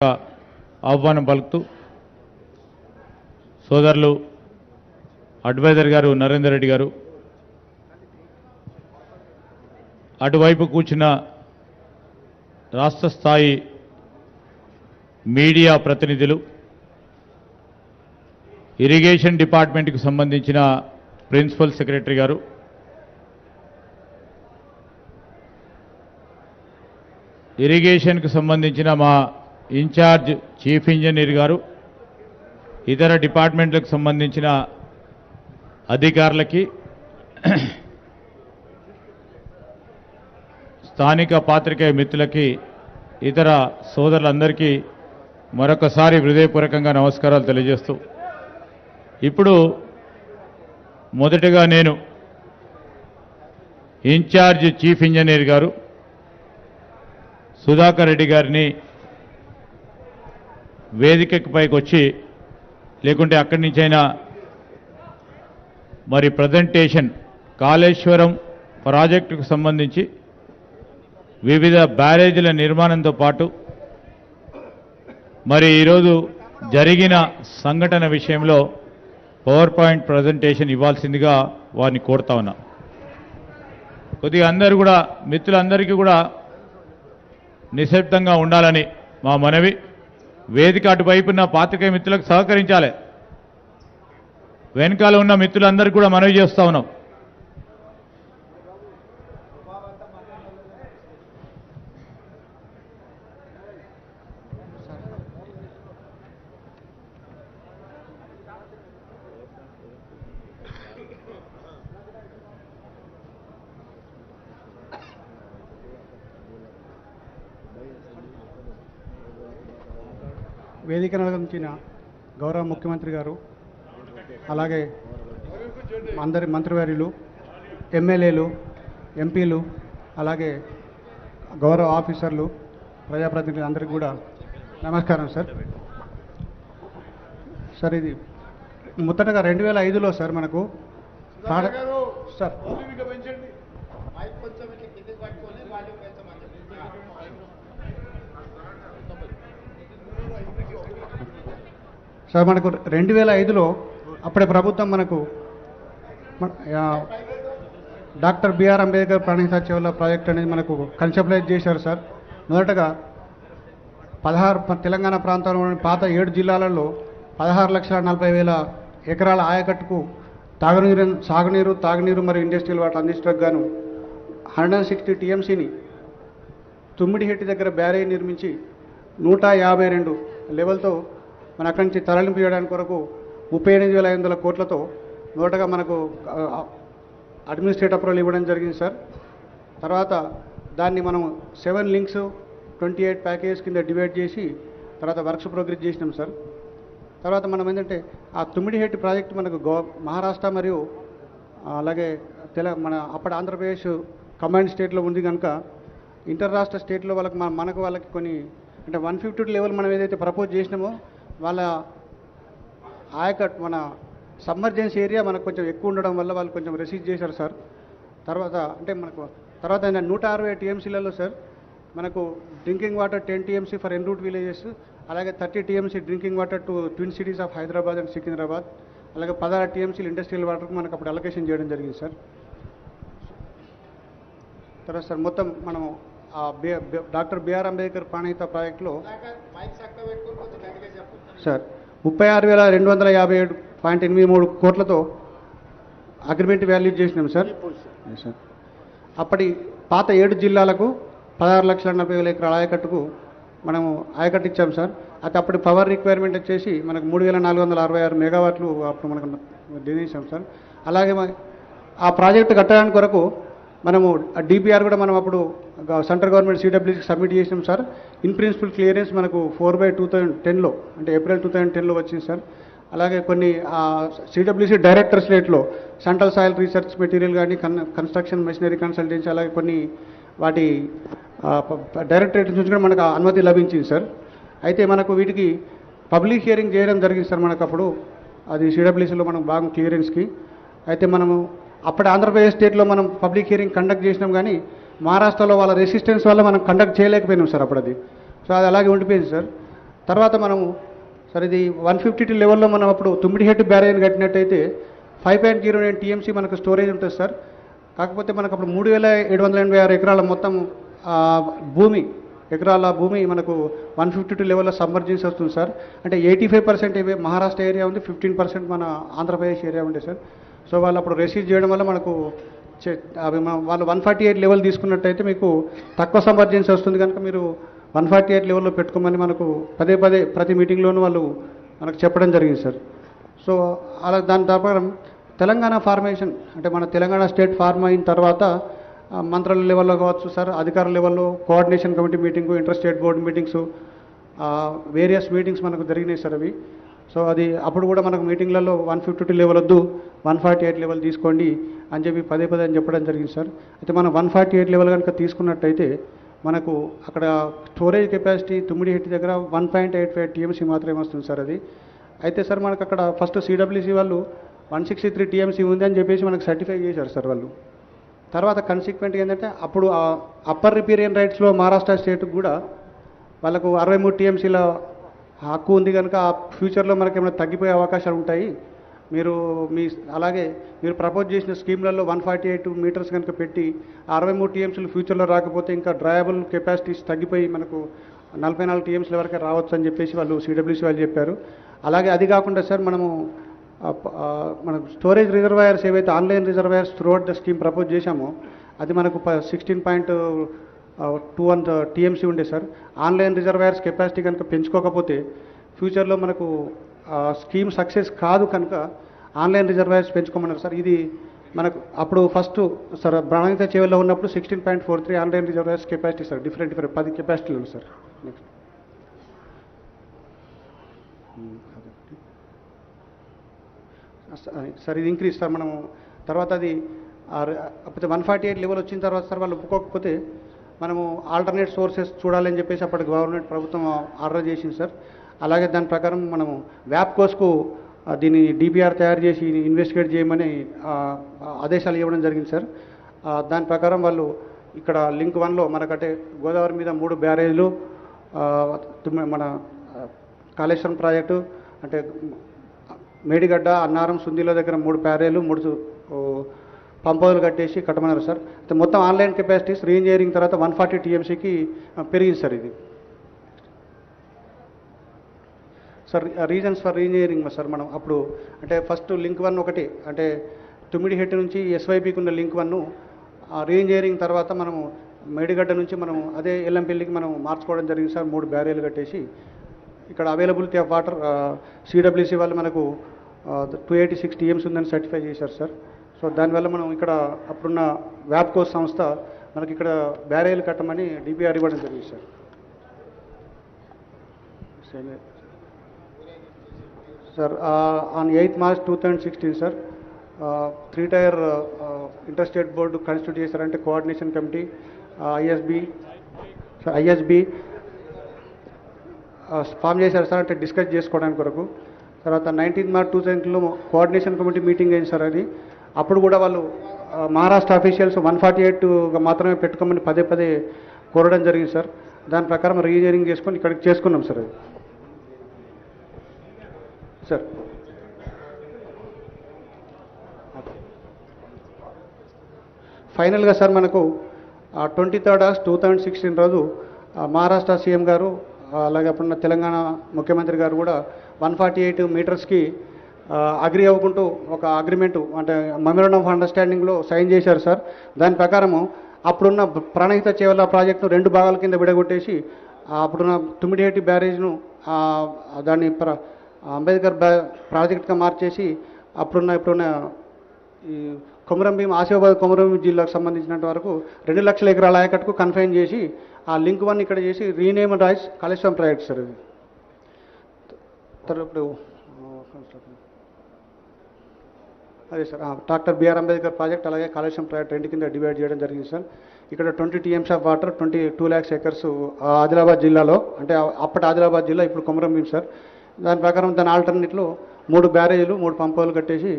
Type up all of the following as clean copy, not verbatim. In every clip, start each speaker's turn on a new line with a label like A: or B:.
A: ఆహ్వానం పలుకుతూ సోదరులు అడ్వైజర్ గారు నరేందర్ రెడ్డి గారు, అటువైపు కూర్చున్న రాష్ట్ర స్థాయి మీడియా ప్రతినిధులు, ఇరిగేషన్ డిపార్ట్మెంట్కి సంబంధించిన ప్రిన్సిపల్ సెక్రటరీ గారు, ఇరిగేషన్కి సంబంధించిన మా ఇన్ఛార్జ్ చీఫ్ ఇంజనీర్ గారు, ఇతర డిపార్ట్మెంట్లకు సంబంధించిన అధికారులకి, స్థానిక పాత్రికేయ మిత్రులకి, ఇతర సోదరులందరికీ మరొకసారి హృదయపూర్వకంగా నమస్కారాలు తెలియజేస్తూ, ఇప్పుడు మొదటగా నేను ఇన్ఛార్జ్ చీఫ్ ఇంజనీర్ గారు సుధాకర్ రెడ్డి గారిని వేదికకి పైకి వచ్చి, లేకుంటే అక్కడి నుంచైనా మరి ప్రజెంటేషన్ కాళేశ్వరం ప్రాజెక్టుకు సంబంధించి వివిధ బ్యారేజీల నిర్మాణంతో పాటు మరి ఈరోజు జరిగిన సంఘటన విషయంలో పవర్ పాయింట్ ప్రజెంటేషన్ ఇవ్వాల్సిందిగా వారిని కోరుతా ఉన్నా. కొద్దిగా అందరూ కూడా మిత్రులందరికీ కూడా నిశ్శబ్దంగా ఉండాలని మా మనవి. వేదిక అటువైపున్న పాత్రికేయ మిత్రులకు సహకరించాలి. వెనకాల ఉన్న మిత్రులందరికీ కూడా మనవి చేస్తూ ఉన్నాం.
B: వేదికను అలంకరించిన గౌరవ ముఖ్యమంత్రి గారు, అలాగే అందరి మంత్రివర్యులు, ఎమ్మెల్యేలు, ఎంపీలు, అలాగే గౌరవ ఆఫీసర్లు, ప్రజాప్రతినిధులు అందరికీ కూడా నమస్కారం సార్. సార్ ఇది మొదటగా 2005లో సార్ మనకు సార్ సార్ మనకు 2005లో అప్పుడే ప్రభుత్వం మనకు డాక్టర్ బిఆర్ అంబేద్కర్ ప్రాణహిత చెవుల ప్రాజెక్ట్ అనేది మనకు కన్సెప్టలైజ్ చేశారు సార్. మొదటగా 16 తెలంగాణ ప్రాంతంలోని పాత 7 జిల్లాలలో 16,40,000 ఎకరాల ఆయకట్టుకు సాగునీరు, తాగునీరు మరియు ఇండస్ట్రియల్ వాటర్ అందించడానికి గాను 160 టీఎంసీని తుమ్మిడిహెట్టి దగ్గర బ్యారేజ్ నిర్మించి 152 లెవెల్తో మన అక్కడి నుంచి తరలింపు చేయడానికి కొరకు 38,500 కోట్లతో మొదటగా మనకు అడ్మినిస్ట్రేటివ్ అప్రూవల్ ఇవ్వడం జరిగింది సార్. తర్వాత దాన్ని మనం 7 లింక్స్ 28 ప్యాకేజ్ కింద డివైడ్ చేసి తర్వాత వర్క్స్ ప్రోగ్రెస్ చేసినాం సార్. తర్వాత మనం ఏంటంటే ఆ తుమ్మిడిహెట్టి ప్రాజెక్టు మనకు మహారాష్ట్ర మరియు అలాగే మన అప్పటి ఆంధ్రప్రదేశ్ కంబైన్డ్ స్టేట్లో ఉంది కనుక ఇంటర్ రాష్ట్ర స్టేట్లో వాళ్ళకి కొన్ని అంటే 152 లెవెల్ మనం ఏదైతే ప్రపోజ్ చేసినామో వాళ్ళ ఆయకట్ మన సబ్మర్జెన్స్ ఏరియా మనకు కొంచెం ఎక్కువ ఉండడం వల్ల వాళ్ళు కొంచెం రెసిస్ట్ చేశారు సార్. తర్వాత అంటే మనకు తర్వాత 160 టీఎంసీలలో సార్ మనకు drinking water 10 TMC for en route villages, అలాగే 30 TMC drinking water to twin cities of Hyderabad and Secunderabad, అలాగే 16 టీఎంసీలు ఇండస్ట్రియల్ వాటర్కి మనకు అప్పుడు అలొకేషన్ చేయడం జరిగింది సార్. తర్వాత సార్ మొత్తం మనం డాక్టర్ బిఆర్ అంబేద్కర్ ప్రాణహిత ప్రాజెక్టులో సార్ 36,257.83 కోట్లతో అగ్రిమెంట్ వాల్యూ చేసినాం సార్. అప్పటి పాత 7 జిల్లాలకు 16,40,000 ఎకరాల ఆయకట్టుకు మనము ఆయకట్టు ఇచ్చాం సార్. అయితే అప్పటి పవర్ రిక్వైర్మెంట్ వచ్చేసి మనకు 3,466 మెగావాట్లు అప్పుడు మనకు నిర్ణయించాం సార్. అలాగే ఆ ప్రాజెక్టు కట్టడానికి కొరకు మనము డిపిఆర్ కూడా మనం అప్పుడు సెంట్రల్ గవర్నమెంట్ సిడబ్ల్యూసీకి సబ్మిట్ చేసినాం సార్. ఇన్ ప్రిన్సిపల్ క్లియరెన్స్ మనకు 4/2010లో అంటే ఏప్రిల్ 2010లో వచ్చింది సార్. అలాగే కొన్ని సిడబ్ల్యూసీ డైరెక్టర్ స్లేట్లో సెంట్రల్ సాయిల్ రీసెర్చ్ మెటీరియల్ కానీ కన్స్ట్రక్షన్ మెషినరీ కన్సల్టెన్సీ అలాగే కొన్ని వాటి డైరెక్టరేట్ నుంచి కూడా మనకు అనుమతి లభించింది సార్. అయితే మనకు వీటికి పబ్లిక్ హియరింగ్ చేయడం జరిగింది సార్ మనకు అప్పుడు అది సిడబ్ల్యూసీలో మనం భాగం క్లియరెన్స్కి. అయితే మనము అప్పటి ఆంధ్రప్రదేశ్ స్టేట్లో మనం పబ్లిక్ హియరింగ్ కండక్ట్ చేసినాం కానీ మహారాష్ట్రలో వాళ్ళ రెసిస్టెన్స్ వల్ల మనం కండక్ట్ చేయలేకపోయినాం సార్ అప్పుడు అది. సో అది అలాగే ఉండిపోయింది సార్. తర్వాత మనము సార్ ఇది 152 లెవెల్లో మనం అప్పుడు తుమ్మిడిహెట్టు బ్యారేజ్ కట్టినట్టయితే 5.09 టీఎంసీ మనకు స్టోరేజ్ ఉంటుంది సార్. కాకపోతే మనకు అప్పుడు 3,786 ఎకరాల మొత్తం భూమి ఎకరాల భూమి మనకు 152 లెవెల్లో సబ్మర్జెన్స్ వస్తుంది సార్. అంటే 85% మహారాష్ట్ర ఏరియా ఉంది, 15% మన ఆంధ్రప్రదేశ్ ఏరియా ఉంది సార్. సో వాళ్ళు అప్పుడు రిసీవ్ చేయడం వల్ల మనకు వాళ్ళు 148 లెవెల్ తీసుకున్నట్టయితే మీకు తక్కువ సబ్మర్జెన్స్ వస్తుంది కనుక మీరు 148 లెవెల్లో పెట్టుకోమని మనకు పదే పదే ప్రతి మీటింగ్లోనూ వాళ్ళు మనకు చెప్పడం జరిగింది సార్. సో అలా దాని ప్రకారం తెలంగాణ ఫార్మేషన్ అంటే మన తెలంగాణ స్టేట్ ఫార్మ్ అయిన తర్వాత మంత్రుల లెవెల్లో కావచ్చు సార్, అధికారుల లెవెల్లో coordination committee meeting, inter state board meetings, various meetings మనకు జరిగినాయి సార్ అవి. సో అది అప్పుడు కూడా మనకు మీటింగ్లలో 152 లెవెల్ వద్దు 148 లెవెల్ తీసుకోండి అని చెప్పి పదే పదే అని చెప్పడం జరిగింది సార్. అయితే మనం 148 లెవెల్ కనుక తీసుకున్నట్టయితే మనకు అక్కడ స్టోరేజ్ కెపాసిటీ తుమ్మిడిహెట్టి దగ్గర 1.85 టీఎంసీ మాత్రమే వస్తుంది సార్ అది. అయితే సార్ మనకు అక్కడ ఫస్ట్ సిడబ్ల్యూసీ వాళ్ళు 163 టీఎంసీ ఉంది అని చెప్పేసి మనకు సర్టిఫై చేశారు సార్ వాళ్ళు. తర్వాత కన్సిక్వెంట్గా ఏంటంటే అప్పుడు అప్పర్ రిపీరియన్ రైట్స్లో మహారాష్ట్ర స్టేట్కి కూడా వాళ్ళకు 63 టీఎంసీల హక్కు ఉంది కనుక ఆ ఫ్యూచర్లో మనకి ఏమైనా తగ్గిపోయే అవకాశాలు ఉంటాయి. అలాగే మీరు ప్రపోజ్ చేసిన స్కీమ్లలో 148 మీటర్స్ కనుక పెట్టి 63 టీఎంసీలు ఫ్యూచర్లో రాకపోతే ఇంకా డ్రాయబుల్ కెపాసిటీస్ తగ్గిపోయి మనకు 44 టీఎంసీల వరకే రావచ్చు అని చెప్పేసి వాళ్ళు సిడబ్ల్యూసీ వాళ్ళు చెప్పారు. అలాగే అది కాకుండా సార్ మన స్టోరేజ్ రిజర్వాయర్స్ ఏవైతే online reservoirs throughout the scheme propose చేశామో అది మనకు 16.21 టీఎంసీ ఉండే సార్. ఆన్లైన్ రిజర్వాయర్స్ కెపాసిటీ కనుక పెంచుకోకపోతే ఫ్యూచర్లో మనకు స్కీమ్ సక్సెస్ కాదు కనుక ఆన్లైన్ రిజర్వాయర్స్ పెంచుకోమన్నారు సార్. ఇది మనకు అప్పుడు ఫస్ట్ సార్ ప్రణాళిక చేవల్లో ఉన్నప్పుడు 16.43 online reservoirs capacity sir, different 10 కెపాసిటీలు సార్. నెక్స్ట్ సార్ ఇది ఇంక్రీజ్ సార్ మనము తర్వాత అది 148 లెవెల్ వచ్చిన తర్వాత సార్ వాళ్ళు ఒప్పుకోకపోతే మనము ఆల్టర్నేట్ సోర్సెస్ చూడాలని చెప్పేసి అప్పటి గవర్నమెంట్ ప్రభుత్వం ఆర్డర్ చేసింది సార్. అలాగే దాని ప్రకారం మనము వ్యాప్కోస్కు దీన్ని డిపిఆర్ తయారు చేసి ఇన్వెస్టిగేట్ చేయమని ఆదేశాలు ఇవ్వడం జరిగింది సార్. దాని ప్రకారం వాళ్ళు ఇక్కడ లింక్ 1లో మనకంటే గోదావరి మీద 3 బ్యారేజ్లు, మన కాళేశ్వరం ప్రాజెక్టు అంటే మేడిగడ్డ, అన్నారం, సుందిలో దగ్గర 3 బ్యారేజ్లు 3 పంపులు కట్టేసి కట్టమన్నారు సార్. అయితే మొత్తం ఆన్లైన్ కెపాసిటీస్ రీఇంజనీరింగ్ తర్వాత 140 టీఎంసీకి పెరిగింది సార్ ఇది. Sir reasons for re-engineering sir మనం అప్పుడు అంటే ఫస్ట్ లింక్ 1 ఒకటి అంటే తుమ్మిడిహెట్టి నుంచి ఎస్వైపికి ఉన్న లింక్ 1 రీఇంజనీరింగ్ తర్వాత మనము మేడిగడ్డ నుంచి మనం అదే ఎల్లంపల్లికి మనం మార్చుకోవడం జరిగింది సార్. 3 బ్యారేజ్లు కట్టేసి ఇక్కడ అవైలబిలిటీ ఆఫ్ వాటర్ సిడబ్ల్యూసీ వాళ్ళు మనకు 286 టీఎంసీ ఉందని సర్టిఫై చేశారు సార్. సో దానివల్ల మనం ఇక్కడ అప్పుడున్న వ్యాప్కోస్ సంస్థ మనకి ఇక్కడ బ్యారేజ్లు కట్టమని డిపిఆర్ ఇవ్వడం జరిగింది sir. Sir on 8th March 2016 సార్ 3-tier ఇంటర్స్టేట్ బోర్డు కాన్స్టిట్యూట్ చేశారంటే కోఆర్డినేషన్ కమిటీ ఐఎస్బి ఫామ్ చేశారు సార్ అంటే డిస్కస్ చేసుకోవడానికి కొరకు. తర్వాత 19th March 2000లో కోఆర్డినేషన్ కమిటీ మీటింగ్ అయింది సార్ అది. అప్పుడు కూడా వాళ్ళు మహారాష్ట్ర అఫీషియల్స్ 148గా మాత్రమే పెట్టుకోమని పదే పదే కోరడం జరిగింది సార్. దాని ప్రకారం రీఇంజనీరింగ్ చేసుకొని ఇక్కడికి చేసుకున్నాం సార్ అది సార్. ఫైనల్గా సార్ మనకు 23rd August 2016 రోజు మహారాష్ట్ర సీఎం గారు అలాగే అప్పుడున్న తెలంగాణ ముఖ్యమంత్రి గారు కూడా 148 మీటర్స్కి అగ్రి అవ్వకుంటూ ఒక అగ్రిమెంటు అంటే మెమోరాండం ఆఫ్ అండర్స్టాండింగ్లో సైన్ చేశారు సార్. దాని ప్రకారము అప్పుడున్న ప్రాణహిత చేవల ప్రాజెక్టును 2 భాగాల కింద విడగొట్టేసి అప్పుడున్న తుమ్మిడిహెట్టి బ్యారేజ్ను దాన్ని అంబేద్కర్ ప్రాజెక్ట్గా మార్చేసి ఇప్పుడున్న ఈ కొమరంభీం ఆసిఫాబాద్ కొమరంభీం జిల్లాకు సంబంధించినంత వరకు 2 లక్షల ఎకరాల ఆయకట్టుకు కన్ఫైన్ చేసి ఆ లింక్ 1 ఇక్కడ చేసి rename rights Kaleshwaram project sir అది. ఇప్పుడు అదే sir doctor BR Ambedkar project అలాగే కాళేశ్వరం ప్రాజెక్ట్ 2 కింద డివైడ్ చేయడం జరిగింది సార్. ఇక్కడ 20 TMC of water 22 lakhs acres Adilabad జిల్లాలో అంటే అప్పటి ఆదిలాబాద్ జిల్లా ఇప్పుడు కొమరంభీం సార్. దాని ప్రకారం దాని ఆల్టర్నేట్లో 3 బ్యారేజీలు 3 పంపులు కట్టేసి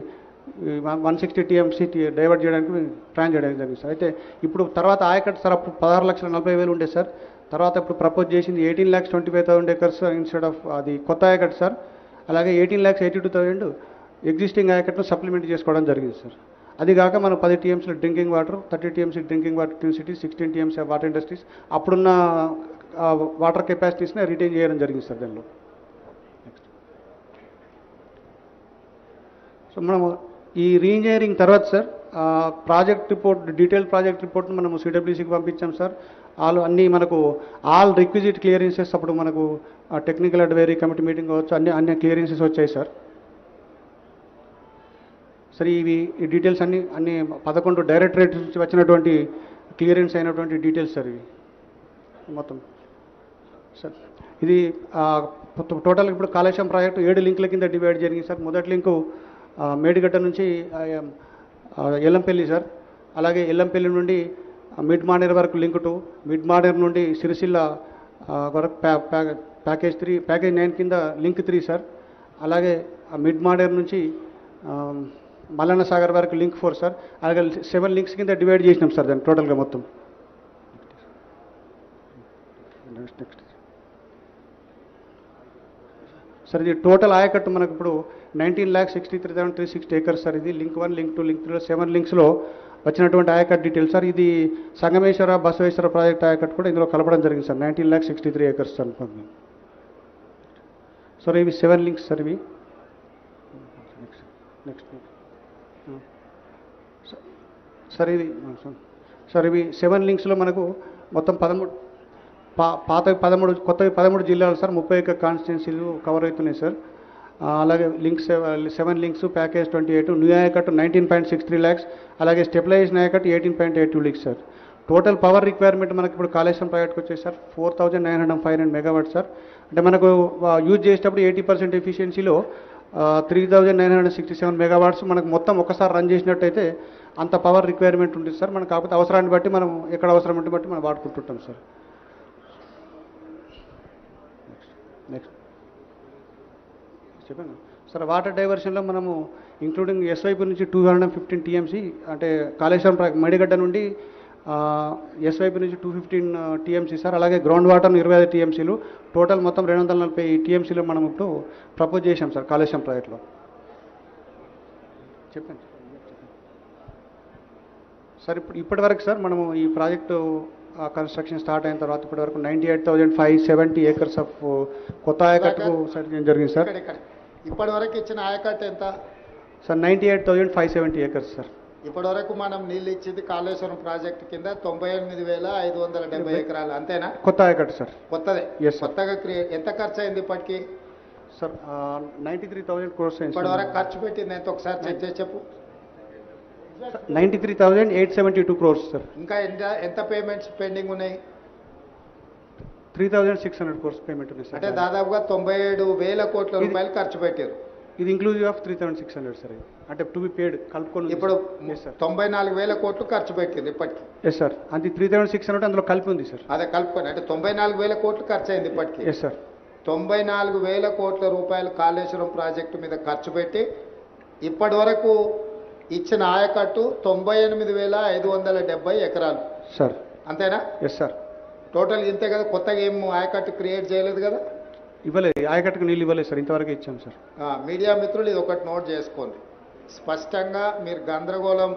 B: 160 టీఎంసీ డైవర్ట్ చేయడానికి ప్లాన్ చేయడానికి జరిగింది సార్. అయితే ఇప్పుడు తర్వాత ఆయకట్టు సార్ అప్పుడు 16,40,000 ఉండే సార్. తర్వాత ఇప్పుడు ప్రపోజ్ చేసింది 18,25,000 acres ఇన్స్టెడ్ ఆఫ్ అది కొత్త ఆయకట్టు సార్. అలాగే 18,82,000 ఎగ్జిస్టింగ్ ఆయకట్టును సప్లిమెంట్ చేసుకోవడం జరిగింది సార్. అది కాక మనం 10 TMC drinking water, 30 TMC drinking water twin cities, 16 TMC water industries అప్పుడున్న వాటర్ కెపాసిటీస్ని రిటైన్ చేయడం జరిగింది సార్ దానిలో. సో మనము ఈ రీఇంజనీరింగ్ తర్వాత sir project report, detail project రిపోర్ట్ను మనము సిడబ్ల్యూసీకి పంపించాం సార్. అన్నీ మనకు ఆల్ రిక్విజిట్ క్లియరెన్సెస్ అప్పుడు మనకు టెక్నికల్ అడ్వైజరీ కమిటీ మీటింగ్ కావచ్చు, అన్ని క్లియరెన్సెస్ వచ్చాయి సార్. సరే ఈ డీటెయిల్స్ అన్ని 11 డైరెక్టరేట్ నుంచి వచ్చినటువంటి క్లియరెన్స్ అయినటువంటి డీటెయిల్స్ సార్ ఇవి మొత్తం సార్. ఇది టోటల్ ఇప్పుడు కాళేశ్వరం ప్రాజెక్టు 7 లింకుల కింద డివైడ్ జరిగింది సార్. మొదటి లింకు మేడిగడ్డ నుంచి ఎల్లంపల్లి సార్. అలాగే ఎల్లంపల్లి నుండి మిడ్ మానేర్ వరకు లింక్ 2, మిడ్ మానేర్ నుండి సిరిసిల్ల వరకు ప్యాకేజ్ 3, ప్యాకేజ్ 9 కింద లింక్ 3 సార్. అలాగే మిడ్ మానేర్ నుంచి మల్లన్న సాగర్ వరకు లింక్ 4 సార్. అలాగే 7 లింక్స్ కింద డివైడ్ చేసినాం సార్ దాన్ని టోటల్గా మొత్తం. నెక్స్ట్ సార్ ఇది టోటల్ ఆయకట్టు మనకు ఇప్పుడు 19,63,360 acres సార్. ఇది లింక్ 1, లింక్ 2, లింక్ 3 7 లింక్స్లో వచ్చినటువంటి ఆయకట్ డీటెయిల్స్ సార్. ఇది సంగమేశ్వర బసవేశ్వర ప్రాజెక్ట్ ఆయకట్ కూడా ఇందులో కలపడం జరిగింది సార్. 19,63 acres sir. సార్ ఇవి 7 లింక్స్ సార్. ఇవి నెక్స్ట్ సార్ ఇది సార్ ఇవి 7 లింక్స్లో మనకు మొత్తం 13 పాతవి 13, కొత్తవి 13 జిల్లాలు సార్. 31 కాన్స్టిట్యున్సీలు కవర్ అవుతున్నాయి సార్. అలాగే లింక్స్ 7 లింక్స్, ప్యాకేజ్ 28, న్యూ ఆయకట్టు 19.63 lakhs, అలాగే స్టెబిలైజేషన్ ఆయకట్టు 18.82 lakhs sir. Total power requirement మనకి ఇప్పుడు కాళేశ్వరం ప్రాజెక్ట్కి వచ్చేసి సార్ 4,905 megawatts సార్. అంటే మనకు యూజ్ చేసేటప్పుడు 80% ఎఫిషియన్సీలో 3,967 megawatts మనకు మొత్తం ఒకసారి రన్ చేసినట్టయితే అంత పవర్ రిక్వైర్మెంట్ ఉంటుంది సార్. మనకు కాకపోతే అవసరాన్ని బట్టి మనం ఎక్కడ అవసరం ఉంటే బట్టి మనం వాడుకుంటుంటాం సార్. నెక్స్ట్ చెప్పండి సార్. వాటర్ డైవర్షన్లో మనము ఇంక్లూడింగ్ ఎస్వైపు నుంచి 215 TMC, అంటే కాళేశ్వరం మేడిగడ్డ నుండి ఎస్వైపు నుంచి 215 TMC సార్. అలాగే గ్రౌండ్ వాటర్ 25 TMCలు, టోటల్ మొత్తం 240 TMCలు మనం ఇప్పుడు ప్రపోజ్ చేశాం సార్ కాళేశ్వరం ప్రాజెక్ట్లో. చెప్పండి సార్. ఇప్పటివరకు సార్ మనము ఈ ప్రాజెక్టు కన్స్ట్రక్షన్ స్టార్ట్ అయిన తర్వాత ఇప్పటివరకు 98,570 acres ఆఫ్ కొత్త ఆయకట్టుకు సర్టిఫికేషన్ జరిగింది సార్.
C: ఇప్పటివరకు ఇచ్చిన ఆయకట్టు ఎంత
B: సార్? 98,570 acres sir.
C: ఇప్పటివరకు మనం నీళ్ళు ఇచ్చింది కాళేశ్వరం ప్రాజెక్టు కింద 98,570 ఎకరాలు అంతేనా?
B: కొత్త ఆయకట్టు సార్.
C: కొత్తదే.
B: Yes, sir.
C: కొత్తగా ఎంత ఖర్చు అయింది ఇప్పటికి
B: సార్? 93,000 crores అయింది.
C: ఇప్పటివరకు ఖర్చు పెట్టింది ఎంత ఒకసారి చెక్ చేసి చెప్పు.
B: 93,872 crores సార్.
C: ఇంకా ఎంత పేమెంట్స్ పెండింగ్ ఉన్నాయి?
B: 3,600 crores పేమెంట్ ఉంది సార్.
C: అంటే దాదాపుగా 97,000 కోట్ల రూపాయలు ఖర్చు పెట్టారు.
B: ఇది ఇంక్లూజివ్ ఆఫ్ 3,600 సార్. అంటే టు బి పేడ్ కలుపుకొని
C: ఇప్పుడు 94,000 కోట్లు ఖర్చు పెట్టింది ఇప్పటికి.
B: Yes sir. అది 3,600 అందులో కలిపి ఉంది సార్.
C: అదే కలుపుకొని అంటే 94,000 కోట్లు ఖర్చు అయింది ఇప్పటికి.
B: Yes sir.
C: 94,000 కోట్ల రూపాయలు కాళేశ్వరం ప్రాజెక్టు మీద ఖర్చు పెట్టి ఇప్పటి వరకు ఇచ్చిన ఆయకట్టు 98,570 ఎకరాలు
B: సార్.
C: అంతేనా?
B: Yes sir.
C: టోటల్ ఇంతే కదా, కొత్తగా ఏం ఆయకట్టు క్రియేట్ చేయలేదు కదా?
B: ఇవ్వలేదు, ఆయకట్టుకు నీళ్ళు ఇవ్వలేదు సార్, ఇంతవరకు ఇచ్చాం సార్.
C: మీడియా మిత్రులు ఇది ఒకటి నోట్ చేసుకోండి. స్పష్టంగా మీరు గందరగోళం,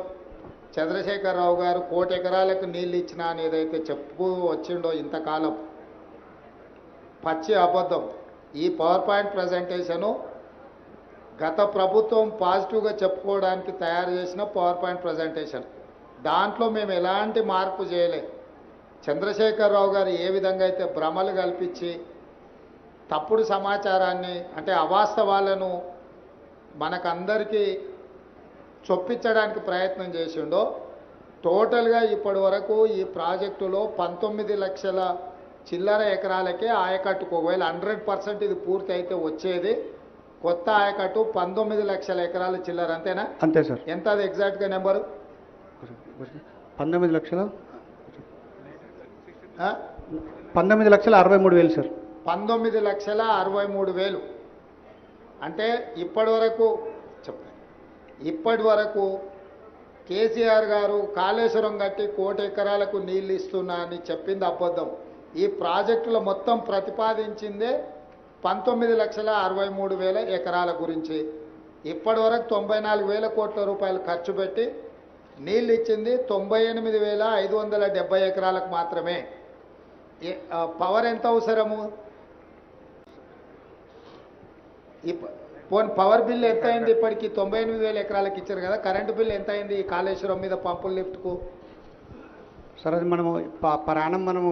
C: చంద్రశేఖరరావు గారు 1 కోటి ఎకరాలకు నీళ్ళు ఇచ్చినా అని ఏదైతే చెప్పు వచ్చిండో ఇంతకాలం, పచ్చి అబద్ధం. ఈ పవర్ పాయింట్ ప్రజెంటేషను గత ప్రభుత్వం పాజిటివ్గా చెప్పుకోవడానికి తయారు చేసిన పవర్ పాయింట్ ప్రజెంటేషన్. దాంట్లో మేము ఎలాంటి మార్పు చేయలే. చంద్రశేఖరరావు గారు ఏ విధంగా అయితే భ్రమలు కల్పించి తప్పుడు సమాచారాన్ని, అంటే అవాస్తవాలను మనకందరికీ చొప్పించడానికి ప్రయత్నం చేసిండో, టోటల్గా ఇప్పటి వరకు ఈ ప్రాజెక్టులో 19 లక్షల చిల్లర ఎకరాలకే ఆయకట్టుకు, ఒకవేళ 100% ఇది పూర్తి అయితే వచ్చేది కొత్త ఆయకట్టు 19 లక్షల ఎకరాల చిల్లర. అంతేనా?
B: అంతే సార్.
C: ఎంత అది ఎగ్జాక్ట్గా నెంబరు?
B: 19 లక్షల 19,63,000 సార్.
C: 19,63,000. అంటే ఇప్పటి వరకు కేసీఆర్ గారు కాళేశ్వరం కట్టి 1 కోటి ఎకరాలకు నీళ్ళు ఇస్తున్నా అని చెప్పింది అబద్ధం. ఈ ప్రాజెక్టులో మొత్తం ప్రతిపాదించిందే 19,63,000 ఎకరాల గురించి. ఇప్పటి వరకు 94,000 కోట్ల రూపాయలు ఖర్చు పెట్టి నీళ్ళు ఇచ్చింది 98,570 ఎకరాలకు మాత్రమే. పవర్ ఎంత అవసరము? పోనీ పవర్ బిల్ ఎంత అయింది? ఇప్పటికి 98,000 ఎకరాలకు ఇచ్చారు కదా. కరెంటు బిల్ ఎంత అయింది ఈ కాళేశ్వరం మీద పంపుల లిఫ్ట్కు?
B: సార్ అది మనము పర్ యానం మనము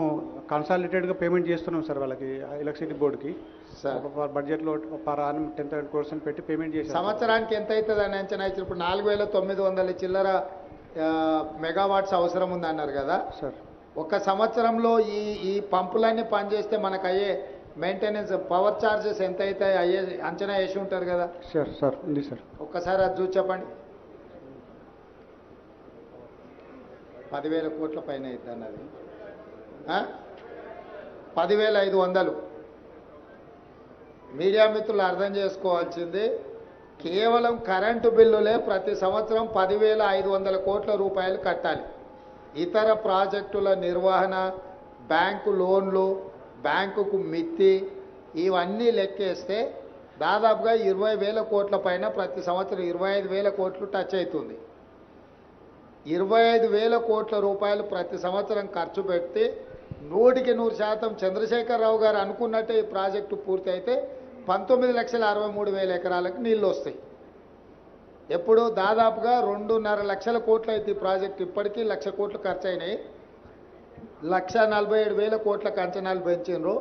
B: కన్సాలిడేటెడ్గా పేమెంట్ చేస్తున్నాం సార్ వాళ్ళకి, ఎలక్ట్రిసిటీ బోర్డుకి.
C: సార్
B: బడ్జెట్లో పర్ యానం 10% పెట్టి పేమెంట్ చేసి
C: సంవత్సరానికి ఎంత అవుతుంది అని అంచనా ఇచ్చిన? ఇప్పుడు 4,900 చిల్లర మెగావాట్స్ అవసరం ఉంది అన్నారు కదా
B: సార్.
C: ఒక సంవత్సరంలో ఈ పంపులన్నీ పనిచేస్తే మనకు అయ్యే మెయింటెనెన్స్ పవర్ ఛార్జెస్ ఎంత అయితే అయ్యే అంచనా వేసి ఉంటారు కదా
B: సార్ ఉంది సార్.
C: ఒక్కసారి అది చూసి చెప్పండి. 10,000 కోట్ల పైన అవుతుంది అన్నది. 10,500. మీడియా మిత్రులు అర్థం చేసుకోవాల్సింది, కేవలం కరెంటు బిల్లులే ప్రతి సంవత్సరం 10,500 కోట్ల రూపాయలు కట్టాలి. ఇతర ప్రాజెక్టుల నిర్వహణ, బ్యాంకు లోన్లు, బ్యాంకుకు మిత్తి, ఇవన్నీ లెక్కేస్తే దాదాపుగా 20,000 కోట్ల పైన ప్రతి సంవత్సరం 25,000 కోట్లు టచ్ అవుతుంది. 25,000 కోట్ల రూపాయలు ప్రతి సంవత్సరం ఖర్చు పెట్టి 100% చంద్రశేఖరరావు గారు అనుకున్నట్టే ఈ ప్రాజెక్టు పూర్తి అయితే 19,63,000 ఎకరాలకు నీళ్ళు వస్తాయి. ఎప్పుడు దాదాపుగా 2.5 లక్షల కోట్లు అయితే ఈ ప్రాజెక్టు ఇప్పటికీ 1,00,000 కోట్లు ఖర్చు అయినాయి. 1,47,000 కోట్లకు అంచనాలు పెంచినారు.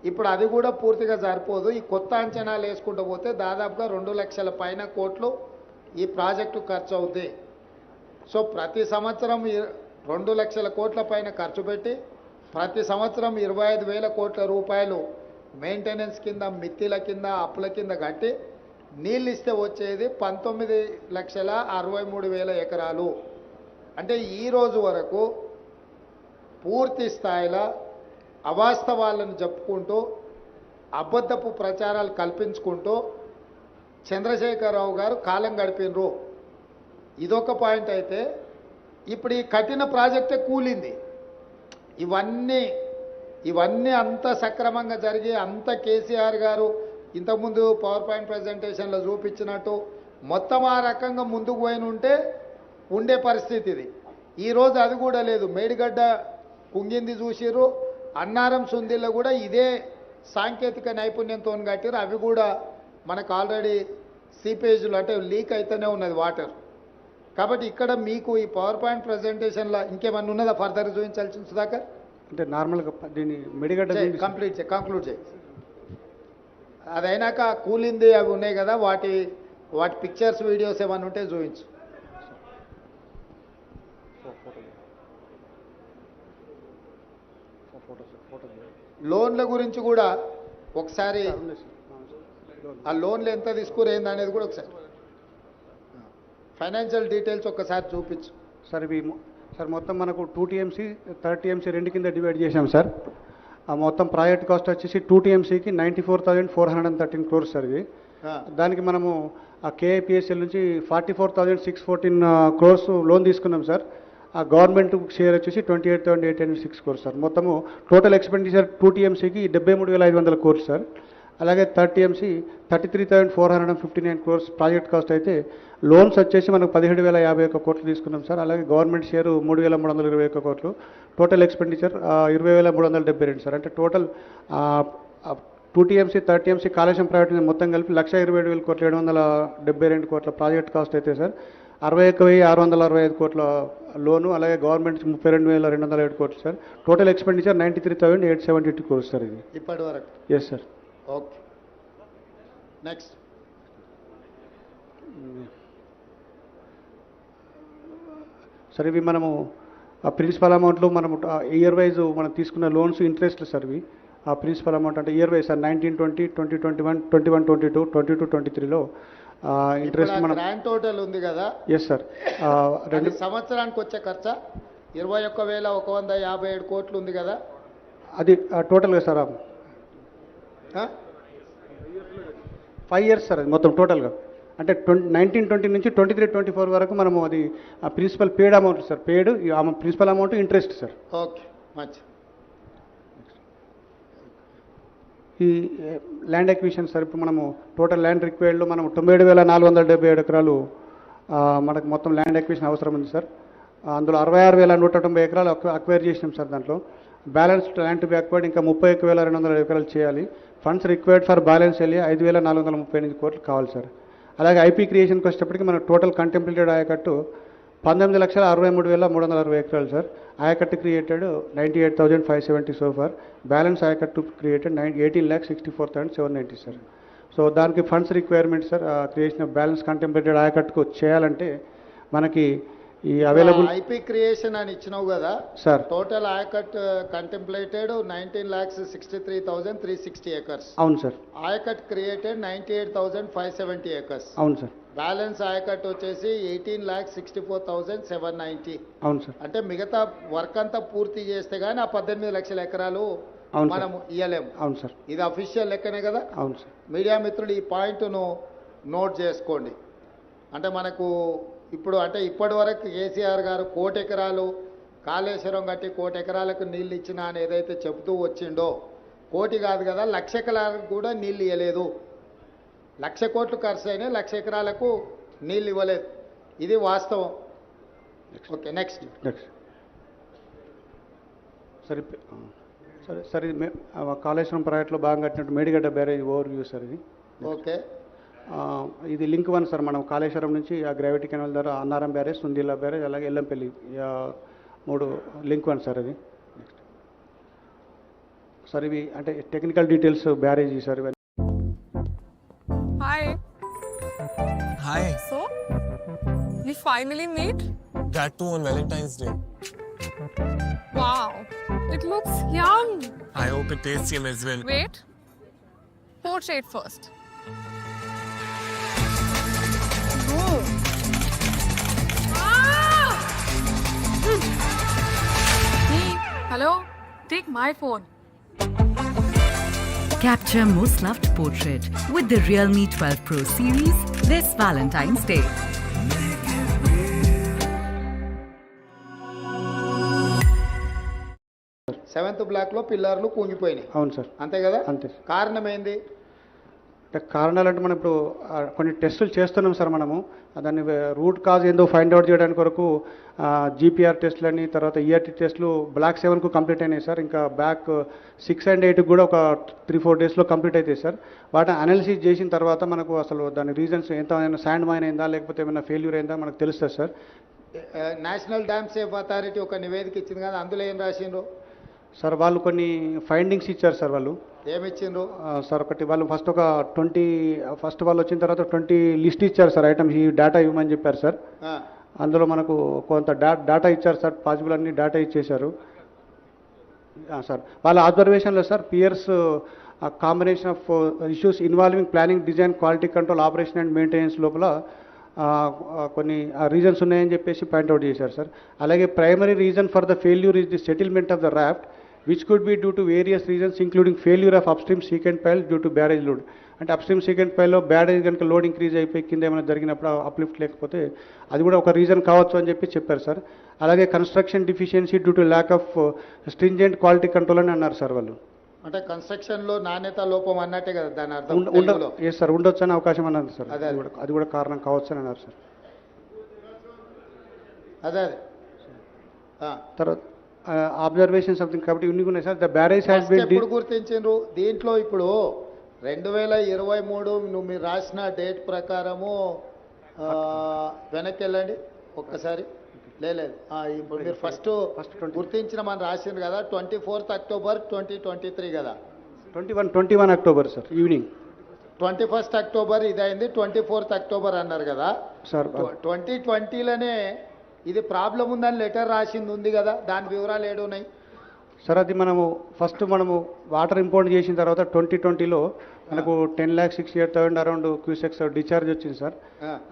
C: ఇప్పుడు అది కూడా పూర్తిగా సరిపోదు. ఈ కొత్త అంచనాలు వేసుకుంటూ పోతే దాదాపుగా 2 లక్షల పైన కోట్లు ఈ ప్రాజెక్టు ఖర్చు అవుతాయి. సో ప్రతి సంవత్సరం 2 లక్షల కోట్ల పైన ఖర్చు పెట్టి ప్రతి సంవత్సరం 25,000 కోట్ల రూపాయలు మెయింటెనెన్స్ కింద, మిత్తిల కింద, అప్పుల కింద కట్టి నీళ్ళు ఇస్తే వచ్చేది 19,63,000 ఎకరాలు. అంటే ఈరోజు వరకు పూర్తి స్థాయిలో అవాస్తవాలను చెప్పుకుంటూ, అబద్ధపు ప్రచారాలు కల్పించుకుంటూ చంద్రశేఖరరావు గారు కాలం గడిపినరు. ఇదొక పాయింట్ అయితే, ఇప్పుడు ఈ కఠిన ప్రాజెక్టే కూలింది. ఇవన్నీ అంత సక్రమంగా జరిగి, అంత కేసీఆర్ గారు ఇంతకుముందు పవర్ పాయింట్ ప్రజెంటేషన్లో చూపించినట్టు మొత్తం ఆ రకంగా ముందుకు పోయిన ఉండే పరిస్థితి ఇది. ఈరోజు అది కూడా లేదు. మేడిగడ్డ కుంగింది చూసిర్రు, అన్నారం సుందిల్లో కూడా ఇదే సాంకేతిక నైపుణ్యంతో కట్టిరు. అవి కూడా మనకు ఆల్రెడీ సీపేజ్లు అంటే లీక్ అయితేనే ఉన్నది వాటర్. కాబట్టి ఇక్కడ మీకు ఈ పవర్ పాయింట్ ప్రజెంటేషన్లో ఇంకేమన్నా ఉన్నదా ఫర్దర్ చూపించాల్సింది సుధాకర్?
B: అంటే నార్మల్గా దీన్ని మెడిగడ్డ
C: కంక్లూడ్ చేయి. అదైనాక కూలింది అవి ఉన్నాయి కదా, వాటి పిక్చర్స్, వీడియోస్ ఏమన్నా ఉంటే చూపించు. లోన్ల గురించి కూడా ఒకసారి, ఆ లోన్లు ఎంత తీసుకురేంది అనేది కూడా ఒకసారి ఫైనాన్షియల్ డీటెయిల్స్ ఒక్కసారి చూపించు.
B: సార్ ఇవి సార్ మొత్తం మనకు 2 TMC 30 TMC రెండు కింద డివైడ్ చేశాం సార్. ఆ మొత్తం ప్రాజెక్ట్ కాస్ట్ వచ్చేసి 2 TMCకి 94,413 crores సార్ ఇది. దానికి మనము ఆ KIPSL నుంచి 44,614 crores లోన్ తీసుకున్నాం సార్. ఆ గవర్నమెంట్ షేర్ వచ్చేసి 28,806 crores సార్. మొత్తము టోటల్ ఎక్స్పెండిచర్ 2 TMCకి 73,500 crores సార్. అలాగే 30 TMC 33,459 crores ప్రాజెక్ట్ కాస్ట్ అయితే లోన్స్ వచ్చేసి మనకు 17,051 కోట్లు తీసుకున్నాం సార్. అలాగే గవర్నమెంట్ షేరు 3,321 కోట్లు. Total expenditure 20,372 sir. అంటే total 2 TMC 30 TMC Kaleshwaram private మొత్తం కలిపి 1,27,000 కోట్లు 772 కోట్ల ప్రాజెక్ట్ కాస్ట్ అయితే సార్. 61,665 కోట్ల లోను, అలాగే గవర్నమెంట్ 32,207 కోట్లు sir. Total expenditure 93,872 crores sir ఇది
C: ఇప్పటి వరకు.
B: Yes sir.
C: Okay, next.
B: Sir ఇవి మనము ఆ ప్రిన్సిపల్ అమౌంట్లో మనము ఇయర్ వైజ్ మనం తీసుకున్న లోన్స్ ఇంట్రెస్ట్ సార్ ఇవి. ఆ ప్రిన్సిపల్ అమౌంట్ అంటే ఇయర్ వైజ్ సార్ 19, 20, 2021, 21, 22, 22, 23లో ఇంట్రెస్ట్ మనం
C: గ్రాండ్ టోటల్ ఉంది కదా.
B: Yes sir.
C: 2 సంవత్సరానికి వచ్చే ఖర్చు 21,157 కోట్లు ఉంది కదా.
B: అది టోటల్గా సార్ 5 years సార్ అది మొత్తం టోటల్గా. అంటే 19-20 నుంచి 23-24 వరకు మనము అది principal paid amount sir. Paid principal amount interest sir.
C: Okay, మంచి.
B: ఈ ల్యాండ్ ఎక్విజిషన్ సార్, ఇప్పుడు మనము టోటల్ ల్యాండ్ రిక్వైర్డ్లో మనం 97,477 ఎకరాలు మనకు మొత్తం ల్యాండ్ ఎక్విజిషన్ అవసరం ఉంది సార్. అందులో 66,190 ఎకరాలు అక్వైర్ చేసినాం సార్. దాంట్లో balance land to be acquired ఇంకా 31,200 ఎకరాలు చేయాలి. ఫండ్స్ రిక్వైర్డ్ ఫర్ బ్యాలెన్స్ వెళ్ళి 5,438 కోట్లు కావాలి సార్. అలాగే ఐపీ క్రియేషన్కి వచ్చేటప్పటికి మన టోటల్ కంటెంప్లేటెడ్ ఆయకట్టు 19,63,360 ఎకరాలు సార్. ఆయకట్టు క్రియేటెడ్ 98,570 సో ఫార్. బ్యాలెన్స్ ఆయకట్టు క్రియేటెడ్ 18,64,790 సార్. సో దానికి funds requirement sir, creation of balance contemplated ఆయకట్టుకు చేయాలంటే మనకి ఈ అవైలబుల్
C: ఐపీ క్రియేషన్ అని ఇచ్చినావు కదా
B: sir.
C: Total ayacut contemplated 19,63,360 acres.
B: అవును సార్.
C: Ayacut created 98,570 acres.
B: అవును సార్.
C: బ్యాలెన్స్ ఆయకట్ వచ్చేసి 18,64,790.
B: అవును సార్.
C: అంటే మిగతా వర్క్ అంతా పూర్తి చేస్తే గానీ ఆ 18 లక్షల ఎకరాలు మనం ఇయ్యలేము.
B: అవును సార్.
C: ఇది అఫీషియల్ లెక్కనే కదా.
B: అవును సార్.
C: మీడియా మిత్రులు ఈ పాయింట్ను నోట్ చేసుకోండి. అంటే మనకు ఇప్పుడు అంటే ఇప్పటి వరకు కేసీఆర్ గారు 1,00,00,000 ఎకరాలు కాళేశ్వరం కట్టి 1,00,00,000 ఎకరాలకు నీళ్ళు ఇచ్చినా అని ఏదైతే చెబుతూ వచ్చిండో, 1,00,00,000 కాదు కదా 1,00,000 ఎకరాలకు కూడా నీళ్ళు ఇవ్వలేదు. 1,00,00,000 కోట్లు ఖర్చు అయినా 1,00,000 ఎకరాలకు నీళ్ళు ఇవ్వలేదు. ఇది వాస్తవం. ఓకే, నెక్స్ట్
B: సరే సరే సరే కాళేశ్వరం ప్రాజెక్టులో భాగంగా కట్టినట్టు Medigadda barrage over view sir ఇది.
C: ఓకే,
B: ఇది లింక్ 1 సార్. మనం కాళేశ్వరం నుంచి ఆ గ్రావిటీ కెనాల్ ద్వారా అన్నారం బ్యారేజ్, సుందీలా బ్యారేజ్, అలాగే ఎల్లంపల్లి 3 లింక్ 1 సార్ అది. సార్ ఇవి అంటే టెక్నికల్ డీటెయిల్స్ బ్యారేజ్ సార్ ఇవన్నీ.
D: Hi.
E: Hi.
D: So, we finally meet?
E: That too on Valentine's Day.
D: Wow, it looks young.
E: I hope it tastes him as well.
D: Wait, portrait first. Oh. Ah! Hey, hello, take my phone.
F: Capture most loved portrait with the Realme 12 Pro series this Valentine's Day.
C: Seventh black లో పిల్లర్లు కూలిపోయినాయి.
B: అవును sir.
C: అంతే కదా.
B: అంతే.
C: కారణం ఏంది?
B: కారణాలు అంటే మనం ఇప్పుడు కొన్ని టెస్టులు చేస్తున్నాం సార్. మనము దాన్ని రూట్ కాజ్ ఏందో ఫైండ్ అవుట్ చేయడానికి వరకు జీపీఆర్ టెస్టులని, తర్వాత ఈఆర్టీ టెస్టులు బ్లాక్ 7కు కంప్లీట్ అయినాయి సార్. ఇంకా బ్యాక్ 6 and 8 కూడా ఒక 3-4 డేస్లో కంప్లీట్ అవుతాయి సార్. వాటిని అనాలిసిస్ చేసిన తర్వాత మనకు అసలు దాని రీజన్స్ ఎంత శాండ్ మైన్ అయిందా లేకపోతే ఏమైనా ఫెయిల్యూర్ అయిందా మనకు తెలుస్తుంది sir.
C: National dam safe authority ఒక నివేదిక ఇచ్చింది కదా, అందులో ఏం రాసిండ్రు
B: సార్? వాళ్ళు కొన్ని ఫైండింగ్స్ ఇచ్చారు సార్. వాళ్ళు
C: ఏమిచ్చిండ్రు
B: సార్? ఒకటి వాళ్ళు ఫస్ట్ వాళ్ళు వచ్చిన తర్వాత 20 లిస్ట్ ఇచ్చారు సార్. ఐటమ్స్ ఈ డేటా ఇవ్వమని చెప్పారు సార్. అందులో మనకు కొంత డేటా ఇచ్చారు సార్. పాసిబుల్ అన్ని డేటా ఇచ్చేశారు సార్. వాళ్ళ అబ్జర్వేషన్లో sir piers combination of issues involving planning, design, quality control, operation and maintenance లోపల కొన్ని రీజన్స్ ఉన్నాయని చెప్పేసి పాయింట్అవుట్ చేశారు సార్. అలాగే primary reason for the failure is the settlement of the raft which could be due to various reasons including failure of upstream secant pile due to barrage load. అంటే upstream secant pile లో barrage కనుక load increase అయిపోయి కింద ఏమైనా జరిగినప్పుడు uplift లేకపోతే అది కూడా ఒక రీజన్ కావచ్చు అని చెప్పి చెప్పారు సార్. అలాగే construction deficiency due to lack of stringent quality control అని అన్నారు సార్ వాళ్ళు.
C: అంటే కన్స్ట్రక్షన్ లో నాణ్యత లోపం అన్నట్టే కదా దాని అర్థం.
B: ఎస్ సార్, ఉండొచ్చు అనే అవకాశం అన్నారు సార్. అది కూడా కారణం కావచ్చు అని అన్నారు సార్.
C: అదే
B: తర్వాత అబ్జర్వేషన్ సంథింగ్ కాబట్టి ఇన్ని ఉన్నాయి sir. The barrage has been
C: ఎప్పుడు గుర్తించిండ్రు దీంట్లో? ఇప్పుడు 2023 నువ్వు మీరు రాసిన డేట్ ప్రకారము వెనక్కి వెళ్ళండి ఒక్కసారి. లేదు ఇప్పుడు మీరు ఫస్ట్ గుర్తించిన మనం రాసిండ్రు కదా 24th October 2023 కదా.
B: 21 October sir evening.
C: 21st October ఇదైంది, 24th October అన్నారు కదా
B: సార్.
C: 2020లోనే ఇది ప్రాబ్లం ఉందని లెటర్ రాసింది ఉంది కదా, దాని వివరాలు ఏడున్నాయి
B: సార్? అది మనము వాటర్ ఇంపోర్ట్ చేసిన తర్వాత 2020లో మనకు 10,68,000 అరౌండ్ క్యూసెక్స్ డిశ్చార్జ్ వచ్చింది సార్.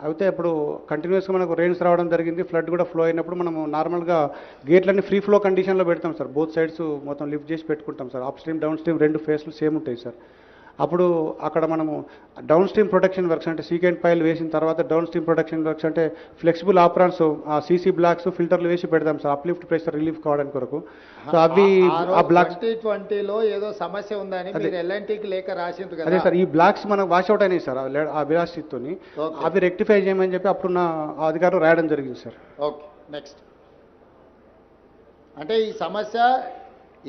B: అయితే అప్పుడు కంటిన్యూస్గా మనకు రెయిన్స్ రావడం జరిగింది, ఫ్లడ్ కూడా ఫ్లో అయినప్పుడు మనము నార్మల్గా గేట్లన్నీ ఫ్రీ ఫ్లో కండిషన్లో పెడతాం సార్. బోత్ సైడ్స్ మొత్తం లిఫ్ట్ చేసి పెట్టుకుంటాం sir. Upstream downstream 2 ఫేస్లు సేమ్ ఉంటాయి సార్. అప్పుడు అక్కడ మనము డౌన్ స్ట్రీమ్ ప్రొటెక్షన్ వర్క్స్ అంటే సీకెంట్ పైల్ వేసిన తర్వాత డౌన్ స్ట్రీమ్ ప్రొటెక్షన్ వర్క్స్ అంటే ఫ్లెక్సిబుల్ ఆపరాన్స్ ఆ సీసీ బ్లాక్స్ ఫిల్టర్లు వేసి పెడదాం సార్ అప్లిఫ్ట్ ప్రెషర్ రిలీఫ్ కావడానికి కొరకు. సో అవి ఆ బ్లాక్స్
C: 2020లో ఏదో సమస్య ఉందని మీరు ఎల్ఎన్టీకి లేఖ రాసిండ్రు కదా.
B: అదే సార్ ఈ బ్లాక్స్ మనకు వాష్అవుట్ అయినాయి సార్ ఆ విలాసితోని అవి రెక్టిఫై చేయమని చెప్పి అప్పుడున్న అధికారులు రాయడం జరిగింది సార్.
C: ఓకే నెక్స్ట్ అంటే ఈ సమస్య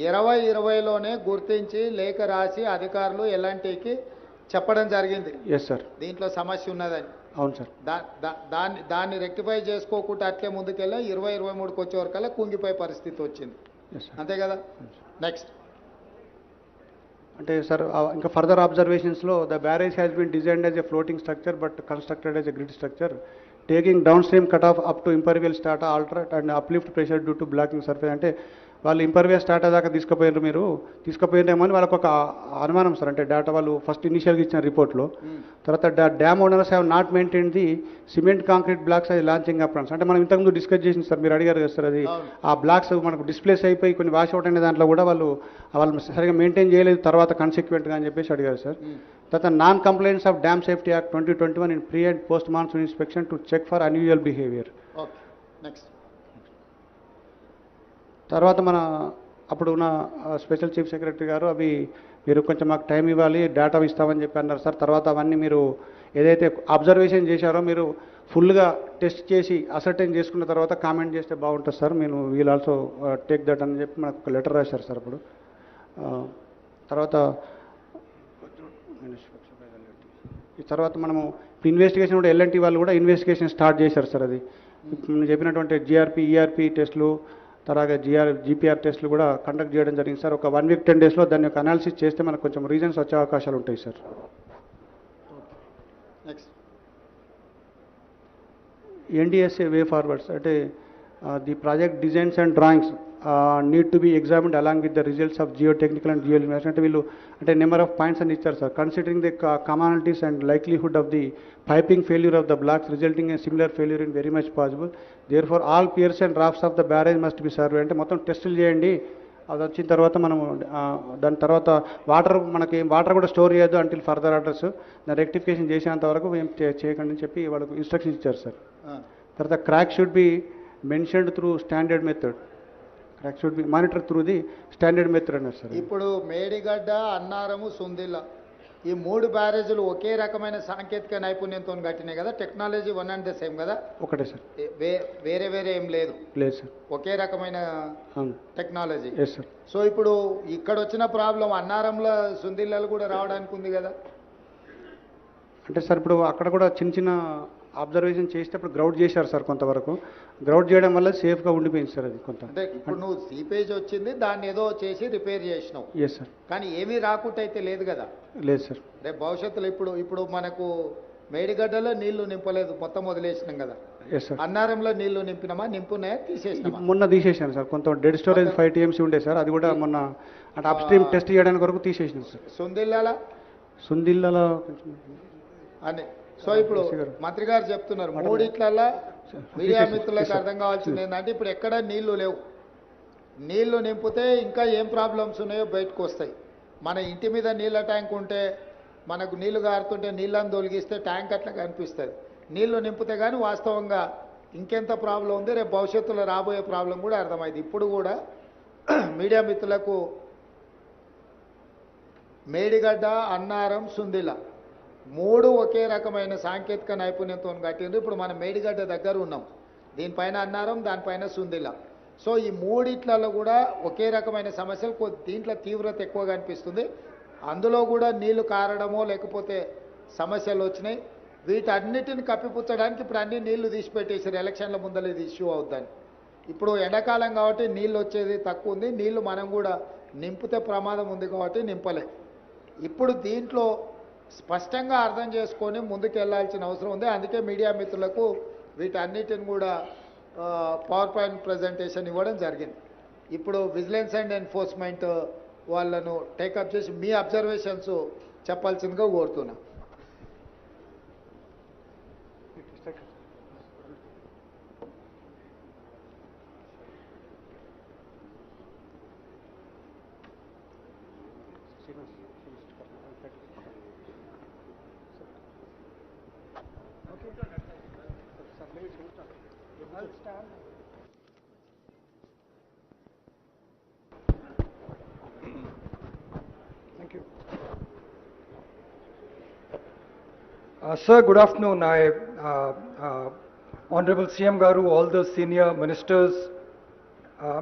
C: 2020లోనే గుర్తించి లేఖ రాసి అధికారులు ఎల్ఎన్టీకి చెప్పడం జరిగింది.
B: Yes sir.
C: దీంట్లో సమస్య ఉన్నదని.
B: అవును సార్.
C: దాన్ని రెక్టిఫై చేసుకోకుండా అట్లే ముందుకెళ్ళి 2023కి వచ్చే వరకల్లా కుంగిపోయే పరిస్థితి వచ్చింది. అంతే కదా. నెక్స్ట్
B: అంటే సార్ ఇంకా ఫర్దర్ అబ్జర్వేషన్స్లో the barrage has been designed as a floating structure but constructed as a grid structure taking downstream cut off up to impervious strata alter it and uplift pressure due to blocking surface. అంటే వాళ్ళు ఇంపర్వియల్ స్టాటా దాకా తీసుకుపోయినారేమో అని వాళ్ళకు ఒక అనుమానం sir. అంటే data వాళ్ళు first ఇనిషియల్గా ఇచ్చిన రిపోర్ట్లో. తర్వాత dam owners have not maintain the cement concrete blocks అది లాంచింగ్ అప్రాన్స్. అంటే మనం ఇంతకుముందు డిస్కస్ చేసింది సార్, మీరు అడిగారు కదా సార్, అది ఆ బ్లాక్స్ మనకు డిస్ప్లేస్ అయిపోయి కొన్ని వాష్ అవుట్ అయిన దాంట్లో కూడా వాళ్ళు సరిగా మెయింటైన్ చేయలేదు తర్వాత కన్సిక్వెంట్గా అని చెప్పేసి అడిగారు సార్. తర్వాత non complaints of dam safety act 2021 in pre and post monsoon inspection to check for unusual behaviour.
C: Okay next
B: తర్వాత మన అప్పుడు ఉన్న స్పెషల్ చీఫ్ సెక్రటరీ గారు అవి మీరు కొంచెం మాకు టైం ఇవ్వాలి డేటా ఇస్తామని చెప్పి అన్నారు సార్. తర్వాత అవన్నీ మీరు ఏదైతే అబ్జర్వేషన్ చేశారో మీరు ఫుల్గా టెస్ట్ చేసి అసర్టైన్ చేసుకున్న తర్వాత కామెంట్ చేస్తే బాగుంటుంది సార్. మీరు వీల్ ఆల్సో టేక్ దట్ అని చెప్పి మనకు ఒక లెటర్ రాశారు సార్. అప్పుడు తర్వాత ఈ తర్వాత మనము ఇన్వెస్టిగేషన్ కూడా ఎల్ఎన్టీ వాళ్ళు కూడా ఇన్వెస్టిగేషన్ స్టార్ట్ చేశారు సార్. అది నేను చెప్పినటువంటి జిఆర్పి ఈఆర్పి టెస్టులు తర్వాత జీపీఆర్ టెస్టులు కూడా కండక్ట్ చేయడం జరిగింది సార్. ఒక 1 వీక్ 10 డేస్లో దాని యొక్క అనాలిసిస్ చేస్తే మనకు కొంచెం రీజన్స్ వచ్చే అవకాశాలు ఉంటాయి sir.
C: Next
B: NDSA way forwards అంటే the project designs and drawings need to be examined along with the results of geotechnical and geo investigation. అంటే వీళ్ళు అంటే నెంబర్ ఆఫ్ పాయింట్స్ అని ఇచ్చారు sir. Considering the commonalities and likelihood of the piping failure of the blocks resulting in similar failure in very much possible. Therefore all piers and drafts of the barrage must be survey. అంటే మొత్తం టెస్టులు చేయండి, అది వచ్చిన తర్వాత మనము దాని తర్వాత మనకి వాటర్ కూడా స్టోర్ చేయొద్దు అంటిల్ ఫర్దర్ ఆర్డర్స్, దాన్ని రెక్టిఫికేషన్ చేసేంత వరకు ఏం చేయకండి అని చెప్పి వాళ్ళకు ఇన్స్ట్రక్షన్స్ ఇచ్చారు సార్. తర్వాత crack should be mentioned through standard method. Crack should be monitor through the standard method అన్నారు సార్.
C: ఇప్పుడు మేడిగడ్డ, అన్నారము, సుందిల్ల ఈ 3 బ్యారేజీలు ఒకే రకమైన సాంకేతిక నైపుణ్యంతో కట్టినాయి కదా. Technology one and the same కదా.
B: ఒకటే సార్.
C: వేరే వేరే ఏం లేదు.
B: లేదు సార్.
C: ఒకే రకమైన టెక్నాలజీ.
B: Yes sir.
C: సో ఇప్పుడు ఇక్కడ వచ్చిన ప్రాబ్లం అన్నారంలో సుందిల్లలు కూడా రావడానికి ఉంది కదా.
B: అంటే సార్ ఇప్పుడు అక్కడ కూడా చిన్న చిన్న అబ్జర్వేషన్ చేసేటప్పుడు గ్రౌడ్ చేశారు సార్. కొంతవరకు గ్రౌడ్ చేయడం వల్ల సేఫ్గా ఉండిపోయింది సార్. అది కొంత
C: అంటే ఇప్పుడు నువ్వు సీపేజ్ వచ్చింది, దాన్ని ఏదో చేసి రిపేర్ చేసినావు.
B: Yes sir.
C: కానీ ఏమీ రాకుండా అయితే లేదు కదా.
B: లేదు సార్.
C: రేపు భవిష్యత్తులో ఇప్పుడు మనకు మేడిగడ్డలో నీళ్లు నింపలేదు, మొత్తం వదిలేసినాం కదా.
B: Yes sir.
C: అన్నారంలో నీళ్లు నింపినామా, నింపున్నాయా, తీసేసినామా?
B: మొన్న తీసేసాను సార్. కొంత డెడ్ స్టోరేజ్ 5 TMC ఉండే సార్. అది కూడా మొన్న అంటే అప్ స్ట్రీమ్ టెస్ట్ చేయడానికి వరకు తీసేసినాం సార్. సుందిల్లలో
C: అని. సో ఇప్పుడు మంత్రి గారు చెప్తున్నారు మూడిట్లల్లా మీడియా మిత్రులకు అర్థం కావాల్సింది ఏంటంటే ఇప్పుడు ఎక్కడ నీళ్లు లేవు. నీళ్లు నింపితే ఇంకా ఏం ప్రాబ్లమ్స్ ఉన్నాయో బయటకు వస్తాయి. మన ఇంటి మీద నీళ్ళ ట్యాంక్ ఉంటే మనకు నీళ్లు గారుతుంటే నీళ్ళని తొలగిస్తే ట్యాంక్ అట్లా కనిపిస్తుంది. నీళ్లు నింపితే కానీ వాస్తవంగా ఇంకెంత ప్రాబ్లం ఉంది, రేపు భవిష్యత్తులో రాబోయే ప్రాబ్లం కూడా అర్థమైంది. ఇప్పుడు కూడా మీడియా మిత్రులకు మేడిగడ్డ, అన్నారం, సుందిల్ల 3 ఒకే రకమైన సాంకేతిక నైపుణ్యంతో కట్టిండ్రు. ఇప్పుడు మనం మేడిగడ్డ దగ్గర ఉన్నాం, దీనిపైన అన్నారం, దానిపైన సుందిల్ల. సో ఈ మూడిట్లలో కూడా ఒకే రకమైన సమస్యలు, దీంట్లో తీవ్రత ఎక్కువగా అనిపిస్తుంది. అందులో కూడా నీళ్లు కారడమో లేకపోతే సమస్యలు వచ్చినాయి. వీటన్నిటిని కప్పిపుచ్చడానికి ఇప్పుడు అన్ని నీళ్లు తీసిపెట్టేసారు. ఎలక్షన్ల ముందర ఇది ఇష్యూ అవుద్దని. ఇప్పుడు ఎండాకాలం కాబట్టి నీళ్ళు వచ్చేది తక్కువ ఉంది. నీళ్లు మనం కూడా నింపితే ప్రమాదం ఉంది కాబట్టి నింపలే. ఇప్పుడు దీంట్లో స్పష్టంగా అర్థం చేసుకొని ముందుకు వెళ్లాల్సిన అవసరం ఉంది. అందుకే మీడియా మిత్రులకు వీటన్నిటిని కూడా పవర్ పాయింట్ ప్రజెంటేషన్ ఇవ్వడం జరిగింది. ఇప్పుడు విజిలెన్స్ అండ్ ఎన్ఫోర్స్మెంట్ వాళ్ళను టేకప్ చేసి మీ అబ్జర్వేషన్స్ చెప్పాల్సిందిగా కోరుతున్నా.
G: Thank you. Sir, good afternoon. Honorable CM Garu, all the senior ministers,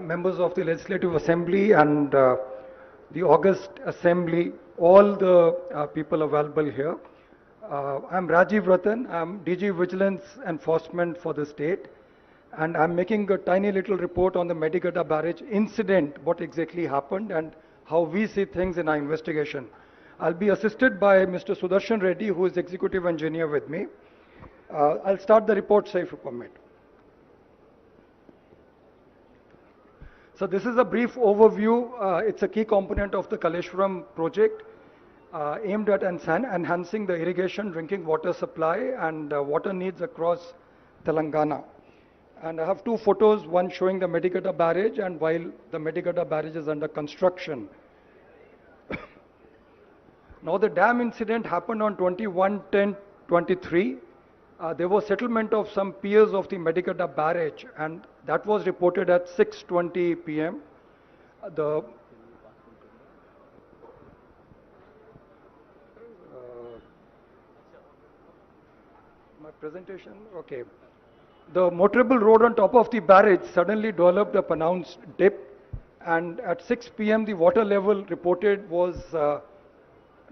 G: members of the Legislative Assembly and the August Assembly, all the people available here. I'm Rajiv Ratan. I'm DG Vigilance Enforcement for the state. And I'm making a tiny little report on the Medigadda Barrage incident, what exactly happened and how we see things in our investigation. I'll be assisted by Mr. Sudarshan Reddy, who is executive engineer with me. I'll start the report, sir, if you permit. So this is a brief overview. It's a key component of the Kaleshwaram project aimed at enhancing the irrigation, drinking water supply and water needs across Telangana. And I have two photos, one showing the Medigadda Barrage and while the Medigadda Barrage is under construction. Now the dam incident happened on 21/10/23. There was settlement of some piers of the Medigadda Barrage and that was reported at 6:20 p.m. My presentation, okay. The motorable road on top of the barrage suddenly developed a pronounced dip and at 6 p.m. the water level reported was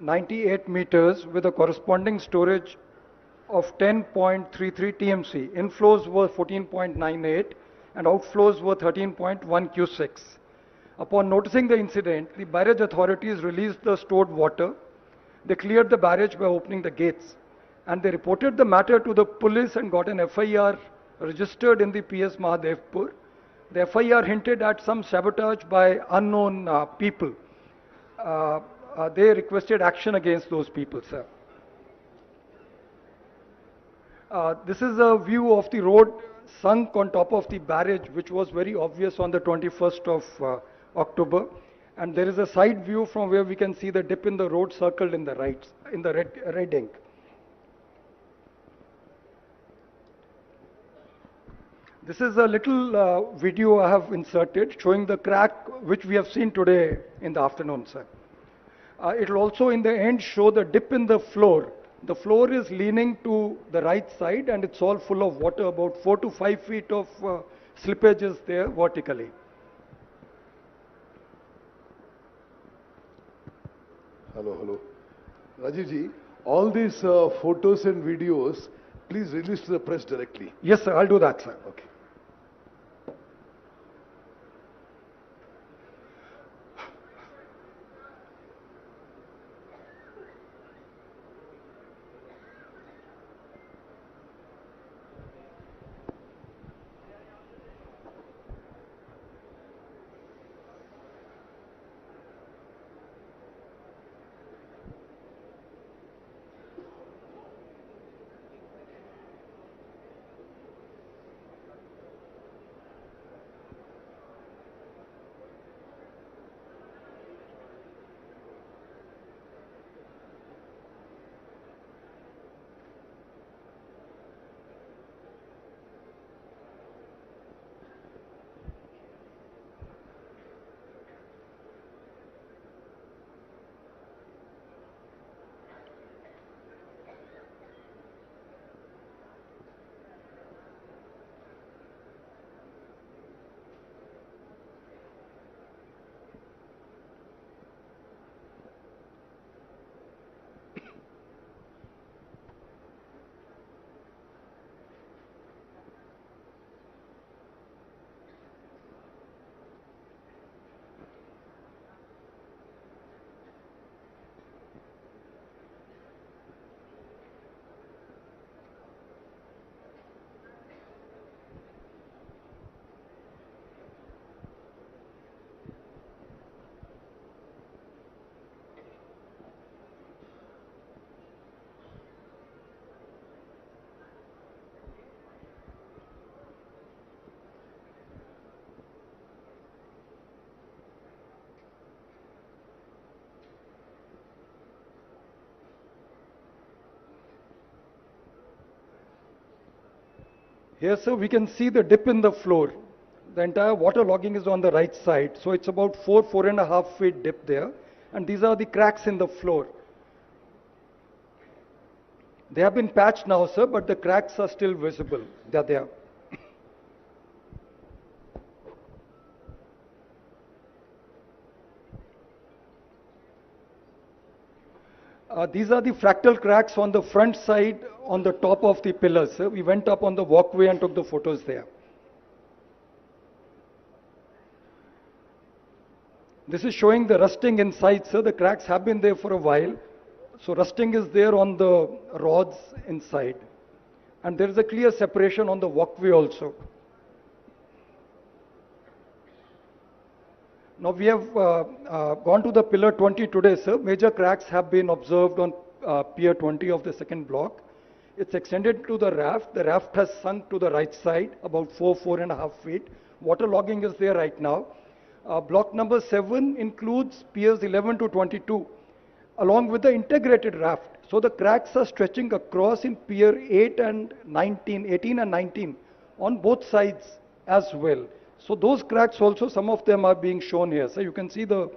G: 98 meters with a corresponding storage of 10.33 TMC. Inflows were 14.98 and outflows were 13.1 Q6. Upon noticing the incident, the barrage authorities released the stored water. They cleared the barrage by opening the gates and they reported the matter to the police and got an FIR registered in the PS Mahadevpur. The FIR hinted at some sabotage by unknown people. They requested action against those people, sir. This is a view of the road sunk on top of the barrage, which was very obvious on the 21st of October. And there is a side view from where we can see the dip in the road circled in the right, in the red ink. This is a little video I have inserted showing the crack which we have seen today in the afternoon, sir. It will also in the end show the dip in the floor. The floor is leaning to the right side and it's all full of water, about 4 to 5 feet of slippage is there vertically.
H: Hello. Rajiv ji, all these photos and videos, please release to the press directly.
G: Yes, sir, I'll do that, sir.
H: Okay.
G: Here, sir, we can see the dip in the floor. The entire water logging is on the right side, so it's about 4.5 feet dip there, and these are the cracks in the floor. They have been patched now, sir, but the cracks are still visible. They're there. These are the fractal cracks on the front side on the top of the pillars, sir. We went up on the walkway and took the photos there. This is showing the rusting inside, sir. The cracks have been there for a while. So rusting is there on the rods inside. And there is a clear separation on the walkway also. Now we have gone to the pillar 20 today, sir. Major cracks have been observed on pier 20 of the second block. It's extended to the raft. The raft has sunk to the right side, about 4.5 feet. Water logging is there right now. Block number 7 includes piers 11 to 22, along with the integrated raft. So the cracks are stretching across in pier 8 and 19, 18 and 19 on both sides as well. So those cracks also, some of them are being shown here. So you can see the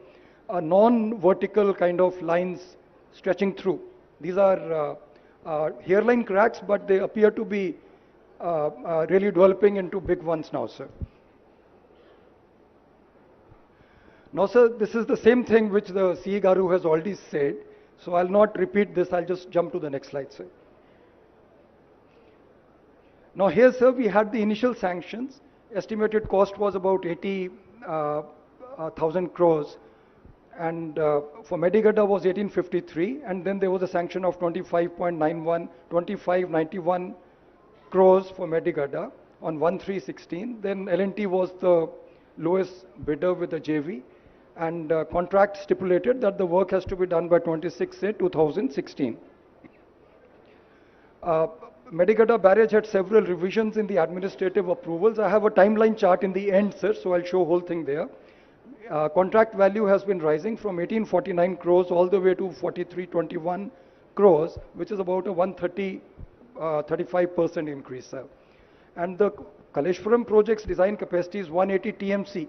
G: non-vertical kind of lines stretching through. These are hairline cracks, but they appear to be really developing into big ones now, sir. Now, sir, this is the same thing which the CE Garu has already said. So I'll not repeat this. I'll just jump to the next slide, sir. Now here, sir, we had the initial sanctions. Estimated cost was about 80,000 crores, and for Medigadda was 1853, and then there was a sanction of 25.91 crores for Medigadda on 1316. Then L&T was the lowest bidder with the JV, and contract stipulated that the work has to be done by 26/8/2016. Medigadda Barrage had several revisions in the administrative approvals. I have a timeline chart in the end, sir, so I'll show whole thing there. Contract value has been rising from 1849 crores all the way to 4321 crores, which is about a 35% increase, sir. And the Kaleshwaram project's design capacity is 180 TMC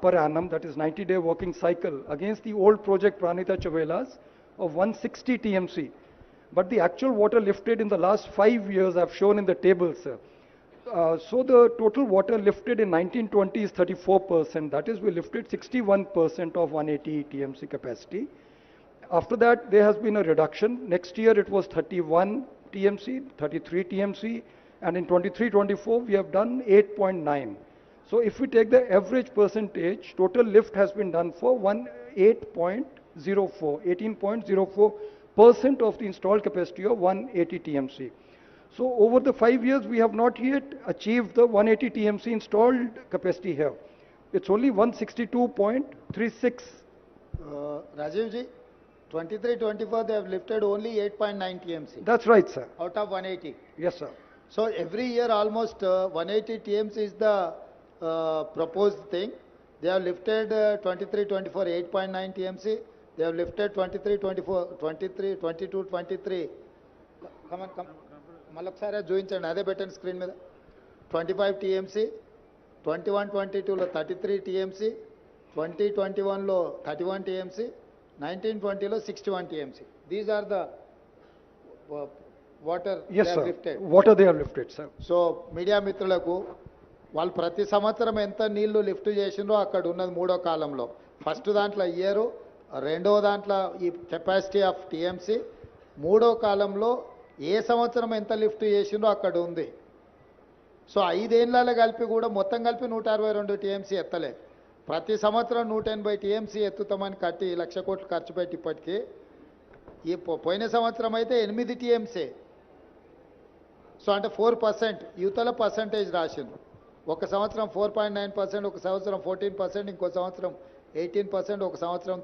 G: per annum, that is 90-day working cycle, against the old project Pranita Chavela's of 160 TMC. But the actual water lifted in the last 5 years I've shown in the table, sir. So the total water lifted in 1920 is 34%. That is, we lifted 61% of 180 TMC capacity. After that, there has been a reduction. Next year it was 31 TMC, 33 TMC, and in 23-24 we have done 8.9. So if we take the average percentage, total lift has been done for 18.04% of the installed capacity of 180 TMC. So over the 5 years, we have not yet achieved the 180 TMC installed capacity here. It's only 162.36.
C: Rajiv ji, 23-24 they have lifted only 8.9 TMC.
G: That's right, sir.
C: Out of 180.
G: Yes, sir.
C: So every year almost 180 TMC is the proposed thing. They have lifted 23-24 8.9 TMC. They have lifted 23-24, 22-23. Come on, come. మళ్ళొకసారి చూపించండి, అదే పెట్టండి screen మీద. 25 TMC, 21-22లో 33 TMC, 20-21లో 31 TMC, 19-20లో 61 TMC. These are the water
G: yes,
C: they have
G: sir.
C: lifted.
G: Water they have lifted, sir.
C: So media మిత్రులకు వాళ్ళు ప్రతి సంవత్సరం ఎంత నీళ్లు లిఫ్ట్ చేసిండ్రో అక్కడ ఉన్నది మూడో కాలంలో. ఫస్ట్ దాంట్లో ఇయరు, రెండో దాంట్లో ఈ కెపాసిటీ ఆఫ్ టీఎంసీ, మూడో కాలంలో ఏ సంవత్సరం ఎంత లిఫ్ట్ చేసిండ్రో అక్కడ ఉంది. సో 5 ఏళ్ళ కలిపి కూడా మొత్తం కలిపి 162 టీఎంసీ ఎత్తలే. ప్రతి సంవత్సరం 180 టీఎంసీ ఎత్తుతామని కట్టి 1,00,000 కోట్లు ఖర్చు పెట్టి ఇప్పటికీ ఈ పోయిన సంవత్సరం అయితే 8 టీఎంసీ. సో అంటే 4%, యువతల పర్సంటేజ్ రాసిండ్రు. ఒక సంవత్సరం 4.9%, ఒక సంవత్సరం 14%, ఇంకో సంవత్సరం 18%, ఒక సంవత్సరం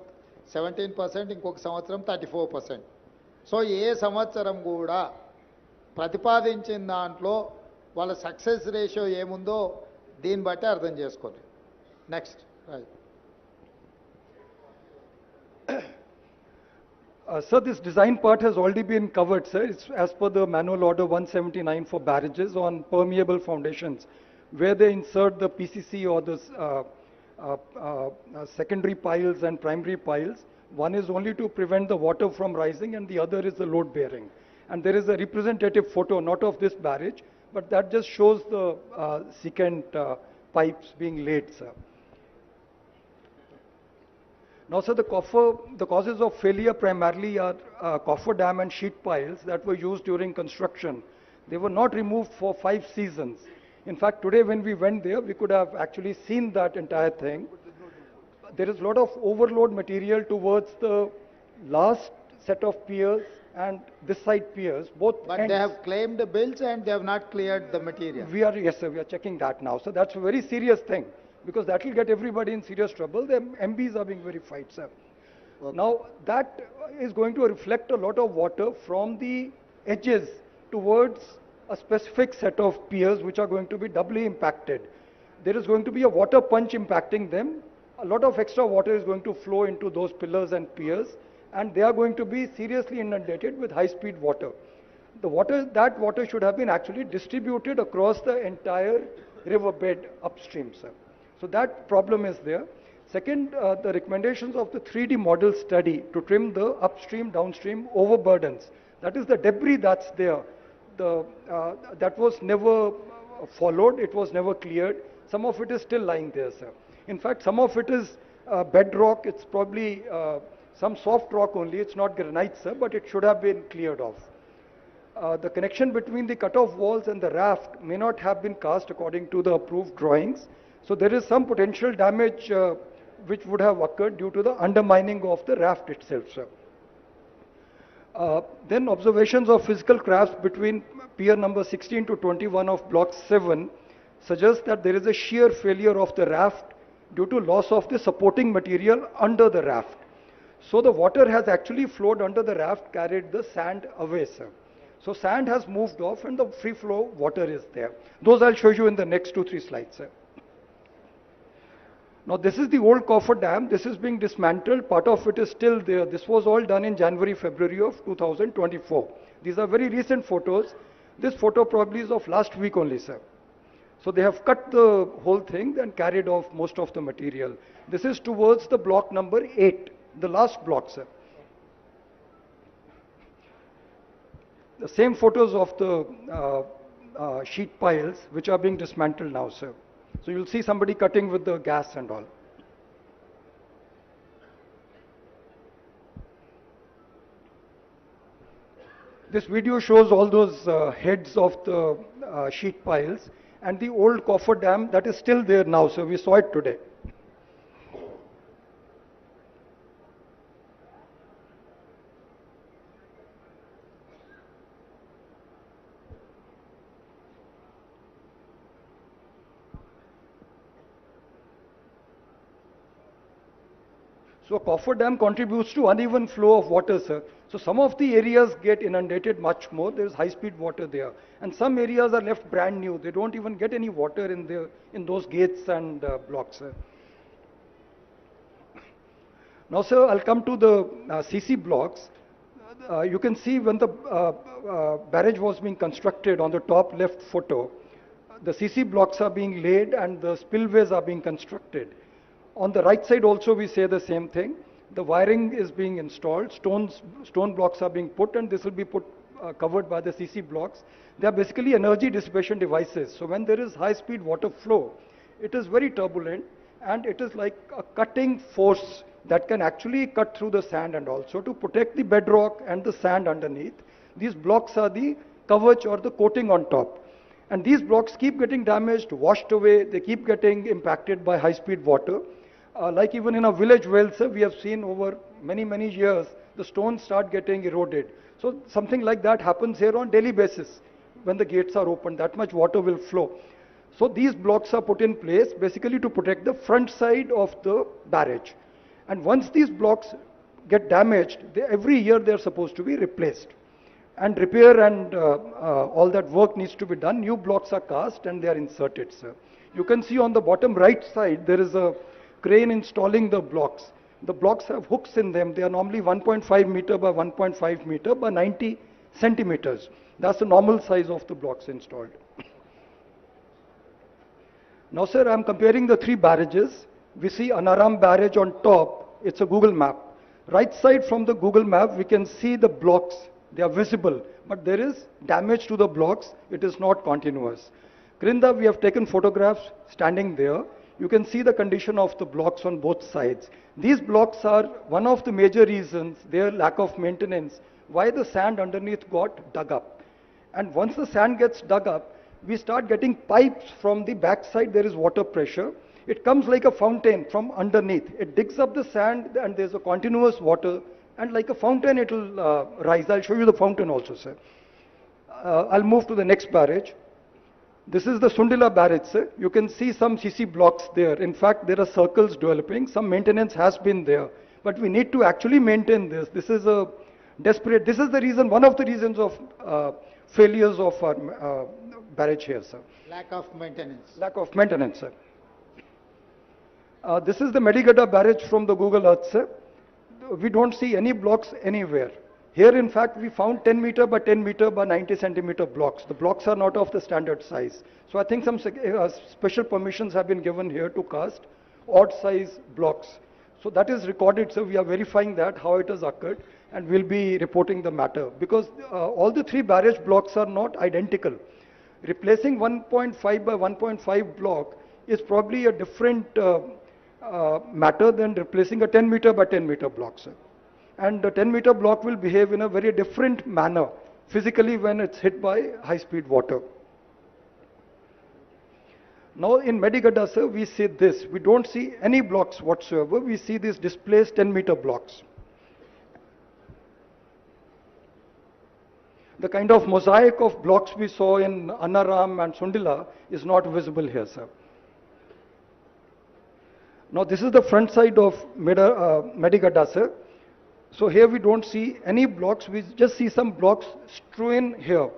C: 17%, ఇంకొక సంవత్సరం 34%. సో ఏ సంవత్సరం కూడా ప్రతిపాదించిన దాంట్లో వాళ్ళ సక్సెస్ రేషియో ఏముందో దీన్ని బట్టి అర్థం చేసుకోండి. Next.
G: Sir, this design part has already been covered, sir. It's as per the manual order 179 for barrages on permeable foundations, where they insert the PCC or the secondary piles and primary piles. One is only to prevent the water from rising, and the other is the load bearing. And there is a representative photo, not of this barrage, but that just shows the secant pipes being laid, sir. Now, sir, the causes of failure primarily are coffer dam and sheet piles that were used during construction. They were not removed for 5 seasons. In fact, today when we went there, we could have actually seen that entire thing. There is a lot of overload material towards the last set of piers and this side piers, both
C: But
G: ends.
C: they have claimed the bills and they have not cleared the material.
G: Yes, sir, we are checking that now. So that's a very serious thing, because that will get everybody in serious trouble. The MBs are being verified, sir.
C: Okay.
G: Now, that is going to reflect a lot of water from the edges towards a specific set of piers which are going to be doubly impacted. There is going to be a water punch impacting them. A lot of extra water is going to flow into those pillars and piers, and they are going to be seriously inundated with high-speed water. That water should have been actually distributed across the entire riverbed upstream, sir. So that problem is there. Second, the recommendations of the 3D model study to trim the upstream, downstream overburdens. That is the debris that's there. That was never followed. It was never cleared. Some of it is still lying there, sir. In fact, some of it is bedrock. It's probably some soft rock only. It's not granite, sir, but it should have been cleared off. The connection between the cut-off walls and the raft may not have been cast according to the approved drawings. So there is some potential damage which would have occurred due to the undermining of the raft itself, sir. Then observations of physical cracks between pier number 16 to 21 of block 7 suggest that there is a shear failure of the raft due to loss of the supporting material under the raft. So the water has actually flowed under the raft, carried the sand away, sir. So sand has moved off and the free flow water is there. Those I'll show you in the next 2-3 slides, sir. Now this is the old coffer dam. This is being dismantled. Part of it is still there. This was all done in January, February of 2024. These are very recent photos. This photo probably is of last week only, sir. So they have cut the whole thing and carried off most of the material. This is towards the block number 8, the last block, sir. The same photos of the sheet piles which are being dismantled now, sir. So you'll see somebody cutting with the gas and all. This video shows all those heads of the sheet piles and the old coffer dam that is still there now, so we saw it today. So a coffer dam contributes to uneven flow of water, sir. So some of the areas get inundated much more. There is high-speed water there. And some areas are left brand new. They don't even get any water in those gates and blocks, sir. Now, sir, I'll come to the CC blocks. You can see when the barrage was being constructed on the top left photo, the CC blocks are being laid and the spillways are being constructed. On the right side also we say the same thing. The wiring is being installed, stone blocks are being put, and this will be covered by the CC blocks. They are basically energy dissipation devices. So when there is high speed water flow, it is very turbulent and it is like a cutting force that can actually cut through the sand, and also to protect the bedrock and the sand underneath. These blocks are the kavach or the coating on top. And these blocks keep getting damaged, washed away, they keep getting impacted by high speed water. Like even in a village well, sir, we have seen over many years, the stones start getting eroded. So something like that happens here on daily basis. When the gates are opened, that much water will flow. So these blocks are put in place basically to protect the front side of the barrage. And once these blocks get damaged, every year they are supposed to be replaced. And repair and all that work needs to be done. New blocks are cast and they are inserted, sir. You can see on the bottom right side, there is a crane installing the blocks. The blocks have hooks in them. They are normally 1.5 meter by 1.5 meter by 90 centimeters. That's the normal size of the blocks installed. Now, sir, I'm comparing the three barrages. We see Anaram Barrage on top. It's a Google map. Right side from the Google map, we can see the blocks. They are visible, but there is damage to the blocks. It is not continuous. Grinda, we have taken photographs standing there. You can see the condition of the blocks on both sides. These blocks are one of the major reasons, their lack of maintenance, why the sand underneath got dug up. And once the sand gets dug up, we start getting pipes from the backside. There is water pressure. It comes like a fountain from underneath. It digs up the sand and there's a continuous water, and like a fountain it will rise. I'll show you the fountain also, sir. I'll move to the next barrage. This is the Sundila barrage, sir. You can see some CC blocks there. In fact, there are circles developing. Some maintenance has been there, but we need to actually maintain this. This is a desperate, this is the reason, one of the reasons of failures of our barrage here, sir.
C: Lack of maintenance.
G: Lack of maintenance, sir. This is the Medigadda Barrage from the Google Earth, sir. We don't see any blocks anywhere. Here, in fact, we found 10 meter by 10 meter by 90 centimeter blocks. The blocks are not of the standard size. So I think some special permissions have been given here to cast odd size blocks. So that is recorded, so we are verifying that, how it has occurred, and we'll be reporting the matter. Because all the three barrage blocks are not identical. Replacing 1.5 by 1.5 block is probably a different matter than replacing a 10 meter by 10 meter block, sir. And the 10 meter block will behave in a very different manner physically when it's hit by high speed water. Now in Medigadda, sir, we see this. We don't see any blocks whatsoever. We see these displaced 10 meter blocks. The kind of mosaic of blocks we saw in Anaram and Sundila is not visible here, sir. Now this is the front side of Medigadda, sir. So here we don't see any blocks, we just see some blocks strewn here.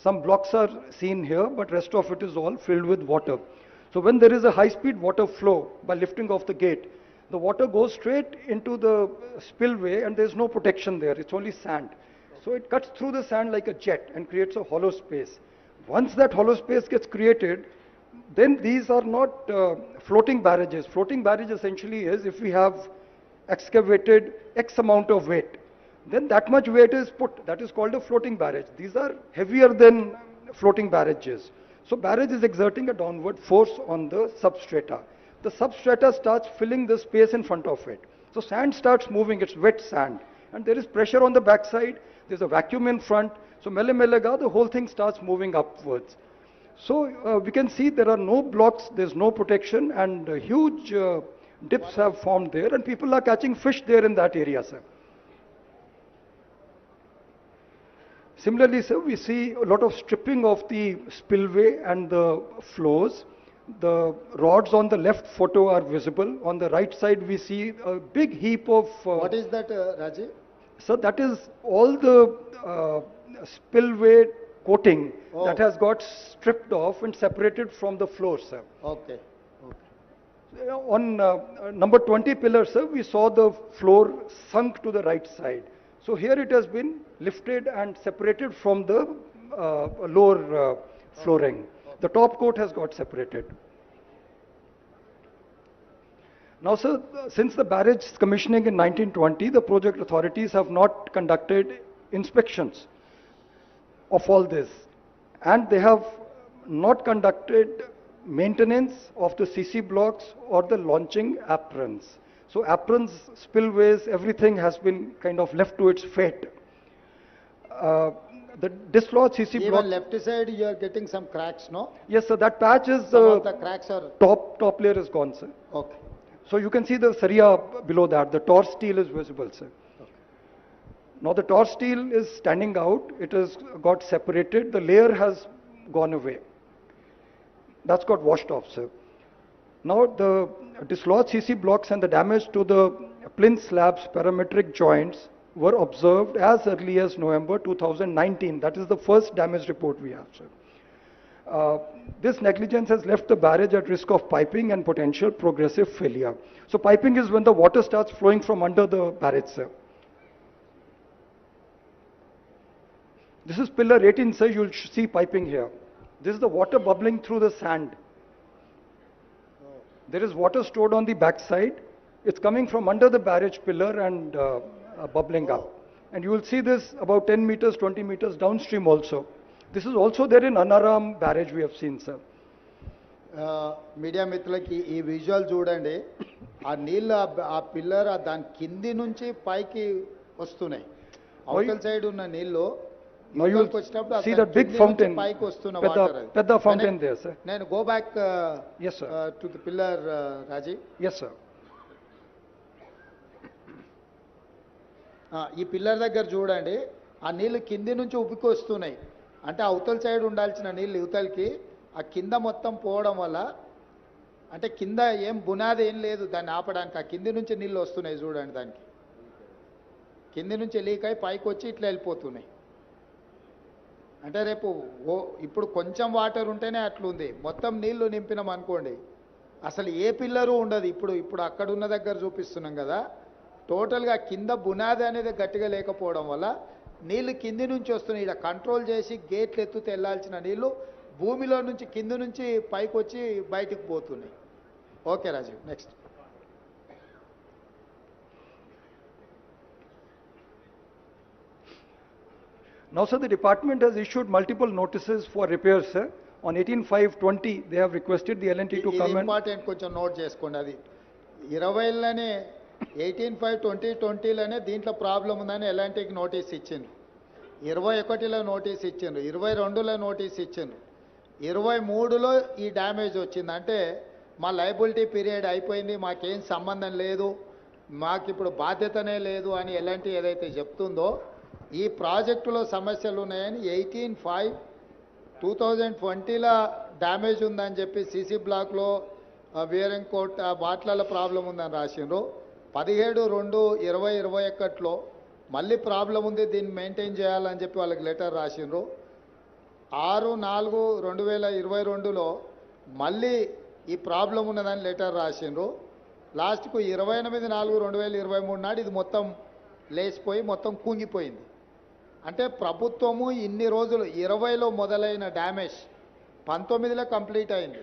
G: Some blocks are seen here, but rest of it is all filled with water. So when there is a high-speed water flow by lifting of the gate, the water goes straight into the spillway and there's no protection there, it's only sand. So it cuts through the sand like a jet and creates a hollow space. Once that hollow space gets created, then these are not floating barrages. Floating barrage essentially is if we have excavated X amount of weight, then that much weight is put. That is called a floating barrage. These are heavier than floating barrages. So barrage is exerting a downward force on the substrata. The substrata starts filling the space in front of it. So sand starts moving, it's wet sand. And there is pressure on the backside, there's a vacuum in front. So mele-melega, the whole thing starts moving upwards. So we can see there are no blocks, there's no protection, and huge dips have formed there, and people are catching fish there in that area, sir. Similarly, sir, we see a lot of stripping of the spillway and the flows. The rods on the left photo are visible. On the right side, we see a big heap of...
C: What is that, Rajiv?
G: Sir, that is all the spillway coating that has got stripped off and separated from the floor, sir.
C: Okay.
G: On number 20 pillar, sir, we saw the floor sunk to the right side. So here it has been lifted and separated from the lower flooring. The top coat has got separated. Now, sir, since the barrage commissioning in 1920, the project authorities have not conducted inspections of all this. And they have not conducted maintenance of the CC blocks or the launching aprons. So aprons, spillways, everything has been kind of left to its fate. The dislodged CC block...
C: Even left side you are getting some cracks, no?
G: Yes, sir, that patch is...
C: Some of the cracks are...
G: Top layer is gone, sir.
C: Okay.
G: So you can see the saria below that. The tor steel is visible, sir.
C: Okay.
G: Now the tor steel is standing out. It has got separated. The layer has gone away. That's got washed off, sir. Now the dislodged CC blocks and the damage to the plinth slabs parametric joints were observed as early as November 2019. That is the first damage report we have, sir. This negligence has left the barrage at risk of piping and potential progressive failure. So piping is when the water starts flowing from under the barrage, sir. This is pillar 18, sir. You'll see piping here. This is the water bubbling through the sand. There is water stored on the backside. It's coming from under the barrage pillar and bubbling up. And you will see this about 10 meters, 20 meters downstream also. This is also there in Anaram barrage we have seen, sir.
C: Media మిత్రులకి ఈ visual చూడండి. ఆ నీళ్ళు ఆ pillar దాని కింది నుంచి పైకి వస్తున్నాయి. అవతల సైడ్ ఉన్న నీళ్ళు
G: Now you see that big fountain,
C: పైకి వస్తున్న
G: Pedda
C: వాటర్.
G: fountain there, sir.
C: నేను go back
G: Yes, sir.
C: To the pillar Rajiv.
G: Yes, sir.
C: ఈ పిల్లర్ దగ్గర చూడండి, ఆ నీళ్లు కింది నుంచి ఉబ్బికి వస్తున్నాయి. అంటే అవతల సైడ్ ఉండాల్సిన నీళ్ళు యువతలకి ఆ కింద మొత్తం పోవడం వల్ల, అంటే కింద ఏం బునాది ఏం లేదు దాన్ని ఆపడానికి. ఆ కింది నుంచి నీళ్ళు వస్తున్నాయి చూడండి, దానికి కింది నుంచి లీక్ అయి పైకి వచ్చి ఇట్లా వెళ్ళిపోతున్నాయి. అంటే రేపు ఇప్పుడు కొంచెం వాటర్ ఉంటేనే అట్లుంది. మొత్తం నీళ్లు నింపినాం అనుకోండి, అసలు ఏ పిల్లరు ఉండదు. ఇప్పుడు అక్కడ ఉన్న దగ్గర చూపిస్తున్నాం కదా, టోటల్గా కింద బునాది అనేది గట్టిగా లేకపోవడం వల్ల నీళ్లు కింది నుంచి వస్తున్నాయి. ఇక్కడ కంట్రోల్ చేసి గేట్లు ఎత్తుతే వెళ్ళాల్సిన నీళ్లు భూమిలో నుంచి కింది నుంచి పైకి వచ్చి బయటికి పోతున్నాయి. Okay Rajiv, next.
G: Now, sir, the department has issued multiple notices for repairs, sir. On 18/5/20, they have requested the L&T to come and...
C: important కొంచెం నోట్ చేసుకోండి. అది 20లోనే 18/5/2020లోనే దీంట్లో ప్రాబ్లం ఉందని ఎలాంటికి నోటీస్ ఇచ్చింది. 21లో నోటీస్ ఇచ్చిండ్రు, 22లో నోటీస్ ఇచ్చిండ్రు, 23లో ఈ డ్యామేజ్ వచ్చింది. అంటే మా లయబిలిటీ పీరియడ్ అయిపోయింది, మాకేం సంబంధం లేదు, మాకు ఇప్పుడు బాధ్యతనే లేదు అని ఎలాంటి ఏదైతే చెప్తుందో, ఈ ప్రాజెక్టులో సమస్యలు ఉన్నాయని 18/5/2020లో డ్యామేజ్ ఉందని చెప్పి సీసీ బ్లాక్లో వేరింగ్ కోట్ వాట్లలో ప్రాబ్లం ఉందని రాసిండ్రు. 17/2/2021లో మళ్ళీ ప్రాబ్లం ఉంది, దీన్ని మెయింటైన్ చేయాలని చెప్పి వాళ్ళకి లెటర్ రాసిండ్రు. 6/4/2022లో మళ్ళీ ఈ ప్రాబ్లం ఉన్నదని లెటర్ రాసిండ్రు. లాస్ట్కు 28/4/2023 నాడు ఇది మొత్తం లేచిపోయి మొత్తం కుంగిపోయింది. అంటే ప్రభుత్వము ఇన్ని రోజులు 20లో మొదలైన డ్యామేజ్ 19లో కంప్లీట్ అయింది.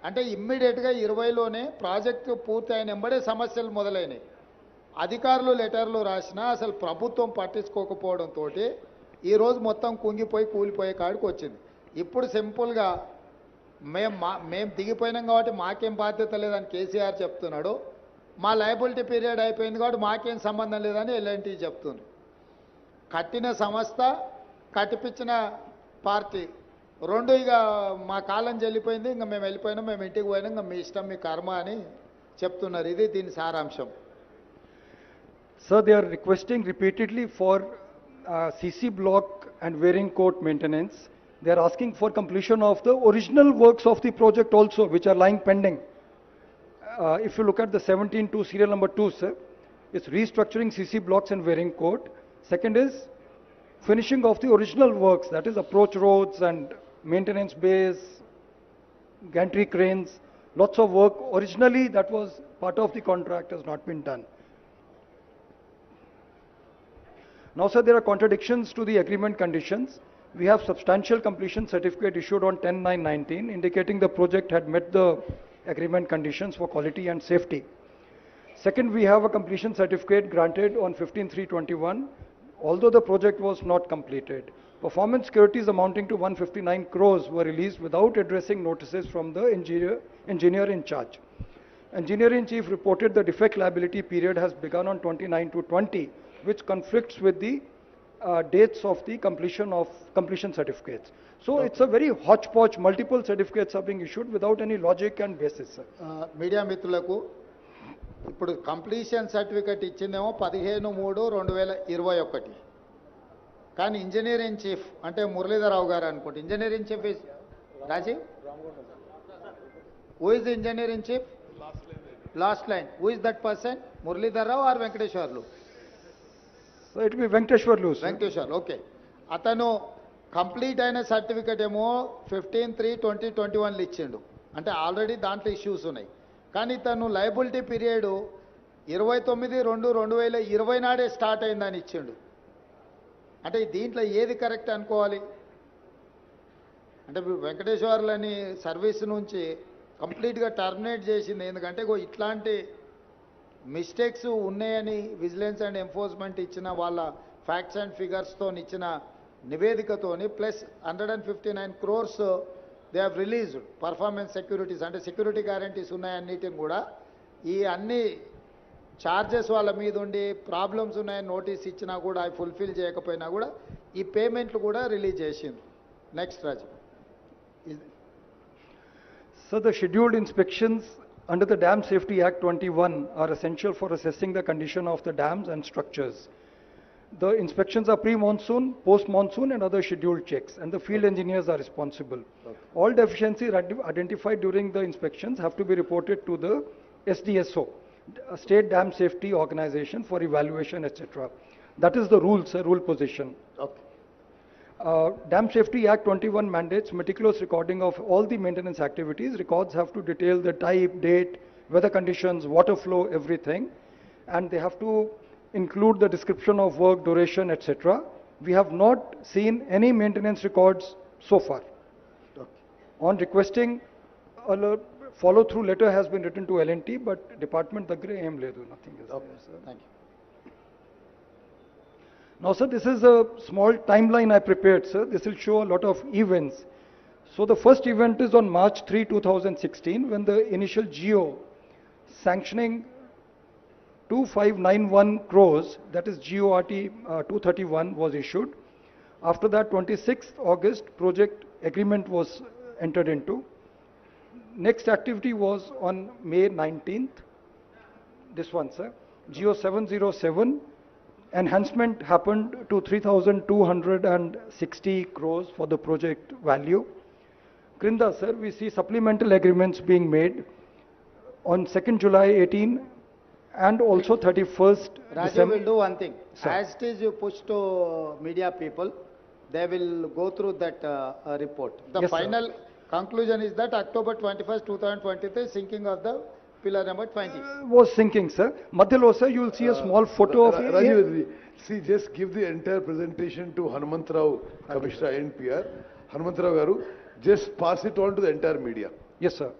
C: అంటే ఇమ్మీడియట్గా 20లోనే ప్రాజెక్టు పూర్తి అయిన వెంబడే సమస్యలు మొదలైనవి. అధికారులు లెటర్లు రాసినా అసలు ప్రభుత్వం పట్టించుకోకపోవడంతో ఈరోజు మొత్తం కుంగిపోయి కూలిపోయే కాడికి వచ్చింది. ఇప్పుడు సింపుల్గా మేము దిగిపోయినాం కాబట్టి మాకేం బాధ్యత లేదని కేసీఆర్ చెప్తున్నాడు, మా లయబిలిటీ పీరియడ్ అయిపోయింది కాబట్టి మాకేం సంబంధం లేదని ఎల్ఎన్టీ చెప్తున్నారు. కట్టిన సంస్థ, కట్టిపించిన పార్టీ రెండు ఇక మా కాలం చెల్లిపోయింది, ఇంకా మేము వెళ్ళిపోయినాం, మేము ఇంటికి పోయినాం, ఇంకా మీ ఇష్టం మీ కర్మ అని చెప్తున్నారు. ఇది దీని సారాంశం.
G: Sir, they are requesting repeatedly for CC block and wearing court maintenance. They are asking for completion of the original works of the project also, which are lying pending. If you look at the 17-2 serial number 2, sir, it's restructuring CC blocks and wearing court. Second is finishing of the original works, that is approach roads and maintenance bays, gantry cranes, lots of work. Originally, that was part of the contract, has not been done. Now, sir, there are contradictions to the agreement conditions. We have substantial completion certificate issued on 10/9/19, indicating the project had met the agreement conditions for quality and safety. Second, we have a completion certificate granted on 15/3/21, although the project was not completed. Performance securities amounting to 159 crores were released without addressing notices from the engineer in charge. Engineer in chief reported the defect liability period has begun on 29/2/20, which conflicts with the dates of the completion certificates. So it's a very hodgepodge, multiple certificates are being issued without any logic and basis, sir.
C: Media మిత్రులకు ఇప్పుడు completion certificate ఇచ్చిందేమో 15/3/2021, కానీ engineer in chief అంటే మురళీధరరావు గారు అనుకోండి. Engineer in chief is Rajiv. Who is the engineer in chief? Last line. Who is that person? Muralidhararao or Venkateshwarlu?
G: So it will be Venkateshwarlu, sir.
C: Venkateshwarlu, okay. అతను complete అయిన certificate ఏమో 15/3/2021 ఇచ్చిండు, అంటే already దాంట్లో ఇష్యూస్ ఉన్నాయి. కానీ తను లయబిలిటీ పీరియడ్ 29/2/2020 నాడే స్టార్ట్ అయిందని ఇచ్చిండు. అంటే దీంట్లో ఏది కరెక్ట్ అనుకోవాలి? అంటే వెంకటేశ్వర్లని సర్వీస్ నుంచి కంప్లీట్గా టర్మినేట్ చేసింది. ఎందుకంటే ఇట్లాంటి మిస్టేక్స్ ఉన్నాయని విజిలెన్స్ అండ్ ఎన్ఫోర్స్మెంట్ ఇచ్చిన వాళ్ళ ఫ్యాక్ట్స్ అండ్ ఫిగర్స్తో ఇచ్చిన నివేదికతోని plus 159 crores they have released performance securities, అంటే సెక్యూరిటీ గ్యారంటీస్ ఉన్నాయన్నిటిని కూడా ఈ అన్ని ఛార్జెస్ వాళ్ళ మీద ఉండి ప్రాబ్లమ్స్ ఉన్నాయని నోటీస్ ఇచ్చినా కూడా అవి ఫుల్ఫిల్ చేయకపోయినా కూడా ఈ పేమెంట్లు కూడా రిలీజ్ చేసింది. Next Raju.
G: So the scheduled inspections under the Dam Safety Act 21 are essential for assessing the condition of the dams and structures. The inspections are pre-monsoon, post-monsoon and other scheduled checks, and the field engineers are responsible. All deficiencies identified during the inspections have to be reported to the SDSO, State Dam Safety Organization, for evaluation, etc. That is the rules, rule position.
C: Okay.
G: Dam Safety Act 21 mandates meticulous recording of all the maintenance activities. Records have to detail the type, date, weather conditions, water flow, everything. And they have to include the description of work, duration, etc. We have not seen any maintenance records so far.
C: Okay.
G: On requesting, a follow-through letter has been written to L&T, but department daggare em ledu, nothing is
C: Okay.
G: there, sir.
C: Thank you.
G: Now, sir, this is a small timeline I prepared, sir. This will show a lot of events. So the first event is on March 3, 2016, when the initial GO sanctioning 2591 crores, that is GORT 231, was issued. After that, 26th August, project agreement was entered into. Next activity was on May 19th. This one, sir. GO 707. Enhancement happened to 3,260 crores for the project value. Krinda, sir, we see supplemental agreements being made on 2nd July 18 and also 31st
C: Raju
G: December.
C: will do one thing.
G: Sir.
C: As it is you push to media people, they will go through that report. The
G: Yes, sir.
C: final conclusion is that October 21st, 2023, sinking of the pillar number 20.
G: Was sinking, sir. Madhyalo, sir, you will see a small photo of
H: Rajiv, see, just give the entire presentation to Hanumantrao, Commissioner NPR. Hanumantrao Garu, just pass it on to the entire media.
G: Yes, sir.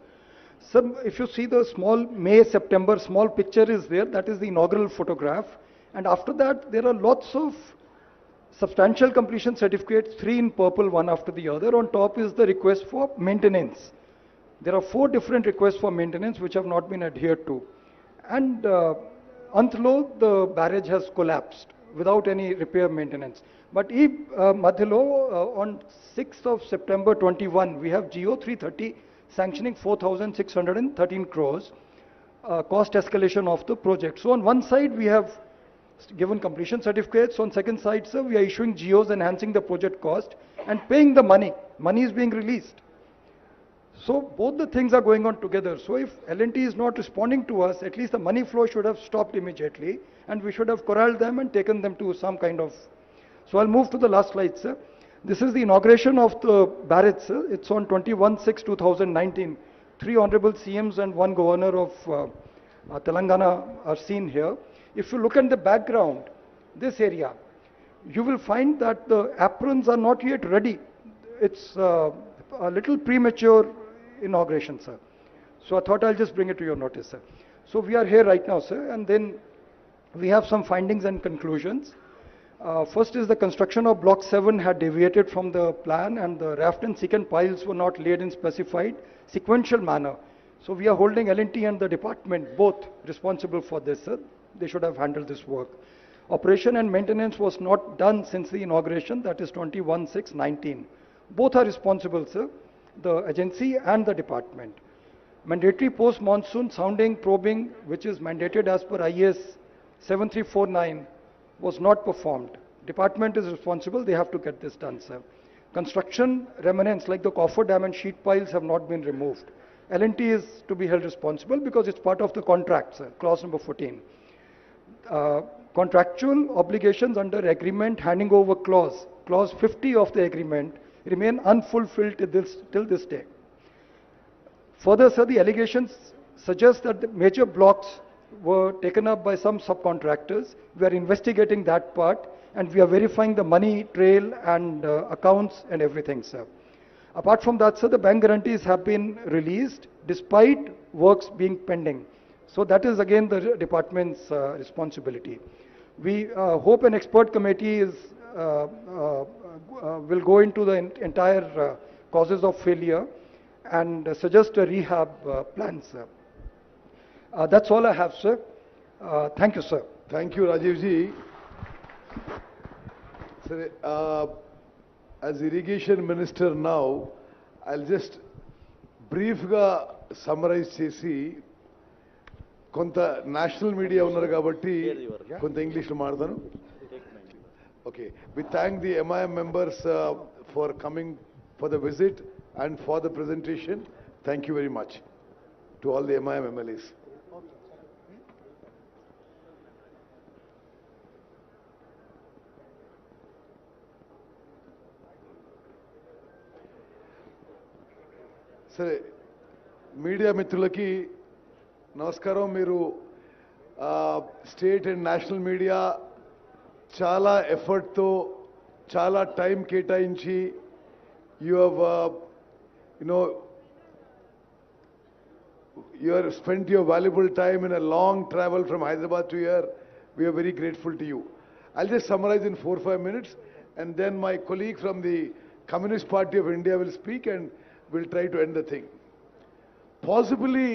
G: Sir, if you see the small May, September, small picture is there, that is the inaugural photograph. And after that, there are lots of substantial completion certificates, 3 in purple, one after the other. On top is the request for maintenance. There are 4 different requests for maintenance which have not been adhered to. And Antlo, the barrage has collapsed without any repair maintenance. But if Madhyalo, on 6th of September 21, we have GO 330 sanctioning 4,613 crores, cost escalation of the project. So on one side, we have given completion certificates. On second side, sir, we are issuing GOs enhancing the project cost and paying the money. Money is being released. So both the things are going on together. So if L&T is not responding to us, at least the money flow should have stopped immediately, and we should have corralled them and taken them to some kind of... So I'll move to the last slide, sir. This is the inauguration of the barrage, sir. It's on 21/6/2019. 3 honorable CMs and 1 governor of Telangana are seen here. If you look at the background, this area, you will find that the aprons are not yet ready. It's a little premature inauguration, sir. So I thought I'll just bring it to your notice, sir. So we are here right now, sir, and then we have some findings and conclusions. First is the construction of Block 7 had deviated from the plan, and the raft and secant piles were not laid in specified sequential manner. So we are holding L&T and the department both responsible for this, sir. They should have handled this work. Operation and maintenance was not done since the inauguration, that is 21/6/19. Both are responsible, sir, the agency and the department. Mandatory post-monsoon sounding probing, which is mandated as per IS 7349, was not performed. Department is responsible, they have to get this done, sir. Construction remnants like the coffer dam and sheet piles have not been removed. L&T is to be held responsible because it's part of the contract, sir, clause number 14. Contractual obligations under agreement handing over clause clause 50 of the agreement remain unfulfilled till this day. Further, sir, the allegations suggest that the major blocks were taken up by some subcontractors. We are investigating that part, and we are verifying the money trail and accounts and everything, sir. Apart from that, sir, the bank guarantees have been released despite works being pending. So that is again the department's responsibility. We hope an expert committee will go into the entire causes of failure and suggest a rehab plan, sir. That's all I have, sir. Thank you, sir.
H: Thank you, Rajiv ji. Sir, as irrigation minister now, I'll just briefly summarize చేసి కొంత national media ఉన్నారు కాబట్టి కొంత ఇంగ్లీష్లో మాట్లాడతాను. Okay, we thank the MIM members for coming for the visit and for the presentation. Thank you very much to all the MIM MLAs. సరే, media మిత్రులకి నమస్కారం. మీరు స్టేట్ అండ్ నేషనల్ మీడియా చాలా ఎఫర్ట్తో చాలా టైం కేటాయించి you have spent your valuable time in a long travel from Hyderabad to here. We are very grateful to you. I'll just summarize in 4 or 5 minutes, and then my colleague from the Communist Party of India will speak and we'll try to end the thing. Possibly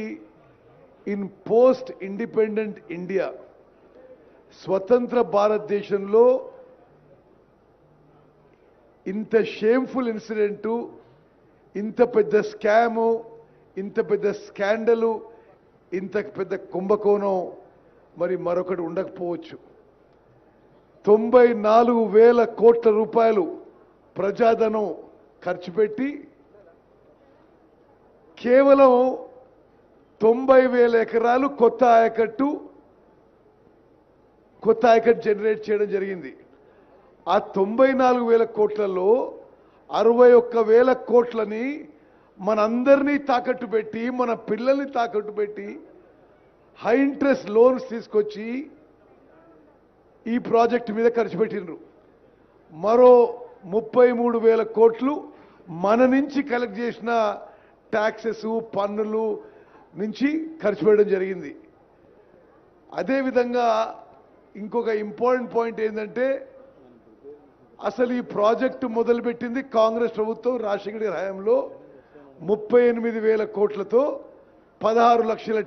H: in post-independent India, Swatantra Bharat Deshanlo, ఇంత shameful incident, ఇంత పెద్ద scam, ఇంత పెద్ద స్కాండలు, ఇంత పెద్ద కుంభకోణం మరి మరొకటి ఉండకపోవచ్చు. 94,000 కోట్ల రూపాయలు ప్రజాధనం ఖర్చు పెట్టి కేవలం 90,000 ఎకరాలు కొత్త ఆయకట్టు జనరేట్ చేయడం జరిగింది. ఆ 94,000 కోట్లలో 61,000 కోట్లని మనందరినీ తాకట్టు పెట్టి, మన పిల్లల్ని తాకట్టు పెట్టి హై ఇంట్రెస్ట్ లోన్స్ తీసుకొచ్చి ఈ ప్రాజెక్టు మీద ఖర్చు పెట్టినరు. మరో 33,000 కోట్లు మన నుంచి కలెక్ట్ చేసిన ట్యాక్సెస్, పన్నులు నుంచి ఖర్చు పెట్టడం జరిగింది. అదేవిధంగా ఇంకొక ఇంపార్టెంట్ పాయింట్ ఏంటంటే, అసలు ఈ ప్రాజెక్టు మొదలుపెట్టింది కాంగ్రెస్ ప్రభుత్వం రాజశేఖర్ గారి హయాంలో 38,000 కోట్లతో 16 లక్షల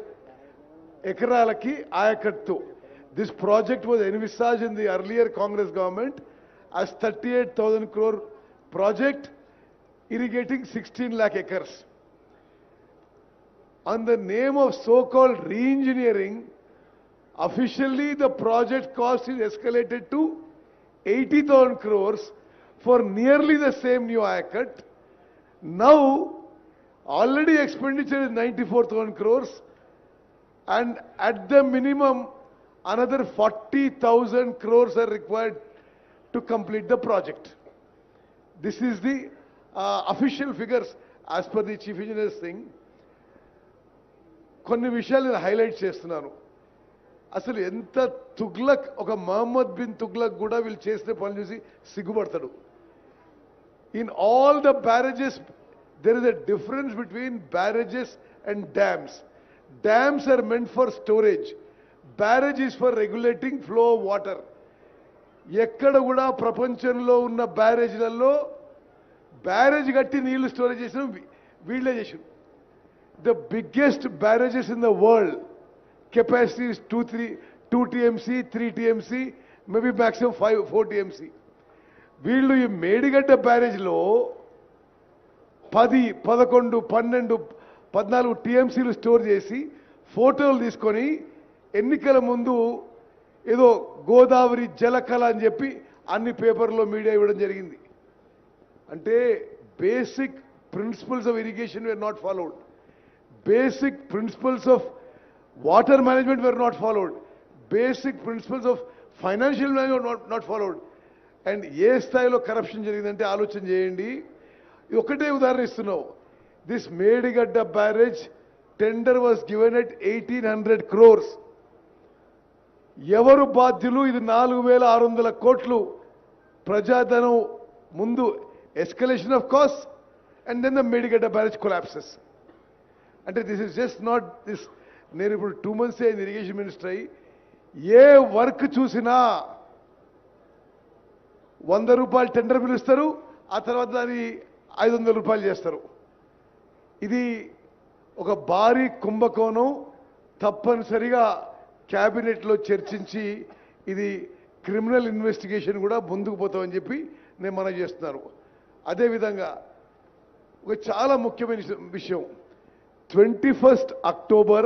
H: ఎకరాలకి ఆయకట్టు. This project was envisaged in the earlier Congress government as 38,000 crore project irrigating 16 lakh acres. On the name of so-called re-engineering, officially the project cost is escalated to 80,000 crores for nearly the same new ayacut. Now, already expenditure is 94,000 crores, and at the minimum, another 40,000 crores are required to complete the project. This is the official figures as per the Chief Engineer's thing. కొన్ని విషయాలు నేను highlight చేస్తున్నాను. అసలు ఎంత తుగ్లక్, ఒక Mohammed bin Tughlaq కూడా వీళ్ళు చేసిన పనులు చూసి సిగ్గుపడతాడు. In all the barrages there is a difference between barrages and dams. Dams are meant for storage. Barrage is for regulating flow of water. ఎక్కడ కూడా ప్రపంచంలో ఉన్న బ్యారేజ్లలో బ్యారేజ్ కట్టి నీళ్లు స్టోరేజ్ చేసిన వీళ్ళే చేసారు. The biggest barrages in the world, capacity is 2 TMC, 3 TMC, maybe maximum 4 TMC. వీళ్ళు ఈ మేడిగడ్డ బ్యారేజ్లో 10, 11, 12, 14 టీఎంసీలు స్టోర్ చేసి ఫోటోలు తీసుకొని ఎన్నికల ముందు ఏదో గోదావరి జలకళ అని చెప్పి అన్ని పేపర్లో మీడియా ఇవ్వడం జరిగింది. అంటే basic principles of irrigation were not followed, basic principles of water management were not followed, basic principles of financial management not followed. And ఏ స్థాయిలో కరప్షన్ జరిగిందంటే ఆలోచన చేయండి. ఒకటే ఉదాహరణ ఇస్తున్నావు. This Medigadda barrage tender was given at 1800 crores. ఎవరు బాధ్యులు? ఇది 4600 కోట్లు ప్రజాధనం ముందు escalation of cost and then the Medigadda barrage collapses. అంటే this is just not this. నేను ఇప్పుడు 2 months అయింది ఇరిగేషన్ మినిస్టర్ అయ్యి. ఏ వర్క్ చూసినా 100 రూపాయలు టెండర్ పిలుస్తారు, ఆ తర్వాత దాన్ని 500 రూపాయలు చేస్తారు. ఇది ఒక భారీ కుంభకోణం. తప్పనిసరిగా క్యాబినెట్లో చర్చించి ఇది క్రిమినల్ ఇన్వెస్టిగేషన్ కూడా ముందుకు పోతామని చెప్పి నేను మనవి చేస్తున్నాను. అదేవిధంగా ఒక చాలా ముఖ్యమైన విషయం, 21st October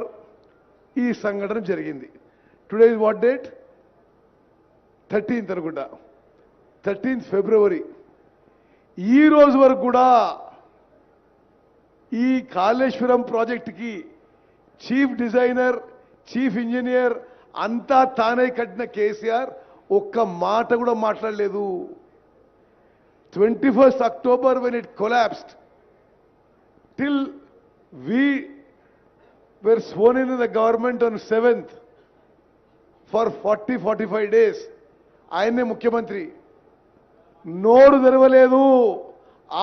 H: ఈ సంఘటన జరిగింది. Today is what date? 13th అనుకుంటా, 13th February. ఈ రోజు వరకు కూడా ఈ కాళేశ్వరం ప్రాజెక్టుకి చీఫ్ డిజైనర్, చీఫ్ ఇంజనీర్ అంతా తానే కట్టిన కేసీఆర్ ఒక్క మాట కూడా మాట్లాడలేదు. 21st October when it collapsed, till we were sworn in the government on 7th for 40-45 days, ఆయనే ముఖ్యమంత్రి, నోరు తెరవలేదు.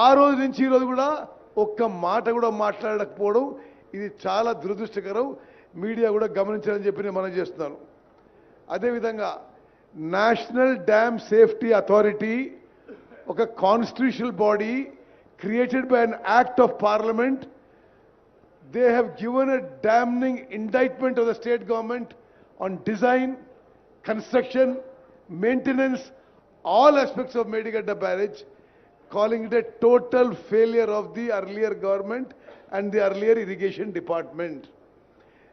H: ఆ రోజు నుంచి ఈ రోజు కూడా ఒక్క మాట కూడా మాట్లాడకపోవడం ఇది చాలా దురదృష్టకరం. మీడియా కూడా గమనించాలని చెప్పి నేను మనం చేస్తున్నాను. అదేవిధంగా నేషనల్ డ్యామ్ సేఫ్టీ అథారిటీ ఒక constitutional body created by an act of parliament. They have given a damning indictment of the state government on design, construction, maintenance, all aspects of Medigadda Barrage, calling it a total failure of the earlier government and the earlier irrigation department.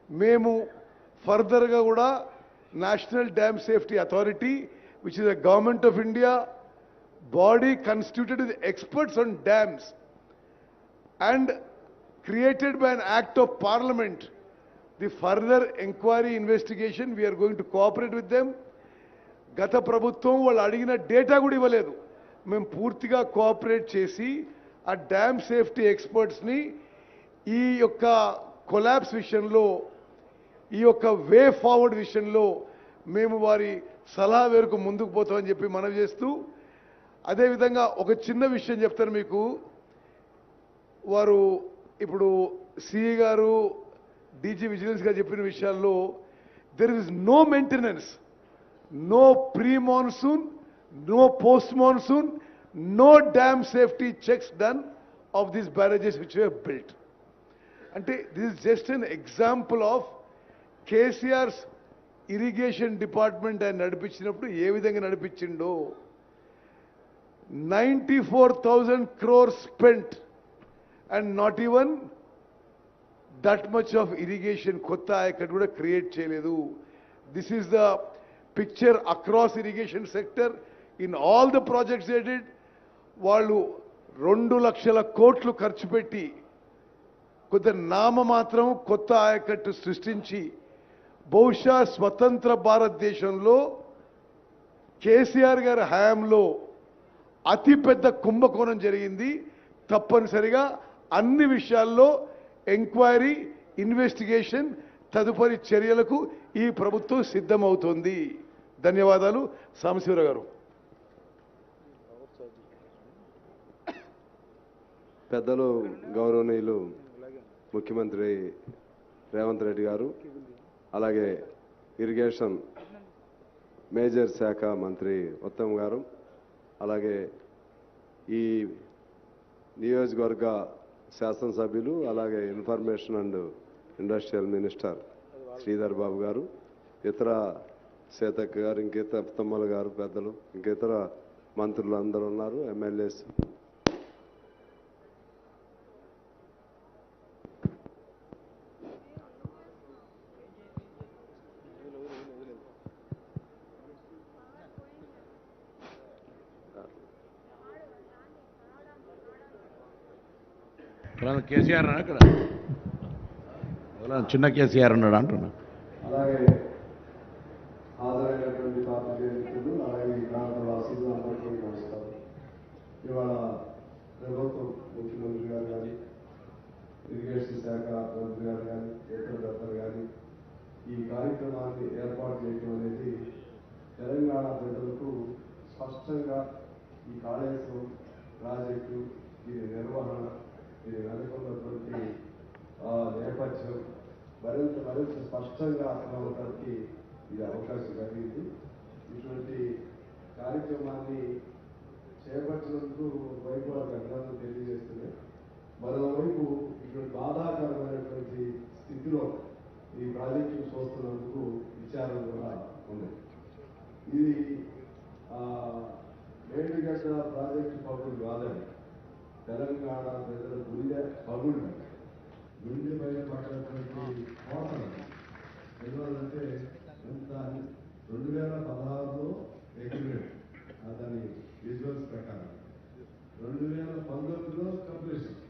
H: Memu further ga kuda National Dam Safety Authority, which is a government of India body constituted with experts on dams and created by an act of parliament, the further inquiry investigation we are going to cooperate with them. గత ప్రభుత్వం వాళ్ళు అడిగిన data కూడా ఇవ్వలేదు. మేము పూర్తిగా cooperate చేసి ఆ డ్యామ్ సేఫ్టీ ఎక్స్పర్ట్స్ని ఈ యొక్క కొలాప్స్ విషయంలో, ఈ యొక్క వే ఫార్వర్డ్ విషయంలో మేము వారి సలహా మేరకు ముందుకు పోతామని చెప్పి మనవి చేస్తూ, అదేవిధంగా ఒక చిన్న విషయం చెప్తాను మీకు. వారు ఇప్పుడు సిఈ గారు, డీజీ విజిలెన్స్ గారు చెప్పిన విషయాల్లో there is no maintenance, no pre monsoon, no post monsoon, no dam safety checks done of these barrages which were built. అంటే this is just an example of KCR's irrigation department ఆయన నడిపించినప్పుడు ఏ విధంగా నడిపించిండో. 94,000 crores spent and not even that much of irrigation kotta ayakattu kuda create cheyaledu. This is the picture across irrigation sector in all the projects they did. వాళ్ళు 2 లక్షల కోట్లు ఖర్చు పెట్టి కొంత నామమాత్రం కొత్త ఆయకట్టు సృష్టించి బహుశా స్వతంత్ర భారతదేశంలో కేసీఆర్ గారి హయాంలో అతిపెద్ద కుంభకోణం జరిగింది. తప్పనిసరిగా అన్ని విషయాల్లో ఎంక్వైరీ, ఇన్వెస్టిగేషన్, తదుపరి చర్యలకు ఈ ప్రభుత్వం సిద్ధమవుతోంది. ధన్యవాదాలు. సాంబశివరావు గారు.
I: పెద్దలు గౌరవనీయులు ముఖ్యమంత్రి రేవంత్ రెడ్డి గారు, అలాగే ఇరిగేషన్ మేజర్ శాఖ మంత్రి ఉత్తమ్ గారు, అలాగే ఈ నియోజకవర్గ శాసనసభ్యులు, అలాగే information and industrial minister Sridhar Babu garu, ఇతర సీతక్క గారు, ఇంకితర తుమ్మల గారు, పెద్దలు, ఇంకితర మంత్రులు అందరూ ఉన్నారు, ఎమ్మెల్యేస్.
J: కేసీఆర్ అక్కడ చిన్న కేసీఆర్ అన్నాడు అంటున్నా.
I: అలాగే హాజరైనటువంటి పాత్రికేయులు, అలాగే ఈ ప్రాంత వాసులు అందరికీ ప్రాజెక్టు, దీని నిర్వహణ, దీని వెనుకున్నటువంటి నేపథ్యం మరింత స్పష్టంగా అర్థమవడానికి ఇది అవకాశం కలిగింది. ఇటువంటి కార్యక్రమాన్ని చేపట్టినందుకు వైపు వారికి అభినందనలు తెలియజేస్తున్నాయి. మరోవైపు ఇటువంటి బాధాకరమైనటువంటి స్థితిలో ఈ ప్రాజెక్టును చూస్తున్నందుకు విచారం కూడా ఉంది. ఇది మేడిగడ్డ ప్రాజెక్టు పగులు కాదని తెలంగాణ ప్రజల గుండె పగులు, గుండె పైన పడినటువంటి కోటలు. ఎందువల్లంటే ఎంత 2016లో అగ్రిమెంట్, దాని విజువల్స్ ప్రకారం 2019లో కంప్లీషన్,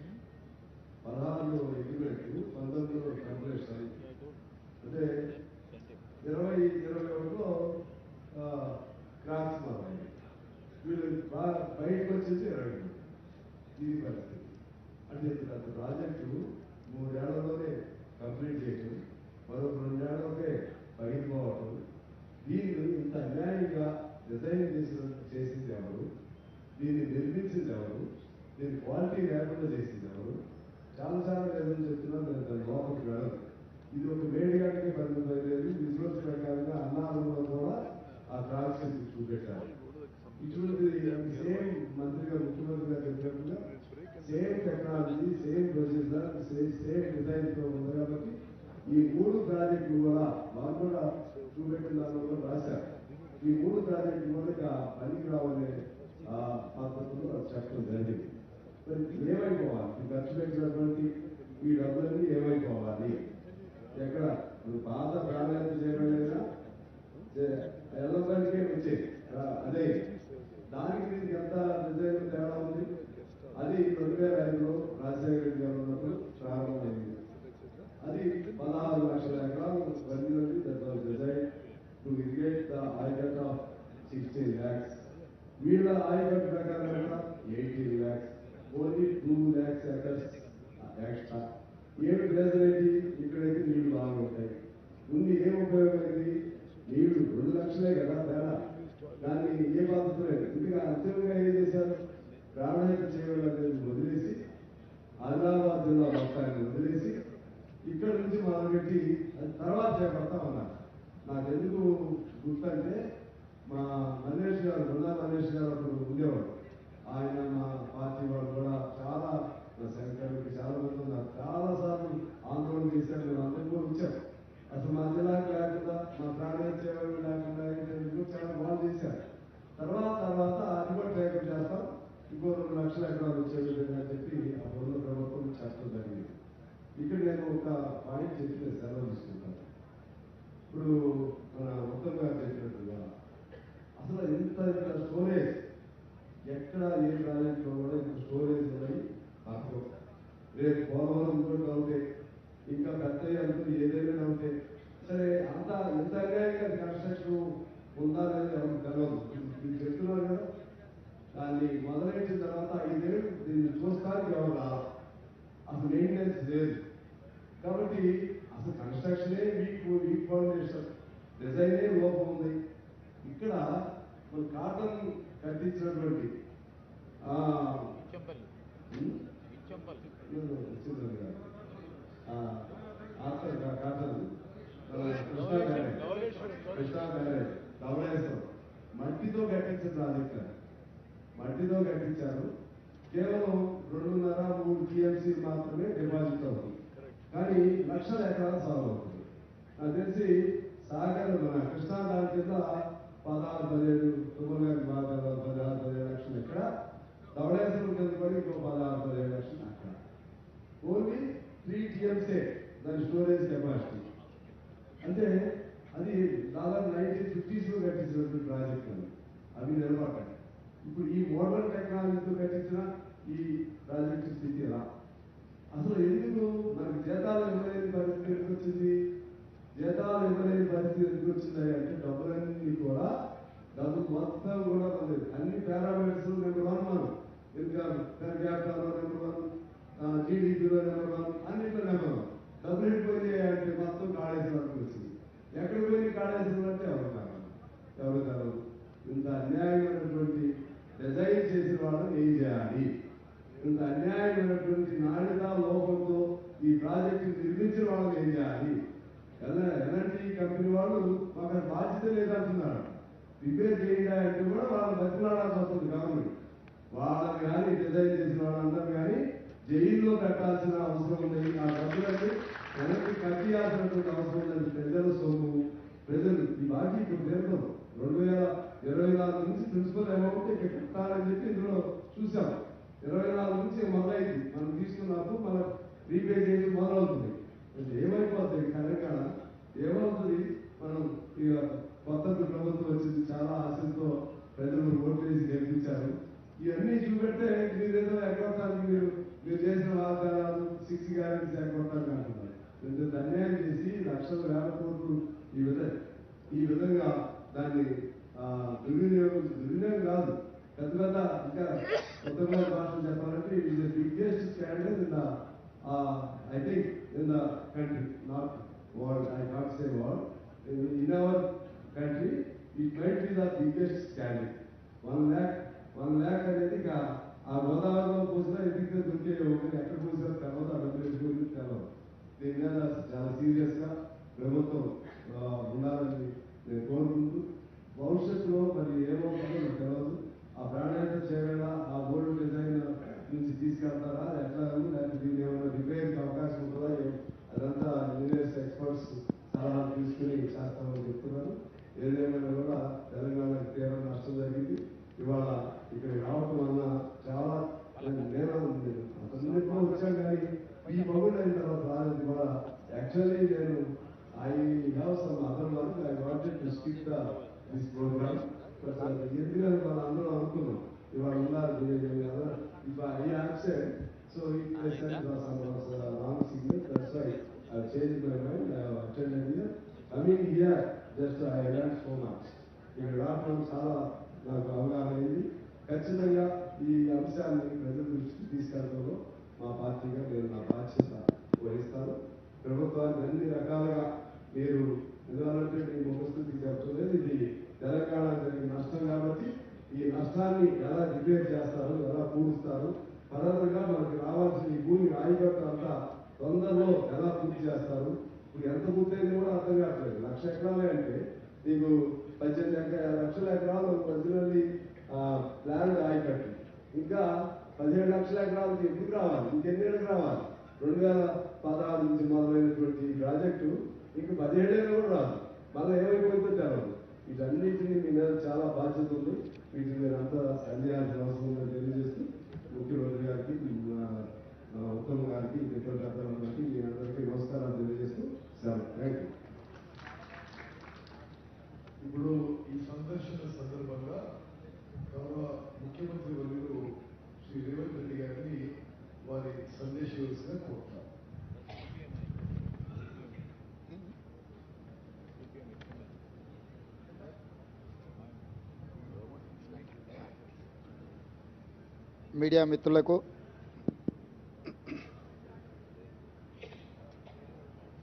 I: 16లో అగ్రిమెంట్, 19లో కంప్లీషన్. అంటే 2021లో క్రాక్స్ మారాయి. వీళ్ళు బయటకు వచ్చింది 20. ఇది పరిస్థితి. అంటే ప్రాజెక్టు 3 ఏళ్లలోనే కంప్లీట్ చేయటం, మరో 2 ఏళ్లకే పగిలిపోవటం. దీన్ని ఇంత అన్యాయంగా డిజైన్ చేసింది ఎవరు, దీన్ని నిర్మించింది ఎవరు, దీని క్వాలిటీ లేకుండా చేసింది ఎవరు? చాలా లేదని చెప్తున్నా. నేను దాని లోపలికి వెళ్ళదు. ఇది ఒక మేడిగడ్డకి పరిమితమైనది. విజువల్స్ ప్రకారంగా అన్నారంలో కూడా ఆ క్రాక్స్ చూపెట్టారు. ఇటువంటి సేమ్ మంత్రిగా, ముఖ్యమంత్రిగా చెప్పినట్టుగా same technology, same procedure, same డిజైన్తో ఉంది. కాబట్టి ఈ 3 ప్రాజెక్టులు కూడా వాళ్ళు కూడా చూపెట్టిన దానిలో కూడా రాశారు. ఈ 3 ప్రాజెక్టులు కూడా పనికి రావనే పద్ధతిలో చెప్పడం జరిగింది. మరి ఏమైపోవాలి? ఖర్చు పెట్టినటువంటి ఈ డబ్బులన్నీ ఏమైపోవాలి? ఎక్కడ పాత ప్రాధాన్యత చేయడం ఎల్లబడికే వచ్చేది. అదే దానికి దీనికి ఎంత డిజైన్ తేడా ఉంది. అది 2005లో రాజశేఖర రెడ్డి గారు ఉన్నప్పుడు ప్రారంభమైంది. అది 16 లక్షల ఎకరాలు బండినండి. Design to irrigate the ayacut of 16 lakhs. వీళ్ళ ఆయకట్ ప్రకారం 18 lakhs. Only 2 lakhs acres extra. ఏమి ఫెసిలిటీ? ఇక్కడైతే నీళ్లు బాగా ఉంటాయి. ముందు ఏం ఉపయోగమైంది? నీళ్లు 2 లక్షలే కదా తేడా. దాన్ని ఏ బాధ్యత లేదు. ఇంకా అంతిమంగా ఏం చేశారు? ప్రాణాయత చేయడం వదిలేసి ఆదిలాబాద్ జిల్లా మొత్తాన్ని వదిలేసి ఇక్కడ నుంచి మొదలుపెట్టి అది తర్వాత చేపడతామన్నారు. నాకెందుకు గుర్తంటే మా మనీష్ గారు, బృందా మనీష్ గారు అప్పుడు ఉండేవాడు. ఆయన మా పార్టీ వాళ్ళు కూడా చాలా, శంకర్కి చాలా మంది ఉన్నారు. చాలాసార్లు ఆందోళన చేశారు. మేము అందరికీ వచ్చాం. అసలు మా జిల్లాకి లేకుండా, మా ప్రాణాయత చేయడం లేకుండా చాలా బాగా చేశారు. తర్వాత అది కూడా ప్రయోగం చేస్తాం, ఇంకో 2 లక్షల ఎకరాలు వచ్చే విధంగా చెప్పి ఆ బృంద ప్రభుత్వం చెప్పడం జరిగింది. ఇక్కడ నేను ఒక పాయింట్ చెప్పి సెలవు తీసుకుంటాను. ఇప్పుడు మన ఉత్తమ్ గారు చెప్పినట్టుగా అసలు ఇంత స్టోరేజ్ ఎక్కడ ఏ ప్రాజెక్టులో కూడా ఇంత స్టోరేజ్ ఉన్నాయి. అర్థం రేపు పోలవరం ఇంకోటి అవుతాయి, ఇంకా పెద్ద అనుకుని ఏదైనా ఉంటాయి. సరే, అంతా ఎంత అన్యాయంగా కన్స్ట్రక్షన్ ఉందా అనేది ఎవరికి తెలియదు. మీరు చెప్తున్నారు కదా, దాన్ని మొదలెట్టిన తర్వాత 5 ఏళ్ళు దీన్ని చూస్తానికి ఎవరు రాదు. అసలు మెయింటెనెన్స్ లేదు. కాబట్టి అసలు కన్స్ట్రక్షనే వీక్ ఫౌండేషన్, డిజైనే లోపం ఉంది. ఇక్కడ మన కాటన్ కట్టించినటువంటి కాటన్ కృష్ణా బ్యారేజ్ ధవళేశ్వరం మట్టితో కట్టించిన ప్రాజెక్ట్. మట్టితో కట్టించారు. కేవలం 2.5-3 TMC మాత్రమే డిపాజిట్ అవుతుంది. కానీ లక్షల ఎకరాలు సాగు అవుతుంది. నాకు తెలిసి సాగర్ మన కృష్ణా దాని కింద 16-17 తుమ్మగారి బాగా 16-17 లక్షలు ఎక్కడ, ధవళేశ్వరం కింద కూడా ఇంకో 16-17 లక్షలు అక్కడ. ఓన్లీ 3 TMC దాని స్టోరేజ్ కెపాసిటీ. అంటే అది దాదాపు 1950s కట్టించినటువంటి ప్రాజెక్టు. అవి నిలబడ్డాయి. ఇప్పుడు ఈ మోడర్న్ టెక్నాలజీతో కట్టించిన ఈ ప్రాజెక్టు స్థితి ఎలా? అసలు ఎందుకు మనకి జీతాలు ఇవ్వలేని పరిస్థితి ఎందుకు వచ్చింది? జీతాలు ఇవ్వలేని పరిస్థితి ఎందుకు వచ్చింది అంటే డబ్బులన్నీ కూడా, డబ్బు మొత్తం కూడా పొందేది. అన్ని పారామీటర్స్ నెంబర్ 1 మనం ఇన్కమ్ పెర్ క్యాపిటల్ నెంబర్ 1, జీడీపీలో నెంబర్ 1, అన్నింటిలో నెంబర్ 1. డబ్బులు వెళ్ళిపోయినాయి అంటే మొత్తం కాళేశ్వరం వరకు వచ్చింది. ఎక్కడికి పోయి కాళేశ్వరం అంటే ఎవరు కాదు. ఇంత అన్యాయమైనటువంటి డిజైన్ చేసిన వాళ్ళని ఏం చేయాలి? ఇంత అన్యాయమైనటువంటి నాణ్యత లోపంతో ఈ ప్రాజెక్టు నిర్మించిన వాళ్ళని ఏం చేయాలి? ఎలాంటి కంపెనీ వాళ్ళు మాకు బాధ్యత లేదంటున్నారు. రిపేర్ చేయండి అంటే కూడా వాళ్ళు బతిలాడాల్సి వస్తుంది గవర్నమెంట్. వాళ్ళని కానీ డిజైన్ చేసిన వాళ్ళందరూ కానీ జైల్లో పెట్టాల్సిన అవసరం ఉంది. ఆ డబ్బులకి వెనక్కి కట్టియాల్సినటువంటి అవసరం ఉందని ప్రజల సొమ్ము. ప్రజలు ఈ బాకీ ఇప్పుడు తీరుతాం 2024 నుంచి ప్రిన్సిపల్ అమౌంట్ ఇక్కడ కట్టాలని చెప్పి ఇందులో చూసాం. 24 నుంచి మొదలైంది. మనం తీసుకున్నప్పుడు మనం రీపే చేయడం మొదలవుతుంది. ఏమైపోతుంది తెలంగాణ ఏమవుతుంది? మనం ఇక కొత్త ప్రభుత్వం వచ్చింది, చాలా ఆశలతో ప్రజలు ఓట్లు వేసి గెలిపించారు. ఇవన్నీ చూపెడితే మీరేదో ఎగ్గొట్టాలి, మీరు చేసిన వాగ్దానాలు 6 గ్యారెంటీస్ ఎగ్గొట్టాలి అంటున్నారు. ఇంత అన్యాయం చేసి లక్షల వేల కోట్లు ఈ విధంగా దాన్ని దుర్వినియోగం కాదు, పెద్ద పెద్ద ఇంకా కొత్త భాషలు చెప్పాలంటే it is the biggest scandal in the I think in the country, not world, I can't say world. In our country, it might be the biggest scandal. 1 lakh అనేది ఆ గోదావరిలో పోసినా ఎదిగితే దొరికే ఒకటి ఎక్కడ పోసినా తెలవదు, డబ్బులు వేసుకుని తెలవదు. దీని మీద చాలా సీరియస్గా ప్రభుత్వం ఉండాలని నేను కోరుకుంటూ, భవిష్యత్తులో మరి ఏమవుతుందో నాకు తెలియదు. ఆ ప్రాణాయత చేయాల ఆ బోర్డు డిజైన్ నుంచి తీసుకెళ్తారా ఎట్లా, లేకపోతే దీన్ని ఏమైనా రిపేర్కి అవకాశం ఉంటుందా? అదంతా ఇంజనీర్స్ ఎక్స్పర్ట్స్ సలహా తీసుకుని చేస్తామని చెప్తున్నారు. ఏదేమైనా కూడా తెలంగాణకి తీవ్ర నష్టం జరిగింది. ఇవాళ ఇక్కడ రావటం వల్ల చాలా నేను వచ్చాను కానీ ఈ మగుడు అయిన తర్వాత రాలేదు. ఇవాళ యాక్చువల్లీ నేను I have some other work, I wanted to skip this programme. ఎందుకంటే వాళ్ళందరూ అనుకున్నాం ఇవాళ ఉన్నారు. If I absent, so if I send some wrong signal, that's why I changed my mind. I have attended here. Coming here, just I learned so much. ఇక్కడ రావడం చాలా నాకు అవగాహన అయింది. ఖచ్చితంగా ఈ అంశాన్ని ప్రజల దృష్టికి తీసుకెళ్లడంలో మా పార్టీగా నేను నా బాధ్యత వహిస్తాను. ప్రభుత్వాన్ని అన్ని రకాలుగా మీరు ఎందుకంటే మీ ముఖస్థితికి చెప్తులేదు, ఇది తెలంగాణ జరిగిన నష్టం కాబట్టి ఈ నష్టాన్ని ఎలా రిపేర్ చేస్తారు, ఎలా పూడుస్తారు, ఫర్దర్గా మనకి రావాల్సిన ఈ భూమి రాయిగట్టు అంతా తొందరలో ఎలా పూర్తి చేస్తారు. ఇప్పుడు ఎంత పూర్తయింది కూడా అర్థం కావట్లేదు. 1,00,000 ఎకరాలే అంటే మీకు 18 లక్షల ఎకరాలు ఒరిజినల్లీ ప్లాన్ రాయిగట్టు, ఇంకా 17 లక్షల ఎకరాలకి ఎప్పుడు రావాలి, ఇంకెన్నేళ్ళకి రావాలి? 2016 నుంచి మొదలైనటువంటి ఈ ప్రాజెక్టు ఇంక 17 ఏళ్ళు కూడా రాదు. మళ్ళీ ఏమైపోయిందో తెలవదు. వీటన్నిటినీ మీ మీద చాలా బాధ్యత ఉంది. వీటిని మీరు అంతా సందేహాల్సిన అవసరం ఉందని తెలియజేస్తూ ముఖ్యమంత్రి గారికి, ఉత్తమ్ గారికి, ఇతర గారికి మీ అందరికీ నమస్కారాలు తెలియజేస్తూ సార్ థ్యాంక్ యూ.
H: ఇప్పుడు ఈ సందర్శన సందర్భంగా గౌరవ ముఖ్యమంత్రి వర్యులు శ్రీ రేవంత్ రెడ్డి గారిని వారి సందేశంగా కోరుతారు.
C: మీడియా మిత్రులకు,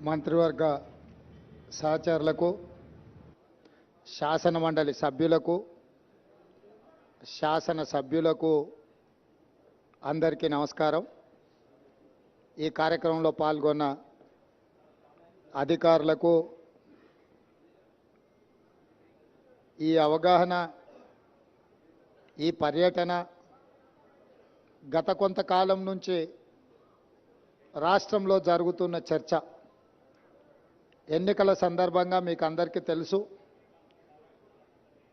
C: మంత్రివర్గ సహచరులకు, శాసన మండలి సభ్యులకు, శాసన సభ్యులకు అందరికీ నమస్కారం. ఈ కార్యక్రమంలో పాల్గొన్న అధికారులకు, ఈ అవగాహన, ఈ పర్యటన గత కొంతకాలం నుంచి రాష్ట్రంలో జరుగుతున్న చర్చ. ఎన్నికల సందర్భంగా మీకు అందరికీ తెలుసు,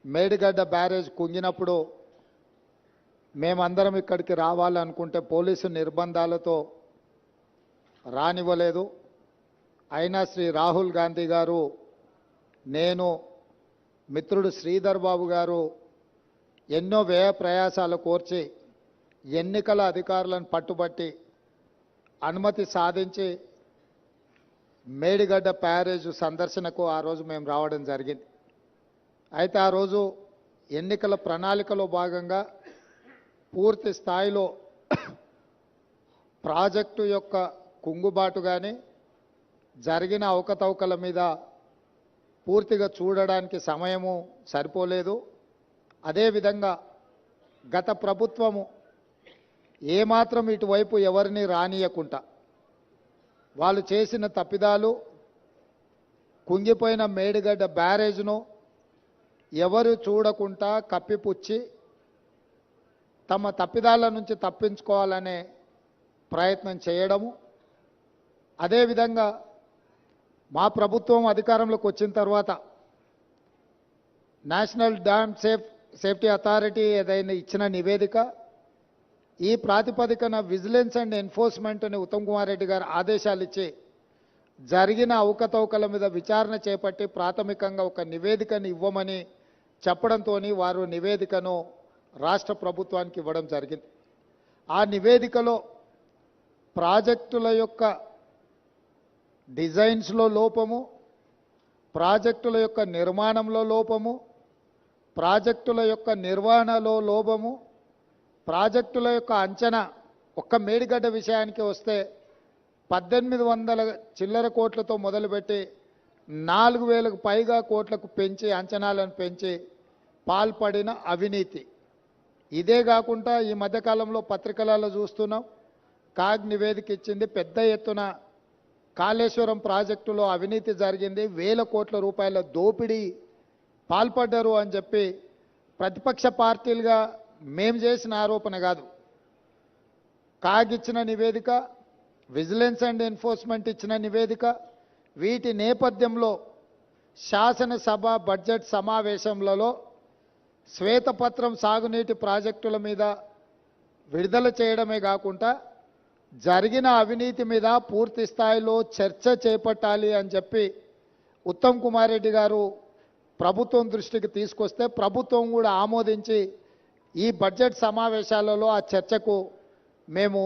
C: మేడిగడ్డ బ్యారేజ్ కుంగినప్పుడు మేమందరం ఇక్కడికి రావాలనుకుంటే పోలీసు నిర్బంధాలతో రానివ్వలేదు. అయినా శ్రీ రాహుల్ గాంధీ గారు, నేను, మిత్రుడు శ్రీధర్ బాబు గారు ఎన్నో వ్యయ ప్రయాసాలు కోర్చి ఎన్నికల అధికారులను పట్టుబట్టి అనుమతి సాధించి మేడిగడ్డ బ్యారేజ్ సందర్శనకు ఆ రోజు మేము రావడం జరిగింది. అయితే ఆ రోజు ఎన్నికల ప్రణాళికలో భాగంగా పూర్తి స్థాయిలో ప్రాజెక్టు యొక్క కుంగుబాటు కానీ జరిగిన అవకతవకల మీద పూర్తిగా చూడడానికి సమయము సరిపోలేదు. అదేవిధంగా గత ప్రభుత్వము ఏమాత్రం ఇటువైపు ఎవరిని రానియకుండా వాళ్ళు చేసిన తప్పిదాలు, కుంగిపోయిన మేడిగడ్డ బ్యారేజ్ను ఎవరు చూడకుండా కప్పిపుచ్చి తమ తప్పిదాల నుంచి తప్పించుకోవాలనే ప్రయత్నం చేయడము, అదేవిధంగా మా ప్రభుత్వం అధికారంలోకి వచ్చిన తర్వాత నేషనల్ డ్యామ్ సేఫ్టీ అథారిటీ ఏదైనా ఇచ్చిన నివేదిక, ఈ ప్రాతిపదికన విజిలెన్స్ అండ్ ఎన్ఫోర్స్మెంట్ని ఉత్తమ్ కుమార్ రెడ్డి గారు ఆదేశాలు ఇచ్చి జరిగిన అవకతవకల మీద విచారణ చేపట్టి ప్రాథమికంగా ఒక నివేదికను ఇవ్వమని చెప్పడంతో వారు నివేదికను రాష్ట్ర ప్రభుత్వానికి ఇవ్వడం జరిగింది. ఆ నివేదికలో ప్రాజెక్టుల యొక్క డిజైన్స్లో లోపము, ప్రాజెక్టుల యొక్క నిర్మాణంలో లోపము, ప్రాజెక్టుల యొక్క నిర్వహణలో లోపము, ప్రాజెక్టుల యొక్క అంచనా, ఒక్క మేడిగడ్డ విషయానికి వస్తే 1800 చిల్లర కోట్లతో మొదలుపెట్టి 4000కు పైగా కోట్లకు పెంచి అంచనాలను పెంచి పాల్పడిన అవినీతి. ఇదే కాకుండా ఈ మధ్యకాలంలో పత్రికలలో చూస్తున్నాం, కాగ్ నివేదిక ఇచ్చింది, పెద్ద ఎత్తున కాళేశ్వరం ప్రాజెక్టులో అవినీతి జరిగింది, 1000 కోట్ల రూపాయల దోపిడీ పాల్పడ్డారు అని చెప్పి ప్రతిపక్ష పార్టీలుగా మేము చేసిన ఆరోపణ కాదు, కాగ్ ఇచ్చిన నివేదిక, విజిలెన్స్ అండ్ ఎన్ఫోర్స్మెంట్ ఇచ్చిన నివేదిక. వీటి నేపథ్యంలో శాసనసభ బడ్జెట్ సమావేశంలో శ్వేతపత్రం సాగునీటి ప్రాజెక్టుల మీద విడుదల చేయడమే కాకుండా జరిగిన అవినీతి మీద పూర్తి స్థాయిలో చర్చ చేపట్టాలి అని చెప్పి ఉత్తమ్ కుమార్ రెడ్డి గారు ప్రభుత్వం దృష్టికి తీసుకొస్తే ప్రభుత్వం కూడా ఆమోదించి ఈ బడ్జెట్ సమావేశాలలో ఆ చర్చకు మేము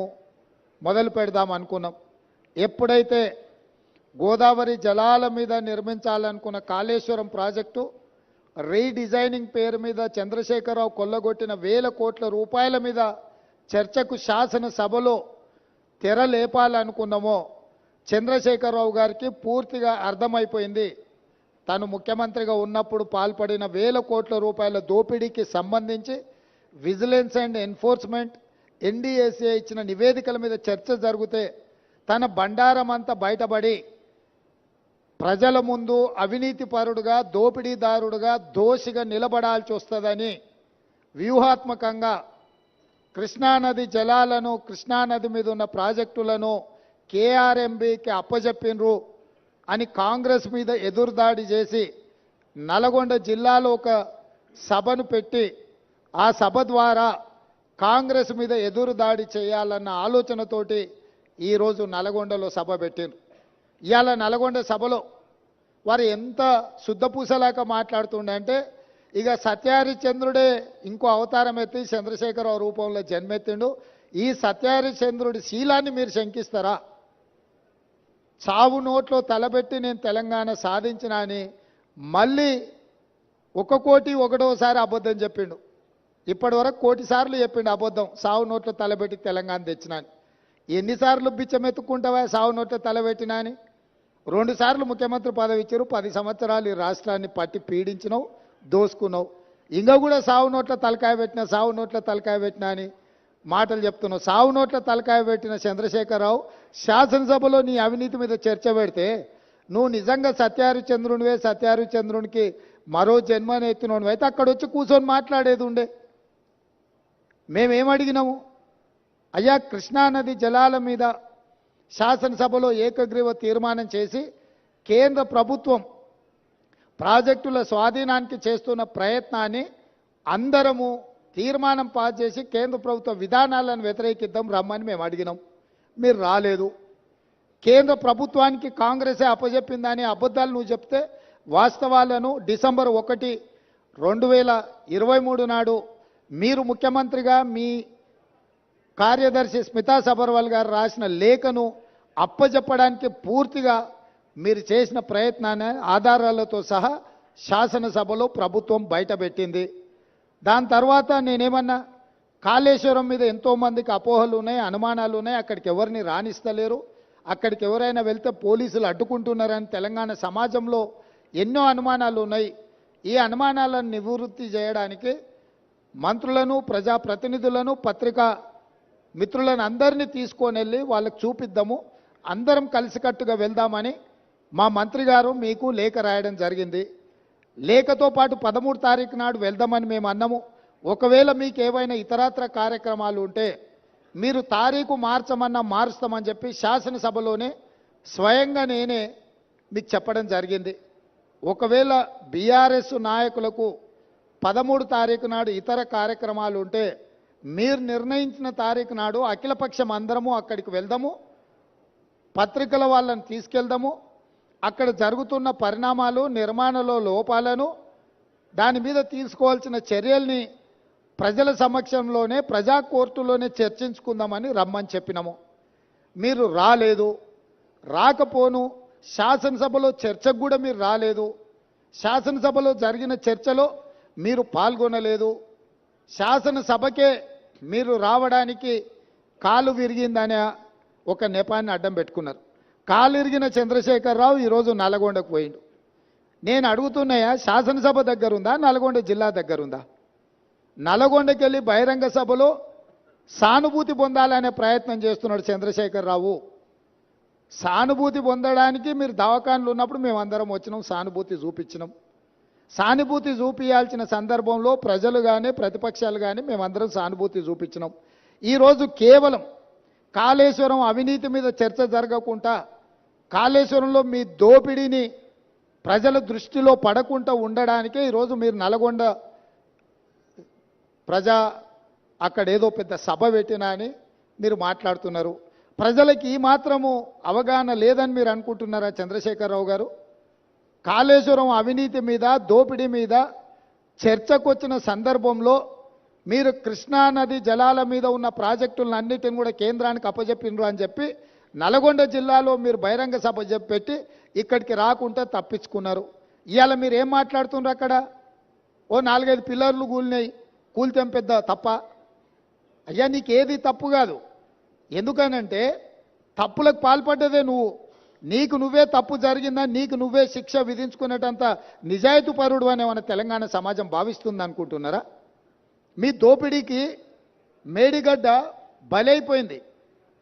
C: మొదలు పెడదాం అనుకున్నాం. ఎప్పుడైతే గోదావరి జలాల మీద నిర్మించాలనుకున్న కాళేశ్వరం ప్రాజెక్టు రీడిజైనింగ్ పేరు మీద చంద్రశేఖరరావు కొల్లగొట్టిన 1000 కోట్ల రూపాయల మీద చర్చకు శాసనసభలో తెర లేపాలనుకున్నామో చంద్రశేఖరరావు గారికి పూర్తిగా అర్థమైపోయింది. తను ముఖ్యమంత్రిగా ఉన్నప్పుడు పాల్పడిన 1000 కోట్ల రూపాయల దోపిడీకి సంబంధించి విజిలెన్స్ అండ్ ఎన్ఫోర్స్మెంట్, ఎన్డీఏసీ ఇచ్చిన నివేదికల మీద చర్చ జరిగితే తన బండారం అంతా బయటపడి ప్రజల ముందు అవినీతిపరుడుగా, దోపిడీదారుడుగా, దోషిగా నిలబడాల్సి వస్తుందని వ్యూహాత్మకంగా కృష్ణానది జలాలను, కృష్ణానది మీద ఉన్న ప్రాజెక్టులను కేఆర్ఎంబీకి అప్పజెప్పినరు అని కాంగ్రెస్ మీద ఎదురుదాడి చేసి నల్గొండ జిల్లాలో ఒక సభను పెట్టి ఆ సభ ద్వారా కాంగ్రెస్ మీద ఎదురుదాడి చేయాలన్న ఆలోచనతోటి ఈరోజు నల్గొండలో సభ పెట్టారు. ఇవాళ నల్గొండ సభలో వారు ఎంత శుద్ధపూసలాక మాట్లాడుతుండే అంటే, ఇక సత్యహరిచంద్రుడే ఇంకో అవతారం ఎత్తి చంద్రశేఖరరావు రూపంలో జన్మెత్తిండు, ఈ సత్యహరిచంద్రుడి శీలాన్ని మీరు శంకిస్తారా? చావు నోట్లో తలబెట్టి నేను తెలంగాణ సాధించిన అని మళ్ళీ 1,01,000 అబద్ధం చెప్పిండు. ఇప్పటి వరకు 1,00,000 సార్లు చెప్పిండు అబద్ధం, సావు నోట్లో తలబెట్టి తెలంగాణ తెచ్చినా అని. ఎన్నిసార్లు బిచ్చమెత్తుకుంటావా సావు నోట్లో తలబెట్టినా అని? 2 సార్లు ముఖ్యమంత్రి పదవి ఇచ్చారు, 10 సంవత్సరాలు ఈ రాష్ట్రాన్ని పట్టి పీడించినావు, దోసుకున్నావు. ఇంకా కూడా సావు నోట్ల తలకాయ పెట్టినా, సావు నోట్ల తలకాయ పెట్టినా అని మాటలు చెప్తున్నావు. సావు నోట్ల తలకాయ పెట్టిన చంద్రశేఖరరావు శాసనసభలో నీ అవినీతి మీద చర్చ పెడితే నువ్వు నిజంగా సత్యహరిచంద్రునివే, సత్యహరిచంద్రునికి మరో జన్మని ఎత్తినోనివి అయితే అక్కడ వచ్చి కూర్చొని మాట్లాడేది ఉండే. మేమేమడిగినాము? అయ్యా, కృష్ణానది జలాల మీద శాసనసభలో ఏకగ్రీవ తీర్మానం చేసి కేంద్ర ప్రభుత్వం ప్రాజెక్టుల స్వాధీనానికి చేస్తున్న ప్రయత్నాన్ని అందరము తీర్మానం పాస్ చేసి కేంద్ర ప్రభుత్వ విధానాలను వ్యతిరేకిద్దాం రమ్మని మేము అడిగినాం. మీరు రాలేదు. కేంద్ర ప్రభుత్వానికి కాంగ్రెసే అప్పచెప్పిందని అబద్ధాలు నువ్వు చెప్తే వాస్తవాలను డిసెంబర్ 1, 2023 నాడు మీరు ముఖ్యమంత్రిగా మీ కార్యదర్శి స్మితా సబర్వాల్ గారు రాసిన లేఖను అప్పచెప్పడానికి పూర్తిగా మీరు చేసిన ప్రయత్నాన్ని ఆధారాలతో సహా శాసనసభలో ప్రభుత్వం బయటపెట్టింది. దాని తర్వాత నేనేమన్నా, కాళేశ్వరం మీద ఎంతోమందికి అపోహలు ఉన్నాయి, అనుమానాలు ఉన్నాయి, అక్కడికి ఎవరిని రాణిస్తలేరు, అక్కడికి ఎవరైనా వెళ్తే పోలీసులు అడ్డుకుంటున్నారని తెలంగాణ సమాజంలో ఎన్నో అనుమానాలు ఉన్నాయి. ఈ అనుమానాలను నివృత్తి చేయడానికి మంత్రులను, ప్రజాప్రతినిధులను, పత్రికా మిత్రులను అందరినీ తీసుకొని వెళ్ళి వాళ్ళకి చూపిద్దాము, అందరం కలిసికట్టుగా వెళ్దామని మా మంత్రి గారు మీకు లేఖ రాయడం జరిగింది. లేఖతో పాటు 13 తారీఖు నాడు వెళ్దామని మేము అన్నాము. ఒకవేళ మీకు ఏవైనా ఇతరత్ర కార్యక్రమాలు ఉంటే మీరు తారీఖు మార్చమన్నా మారుస్తామని చెప్పి శాసనసభలోనే స్వయంగా నేనే మీకు చెప్పడం జరిగింది. ఒకవేళ బీఆర్ఎస్ నాయకులకు 13 తారీఖు నాడు ఇతర కార్యక్రమాలు ఉంటే మీరు నిర్ణయించిన తారీఖు నాడు అఖిలపక్షం అందరము అక్కడికి వెళ్దాము, పత్రికల వాళ్ళని తీసుకెళ్దాము, అక్కడ జరుగుతున్న పరిణామాలు, నిర్మాణంలో లోపాలను, దాని మీద తీసుకోవాల్సిన చర్యల్ని ప్రజల సమక్షంలోనే ప్రజా కోర్టులోనే చర్చించుకుందామని రమ్మని చెప్పినాము. మీరు రాలేదు, రాకపోను, శాసనసభలో చర్చకు కూడా మీరు రాలేదు, శాసనసభలో జరిగిన చర్చలో మీరు పాల్గొనలేదు, శాసనసభకే మీరు రావడానికి కాలు విరిగిందనే ఒక నెపాన్ని అడ్డం పెట్టుకున్నారు. కాలు ఇరిగిన చంద్రశేఖరరావు ఈరోజు నల్గొండకు పోయిండు. నేను అడుగుతున్నాయా, శాసనసభ దగ్గరుందా, నల్గొండ జిల్లా దగ్గరుందా? నల్గొండకి వెళ్ళి బహిరంగ సభలో సానుభూతి పొందాలనే ప్రయత్నం చేస్తున్నాడు చంద్రశేఖరరావు. సానుభూతి పొందడానికి మీరు దవాఖానలు ఉన్నప్పుడు మేమందరం వచ్చినాం, సానుభూతి చూపించినాం. సానుభూతి చూపించాల్సిన సందర్భంలో ప్రజలు కానీ ప్రతిపక్షాలు కానీ మేమందరం సానుభూతి చూపించినాం. ఈరోజు కేవలం కాళేశ్వరం అవినీతి మీద చర్చ జరగకుండా, కాళేశ్వరంలో మీ దోపిడీని ప్రజల దృష్టిలో పడకుండా ఉండడానికే ఈరోజు మీరు నల్గొండ అక్కడ ఏదో పెద్ద సభ పెట్టినా అని మీరు మాట్లాడుతున్నారు. ప్రజలకి ఈ మాత్రము అవగాహన లేదని మీరు అనుకుంటున్నారా చంద్రశేఖరరావు గారు? కాళేశ్వరం అవినీతి మీద, దోపిడీ మీద చర్చకు వచ్చిన సందర్భంలో మీరు కృష్ణానది జలాల మీద ఉన్న ప్రాజెక్టులన్నిటిని కూడా కేంద్రానికి అప్పజెప్పినరు అని చెప్పి నల్గొండ జిల్లాలో మీరు బహిరంగ సభ పెట్టి ఇక్కడికి రాకుండా తప్పించుకున్నారు. ఇవాళ మీరు ఏం మాట్లాడుతున్నారు? అక్కడ ఓ 4-5 పిల్లర్లు కూలినాయి, కూల్తేం పెద్ద తప్ప? అయ్యా, నీకు ఏది తప్పు కాదు. ఎందుకనంటే తప్పులకు పాల్పడ్డదే నువ్వు. నీకు నువ్వే తప్పు జరిగిందని నీకు నువ్వే శిక్ష విధించుకునేటంత నిజాయితీ పరుడు అని మన తెలంగాణ సమాజం భావిస్తుంది అనుకుంటున్నారా? మీ దోపిడీకి మేడిగడ్డ బలైపోయింది,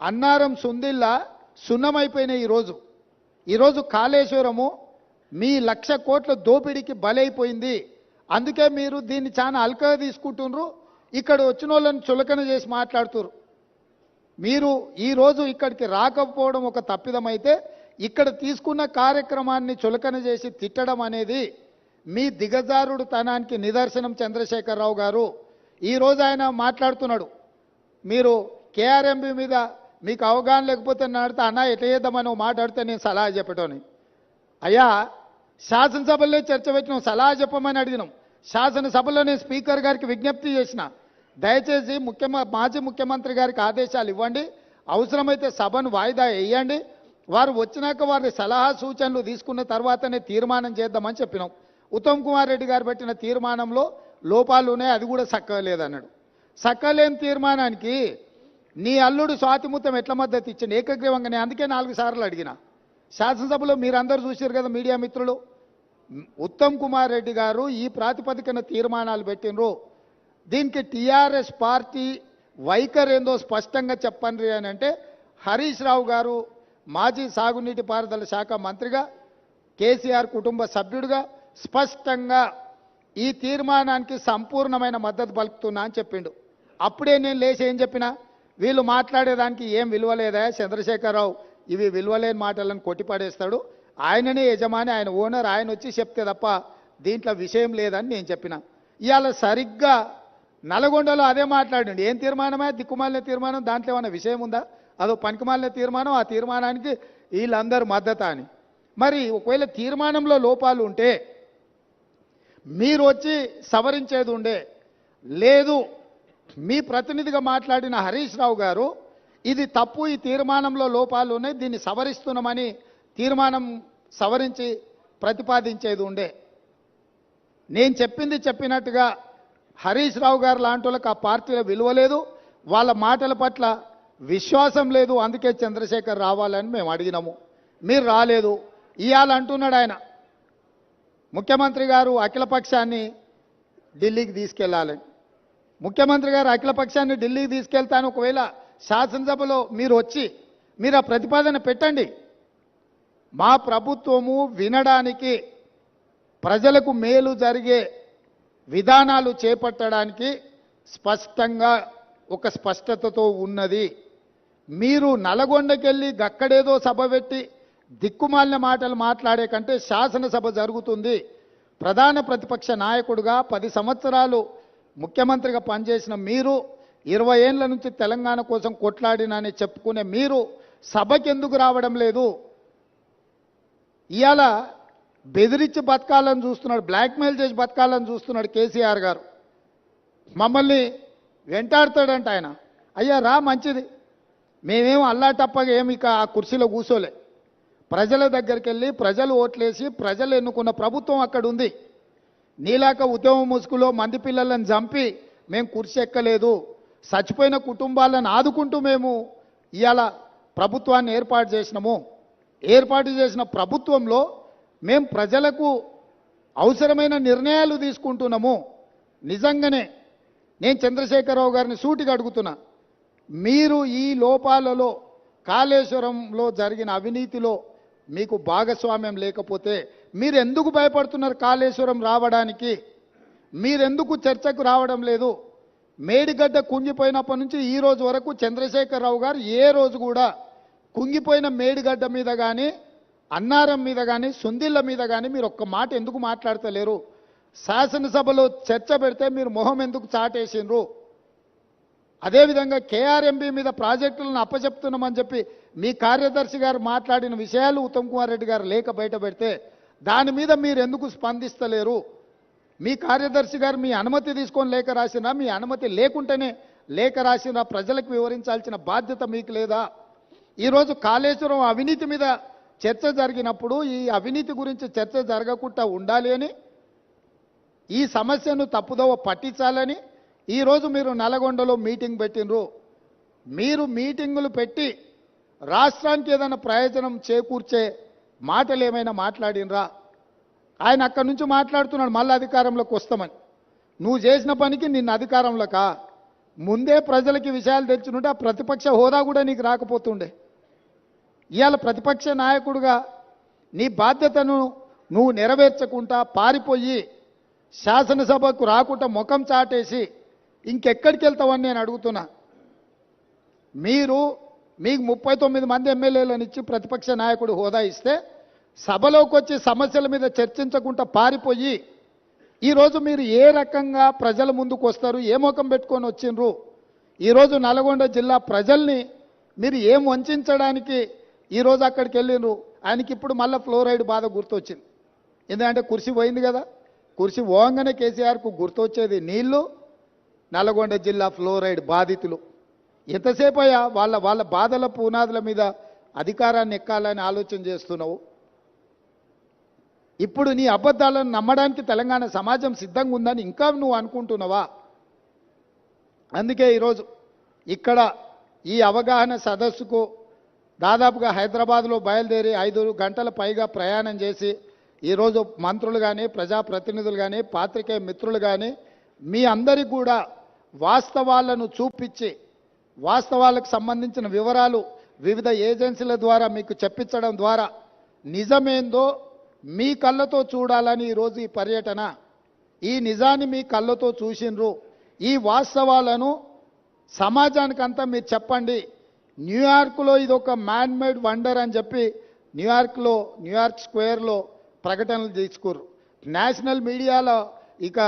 C: అన్నారం సుందిల్లా సున్నమైపోయినాయి. ఈరోజు కాళేశ్వరము మీ 1,00,000 కోట్ల దోపిడీకి బలైపోయింది. అందుకే మీరు దీన్ని చాలా అల్కగా తీసుకుంటున్నారు. ఇక్కడ వచ్చిన వాళ్ళని చులకన చేసి మాట్లాడుతున్నారు. మీరు ఈరోజు ఇక్కడికి రాకపోవడం ఒక తప్పిదమైతే, ఇక్కడ తీసుకున్న కార్యక్రమాన్ని చులకన చేసి తిట్టడం అనేది మీ దిగజారుడు తనానికి నిదర్శనం చంద్రశేఖరరావు గారు. ఈరోజు ఆయన మాట్లాడుతున్నాడు, మీరు కేఆర్ఎంబి మీద మీకు అవగాహన లేకపోతే నడితే అన్న ఎట్లా చేద్దామని మాట్లాడితే నేను సలహా చెప్పటోని. అయ్యా, శాసనసభలో చర్చ పెట్టినాం, సలహా చెప్పమని అడిగినాం. శాసనసభలో నేను స్పీకర్ గారికి విజ్ఞప్తి చేసిన, దయచేసి మాజీ ముఖ్యమంత్రి గారికి ఆదేశాలు ఇవ్వండి, అవసరమైతే సభను వాయిదా వేయండి, వారు వచ్చినాక వారి సలహా సూచనలు తీసుకున్న తర్వాతనే తీర్మానం చేద్దామని చెప్పినాం. ఉత్తమ్ కుమార్ రెడ్డి గారు పెట్టిన తీర్మానంలో లోపాలు ఉన్నాయి, అది కూడా సక్కలేదన్నాడు. సక్కలేని తీర్మానానికి నీ అల్లుడు స్వాతిముత్యం ఎట్లా మద్దతు ఇచ్చింది ఏకగ్రీవంగా? నేను అందుకే 4 సార్లు అడిగిన. శాసనసభలో మీరందరూ చూశారు కదా మీడియా మిత్రులు. ఉత్తమ్ కుమార్ రెడ్డి గారు ఈ ప్రాతిపదికన తీర్మానాలు పెట్టినరు. దీనికి టీఆర్ఎస్ పార్టీ వైఖరి ఏందో స్పష్టంగా చెప్పండి అని అంటే, హరీష్ రావు గారు మాజీ సాగునీటి పారుదల శాఖ మంత్రిగా, కేసీఆర్ కుటుంబ సభ్యుడిగా స్పష్టంగా ఈ తీర్మానానికి సంపూర్ణమైన మద్దతు పలుకుతున్నా అని చెప్పిండు. అప్పుడే నేను లేచి ఏం చెప్పినా, వీళ్ళు మాట్లాడేదానికి ఏం విలువలేదా చంద్రశేఖరరావు, ఇవి విలువలేని మాటలను కొట్టిపడేస్తాడు, ఆయననే యజమాని, ఆయన ఓనర్, ఆయన వచ్చి చెప్తే తప్ప దీంట్లో విషయం లేదని నేను చెప్పిన. ఇవాళ సరిగ్గా నల్గొండలో అదే మాట్లాడండి. ఏం తీర్మానమే? దిక్కుమాలిన తీర్మానం, దాంట్లో ఏమైనా విషయం ఉందా? అదో పనికిమాలిన తీర్మానం, ఆ తీర్మానానికి వీళ్ళందరూ మద్దతు అని. మరి ఒకవేళ తీర్మానంలో లోపాలు ఉంటే మీరు వచ్చి సవరించేది ఉండే. లేదు, మీ ప్రతినిధిగా మాట్లాడిన హరీష్ రావు గారు ఇది తప్పు, ఈ తీర్మానంలో లోపాలు ఉన్నాయి, దీన్ని సవరిస్తున్నామని తీర్మానం సవరించి ప్రతిపాదించేది ఉండే. నేను చెప్పింది చెప్పినట్టుగా హరీష్ రావు గారు లాంటి వాళ్ళకి ఆ పార్టీలో విలువ లేదు, వాళ్ళ మాటల పట్ల విశ్వాసం లేదు. అందుకే చంద్రశేఖర్ రావాలని మేము అడిగినాము, మీరు రాలేదు. ఇవాళ అంటున్నాడు ఆయన, ముఖ్యమంత్రి గారు అఖిలపక్షాన్ని ఢిల్లీకి తీసుకెళ్లాలని. ముఖ్యమంత్రి గారు అఖిలపక్షాన్ని ఢిల్లీకి తీసుకెళ్తాను ఒకవేళ శాసనసభలో మీరు వచ్చి మీరు ఆ ప్రతిపాదన పెట్టండి. మా ప్రభుత్వము వినడానికి, ప్రజలకు మేలు జరిగే విధానాలు చేపట్టడానికి స్పష్టంగా ఒక స్పష్టతతో ఉన్నది. మీరు నల్గొండకెళ్ళి గక్కడేదో సభ పెట్టి దిక్కుమాలిన మాటలు మాట్లాడే కంటే శాసనసభ జరుగుతుంది. ప్రధాన ప్రతిపక్ష నాయకుడిగా 10 సంవత్సరాలు ముఖ్యమంత్రిగా పనిచేసిన మీరు, 20 ఏళ్ల నుంచి తెలంగాణ కోసం కొట్లాడినని చెప్పుకునే మీరు సభకి ఎందుకు రావడం లేదు? ఇవాళ బెదిరించి బతకాలని చూస్తున్నాడు, బ్లాక్మెయిల్ చేసి బతకాలని చూస్తున్నాడు కేసీఆర్ గారు. మమ్మల్ని వెంటాడతాడంట ఆయన. అయ్యా రా, మంచిది, మేమేం అల్లాటప్పగా ఏమి ఇక ఆ కుర్చీలో కూర్చోలే. ప్రజల దగ్గరికి వెళ్ళి ప్రజలు ఓట్లేసి ప్రజలు ఎన్నుకున్న ప్రభుత్వం అక్కడ ఉంది. నీలాక ఉద్యమ ముసుగులో మంది పిల్లలను చంపి మేము కుర్చీ ఎక్కలేదు. చచ్చిపోయిన కుటుంబాలను ఆదుకుంటూ మేము ఇవాళ ప్రభుత్వాన్ని ఏర్పాటు చేసినాము. ఏర్పాటు చేసిన ప్రభుత్వంలో మేము ప్రజలకు అవసరమైన నిర్ణయాలు తీసుకుంటున్నాము. నిజంగానే నేను చంద్రశేఖరరావు గారిని సూటిగా అడుగుతున్నా, మీరు ఈ లోపాలలో కాళేశ్వరంలో జరిగిన అవినీతిలో మీకు భాగస్వామ్యం లేకపోతే మీరు ఎందుకు భయపడుతున్నారు కాళేశ్వరం రావడానికి? మీరెందుకు చర్చకు రావడం లేదు? మేడిగడ్డ కుంగిపోయినప్పటి నుంచి ఈ రోజు వరకు చంద్రశేఖరరావు గారు ఏ రోజు కూడా కుంగిపోయిన మేడిగడ్డ మీద కానీ, అన్నారం మీద కానీ, సుందిళ్ళ మీద కానీ మీరు ఒక్క మాట ఎందుకు మాట్లాడతలేరు? శాసనసభలో చర్చ పెడితే మీరు మొహం ఎందుకు చాటేసిండ్రు? అదేవిధంగా కేఆర్ఎంబీ మీద ప్రాజెక్టులను అప్పచెప్తున్నామని చెప్పి మీ కార్యదర్శి గారు మాట్లాడిన విషయాలు ఉత్తమ్ కుమార్ రెడ్డి గారు లేఖ బయట పెడితే దాని మీద మీరు ఎందుకు స్పందిస్తలేరు? మీ కార్యదర్శి గారు మీ అనుమతి తీసుకొని లేఖ రాసినా, మీ అనుమతి లేకుంటేనే లేఖ రాసినా ప్రజలకు వివరించాల్సిన బాధ్యత మీకు లేదా? ఈరోజు కాళేశ్వరం అవినీతి మీద చర్చ జరిగినప్పుడు ఈ అవినీతి గురించి చర్చ జరగకుండా ఉండాలి అని, ఈ సమస్యను తప్పుదోవ పట్టించాలని ఈరోజు మీరు నల్గొండలో మీటింగ్ పెట్టినరు. మీరు మీటింగులు పెట్టి రాష్ట్రానికి ఏదైనా ప్రయోజనం చేకూర్చే మాటలు ఏమైనా మాట్లాడినరా? ఆయన అక్కడి నుంచి మాట్లాడుతున్నాడు మళ్ళీ అధికారంలోకి వస్తామని. నువ్వు చేసిన పనికి నిన్ను అధికారంలోకా? ముందే ప్రజలకి విషయాలు తెచ్చుకుంటే ఆ ప్రతిపక్ష హోదా కూడా నీకు రాకపోతుండే. ఇవాళ ప్రతిపక్ష నాయకుడిగా నీ బాధ్యతను నువ్వు నెరవేర్చకుండా పారిపోయి శాసనసభకు రాకుండా ముఖం చాటేసి ఇంకెక్కడికి వెళ్తావని నేను అడుగుతున్నా. మీకు 39 మంది ఎమ్మెల్యేలను ఇచ్చి ప్రతిపక్ష నాయకుడు హోదా ఇస్తే సభలోకి వచ్చి సమస్యల మీద చర్చించకుండా పారిపోయి ఈరోజు మీరు ఏ రకంగా ప్రజల ముందుకు వస్తారు? ఏ ముఖం పెట్టుకొని వచ్చిండ్రు? ఈరోజు నల్గొండ జిల్లా ప్రజల్ని మీరు ఏం వంచడానికి ఈరోజు అక్కడికి వెళ్ళిండ్రు? ఆయనకి ఇప్పుడు మళ్ళీ ఫ్లోరైడ్ బాధ గుర్తొచ్చింది. ఎందుకంటే కుర్చీ పోయింది కదా. కుర్చీ పోగానే కేసీఆర్కు గుర్తొచ్చేది నీళ్లు, నల్గొండ జిల్లా ఫ్లోరైడ్ బాధితులు. ఎంతసేపు అయ్యా వాళ్ళ బాధల పునాదుల మీద అధికారాన్ని ఎక్కాలని ఆలోచన చేస్తున్నావు? ఇప్పుడు నీ అబద్ధాలను నమ్మడానికి తెలంగాణ సమాజం సిద్ధంగా ఉందని ఇంకా నువ్వు అనుకుంటున్నావా? అందుకే ఈరోజు ఇక్కడ ఈ అవగాహన సదస్సుకు దాదాపుగా హైదరాబాద్లో బయలుదేరి 5 గంటల పైగా ప్రయాణం చేసి ఈరోజు మంత్రులు కానీ, ప్రజాప్రతినిధులు కానీ, పాత్రికేయ మిత్రులు కానీ మీ అందరికీ కూడా వాస్తవాలను చూపించి వాస్తవాలకు సంబంధించిన వివరాలు వివిధ ఏజెన్సీల ద్వారా మీకు చెప్పించడం ద్వారా నిజమేందో మీ కళ్ళతో చూడాలని ఈరోజు ఈ పర్యటన. ఈ నిజాన్ని మీ కళ్ళతో చూసిండ్రు. ఈ వాస్తవాలను సమాజానికంతా మీరు చెప్పండి. న్యూయార్క్లో ఇది ఒక మ్యాన్ మేడ్ వండర్ అని చెప్పి న్యూయార్క్ స్క్వేర్లో ప్రకటనలు తీసుకుర్రు. నేషనల్ మీడియాలో ఇక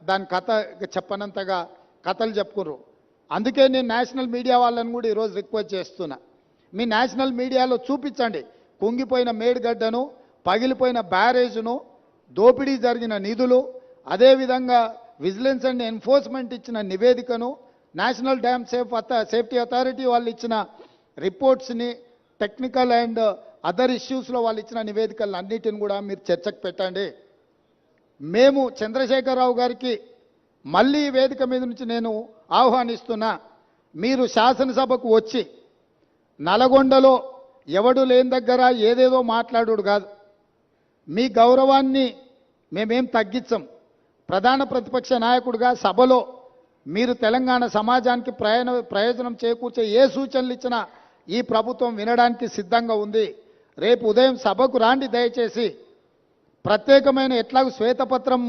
C: దాని కథ చెప్పనంతగా కథలు చెప్పుకుర్రు. అందుకే నేను నేషనల్ మీడియా వాళ్ళని కూడా ఈరోజు రిక్వెస్ట్ చేస్తున్నా, మీ నేషనల్ మీడియాలో చూపించండి కుంగిపోయిన మేడిగడ్డను, పగిలిపోయిన బ్యారేజ్ను, దోపిడీ జరిగిన నిధులు, అదేవిధంగా విజిలెన్స్ అండ్ ఎన్ఫోర్స్మెంట్ ఇచ్చిన నివేదికను, నేషనల్ డ్యామ్ సేఫ్టీ అథారిటీ వాళ్ళు ఇచ్చిన రిపోర్ట్స్ని, టెక్నికల్ అండ్ అదర్ ఇష్యూస్లో వాళ్ళు ఇచ్చిన నివేదికలను అన్నిటిని కూడా మీరు చర్చకు పెట్టండి. మేము చంద్రశేఖరరావు గారికి మళ్ళీ ఈ వేదిక మీద నుంచి నేను ఆహ్వానిస్తున్నా, మీరు శాసనసభకు వచ్చి నల్గొండలో ఎవడు లేని దగ్గర ఏదేదో మాట్లాడు కాదు. మీ గౌరవాన్ని మేమేం తగ్గించం. ప్రధాన ప్రతిపక్ష నాయకుడిగా సభలో మీరు తెలంగాణ సమాజానికి ప్రయోజనం చేకూర్చే ఏ సూచనలు ఇచ్చినా ఈ ప్రభుత్వం వినడానికి సిద్ధంగా ఉంది. రేపు ఉదయం సభకు రాండి దయచేసి. ప్రత్యేకమైన ఎట్లాగూ శ్వేతపత్రం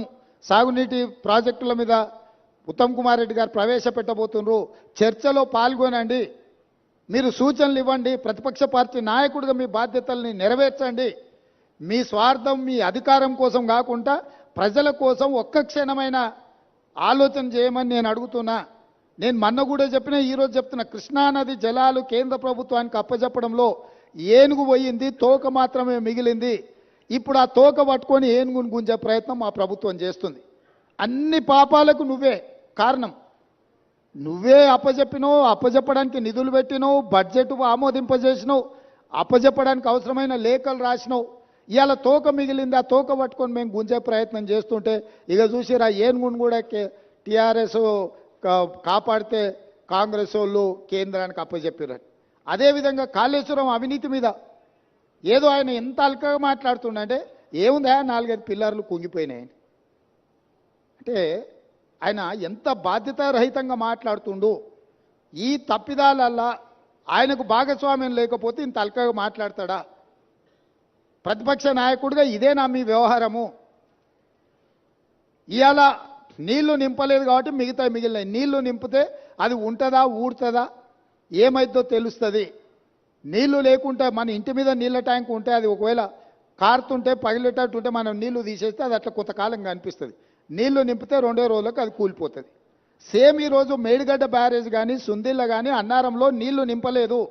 C: సాగునీటి ప్రాజెక్టుల మీద ఉత్తమ్ కుమార్ రెడ్డి గారు ప్రవేశపెట్టబోతున్నారు. చర్చలో పాల్గొనండి. మీరు సూచనలు ఇవ్వండి. ప్రతిపక్ష పార్టీ నాయకుడిగా మీ బాధ్యతల్ని నెరవేర్చండి. మీ స్వార్థం మీ అధికారం కోసం కాకుండా ప్రజల కోసం ఒక్క క్షణమైన ఆలోచన చేయమని నేను అడుగుతున్నా. నేను మొన్న కూడా చెప్పినా, ఈరోజు చెప్తున్నా, కృష్ణానది జలాలు కేంద్ర ప్రభుత్వానికి అప్పచెప్పడంలో ఏనుగు పోయింది, తోక మాత్రమే మిగిలింది. ఇప్పుడు ఆ తోక పట్టుకొని ఏనుగును గుంజే ప్రయత్నం మా ప్రభుత్వం చేస్తుంది. అన్ని పాపాలకు నువ్వే కారణం. నువ్వే అప్పచెప్పినావు, అప్పచెప్పడానికి నిధులు పెట్టినావు, బడ్జెట్ ఆమోదింపజేసినావు, అప్పచెప్పడానికి అవసరమైన లేఖలు రాసినావు. ఇవాళ తోక మిగిలింది, ఆ తోక పట్టుకొని మేము గుంజే ప్రయత్నం చేస్తుంటే ఇక చూసిరా ఏనుగును కూడా టీఆర్ఎస్ కాపాడితే కాంగ్రెస్ వాళ్ళు కేంద్రానికి అప్పచెప్పారు. అదేవిధంగా కాళేశ్వరం అవినీతి మీద ఏదో ఆయన ఎంత అల్కగా మాట్లాడుతుండే, ఏముందా 4-5 పిల్లర్లు కుంగిపోయినాయని. అంటే ఆయన ఎంత బాధ్యతారహితంగా మాట్లాడుతుండు. ఈ తప్పిదాలల్లా ఆయనకు భాగస్వామ్యం లేకపోతే ఇంత అల్కగా మాట్లాడతాడా? ప్రతిపక్ష నాయకుడిగా ఇదేనా మీ వ్యవహారము? ఇవాళ నీళ్లు నింపలేదు కాబట్టి మిగతా మిగిలినాయి. నీళ్లు నింపితే అది ఉంటుందా, ఊడుతుందా, ఏమైద్దో తెలుస్తుంది. నీళ్లు లేకుంటే మన ఇంటి మీద నీళ్ళ ట్యాంక్ ఉంటే అది ఒకవేళ కారుతుంటే పగిలేటట్టుంటే మనం నీళ్లు తీసేస్తే అది అట్లా కొంతకాలం కనిపిస్తుంది. నీళ్లు నింపితే 2 రోజులకు అది కూలిపోతుంది. సేమ్ ఈరోజు మేడిగడ్డ బ్యారేజ్ కానీ సుందిళ్ళ కానీ అన్నారంలో నీళ్లు నింపలేదు.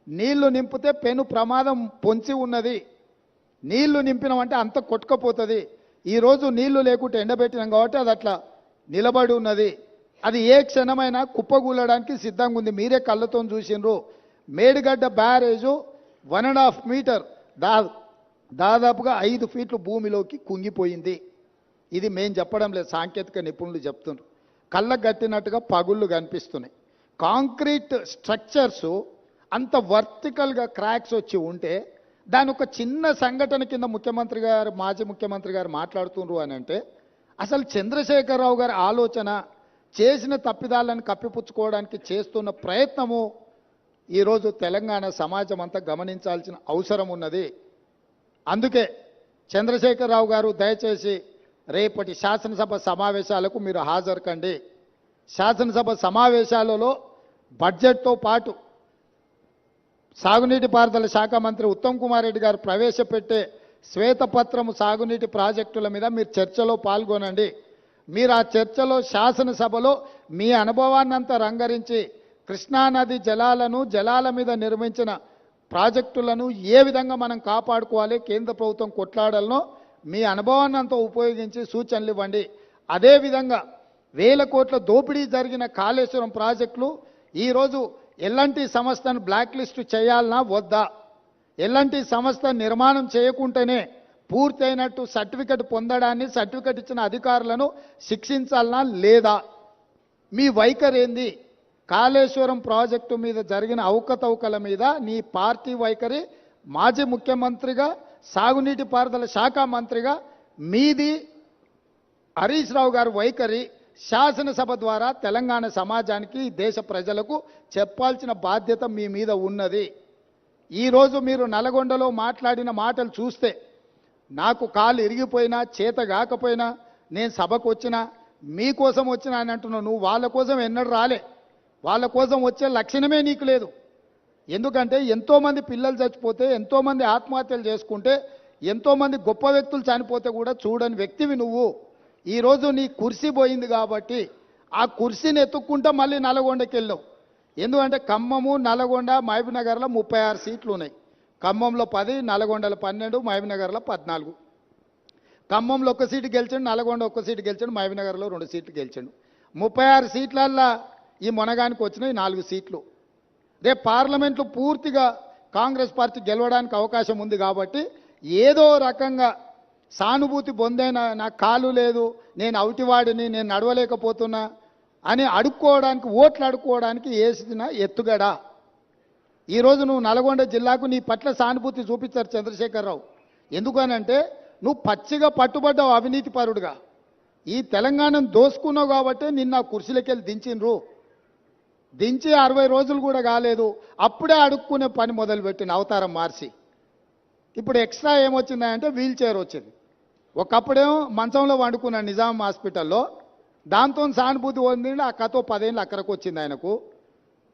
C: నీళ్లు నింపితే పెను ప్రమాదం పొంచి ఉన్నది. నీళ్లు నింపినామంటే అంత కొట్టుకపోతుంది. ఈరోజు నీళ్లు లేకుంటే ఎండబెట్టినాం కాబట్టి అది అట్లా నిలబడి ఉన్నది. అది ఏ క్షణమైనా కుప్పగూలడానికి సిద్ధంగా ఉంది. మీరే కళ్ళతో చూసిండ్రు. మేడిగడ్డ బ్యారేజు 1.5 మీటర్ దాదాపుగా 5 ఫీట్లు భూమిలోకి కుంగిపోయింది. ఇది మేం చెప్పడం లేదు, సాంకేతిక నిపుణులు చెప్తున్నారు. కళ్ళకు గట్టినట్టుగా పగుళ్ళు కనిపిస్తున్నాయి. కాంక్రీట్ స్ట్రక్చర్స్ అంత వర్టికల్గా క్రాక్స్ వచ్చి ఉంటే దాని ఒక చిన్న సంఘటన కింద ముఖ్యమంత్రి గారు, మాజీ ముఖ్యమంత్రి గారు మాట్లాడుతున్నారు అని అంటే అసలు చంద్రశేఖరరావు గారి ఆలోచన, చేసిన తప్పిదాలను కప్పిపుచ్చుకోవడానికి చేస్తున్న ప్రయత్నము ఈరోజు తెలంగాణ సమాజం అంతా గమనించాల్సిన అవసరం ఉన్నది. అందుకే చంద్రశేఖరరావు గారు దయచేసి రేపటి శాసనసభ సమావేశాలకు మీరు హాజరు కండి. శాసనసభ సమావేశాలలో బడ్జెట్తో పాటు సాగునీటి పారుదల శాఖ మంత్రి ఉత్తమ్ కుమార్ రెడ్డి గారు ప్రవేశపెట్టే శ్వేతపత్రము సాగునీటి ప్రాజెక్టుల మీద మీరు చర్చలో పాల్గొనండి. మీరు ఆ చర్చలో శాసనసభలో మీ అనుభవాన్నంతా రంగరించి కృష్ణానది జలాల మీద నిర్మించిన ప్రాజెక్టులను ఏ విధంగా మనం కాపాడుకోవాలి, కేంద్ర ప్రభుత్వం కొట్లాడాలనో మీ అనుభవాన్నంతా ఉపయోగించి సూచనలు ఇవ్వండి. అదేవిధంగా 1000 కోట్ల దోపిడీ జరిగిన కాళేశ్వరం ప్రాజెక్టులు ఈరోజు ఎల్ఎన్టీ సంస్థను బ్లాక్ లిస్ట్ చేయాలనా వద్దా? ఎల్ఎన్టీ సంస్థ నిర్మాణం చేయకుంటేనే పూర్తయినట్టు సర్టిఫికెట్ పొందడాన్ని, సర్టిఫికెట్ ఇచ్చిన అధికారులను శిక్షించాలనా లేదా? మీ వైఖరి ఏంది? కాళేశ్వరం ప్రాజెక్టు మీద జరిగిన అవకతవకల మీద నీ పార్టీ వైఖరి, మాజీ ముఖ్యమంత్రిగా సాగునీటి పారుదల శాఖ మంత్రిగా మీది హరీష్ రావు గారి వైఖరి శాసనసభ ద్వారా తెలంగాణ సమాజానికి, దేశ ప్రజలకు చెప్పాల్సిన బాధ్యత మీ మీద ఉన్నది. ఈరోజు మీరు నల్గొండలో మాట్లాడిన మాటలు చూస్తే నాకు కాలు ఇరిగిపోయినా, చేత కాకపోయినా, నేను సభకు వచ్చినా, మీకోసం వచ్చినా అని అంటున్నావు. నువ్వు వాళ్ళ కోసం ఎన్నడూ రాలే. వాళ్ళ కోసం వచ్చే లక్షణమే నీకు లేదు. ఎందుకంటే ఎంతోమంది పిల్లలు చచ్చిపోతే, ఎంతోమంది ఆత్మహత్యలు చేసుకుంటే, ఎంతోమంది గొప్ప వ్యక్తులు చనిపోతే కూడా చూడని వ్యక్తివి నువ్వు. ఈరోజు నీ కుర్సీ పోయింది కాబట్టి ఆ కుర్సీని ఎత్తుక్కుంటా మళ్ళీ నల్గొండకి వెళ్ళావు. ఎందుకంటే ఖమ్మము, నల్గొండ, మహబూబ్నగర్లో 36 సీట్లు ఉన్నాయి. ఖమ్మంలో 10, నల్గొండలో 12, మహబూబ్నగర్లో 14. ఖమ్మంలో 1 సీటు గెలిచాడు, నల్గొండ 1 సీటు గెలిచాడు, మహబూబ్నగర్లో 2 సీట్లు గెలిచాడు. 36 సీట్లల్లో ఈ మొనగానికి వచ్చినాయి 4 సీట్లు. రేపు పార్లమెంట్లో పూర్తిగా కాంగ్రెస్ పార్టీ గెలవడానికి అవకాశం ఉంది కాబట్టి ఏదో రకంగా సానుభూతి పొందైనా నాకు కాలు లేదు, నేను అవుటివాడిని, నేను నడవలేకపోతున్నా అని అడుక్కోవడానికి, ఓట్లు అడుక్కోవడానికి వేసిన ఎత్తుగడ. ఈరోజు నువ్వు నల్గొండ జిల్లాకు నీ పట్ల సానుభూతి చూపించారు చంద్రశేఖరరావు. ఎందుకనంటే నువ్వు పచ్చిగా పట్టుబడ్డావు అవినీతి పరుడుగా. ఈ తెలంగాణను దోసుకున్నావు కాబట్టి నిన్న కుర్చీలకి వెళ్ళి దించిండ్రు. దించి 60 రోజులు కూడా కాలేదు, అప్పుడే అడుక్కునే పని మొదలుపెట్టిన అవతారం మార్చి. ఇప్పుడు ఎక్స్ట్రా ఏమొచ్చిందంటే వీల్ చైర్ వచ్చింది. ఒకప్పుడేమో మంచంలో వండుకున్న నిజాం హాస్పిటల్లో, దాంతో సానుభూతి పొందిండు. ఆ కథ 10 ఏళ్ళు అక్కడికి వచ్చింది ఆయనకు.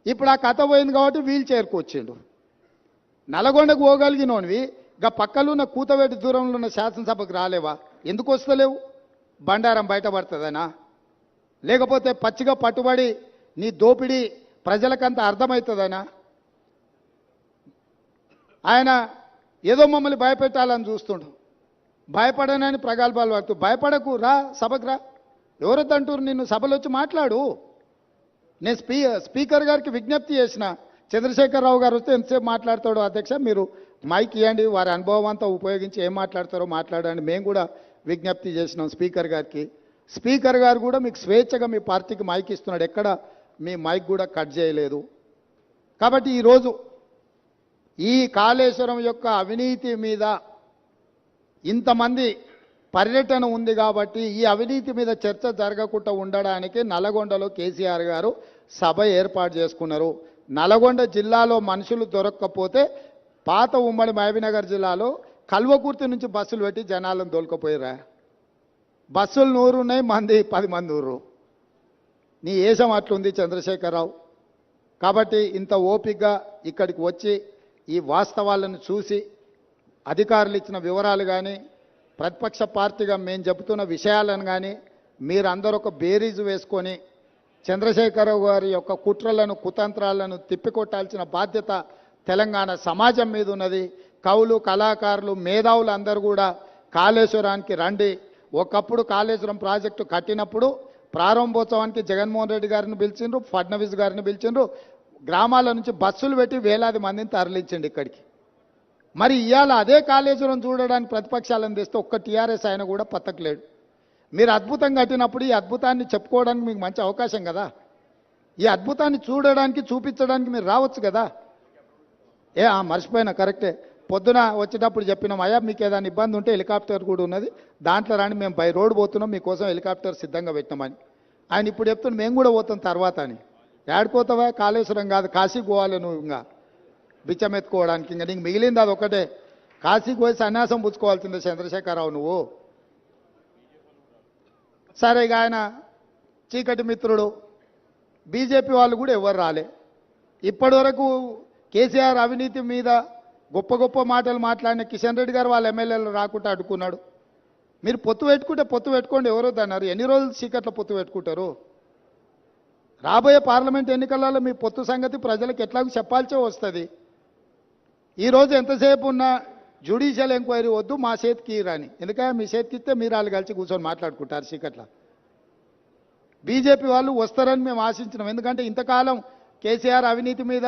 C: ఇప్పుడు ఆ కథ పోయింది కాబట్టి వీల్ చైర్కి వచ్చిండు. నల్గొండకు పోగలిగినోనివి గా పక్కలున్న కూతవేటి దూరంలో ఉన్న శాసనసభకు రాలేవా? ఎందుకు వస్తలేవు? బండారం బయటపడుతుందనా? లేకపోతే పచ్చిగా పట్టుబడి నీ దోపిడీ ప్రజలకంత అర్థమవుతుందనా? ఆయన ఏదో మమ్మల్ని భయపెట్టాలని చూస్తుండు. భయపడనని ప్రగల్భాలు పడుతూ, భయపడకు, రా సభకు రా. ఎవరొద్దంటారు నిన్ను? సభలో వచ్చి మాట్లాడు. నేను స్పీకర్ గారికి విజ్ఞప్తి చేసిన, చంద్రశేఖరరావు గారు వస్తే ఎంతసేపు మాట్లాడతాడో అధ్యక్ష, మీరు మైక్ ఇవ్వండి, వారి అనుభవం అంతా ఉపయోగించి ఏం మాట్లాడతారో మాట్లాడండి. మేము కూడా విజ్ఞప్తి చేసినాం స్పీకర్ గారికి. స్పీకర్ గారు కూడా మీకు స్వేచ్ఛగా మీ పార్టీకి మైక్ ఇస్తున్నాడు, ఎక్కడ మీ మైక్ కూడా కట్ చేయలేదు. కాబట్టి ఈరోజు ఈ కాళేశ్వరం యొక్క అవినీతి మీద ఇంతమంది పర్యటన ఉంది కాబట్టి ఈ అవినీతి మీద చర్చ జరగకుండా ఉండడానికి నల్గొండలో కేసీఆర్ గారు సభ ఏర్పాటు చేసుకున్నారు. నల్గొండ జిల్లాలో మనుషులు దొరక్కపోతే పాత ఉమ్మడి మహబూబ్నగర్ జిల్లాలో కల్వకుర్తి నుంచి బస్సులు పెట్టి జనాలను దొలకపోయారా? బస్సులు 100 ఉన్నాయి, మంది 10 మంది ఊరు. నీ ఏషం అట్లుంది చంద్రశేఖరరావు. కాబట్టి ఇంత ఓపికగా ఇక్కడికి వచ్చి ఈ వాస్తవాలను చూసి అధికారులు ఇచ్చిన వివరాలు కానీ, ప్రతిపక్ష పార్టీగా మేము చెబుతున్న విషయాలను కానీ మీరందరూ ఒక బేరీజు వేసుకొని చంద్రశేఖరరావు గారి యొక్క కుట్రలను కుతంత్రాలను తిప్పికొట్టాల్సిన బాధ్యత తెలంగాణ సమాజం మీద ఉన్నది. కవులు, కళాకారులు, మేధావులు అందరూ కూడా కాళేశ్వరానికి రండి. ఒకప్పుడు కాళేశ్వరం ప్రాజెక్టు కట్టినప్పుడు ప్రారంభోత్సవానికి జగన్మోహన్ రెడ్డి గారిని పిలిచిండ్రు, ఫడ్నవీస్ గారిని పిలిచిండ్రు. గ్రామాల నుంచి బస్సులు పెట్టి వేలాది మందిని తరలించండి ఇక్కడికి. మరి ఇవాళ అదే కాళేశ్వరం చూడడానికి ప్రతిపక్షాలను తెస్తే ఒక్క టీఆర్ఎస్ ఆయన కూడా పత్తకలేడు. మీరు అద్భుతం కట్టినప్పుడు ఈ అద్భుతాన్ని చెప్పుకోవడానికి మీకు మంచి అవకాశం కదా. ఈ అద్భుతాన్ని చూడడానికి, చూపించడానికి మీరు రావచ్చు కదా. మర్చిపోయినా, కరెక్టే. పొద్దున వచ్చేటప్పుడు చెప్పినాం, అయ్యా మీకు ఏదైనా ఇబ్బంది ఉంటే హెలికాప్టర్ కూడా ఉన్నది, దాంట్లో రాని, మేము బై రోడ్ పోతున్నాం, మీకోసం హెలికాప్టర్ సిద్ధంగా పెట్టినామని. ఆయన ఇప్పుడు చెప్తున్నాం మేము కూడా పోతాం తర్వాత అని. ఏడుకోతావా? కాళేశ్వరం కాదు, కాశీకి పోవాలి నువ్వు. ఇంకా బిచ్చం ఎత్తుకోవడానికి ఇంకా నీకు మిగిలింది అది ఒకటే. కాశీకి పోయి సన్యాసం పుచ్చుకోవాల్సిందే చంద్రశేఖరరావు నువ్వు. సరే, ఇక ఆయన చీకటి మిత్రుడు. బీజేపీ వాళ్ళు కూడా ఎవరు రాలే ఇప్పటివరకు. కేసీఆర్ అవినీతి మీద గొప్ప గొప్ప మాటలు మాట్లాడిన కిషన్ రెడ్డి గారు వాళ్ళ ఎమ్మెల్యేలు రాకుండా అడ్డుకున్నాడు. మీరు పొత్తు పెట్టుకుంటే పొత్తు పెట్టుకోండి, ఎవరొద్దన్నారు? ఎన్ని రోజులు చీకట్లో పొత్తు పెట్టుకుంటారు? రాబోయే పార్లమెంట్ ఎన్నికలలో మీ పొత్తు సంగతి ప్రజలకు ఎట్లాగో చెప్పాల్సే వస్తుంది. ఈరోజు ఎంతసేపు ఉన్నా జ్యుడిషియల్ ఎంక్వైరీ వద్దు, మా చేతికి రాని. ఎందుకంటే మీ చేతికి ఇస్తే మీరు వాళ్ళు కలిసి కూర్చొని మాట్లాడుకుంటారు చీకట్ల. బీజేపీ వాళ్ళు వస్తారని మేము ఆశించినాం. ఎందుకంటే ఇంతకాలం కేసీఆర్ అవినీతి మీద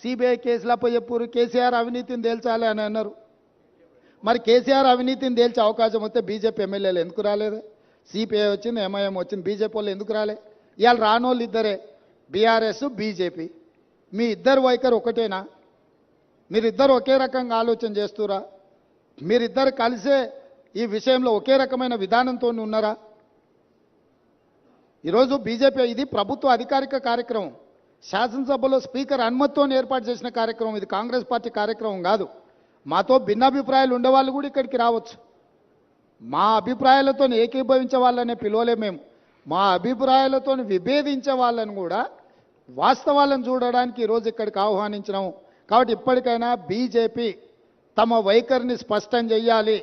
C: సిబిఐ కేసులపై చెప్పురు, కేసీఆర్ అవినీతిని తేల్చాలి అని అన్నారు. మరి కేసీఆర్ అవినీతిని తేల్చే అవకాశం వస్తే బీజేపీ ఎమ్మెల్యేలు ఎందుకు రాలేదు? సిపిఐ వచ్చింది, ఎంఐఎం వచ్చింది, బీజేపీ వాళ్ళు ఎందుకు రాలే? ఇవాళ రానోళ్ళు ఇద్దరే, బీఆర్ఎస్, బీజేపీ. మీ ఇద్దరు వైఖరి ఒకటేనా? మీరిద్దరు ఒకే రకంగా ఆలోచన చేస్తురా? మీరిద్దరు కలిసే ఈ విషయంలో ఒకే రకమైన విధానంతో ఉన్నారా? ఈరోజు బీజేపీ ఇది ప్రభుత్వ అధికారిక కార్యక్రమం, శాసనసభలో స్పీకర్ అనుమతితో ఏర్పాటు చేసిన కార్యక్రమం. ఇది కాంగ్రెస్ పార్టీ కార్యక్రమం కాదు. మాతో భిన్నాభిప్రాయాలు ఉండేవాళ్ళు కూడా ఇక్కడికి రావచ్చు. మా అభిప్రాయాలతో ఏకీభవించే వాళ్ళనే పిలవలే మేము. మా అభిప్రాయాలతో విభేదించే వాళ్ళని కూడా వాస్తవాలను చూడడానికి ఈరోజు ఇక్కడికి ఆహ్వానించినాము. కాబట్టి ఇప్పటికైనా బీజేపీ తమ వైఖరిని స్పష్టం చేయాలి.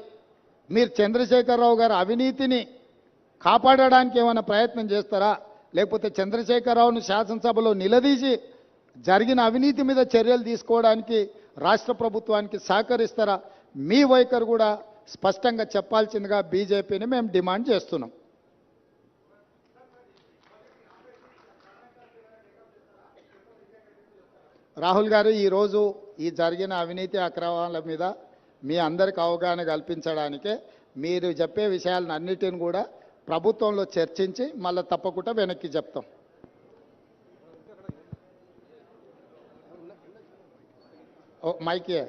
C: మీరు చంద్రశేఖరరావు గారి అవినీతిని కాపాడడానికి ఏమైనా ప్రయత్నం చేస్తారా? లేకపోతే చంద్రశేఖరరావును శాసనసభలో నిలదీసి జరిగిన అవినీతి మీద చర్యలు తీసుకోవడానికి రాష్ట్ర ప్రభుత్వానికి సహకరిస్తారా? మీ వైఖరి కూడా స్పష్టంగా చెప్పాల్సిందిగా బీజేపీని మేము డిమాండ్ చేస్తున్నాం. రాహుల్ గారు, ఈరోజు ఈ జరిగిన అవినీతి అక్రమాల మీద మీ అందరికి అవగాహన కల్పించడానికే మీరు చెప్పే విషయాలను అన్నిటిని కూడా ప్రభుత్వంలో చర్చించి మళ్ళీ తప్పకుండా వెనక్కి చెప్తాం. మైకే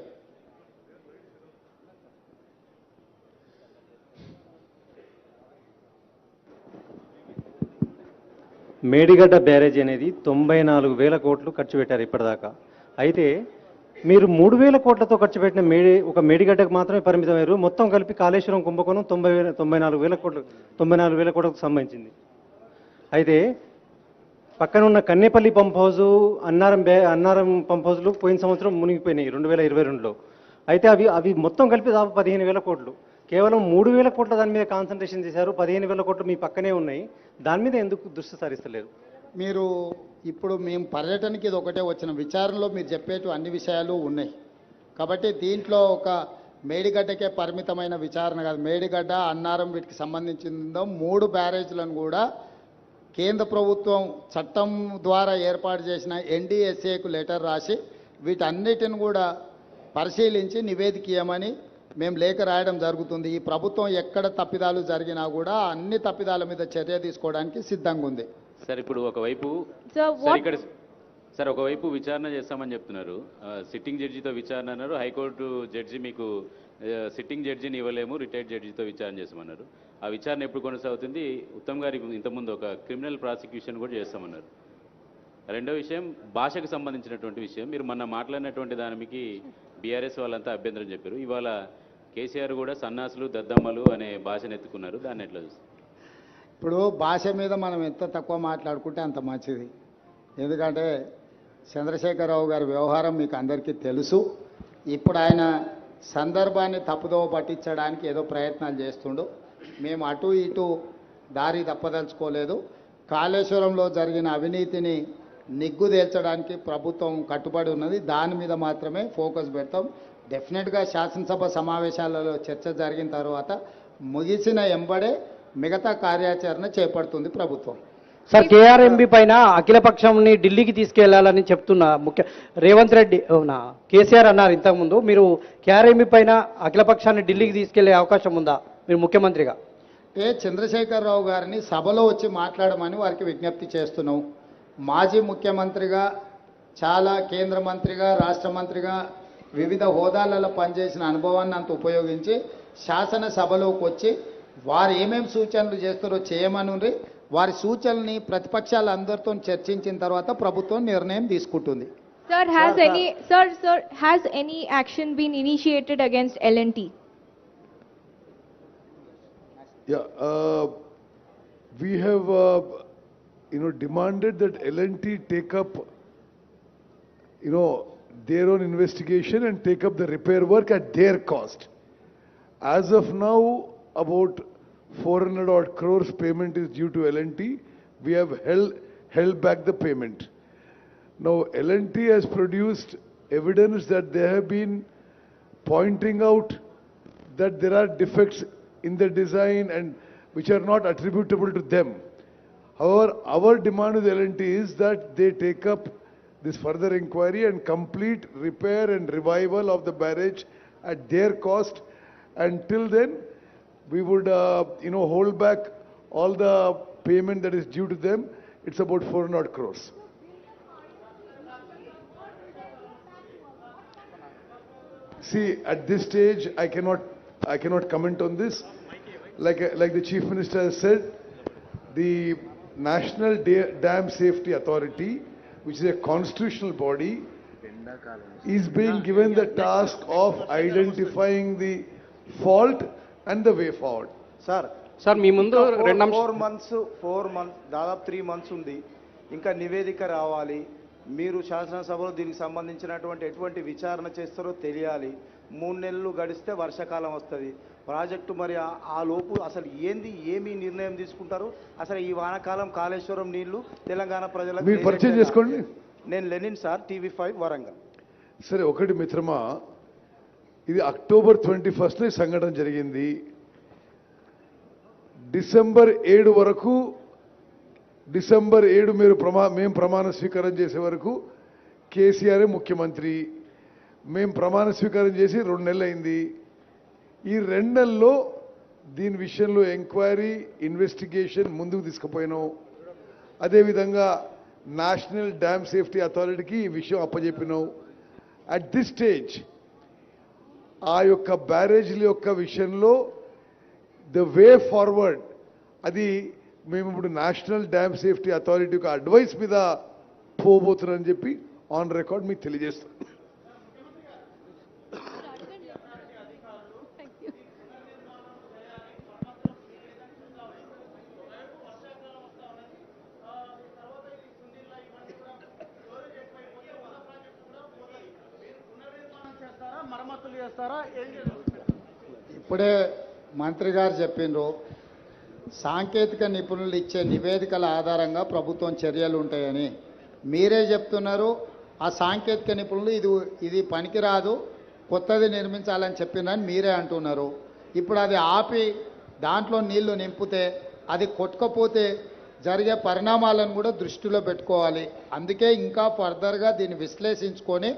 K: మేడిగడ్డ బ్యారేజ్ అనేది 94,000 కోట్లు ఖర్చు పెట్టారు ఇప్పటిదాకా. అయితే మీరు 3,000 కోట్లతో ఖర్చు పెట్టిన ఒక మేడిగడ్డకు మాత్రమే పరిమితమయ్యారు. మొత్తం కలిపి కాళేశ్వరం కుంభకోణం 94,000 కోట్లకు సంబంధించింది. అయితే పక్కన ఉన్న Kannepalli pump house, Annaram pump హౌస్లు పోయిన సంవత్సరం మునిగిపోయినాయి 2022లో. అయితే అవి మొత్తం కలిపి దాదాపు 15,000 కోట్లు. కేవలం 3,000 కోట్ల దాని మీద కాన్సన్ట్రేషన్ చేశారు. 15,000 కోట్లు మీ పక్కనే ఉన్నాయి. దాని మీద ఎందుకు దృష్టి సారిస్తలేరు?
C: మీరు ఇప్పుడు మేము పర్యటనకి ఇది ఒకటే వచ్చిన విచారణలో మీరు చెప్పేటు అన్ని విషయాలు ఉన్నాయి కాబట్టి దీంట్లో ఒక మేడిగడ్డకే పరిమితమైన విచారణ కాదు. మేడిగడ్డ, అన్నారం వీటికి సంబంధించిందో 3 బ్యారేజ్లను కూడా కేంద్ర ప్రభుత్వం చట్టం ద్వారా ఏర్పాటు చేసిన NDSAకు లెటర్ రాసి వీటన్నిటిని కూడా పరిశీలించి నివేదిక ఇవ్వమని మేము లేఖ రాయడం జరుగుతుంది. ఈ ప్రభుత్వం ఎక్కడ తప్పిదాలు జరిగినా కూడా అన్ని తప్పిదాల మీద చర్య తీసుకోవడానికి సిద్ధంగా ఉంది.
L: సార్ ఇప్పుడు ఒకవైపు ఒకవైపు విచారణ చేస్తామని చెప్తున్నారు. సిట్టింగ్ జడ్జితో విచారణ అన్నారు. హైకోర్టు జడ్జి మీకు సిట్టింగ్ జడ్జిని ఇవ్వలేము, రిటైర్డ్ జడ్జితో విచారణ చేస్తామన్నారు. ఆ విచారణ ఎప్పుడు కొనసాగుతుంది? ఉత్తమ్ గారికి ఇంతకుముందు ఒక క్రిమినల్ ప్రాసిక్యూషన్ కూడా చేస్తామన్నారు. రెండో విషయం భాషకు సంబంధించినటువంటి విషయం. మీరు మొన్న మాట్లాడినటువంటి దానికి బీఆర్ఎస్ వాళ్ళంతా అభ్యంతరం చెప్పారు. ఇవాళ కేసీఆర్ కూడా సన్నాసులు, దద్దమ్మలు అనే భాషను ఎత్తుకున్నారు. దాన్ని ఎట్లా చూస్తారు?
C: ఇప్పుడు భాష మీద మనం ఎంత తక్కువ మాట్లాడుకుంటే అంత మంచిది. ఎందుకంటే చంద్రశేఖరరావు గారి వ్యవహారం మీకు అందరికీ తెలుసు. ఇప్పుడు ఆయన సందర్భాన్ని తప్పుదోవ పట్టించడానికి ఏదో ప్రయత్నాలు చేస్తుండు. మేము అటు ఇటు దారి తప్పదలుచుకోలేదు. కాళేశ్వరంలో జరిగిన అవినీతిని నిగ్గుదేల్చడానికి ప్రభుత్వం కట్టుబడి ఉన్నది. దాని మీద మాత్రమే ఫోకస్ పెడతాం. డెఫినెట్గా శాసనసభ సమావేశాలలో చర్చ జరిగిన తర్వాత ముగిసిన ఎంబడే మిగతా కార్యాచరణ చేపడుతుంది ప్రభుత్వం.
M: సార్, కేఆర్ఎంబి పైన అఖిలపక్షంని ఢిల్లీకి తీసుకెళ్లాలని చెప్తున్న రేవంత్ రెడ్డి కేసీఆర్ అన్నారు ఇంతకుముందు. మీరు కేఆర్ఎంబి పైన అఖిలపక్షాన్ని ఢిల్లీకి తీసుకెళ్లే అవకాశం ఉందా మీరు ముఖ్యమంత్రిగా?
C: చంద్రశేఖరరావు గారిని సభలో వచ్చి మాట్లాడమని వారికి విజ్ఞప్తి చేస్తున్నాం. మాజీ ముఖ్యమంత్రిగా, చాలా కేంద్ర మంత్రిగా, రాష్ట్ర మంత్రిగా వివిధ హోదాలలో పనిచేసిన అనుభవాన్ని అంత ఉపయోగించి శాసనసభలోకి వచ్చి వారు ఏమేమి సూచనలు చేస్తారో చేయమని వారి సూచనల్ని ప్రతిపక్షాల అందరితో చర్చించిన తర్వాత ప్రభుత్వం నిర్ణయం తీసుకుంటుంది.
N: Sir, has any action been initiated against L&T?
H: Yeah, we have demanded that L&T take up their own investigation and take up the repair work at their cost. As of now, about 400 odd crores payment is due to L&T. We have held back the payment. Now L&T has produced evidence that they have been pointing out that there are defects in the design and which are not attributable to them. However, our demand with L&T is that they take up this further inquiry and complete repair and revival of the barrage at their cost. Until then, we would hold back all the payment that is due to them. It's about 400 crores. See, at this stage, I cannot comment on this. Like the Chief Minister has said, the National Dam Safety Authority, which is a constitutional body, is being given the task of identifying the fault and the way forward.
M: Sir మీ ముందు
O: 4 months దాదాపు 3 months ఉంది. ఇంకా నివేదిక రావాలి. మీరు శాసనసభలో దీనికి సంబంధించినటువంటి ఎటువంటి విచారణ చేస్తారో తెలియాలి. 3 నెలలు గడిస్తే వర్షాకాలం వస్తుంది. ప్రాజెక్టు మరి ఆ లోపు అసలు ఏమి నిర్ణయం తీసుకుంటారు? అసలు ఈ వానాకాలం కాళేశ్వరం నీళ్లు తెలంగాణ ప్రజలకు
H: మీరు పరిచయం చేసుకోండి.
O: నేను లెనిన్ సార్, TV5 వరంగల్.
H: సరే, ఒకటి మిత్రమా, ఇది October 21 సంఘటన జరిగింది. December 7 వరకు, December 7 మేము ప్రమాణ స్వీకారం చేసే వరకు కేసీఆర్ ముఖ్యమంత్రి. మేము ప్రమాణ స్వీకారం చేసి 2 నెలలు అయింది. ఈ 2 నెలల్లో దీని విషయంలో ఎంక్వైరీ, ఇన్వెస్టిగేషన్ ముందుకు తీసుకుపోయినాం. అదేవిధంగా నేషనల్ డ్యామ్ సేఫ్టీ అథారిటీకి ఈ విషయం అప్పచెప్పినాం. అట్ దిస్ స్టేజ్ ఆ యొక్క బ్యారేజ్ల యొక్క విషయంలో ద వే ఫార్వర్డ్ అది మేము ఇప్పుడు నేషనల్ డ్యామ్ సేఫ్టీ అథారిటీ యొక్క అడ్వైస్ మీద పోబోతున్నారని చెప్పి ఆన్ రికార్డ్ మీకు తెలియజేస్తాం.
C: ఇప్పుడే మంత్రి గారు చెప్పిండ్రు, సాంకేతిక నిపుణులు ఇచ్చే నివేదికల ఆధారంగా ప్రభుత్వం చర్యలు ఉంటాయని. మీరే చెప్తున్నారు ఆ సాంకేతిక నిపుణులు ఇది పనికిరాదు, కొత్తది నిర్మించాలని చెప్పినని మీరే అంటున్నారు. ఇప్పుడు అది ఆపి దాంట్లో నీళ్లు నింపితే అది కొట్టుకపోతే జరిగే పరిణామాలను కూడా దృష్టిలో పెట్టుకోవాలి. అందుకే ఇంకా ఫర్దర్గా దీన్ని విశ్లేషించుకొని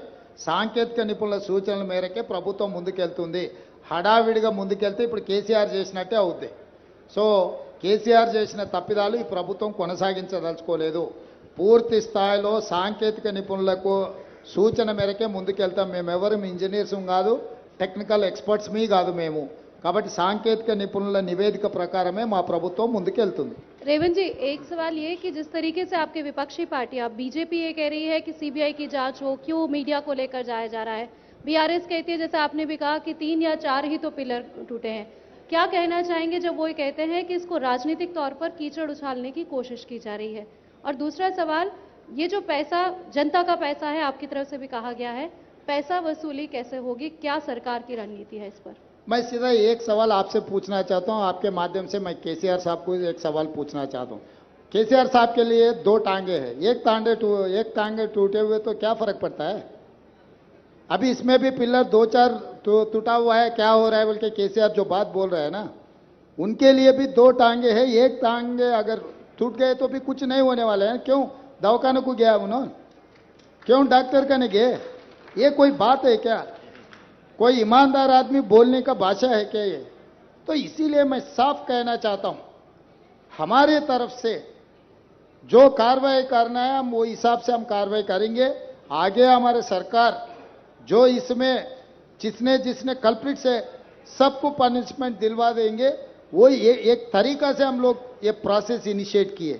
C: సాంకేతిక నిపుణుల సూచనల మేరకే ప్రభుత్వం ముందుకెళ్తుంది. హడావిడిగా ముందుకెళ్తే ఇప్పుడు కేసీఆర్ చేసినట్టే అవుద్ది. సో కేసీఆర్ చేసిన తప్పిదాలు ఈ ప్రభుత్వం కొనసాగించదలుచుకోలేదు. పూర్తి స్థాయిలో సాంకేతిక నిపుణులకు సూచన మేరకే ముందుకెళ్తాం. మేమెవరు ఇంజనీర్స్ కాదు, టెక్నికల్ ఎక్స్పర్ట్స్ మీ కాదు మేము. కాబట్టి సాంకేతిక నిపుణుల నివేదిక ప్రకారమే మా ప్రభుత్వం ముందుకెళ్తుంది.
P: रेवंत जी, एक सवाल ये कि जिस तरीके से आपके विपक्षी पार्टियां बीजेपी ये कह रही है कि सीबीआई की जांच हो, क्यों मीडिया को लेकर जाया जा रहा है, बीआरएस कहती है जैसे आपने भी कहा कि 3 या 4 ही तो पिलर टूटे हैं, क्या कहना चाहेंगे जब वो कहते हैं कि इसको राजनीतिक तौर पर कीचड़ उछालने की कोशिश की जा रही है? और दूसरा सवाल, ये जो पैसा जनता का पैसा है, आपकी तरफ से भी कहा गया है, पैसा वसूली कैसे होगी, क्या सरकार की रणनीति है इस पर?
C: मैं सीधा एक सवाल आपसे पूछना चाहता हूं, आपके माध्यम से मैं केसीआर साहब को एक सवाल पूछना चाहता हूं. केसीआर साहब के लिए 2 टांगे हैं, एक टांगे टूटे हुए तो क्या फर्क पड़ता है? अभी इसमें भी पिलर 2-4 टूटा हुआ है, क्या हो रहा है बोल के केसीआर जो बात बोल रहे हैं ना, उनके लिए भी 2 टांगे हैं. एक टांगे अगर टूट गए तो भी कुछ नहीं होने वाले हैं. क्यों दवाखाने को गया उन्होंने, क्यों डॉक्टर का नहीं गए? ये कोई बात है क्या? कोई ईमानदार आदमी बोलने का भाषा है क्या ये? तो इसीलिए मैं साफ कहना चाहता हूं, हमारे तरफ से जो कार्रवाई करना है हम वो हिसाब से हम कार्रवाई करेंगे. आगे हमारे सरकार जो इसमें जिसने कल्प्रिट से सबको पनिशमेंट दिलवा देंगे. वो ये एक तरीका से हम लोग ये प्रोसेस इनिशिएट किए.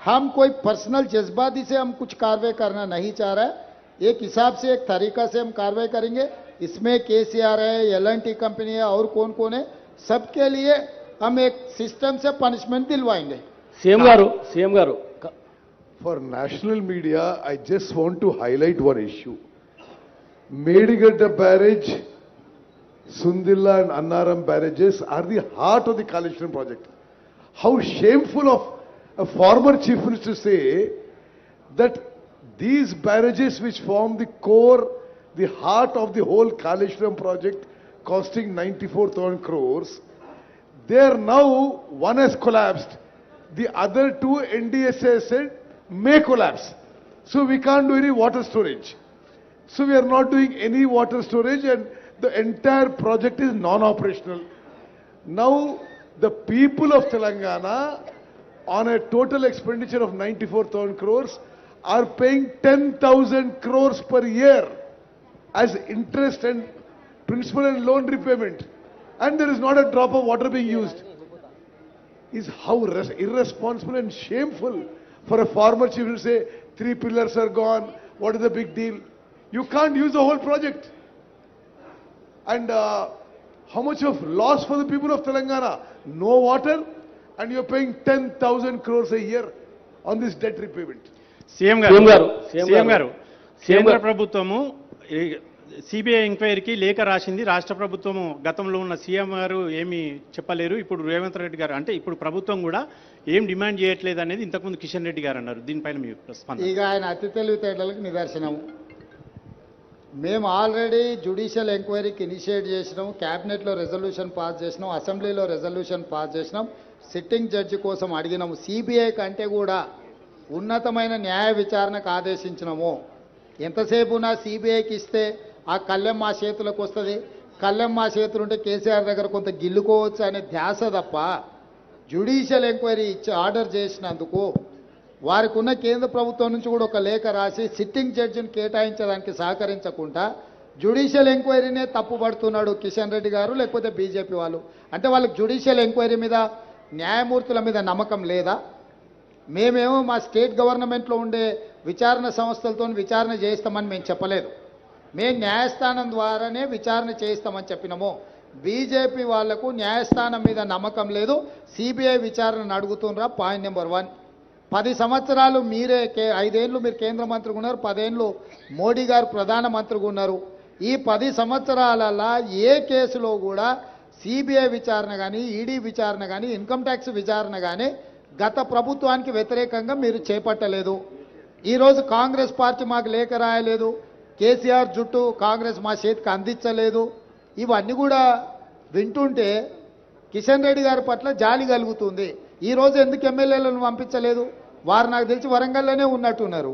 C: हम कोई पर्सनल जज्बाती से हम कुछ कार्रवाई करना नहीं चाह रहा है. एक हिसाब से एक तरीका से हम कार्रवाई करेंगे. इसमें केसीआर है, एल&टी कंपनी है और कौन कौन है, सबके लिए हम एक सिस्टम से पनिशमेंट दिलवाएंगे.
M: सीएम गारू
H: For national media, I just want to highlight one issue. Medigadda Barrage, Sundilla and Annaram barrages are the heart of the Kaleshwaram project. How shameful of a former chief minister to say that these barrages which form the core, the heart of the whole Kaleshwaram project costing 94,000 crores, they are now, one has collapsed, the other 2 NDSA said may collapse. So we can't do any water storage. So we are not doing any water storage and the entire project is non-operational. Now the people of Telangana on a total expenditure of 94,000 crores are paying 10,000 crores per year as interest and principal and loan repayment, and there is not a drop of water being used. Is how irresponsible and shameful for a former chief to say 3 pillars are gone, what is the big deal? You can't use the whole project. And how much of loss for the people of Telangana? No water, and you're paying 10,000 crores a year on this debt repayment.
Q: CM గారు కేంద్ర ప్రభుత్వము CBI ఎంక్వైరీకి లేఖ రాసింది. రాష్ట్ర ప్రభుత్వము గతంలో ఉన్న సీఎం గారు ఏమీ చెప్పలేరు. ఇప్పుడు రేవంత్ రెడ్డి గారు అంటే ఇప్పుడు ప్రభుత్వం కూడా ఏం డిమాండ్ చేయట్లేదు అనేది ఇంతకుముందు కిషన్ రెడ్డి గారు అన్నారు. దీనిపైన మీ స్పందన?
C: ఇక ఆయన అతి తెలివితేటలకు నిదర్శనం. మేము ఆల్రెడీ జ్యుడిషియల్ ఎంక్వైరీకి ఇనిషియేట్ చేసినాం, క్యాబినెట్లో రెజల్యూషన్ పాస్ చేసినాం, అసెంబ్లీలో రెజల్యూషన్ పాస్ చేసినాం, సిట్టింగ్ జడ్జి కోసం అడిగినాము. సిబిఐ కంటే కూడా ఉన్నతమైన న్యాయ విచారణకు ఆదేశించినాము. ఎంతసేపు నా సిబిఐకి ఇస్తే ఆ కళ్ళెం మా చేతులకు వస్తుంది, కళ్ళెం మా చేతులు ఉంటే కేసీఆర్ దగ్గర కొంత గిల్లుకోవచ్చు అనే ధ్యాస తప్ప జ్యుడిషియల్ ఎంక్వైరీ ఇచ్చి ఆర్డర్ చేసినందుకు వారికి ఉన్న కేంద్ర ప్రభుత్వం నుంచి కూడా ఒక లేఖ రాసి సిట్టింగ్ జడ్జిని కేటాయించడానికి సహకరించకుండా జ్యుడిషియల్ ఎంక్వైరీనే తప్పుపడుతున్నాడు కిషన్ రెడ్డి గారు, లేకపోతే బీజేపీ వాళ్ళు. అంటే వాళ్ళకి జ్యుడిషియల్ ఎంక్వైరీ మీద న్యాయమూర్తుల మీద నమ్మకం లేదా? మేమేమో మా స్టేట్ గవర్నమెంట్లో ఉండే విచారణ సంస్థలతో విచారణ చేయిస్తామని మేము చెప్పలేదు. మేము న్యాయస్థానం ద్వారానే విచారణ చేయిస్తామని చెప్పినాము. బీజేపీ వాళ్లకు న్యాయస్థానం మీద నమ్మకం లేదు, సిబిఐ విచారణ అడుగుతుండ్రా. Point number 1. 10 సంవత్సరాలు మీరే 5 ఏళ్ళు మీరు కేంద్ర మంత్రిగా ఉన్నారు, 10 ఏళ్ళు మోడీ గారు ప్రధానమంత్రిగా ఉన్నారు. ఈ 10 సంవత్సరాలలో ఏ కేసులో కూడా సిబిఐ విచారణ కానీ, ఈడీ విచారణ కానీ, ఇన్కమ్ ట్యాక్స్ విచారణ కానీ గత ప్రభుత్వానికి వ్యతిరేకంగా మీరు చేపట్టలేదు. ఈరోజు కాంగ్రెస్ పార్టీ మాకు లేఖ రాయలేదు, కేసీఆర్ జుట్టు కాంగ్రెస్ మా చేతికి అందించలేదు. ఇవన్నీ కూడా వింటుంటే కిషన్ రెడ్డి గారి పట్ల జాలి కలుగుతుంది. ఈరోజు ఎందుకు ఎమ్మెల్యేలను పంపించలేదు? వారు నాకు తెలిసి వరంగల్లోనే ఉన్నట్టున్నారు.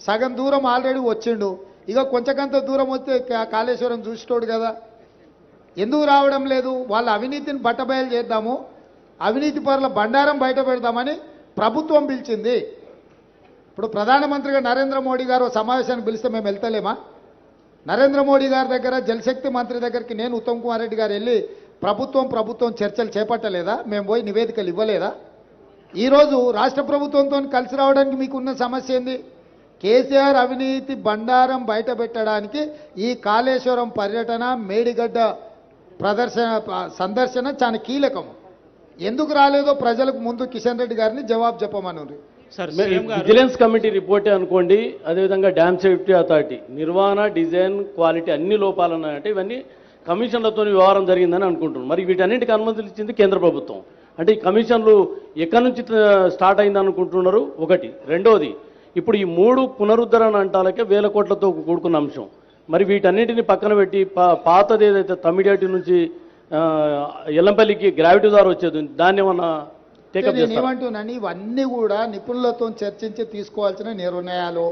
C: సగం దూరం ఆల్రెడీ వచ్చిండు, ఇక కొంచెంకంత దూరం వస్తే కాళేశ్వరం చూసిటోడు కదా. ఎందుకు రావడం లేదు? వాళ్ళ అవినీతిని బట్టబయలు చేద్దాము, అవినీతి పరుల బండారం బయట పెడదామని ప్రభుత్వం పిలిచింది. ఇప్పుడు ప్రధానమంత్రిగా నరేంద్ర మోడీ గారు సమావేశానికి పిలిస్తే మేము వెళ్తలేమా? నరేంద్ర మోడీ గారి దగ్గర జలశక్తి మంత్రి దగ్గరికి నేను ఉత్తమ్ కుమార్ రెడ్డి గారు వెళ్ళి ప్రభుత్వం చర్చలు చేపట్టలేదా? మేము పోయి నివేదికలు ఇవ్వలేదా? ఈరోజు రాష్ట్ర ప్రభుత్వంతో కలిసి రావడానికి మీకున్న సమస్య ఏంది? కేసీఆర్ అవినీతి బండారం బయట పెట్టడానికి ఈ కాళేశ్వరం పర్యటన, మేడిగడ్డ సందర్శన చాలా కీలకం. ఎందుకు రాలేదో ప్రజలకు ముందు కిషన్ రెడ్డి గారిని జవాబు చెప్పమన్నారు.
R: విజిలెన్స్ కమిటీ రిపోర్టే అనుకోండి, అదేవిధంగా డ్యామ్ సేఫ్టీ అథారిటీ నిర్వహణ, డిజైన్, క్వాలిటీ అన్ని లోపాలు ఉన్నాయంటే ఇవన్నీ కమిషన్లతో వ్యవహారం జరిగిందని అనుకుంటున్నాం. మరి వీటన్నింటికి అనుమతులు ఇచ్చింది కేంద్ర ప్రభుత్వం. అంటే ఈ కమిషన్లు ఎక్కడి నుంచి స్టార్ట్ అయింది అనుకుంటున్నారు? ఒకటి. రెండోది, ఇప్పుడు ఈ 3 పునరుద్ధరణ అంటాలకే 1000 కోట్లతో కూడుకున్న అంశం. మరి వీటన్నింటిని పక్కన పెట్టి పాతది ఏదైతే తమిడియాటి నుంచి ఎల్లంపల్లికి గ్రావిటీ ద్వారా వచ్చేది దాన్ని ఏమన్నా టేకప్ చేస్తారు?
C: ఏమంటున్నాను, ఇవన్నీ కూడా నిపుణులతో చర్చించి తీసుకోవాల్సిన నిర్ణయాలు.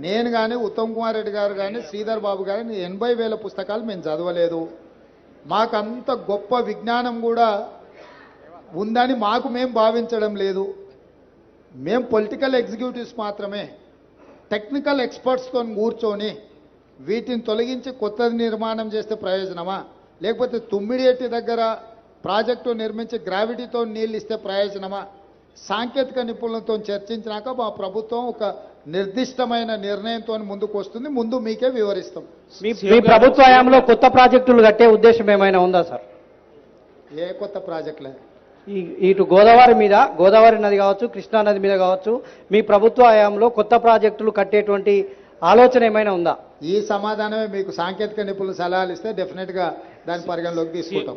C: నేను కానీ, ఉత్తమ్ కుమార్ రెడ్డి గారు కానీ, శ్రీధర్ బాబు గారు 80,000 పుస్తకాలు మేము చదవలేదు. మాకంత గొప్ప విజ్ఞానం కూడా ఉందని మేము భావించడం లేదు. మేము పొలిటికల్ ఎగ్జిక్యూటివ్స్ మాత్రమే. టెక్నికల్ ఎక్స్పర్ట్స్తో కూర్చొని వీటిని తొలగించి కొత్తది నిర్మాణం చేస్తే ప్రయోజనమా, లేకపోతే తుమ్మిడిఎట్టి దగ్గర ప్రాజెక్టు నిర్మించి గ్రావిటీతో నీళ్ళు ఇస్తే ప్రయోజనమా? సాంకేతిక నిపుణులతో చర్చించినాక మా ప్రభుత్వం ఒక నిర్దిష్టమైన నిర్ణయంతో ముందుకు వస్తుంది. ముందు మీకే వివరిస్తాం.
M: మీ ప్రభుత్వ హయాంలో కొత్త ప్రాజెక్టులు కట్టే ఉద్దేశం ఏమైనా ఉందా సార్?
C: ఏ కొత్త ప్రాజెక్టులే?
M: ఇటు గోదావరి మీద, గోదావరి నది కావచ్చు, కృష్ణా నది మీద కావచ్చు, మీ ప్రభుత్వ హయాంలో కొత్త ప్రాజెక్టులు కట్టేటువంటి ఆలోచన ఏమైనా ఉందా?
C: ఈ సమాధానమే మీకు సాంకేతిక నిపుణులు సలహాలు ఇస్తే డెఫినెట్ గా దాని పరిగణలోకి తీసుకుంటాం.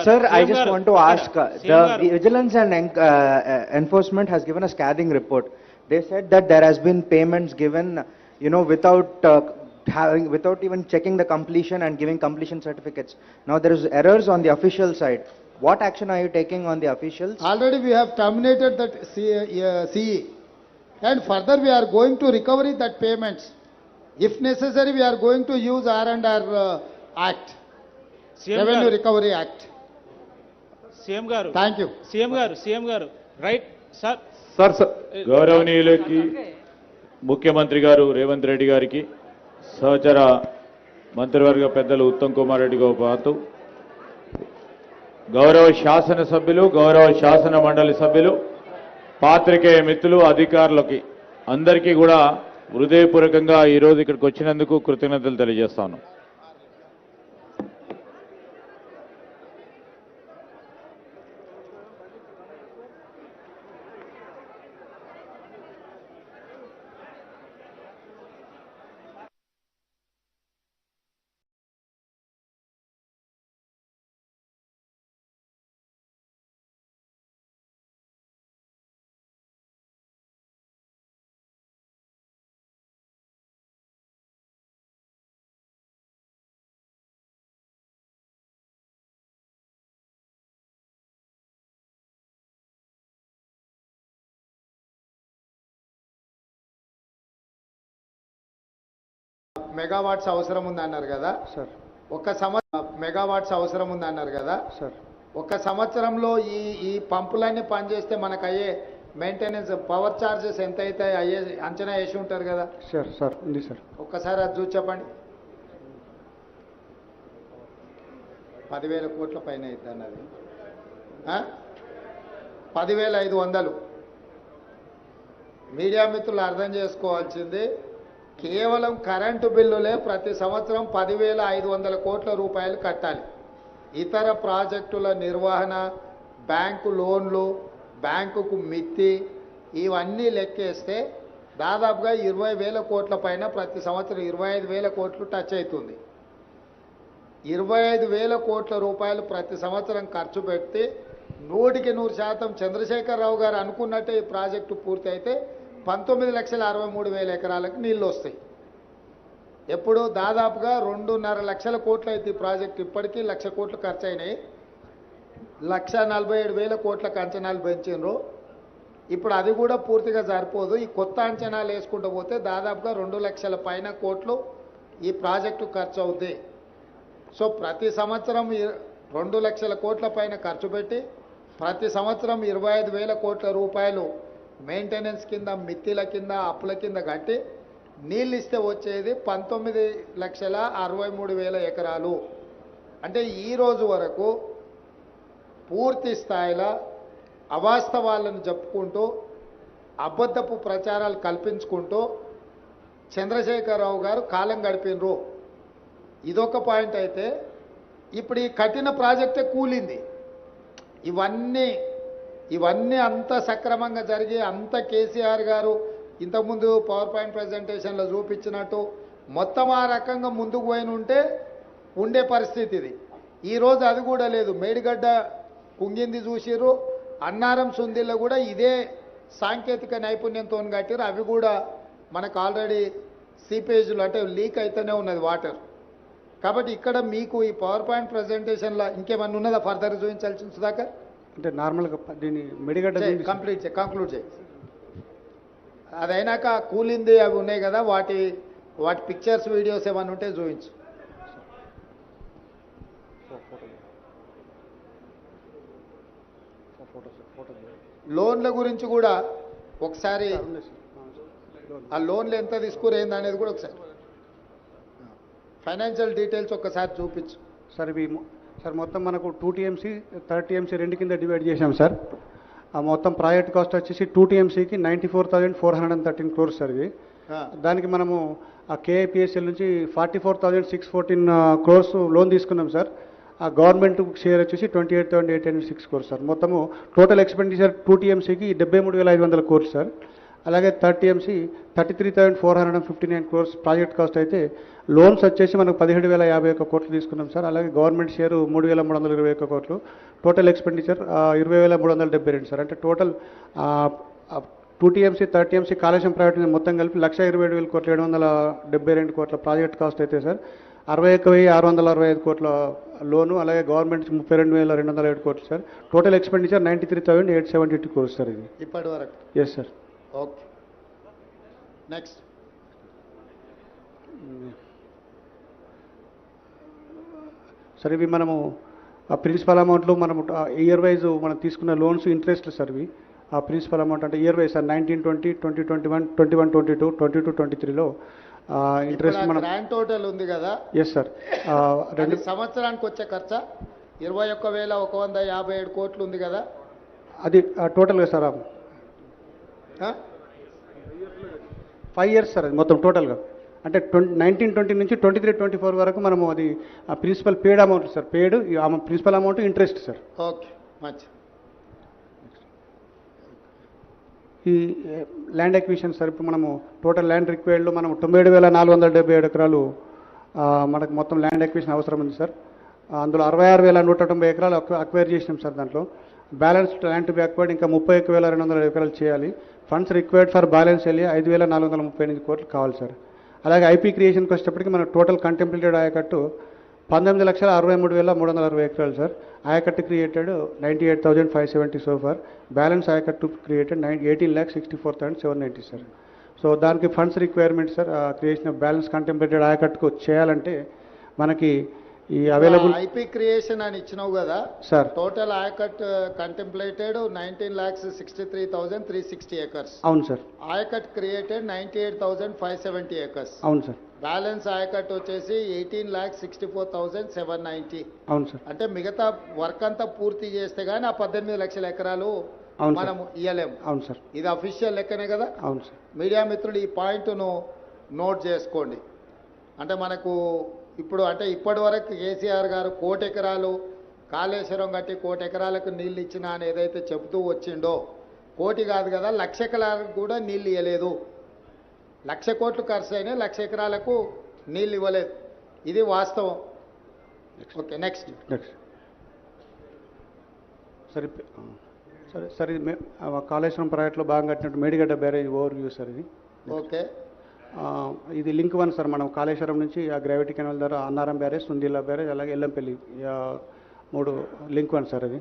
S: Sir, I just want to ask, the Vigilance and Enforcement has given a scathing report. They said that there has been payments given, without even checking the completion and giving completion certificates. Now there is errors on the official side. What action are you taking on the officials?
C: Already we have terminated that CE, and further we are going to recover that payments. If necessary, we are going to use R&R Act, Revenue Recovery Act.
Q: CM గారు,
C: thank you.
Q: CM గారు right sir.
A: గౌరవనీయులకి ముఖ్యమంత్రి గారు రేవంత్ రెడ్డి గారికి, సహచర మంత్రివర్గ పెద్దలు ఉత్తమ్ కుమార్ రెడ్డితో పాటు గౌరవ శాసనసభ్యులు, గౌరవ శాసన మండలి సభ్యులు, పాత్రికేయ మిత్రులు, అధికారులకి అందరికీ కూడా హృదయపూర్వకంగా ఈరోజు ఇక్కడికి వచ్చినందుకు కృతజ్ఞతలు తెలియజేస్తాను.
C: మెగావాట్స్ అవసరం ఉందన్నారు కదా సార్. మెగావాట్స్ అవసరం ఉందన్నారు కదా సార్. ఒక సంవత్సరంలో ఈ పంపులన్నీ పనిచేస్తే మనకు అయ్యే మెయింటెనెన్స్ పవర్ చార్జెస్ ఎంత అయితే అయ్యే అంచనా వేసి ఉంటారు కదా
B: సార్. ఉంది సార్.
C: ఒక్కసారి అది చూసి చెప్పండి. 10,000 కోట్ల పైన అవుతుంది అన్నది. 10,500. మీడియా మిత్రులు అర్థం చేసుకోవాల్సింది కేవలం కరెంటు బిల్లులే ప్రతి సంవత్సరం 10,500 కోట్ల రూపాయలు కట్టాలి. ఇతర ప్రాజెక్టుల నిర్వహణ, బ్యాంకు లోన్లు, బ్యాంకుకు మిత్తి ఇవన్నీ లెక్కేస్తే దాదాపుగా 20,000 కోట్ల పైన ప్రతి సంవత్సరం 25,000 కోట్లు టచ్ అవుతుంది. 25,000 కోట్ల రూపాయలు ప్రతి సంవత్సరం ఖర్చు పెడితే 100% చంద్రశేఖరరావు గారు అనుకున్నట్టే ఈ ప్రాజెక్టు పూర్తి అయితే 19,63,000 ఎకరాలకు నీళ్ళు వస్తాయి. ఎప్పుడు దాదాపుగా 2.5 లక్షల కోట్లు అయితే ఈ ప్రాజెక్టు ఇప్పటికీ 1,00,000 కోట్లు ఖర్చు అయినాయి. 1,47,000 కోట్లకు అంచనాలు పెంచినరు. ఇప్పుడు అది కూడా పూర్తిగా సరిపోదు. ఈ కొత్త అంచనాలు వేసుకుంటూ పోతే దాదాపుగా 2 లక్షల పైన కోట్లు ఈ ప్రాజెక్టు ఖర్చు అవుతాయి. సో ప్రతి సంవత్సరం 2 లక్షల కోట్ల పైన ఖర్చు పెట్టి ప్రతి సంవత్సరం 25,000 కోట్ల రూపాయలు మెయింటెనెన్స్ కింద, మిత్తిల కింద, అప్పుల కింద కట్టి నీళ్ళు ఇస్తే వచ్చేది 19,63,000 ఎకరాలు. అంటే ఈ రోజు వరకు పూర్తి స్థాయిలో అవాస్తవాలను చెప్పుకుంటూ అబద్ధపు ప్రచారాలు కల్పించుకుంటూ చంద్రశేఖరరావు గారు కాలం గడిపినరు. ఇదొక పాయింట్ అయితే ఇప్పుడు ఈ కఠిన ప్రాజెక్టే కూలింది. ఇవన్నీ అంత సక్రమంగా జరిగి అంత కేసీఆర్ గారు ఇంతకుముందు పవర్ పాయింట్ ప్రజెంటేషన్లో చూపించినట్టు మొత్తం ఆ రకంగా ముందుకు పోయిన ఉండే పరిస్థితి ఇది. ఈరోజు అది కూడా లేదు. మేడిగడ్డ కుంగింది చూసిర్రు, అన్నారం సుందిల్లో కూడా ఇదే సాంకేతిక నైపుణ్యంతో కట్టిరు. అవి కూడా మనకు ఆల్రెడీ సీపేజ్లు అంటే లీక్ అయితేనే ఉన్నది వాటర్. కాబట్టి ఇక్కడ మీకు ఈ పవర్ పాయింట్ ప్రజెంటేషన్లో ఇంకేమన్నా ఉన్నదా ఫర్దర్ చూపించాల్సిన సుధాకర్?
B: అంటే నార్మల్గా దీన్ని మెడిగడ్డ
C: కంక్లూడ్ చేయి. అదైనాక కూలింది అవి ఉన్నాయి కదా, వాటి పిక్చర్స్, వీడియోస్ ఏమన్నా ఉంటే చూపించు. లోన్ల గురించి కూడా ఒకసారి ఆ లోన్లు ఎంత తీసుకురేంది అనేది కూడా ఒకసారి ఫైనాన్షియల్ డీటెయిల్స్ ఒక్కసారి చూపించు.
B: సార్ మొత్తం మనకు 2 TMC 3 TMC రెండు కింద డివైడ్ చేశాం సార్. ఆ మొత్తం ప్రాజెక్ట్ కాస్ట్ వచ్చేసి 2 TMCకి 94,413 crores సార్. ఇది దానికి మనము ఆ KIPSL నుంచి 44,614 crores లోన్ తీసుకున్నాం సార్. ఆ గవర్నమెంట్ షేర్ వచ్చేసి 28,806 crores సార్. మొత్తము టోటల్ ఎక్స్పెండిచర్ 2 TMCకి 73,500 crores సార్. అలాగే 3 TMC 33,459 crores ప్రాజెక్ట్ కాస్ట్ అయితే లోన్స్ వచ్చేసి మనకు 17,051 కోట్లు తీసుకున్నాం సార్. అలాగే గవర్నమెంట్ షేరు 3,321 కోట్లు. Total expenditure 20,372 sir. అంటే total 2 TMC 3 TMC Kaleshwaram private మొత్తం కలిపి 1,27,000 కోట్ల 772 కోట్ల ప్రాజెక్ట్ కాస్ట్ అయితే సార్. 61,665 కోట్ల లోను, అలాగే గవర్నమెంట్ 32,207 కోట్లు sir. Total expenditure 93,872 crores sir. ఇది
C: ఇప్పటి వరకు.
B: Yes sir.
C: Okay, next.
B: Sir ఇవి మనము ఆ ప్రిన్సిపల్ అమౌంట్లు మనము ఇయర్ వైజ్ మనం తీసుకున్న లోన్స్ ఇంట్రెస్ట్ సార్. ఇవి ఆ ప్రిన్సిపల్ అమౌంట్ అంటే ఇయర్ వైజ్ సార్ 1920, 2021, 21-22, 22-23లో ఇంట్రెస్ట్ మనం
C: గ్రాండ్ టోటల్ ఉంది కదా.
B: Yes sir.
C: 2 సంవత్సరానికి వచ్చే ఖర్చు 21,157 కోట్లు ఉంది కదా.
B: అది టోటల్గా సార్ 5 years సార్. అది మొత్తం టోటల్గా అంటే 1920 నుంచి 23-24 వరకు మనము అది principal paid amount sir. Paid principal amount interest sir.
C: Okay, మంచి.
B: ఈ ల్యాండ్ ఎక్విజిషన్ సార్. ఇప్పుడు మనము టోటల్ ల్యాండ్ రిక్వైర్డ్లో మనం 97,477 ఎకరాలు మనకు మొత్తం ల్యాండ్ ఎక్విజిషన్ అవసరం ఉంది సార్. అందులో 66,190 ఎకరాలు అక్వైర్ చేసినాం సార్. దాంట్లో balance land to be acquired ఇంకా 31,200 ఎకరాలు చేయాలి. Funds required for balance area 5,438 కోట్లు కావాలి సార్. అలాగే ఐపీ క్రియేషన్కి వచ్చేటప్పటికి మనకు టోటల్ కంటెంప్లేటెడ్ ఆయకట్టు 19,63,360 ఎకరాలు సార్. ఆయకట్టు క్రియేటెడ్ 98,570 సో ఫార్. బ్యాలెన్స్ ఆయకట్టు క్రియేటెడ్ 18,64,790 సార్. సో దానికి funds requirement sir. Creation of balance contemplated ఆయకట్టుకు చేయాలంటే మనకి ఈ అవైలబుల్
C: ఐపీ క్రియేషన్ అని ఇచ్చినావు కదా
B: sir.
C: Total ayacut contemplated 19,63,360 acres.
B: అవును సార్.
C: Ayacut created 98,570 acres.
B: అవును సార్.
C: బ్యాలెన్స్ ఆయకట్ వచ్చేసి 18,64,790.
B: అవును సార్.
C: అంటే మిగతా వర్క్ అంతా పూర్తి చేస్తే కానీ ఆ 18 లక్షల ఎకరాలు
B: అవును సార్.
C: మనము ఇయ్యలేము.
B: అవును సార్.
C: ఇది అఫీషియల్ లెక్కనే కదా.
B: అవును సార్.
C: మీడియా మిత్రులు ఈ పాయింట్ను నోట్ చేసుకోండి. అంటే మనకు ఇప్పుడు అంటే ఇప్పటి వరకు కేసీఆర్ గారు 1 కోటి ఎకరాలు కాళేశ్వరం కట్టి 1 కోటి ఎకరాలకు నీళ్ళు ఇచ్చినా అని ఏదైతే చెబుతూ వచ్చిండో, 1 కోటి కాదు కదా 1,00,000 ఎకరాలకు కూడా నీళ్ళు ఇవ్వలేదు. 1,00,000 కోట్లు ఖర్చు అయినా 1,00,000 ఎకరాలకు నీళ్ళు ఇవ్వలేదు. ఇది వాస్తవం. Okay, next.
B: సరే సరే సార్, ఇది కాళేశ్వరం ప్రాజెక్టులో భాగంగా కట్టినట్టు Medigadda barrage over view sir ఇది.
C: ఓకే,
B: ఇది లింక్ 1 సార్. మనం కాళేశ్వరం నుంచి ఆ గ్రావిటీ కెనాల్ ద్వారా అన్నారం బ్యారేజ్, సుందీలా బ్యారేజ్, అలాగే ఎల్లంపల్లి 3 లింక్ 1 సార్ అది.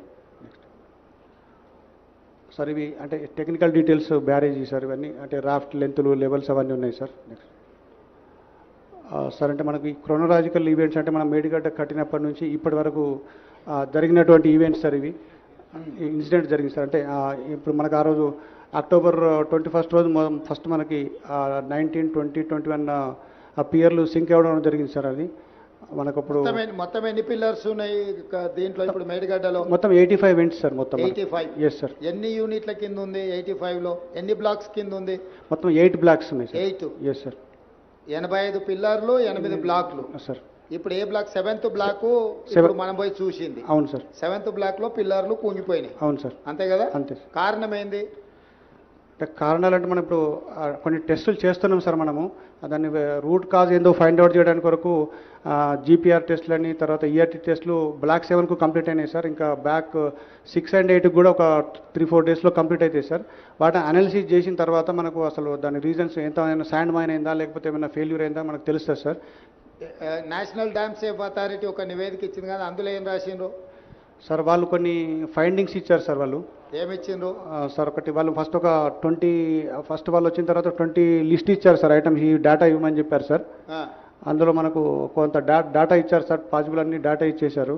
B: సార్ ఇవి అంటే టెక్నికల్ డీటెయిల్స్ బ్యారేజ్ సార్. ఇవన్నీ అంటే రాఫ్ట్ లెంత్లు, లెవెల్స్ అవన్నీ ఉన్నాయి సార్. నెక్స్ట్ సార్, అంటే మనకి క్రోనలాజికల్ ఈవెంట్స్ అంటే మనం మేడిగడ్డ కట్టినప్పటి నుంచి ఇప్పటి వరకు జరిగినటువంటి ఈవెంట్స్ సార్. ఇవి ఇన్సిడెంట్ జరిగింది సార్. అంటే ఇప్పుడు మనకు ఆ రోజు అక్టోబర్ 21 రోజు ఫస్ట్ మనకి 19, 20, 21 ఆ పియర్లు సింక్ అవ్వడం జరిగింది సార్. అది మనకు అప్పుడు
C: మొత్తం ఎన్ని పిల్లర్స్ ఉన్నాయి దీంట్లో ఇప్పుడు మేడిగడ్డలో?
B: మొత్తం 85 వెంట్స్ సార్. మొత్తం
C: 85.
B: Yes sir.
C: ఎన్ని యూనిట్ల కింద ఉంది 85లో? ఎన్ని బ్లాక్స్ కింద ఉంది?
B: మొత్తం 8 బ్లాక్స్ ఉన్నాయి సార్.
C: 8.
B: Yes sir.
C: 85 పిల్లర్లు, 8 బ్లాక్లు
B: సార్.
C: ఇప్పుడు ఏ బ్లాక్? 7th బ్లాక్ ఇప్పుడు మనం పోయి చూసింది.
B: అవును సార్.
C: 7th బ్లాక్ లో పిల్లర్లు కుంగిపోయినాయి.
B: అవును సార్.
C: అంతే కదా.
B: అంతే.
C: కారణం ఏంది?
B: కారణాలు అంటే మనం ఇప్పుడు కొన్ని టెస్టులు చేస్తున్నాం సార్. మనము దాన్ని రూట్ కాజ్ ఏందో ఫైండ్ అవుట్ చేయడానికి వరకు జీపీఆర్ టెస్టులని, తర్వాత ఈఆర్టీ టెస్టులు బ్లాక్ 7కు కంప్లీట్ అయినాయి సార్. ఇంకా బ్యాక్ 6 and 8 కూడా ఒక 3-4 డేస్లో కంప్లీట్ అవుతాయి సార్. వాటిని అనాలిసిస్ చేసిన తర్వాత మనకు అసలు దాని రీజన్స్ ఎంత శాండ్ మైన్ అయిందా లేకపోతే ఏమైనా ఫెయిల్యూర్ అయిందా మనకు తెలుస్తుంది sir.
C: National dam safe authority ఒక నివేదిక ఇచ్చింది కదా, అందులో ఏం రాసిండ్రు
B: సార్? వాళ్ళు కొన్ని ఫైండింగ్స్ ఇచ్చారు సార్. వాళ్ళు
C: ఏమిచ్చిండ్రు
B: సార్? ఒకటి వాళ్ళు ఫస్ట్ ఒక 20 వాళ్ళు వచ్చిన తర్వాత 20 లిస్ట్ ఇచ్చారు సార్. ఐటమ్స్ ఈ డేటా ఇవ్వమని చెప్పారు సార్. అందులో మనకు కొంత డేటా ఇచ్చారు సార్. పాసిబుల్ అన్ని డేటా ఇచ్చేశారు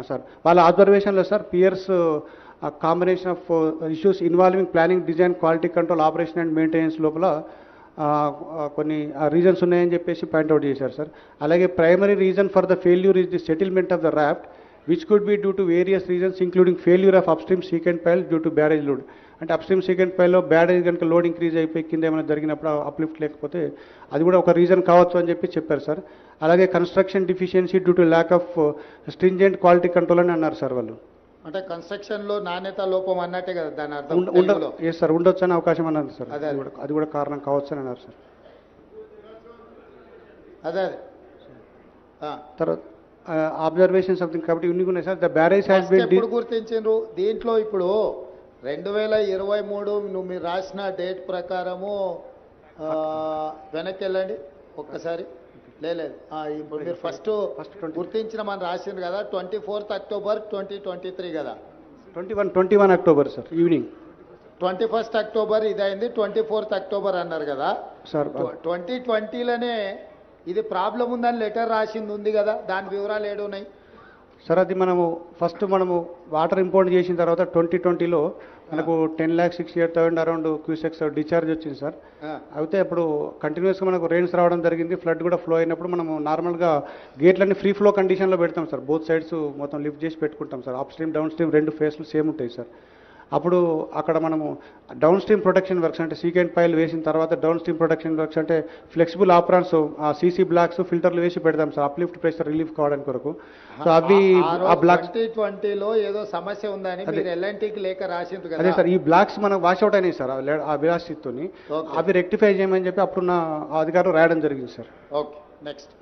B: సార్. వాళ్ళ అబ్జర్వేషన్లో sir piers combination of issues involving planning, design, quality control, operation and maintenance లోపల కొన్ని రీజన్స్ ఉన్నాయని చెప్పేసి పాయింట్అవుట్ చేశారు సార్. అలాగే primary reason for the failure is the settlement of the raft which could be due to various reasons including failure of upstream secant pile due to barrage load. అంటే upstream second పైల్లో barrage కనుక load increase అయిపోయి కింద ఏమైనా జరిగినప్పుడు uplift లేకపోతే అది కూడా ఒక రీజన్ కావచ్చు అని చెప్పి చెప్పారు సార్. అలాగే construction deficiency due to lack of stringent quality control అని అన్నారు సార్ వాళ్ళు.
C: అంటే కన్స్ట్రక్షన్ లో నాణ్యత లోపం అన్నట్టే కదా దాని అర్థం.
B: ఎస్ సార్, ఉండొచ్చు అనే అవకాశం అన్నారు సార్. అది కూడా కారణం కావచ్చు అని అన్నారు సార్.
C: అదే
B: తర్వాత అబ్జర్వేషన్ సంథింగ్ కాబట్టి ఇన్ని ఉన్నాయి sir. The barrage has been
C: ఎప్పుడు గుర్తించారు దీంట్లో? ఇప్పుడు 2023 మీరు రాసిన డేట్ ప్రకారము వెనక్కి వెళ్ళండి ఒక్కసారి. లేదు ఇప్పుడు మీరు ఫస్ట్ గుర్తించిన మనం రాసింది కదా 24th October 2023 కదా.
B: 21 October sir evening.
C: 21st October ఇదైంది, 24th October అన్నారు కదా
B: సార్.
C: 2020లోనే ఇది ప్రాబ్లం ఉందని లెటర్ రాసింది ఉంది కదా, దాని వివరాలు ఏడున్నాయి
B: సార్? అది మనము వాటర్ ఇంపోర్ట్ చేసిన తర్వాత 2020లో మనకు 10,68,000 అరౌండ్ క్యూసెక్స్ డిశ్చార్జ్ వచ్చింది సార్. అయితే అప్పుడు కంటిన్యూస్గా మనకు రెయిన్స్ రావడం జరిగింది, ఫ్లడ్ కూడా ఫ్లో అయినప్పుడు మనము నార్మల్గా గేట్లన్నీ ఫ్రీ ఫ్లో కండిషన్లో పెడతాం సార్. బోత్ సైడ్స్ మొత్తం లిఫ్ట్ చేసి పెట్టుకుంటాం sir. Upstream downstream 2 ఫేస్లు సేమ్ ఉంటాయి సార్. అప్పుడు అక్కడ మనము డౌన్ స్ట్రీమ్ ప్రొటెక్షన్ వర్క్స్ అంటే సీకెంట్ పైల్ వేసిన తర్వాత డౌన్ స్ట్రీమ్ ప్రొటెక్షన్ వర్క్స్ అంటే ఫ్లెక్సిబుల్ ఆపరాన్స్, సీసీ బ్లాక్స్, ఫిల్టర్లు వేసి పెడతాం సార్ అప్లిఫ్ట్ ప్రెషర్ రిలీఫ్ కావడానికి కొరకు. సో అవి ఆ బ్లాక్స్
C: 2020లో ఏదో సమస్య ఉందని మీరు ఎల్ఎన్టీకి లేక రాసింది కదా.
B: అదే సార్, ఈ బ్లాక్స్ మనకు వాష్అవుట్ అయినాయి సార్ ఆ విలాసితో. అవి రెక్టిఫై చేయమని చెప్పి అప్పుడున్న అధికారులు రాయడం జరిగింది సార్.
C: Okay, next.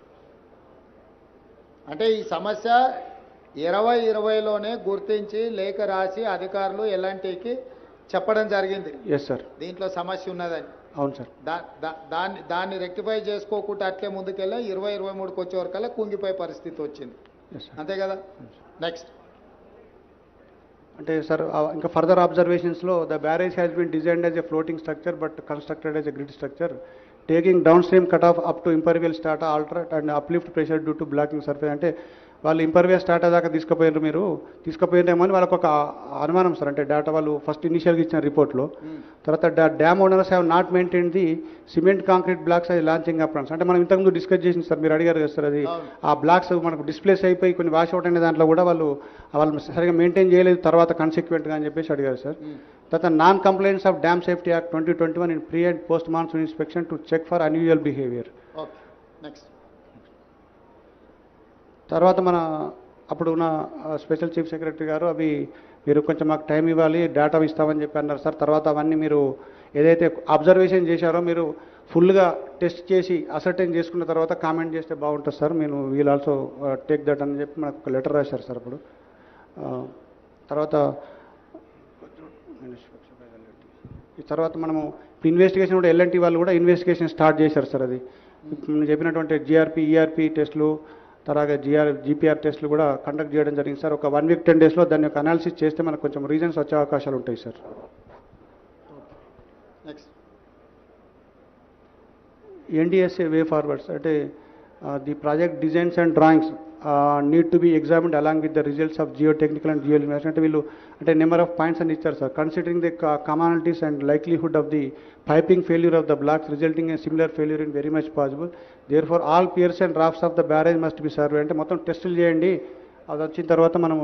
C: అంటే ఈ సమస్య 2020లోనే గుర్తించి లేఖ రాసి అధికారులు ఎల్ఎన్టీకి చెప్పడం జరిగింది.
B: Yes sir.
C: దీంట్లో సమస్య ఉన్నదని.
B: అవును సార్.
C: దాన్ని రెక్టిఫై చేసుకోకుండా అట్లే ముందుకెళ్ళి 2023కి వచ్చే వరకల్లా కుంగిపోయే పరిస్థితి వచ్చింది. అంతే కదా. నెక్స్ట్.
B: అంటే సార్ ఇంకా ఫర్దర్ అబ్జర్వేషన్స్లో the barrage has been designed as a floating structure but constructed as a grid structure taking downstream cut off up to impervious strata alter it and uplift pressure due to blocking surface. అంటే వాళ్ళు impervious data దాకా తీసుకుపోయినారేమో అని వాళ్ళకు ఒక అనుమానం sir. అంటే data వాళ్ళు first ఇనిషియల్గా ఇచ్చిన రిపోర్ట్లో. తర్వాత dam owners have not maintain the cement concrete blocks అది లాంచింగ్ అప్రాన్స్. అంటే మనం ఇంతకుముందు డిస్కస్ చేసింది సార్, మీరు అడిగారు కదా సార్, అది ఆ బ్లాక్స్ మనకు డిస్ప్లేస్ అయిపోయి కొన్ని వాష్ అవుట్ అనే దాంట్లో కూడా వాళ్ళు సరిగా మెయింటైన్ చేయలేదు తర్వాత కన్సిక్వెంట్గా అని చెప్పేసి అడిగారు సార్. తర్వాత non complaints of dam safety act 2021 in pre and post monsoon inspection to check for unusual behaviour. తర్వాత అప్పుడు ఉన్న స్పెషల్ చీఫ్ సెక్రటరీ గారు అవి మీరు కొంచెం మాకు టైం ఇవ్వాలి, డేటా ఇస్తామని చెప్పి అన్నారు సార్. తర్వాత అవన్నీ మీరు ఏదైతే అబ్జర్వేషన్ చేశారో మీరు ఫుల్గా టెస్ట్ చేసి అసర్టైన్ చేసుకున్న తర్వాత కామెంట్ చేస్తే బాగుంటుంది సార్. మీరు వీల్ ఆల్సో టేక్ దట్ అని చెప్పి మనకు ఒక లెటర్ రాశారు సార్. అప్పుడు తర్వాత ఈ తర్వాత మనము ఇన్వెస్టిగేషన్ కూడా ఎల్ఎన్టీ వాళ్ళు కూడా ఇన్వెస్టిగేషన్ స్టార్ట్ చేశారు సార్. అది నేను చెప్పినటువంటి జిఆర్పి ఈఆర్పి టెస్టులు తర్వాత జీపీఆర్ టెస్టులు కూడా కండక్ట్ చేయడం జరిగింది సార్. ఒక 1 వీక్ 10 డేస్లో దాన్ని ఒక అనాలిసిస్ చేస్తే మనకు కొంచెం రీజన్స్ వచ్చే అవకాశాలు ఉంటాయి సార్. ఎన్డిఎస్ఏ వే ఫార్వర్డ్స్ అంటే the project designs and drawings need to be examined along with the results of geotechnical and geo investigation. అంటే వీళ్ళు అంటే నెంబర్ ఆఫ్ పాయింట్స్ అని ఇచ్చారు sir. Considering the commonalities and likelihood of the piping failure of the blocks resulting in similar failure in very much possible. Therefore all piers and drafts of the barrage must be survey. అంటే మొత్తం టెస్టులు చేయండి, అది వచ్చిన తర్వాత మనం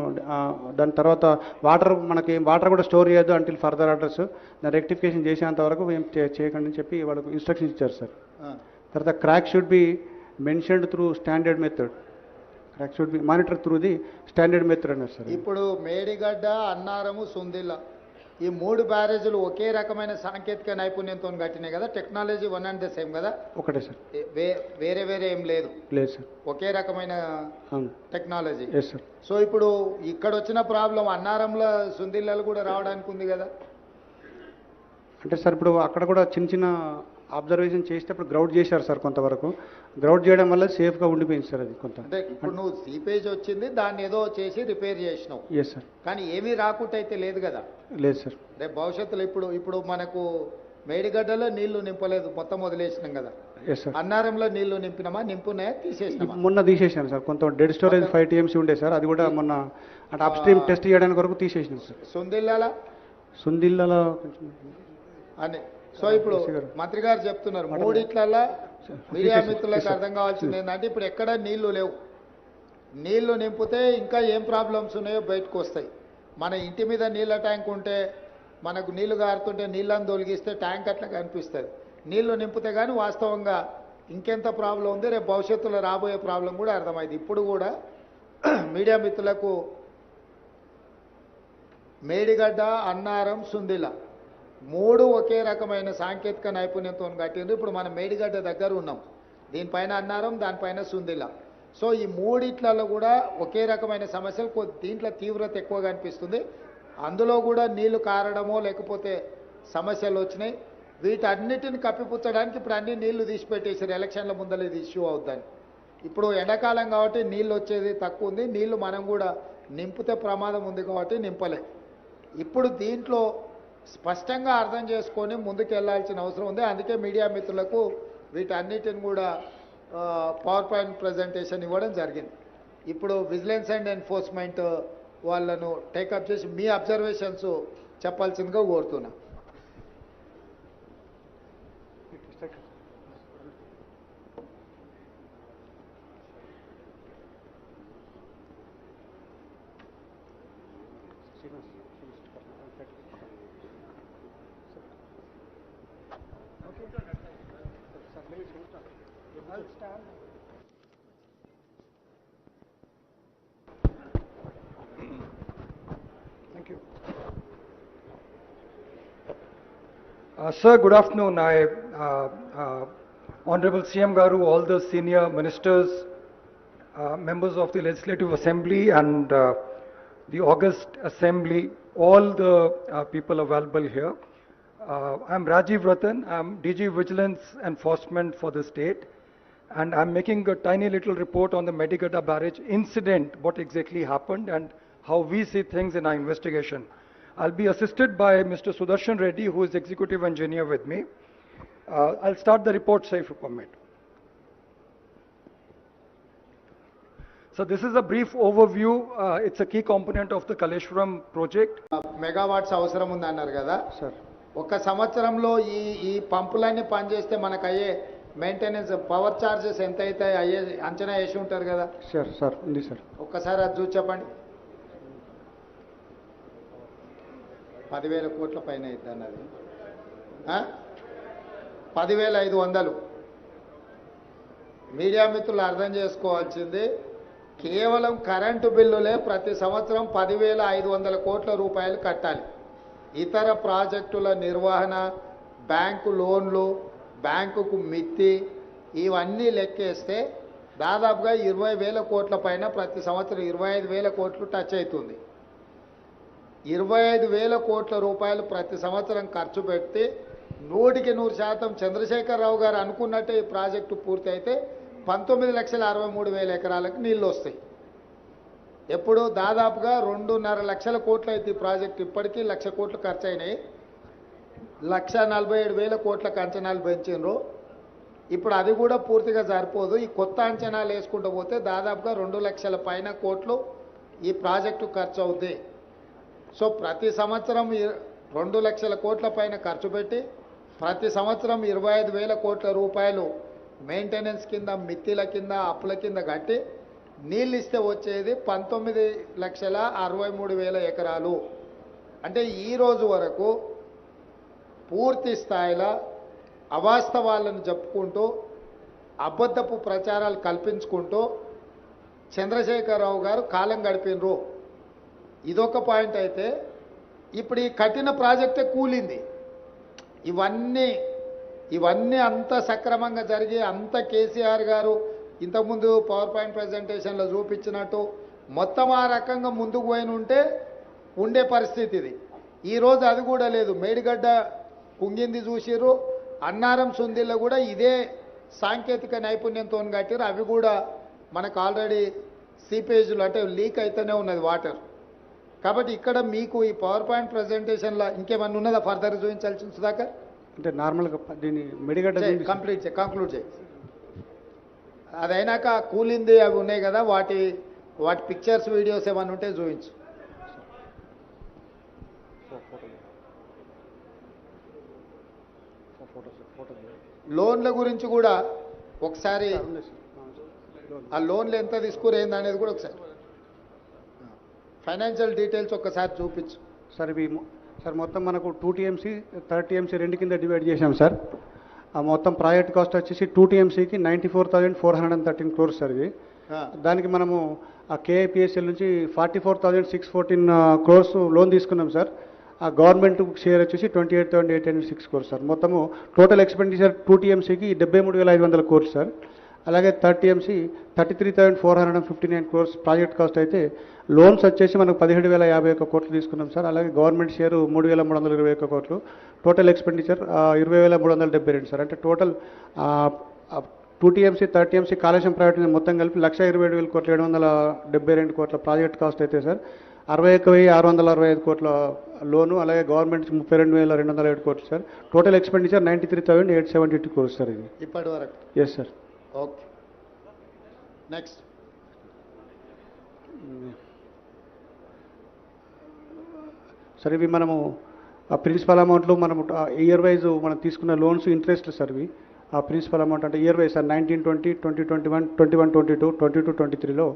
B: దాని తర్వాత వాటర్ కూడా స్టోర్ చేయొద్దు అంటిల్ ఫర్దర్ ఆర్డర్స్, దాన్ని రెక్టిఫికేషన్ చేసేంత వరకు ఏం చేయకండి అని చెప్పి వాళ్ళకు ఇన్స్ట్రక్షన్స్ ఇచ్చారు సార్. తర్వాత crack should be mentioned through standard method. Crack should be monitor through the standard method అన్నారు సార్.
C: ఇప్పుడు మేడిగడ్డ, అన్నారము, సుందిల్ల ఈ 3 బ్యారేజీలు ఒకే రకమైన సాంకేతిక నైపుణ్యంతో కట్టినాయి కదా. Technology one and the same కదా.
B: ఒకటే సార్,
C: వేరే వేరే ఏం లేదు
B: సార్.
C: ఒకే రకమైన టెక్నాలజీ.
B: సార్.
C: సో ఇప్పుడు ఇక్కడ వచ్చిన ప్రాబ్లం అన్నారంలో సుందిల్లలు కూడా రావడానికి ఉంది కదా.
B: అంటే సార్ ఇప్పుడు అక్కడ కూడా చిన్న చిన్న అబ్జర్వేషన్ చేసేటప్పుడు గ్రౌడ్ చేశారు సార్. కొంతవరకు గ్రౌడ్ చేయడం వల్ల సేఫ్గా ఉండిపోయింది సార్. అది కొంత
C: అంటే ఇప్పుడు నువ్వు సీపేజ్ వచ్చింది, దాన్ని ఏదో చేసి రిపేర్ చేసినావు.
B: Yes sir.
C: కానీ ఏమీ రాకుండా అయితే లేదు కదా.
B: లేదు సార్.
C: రేపు భవిష్యత్తులో ఇప్పుడు మనకు మేడిగడ్డలో నీళ్లు నింపలేదు, మొత్తం వదిలేసినాం కదా. అన్నారంలో నీళ్లు నింపున్నాయా తీసేసినామా?
B: మొన్న తీసేసాను సార్. కొంత డెడ్ స్టోరేజ్ 5 TMC ఉండే సార్, అది కూడా మొన్న అంటే అప్ స్ట్రీమ్ టెస్ట్ చేయడానికి వరకు తీసేసినాం సార్. సుందిల్లాల
C: అని. సో ఇప్పుడు మంత్రి గారు చెప్తున్నారు 3 మీడియా మిత్రులకు అర్థం కావాల్సింది ఏంటంటే ఇప్పుడు ఎక్కడ నీళ్లు లేవు. నీళ్లు నింపితే ఇంకా ఏం ప్రాబ్లమ్స్ ఉన్నాయో బయటకు వస్తాయి. మన ఇంటి మీద నీళ్ళ ట్యాంక్ ఉంటే మనకు నీళ్లు గారుతుంటే నీళ్ళని తొలగిస్తే ట్యాంక్ అట్లా కనిపిస్తుంది. నీళ్లు నింపితే కానీ వాస్తవంగా ఇంకెంత ప్రాబ్లం ఉంది, రేపు భవిష్యత్తులో రాబోయే ప్రాబ్లం కూడా అర్థమైంది. ఇప్పుడు కూడా మీడియా మిత్రులకు మేడిగడ్డ, అన్నారం, సుందిల్ల 3 ఒకే రకమైన సాంకేతిక నైపుణ్యంతో కట్టిండ్రు. ఇప్పుడు మనం మేడిగడ్డ దగ్గర ఉన్నాం, దీనిపైన అన్నారం, దానిపైన సుందిల్ల. సో ఈ 3 కూడా ఒకే రకమైన సమస్యలు, దీంట్లో తీవ్రత ఎక్కువగా అనిపిస్తుంది. అందులో కూడా నీళ్లు కారడమో లేకపోతే సమస్యలు వచ్చినాయి. వీటన్నిటిని కప్పిపుచ్చడానికి ఇప్పుడు అన్ని నీళ్లు తీసిపెట్టేసారు. ఎలక్షన్ల ముందర ఇది ఇష్యూ అవుద్దని. ఇప్పుడు ఎండాకాలం కాబట్టి నీళ్ళు వచ్చేది తక్కువ ఉంది, నీళ్లు మనం కూడా నింపితే ప్రమాదం ఉంది కాబట్టి నింపలే. ఇప్పుడు దీంట్లో స్పష్టంగా అర్థం చేసుకొని ముందుకు వెళ్లాల్సిన అవసరం ఉంది. అందుకే మీడియా మిత్రులకు వీటన్నిటిని కూడా పవర్ పాయింట్ ప్రజెంటేషన్ ఇవ్వడం జరిగింది. ఇప్పుడు విజిలెన్స్ అండ్ ఎన్ఫోర్స్మెంట్ వాళ్ళను టేకప్ చేసి మీ అబ్జర్వేషన్స్ చెప్పాల్సిందిగా కోరుతున్నా.
G: Thank you. Sir, good afternoon. Honorable CM Garu, all the senior ministers, members of the Legislative Assembly and the August Assembly, all the people available here. I'm Rajiv Ratan. I'm DG Vigilance Enforcement for the state, and I'm making a tiny little report on the Medigadda Barrage incident, what exactly happened and how we see things in our investigation. I'll be assisted by Mr. Sudarshan Reddy, who is executive engineer with me. I'll start the report, sir, if you permit. So this is a brief overview. It's a key component of the Kaleshwaram project.
C: Megawatts అవసరం ఉంది అన్నారు కదా
B: sir.
C: ఒక సంవత్సరంలో ఈ పంపులన్నీ పనిచేస్తే మనకు అయ్యే మెయింటెనెన్స్ పవర్ ఛార్జెస్ ఎంత అయితే అయ్యే అంచనా వేసి ఉంటారు కదా
B: సార్ ఉంది సార్.
C: ఒక్కసారి అది చూసి చెప్పండి. 10,000 కోట్ల పైన అవుతుంది అన్నది 10,500. మీడియా మిత్రులు అర్థం చేసుకోవాల్సింది కేవలం కరెంటు బిల్లులే ప్రతి సంవత్సరం 10,500 కోట్ల రూపాయలు కట్టాలి. ఇతర ప్రాజెక్టుల నిర్వహణ, బ్యాంకు లోన్లు, బ్యాంకుకు మిత్తి ఇవన్నీ లెక్కేస్తే దాదాపుగా 20,000 కోట్ల పైన ప్రతి సంవత్సరం 25,000 కోట్లు టచ్ అవుతుంది. 25,000 కోట్ల రూపాయలు ప్రతి సంవత్సరం ఖర్చు పెడితే 100% చంద్రశేఖరరావు గారు అనుకున్నట్టే ఈ ప్రాజెక్టు పూర్తి అయితే 19,63,000 ఎకరాలకు నీళ్ళు వస్తాయి. ఎప్పుడు దాదాపుగా 2.5 లక్షల కోట్లు అయితే ఈ ప్రాజెక్టు ఇప్పటికీ 1,00,000 కోట్లు ఖర్చు అయినాయి. 1,47,000 కోట్లకు అంచనాలు పెంచినరు. ఇప్పుడు అది కూడా పూర్తిగా సరిపోదు. ఈ కొత్త అంచనాలు వేసుకుంటూ పోతే దాదాపుగా 2 లక్షల పైన కోట్లు ఈ ప్రాజెక్టు ఖర్చు అవుతాయి. సో ప్రతి సంవత్సరం 2 లక్షల కోట్ల పైన ఖర్చు పెట్టి ప్రతి సంవత్సరం 25,000 కోట్ల రూపాయలు మెయింటెనెన్స్ కింద, మిత్తిల కింద, అప్పుల కింద కట్టి నీళ్ళు ఇస్తే వచ్చేది 19,63,000 ఎకరాలు. అంటే ఈ రోజు వరకు పూర్తి స్థాయిలో అవాస్తవాలను చెప్పుకుంటూ అబద్ధపు ప్రచారాలు కల్పించుకుంటూ చంద్రశేఖరరావు గారు కాలం గడిపినరు. ఇదొక పాయింట్ అయితే ఇప్పుడు ఈ కఠిన ప్రాజెక్టే కూలింది. ఇవన్నీ అంత సక్రమంగా జరిగి అంత కేసీఆర్ గారు ఇంతకుముందు పవర్ పాయింట్ ప్రజెంటేషన్లో చూపించినట్టు మొత్తం ఆ రకంగా ముందుకు పోయిన ఉండే పరిస్థితి ఇది. ఈరోజు అది కూడా లేదు. మేడిగడ్డ కుంగింది చూసిర్రు, అన్నారం సుందిల్లో కూడా ఇదే సాంకేతిక నైపుణ్యంతో కట్టిరు. అవి కూడా మనకు ఆల్రెడీ సీపేజ్లు అంటే లీక్ అయితేనే ఉన్నది వాటర్. కాబట్టి ఇక్కడ మీకు ఈ పవర్ పాయింట్ ప్రజెంటేషన్లో ఇంకేమన్నా ఉన్నదా ఫర్దర్ చూపించాల్సింది సుధాకర్?
B: అంటే నార్మల్గా దీన్ని మెడిగడ్డ
C: కంక్లూడ్ చేయి. అదైనాక కూలింది అవి ఉన్నాయి కదా, వాటి పిక్చర్స్, వీడియోస్ ఏమన్నా ఉంటే చూపించు. లోన్ల గురించి కూడా ఒకసారి ఆ లోన్లు ఎంత తీసుకురేంది అనేది కూడా ఒకసారి ఫైనాన్షియల్ డీటెయిల్స్ ఒక్కసారి చూపించు.
B: సార్ మొత్తం మనకు 2 TMC 3 TMC రెండు కింద డివైడ్ చేశాం సార్. ఆ మొత్తం ప్రాజెక్ట్ కాస్ట్ వచ్చేసి 2 TMCకి 94,413 crores సార్. ఇది దానికి మనము ఆ KIPSL నుంచి 44,614 crores లోన్ తీసుకున్నాం సార్. ఆ గవర్నమెంట్ షేర్ వచ్చేసి 28,806 crores సార్. మొత్తము టోటల్ ఎక్స్పెండిచర్ 2 TMCకి 73,500 crores సార్. అలాగే 3 TMC 33,459 crores ప్రాజెక్ట్ కాస్ట్ అయితే లోన్స్ వచ్చేసి మనకు 17,051 కోట్లు తీసుకున్నాం సార్. అలాగే గవర్నమెంట్ షేరు 3,321 కోట్లు. Total expenditure 20,372 sir. అంటే total 2 TMC 3 TMC Kaleshwaram private మొత్తం కలిపి 1,27,000 కోట్లు 772 కోట్ల ప్రాజెక్ట్ కాస్ట్ అయితే సార్. 61,665 కోట్ల లోను, అలాగే గవర్నమెంట్ 32,207 కోట్లు sir. Total expenditure 93,872 crores sir. ఇది
C: ఇప్పటి వరకు.
B: Yes sir.
C: Okay, next.
B: Sir ఇవి మనము ఆ ప్రిన్సిపల్ అమౌంట్లో మనము ఇయర్ వైజ్ మనం తీసుకున్న లోన్స్ ఇంట్రెస్ట్లు సార్. ఇవి ఆ ప్రిన్సిపల్ అమౌంట్ అంటే ఇయర్ వైజ్ సార్ 1920, 2021, 21-22, 22-23లో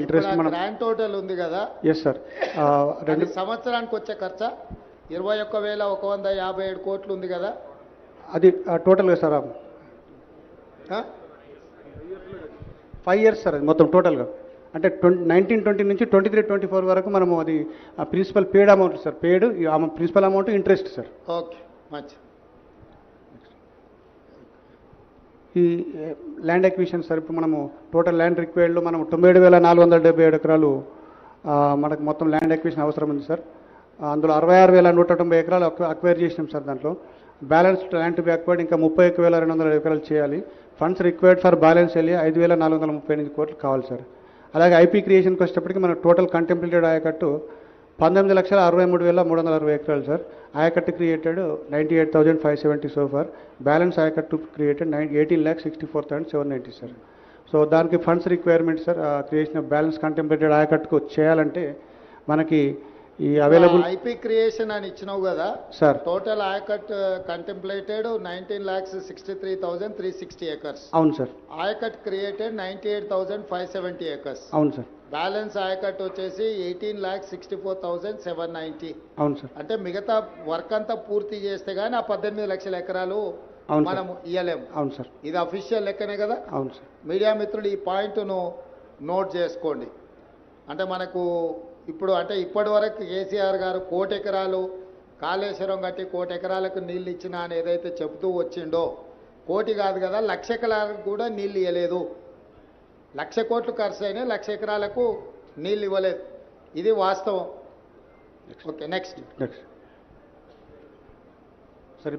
B: ఇంట్రెస్ట్ మనం
C: గ్రాండ్ టోటల్ ఉంది కదా.
B: Yes sir.
C: సంవత్సరానికి వచ్చే ఖర్చు 21,157 కోట్లు ఉంది కదా.
B: అది టోటల్గా సార్ 5 years సార్. అది మొత్తం టోటల్గా అంటే 1920 నుంచి 23-24 వరకు మనము అది principal paid amount sir. Paid principal amount interest sir.
C: Okay, మంచి.
B: ఈ ల్యాండ్ ఎక్విజిషన్ సార్. ఇప్పుడు మనము టోటల్ ల్యాండ్ రిక్వైర్డ్లో మనం 97,477 ఎకరాలు మనకు మొత్తం ల్యాండ్ ఎక్విజిషన్ అవసరం ఉంది సార్. అందులో 66,190 ఎకరాలు అక్వైర్ చేసినాం సార్. దాంట్లో balance land to be acquired ఇంకా 31,200 ఎకరాలు చేయాలి. ఫండ్స్ రిక్వైర్డ్ ఫర్ బ్యాలెన్స్ వెళ్ళి 5,438 కోట్లు కావాలి సార్. అలాగే ఐపీ క్రియేషన్కి వచ్చేటప్పటికి మన టోటల్ కంటెంప్లేటెడ్ ఆయకట్టు 19,63,360 ఎకరాలు సార్. ఆయకట్టు క్రియేటెడ్ 98,570 సో ఫార్. బ్యాలెన్స్ ఆయకట్టు క్రియేటెడ్ 18,64,790 సార్. సో దానికి funds requirement sir, creation of balance contemplated ఆయకట్టుకు చేయాలంటే మనకి ఈ అవైలబుల్
C: ఐపీ క్రియేషన్ అని ఇచ్చినావు కదా
B: sir.
C: Total ayacut contemplated 19,63,360 acres.
B: అవును సార్.
C: Ayacut created 98,570 acres.
B: అవును సార్.
C: బ్యాలెన్స్ ఆయకట్ వచ్చేసి 18,64,790.
B: అవును సార్.
C: అంటే మిగతా వర్క్ అంతా పూర్తి చేస్తే గానీ ఆ 18 లక్షల ఎకరాలు మనం ఇయ్యలేము.
B: అవును సార్.
C: ఇది అఫీషియల్ లెక్కనే కదా.
B: అవును సార్.
C: మీడియా మిత్రులు ఈ పాయింట్ను నోట్ చేసుకోండి. అంటే మనకు ఇప్పుడు అంటే ఇప్పటి వరకు కేసీఆర్ గారు 1 కోటి ఎకరాలు కాళేశ్వరం కట్టి 1 కోటి ఎకరాలకు నీళ్ళు ఇచ్చినా అని ఏదైతే చెబుతూ వచ్చిండో, 1 కోటి కాదు కదా 1,00,000 ఎకరాలకు కూడా నీళ్ళు ఇవ్వలేదు. 1,00,000 కోట్లు ఖర్చు అయినా 1,00,000 ఎకరాలకు నీళ్ళు ఇవ్వలేదు. ఇది వాస్తవం. Okay, next.
B: సరే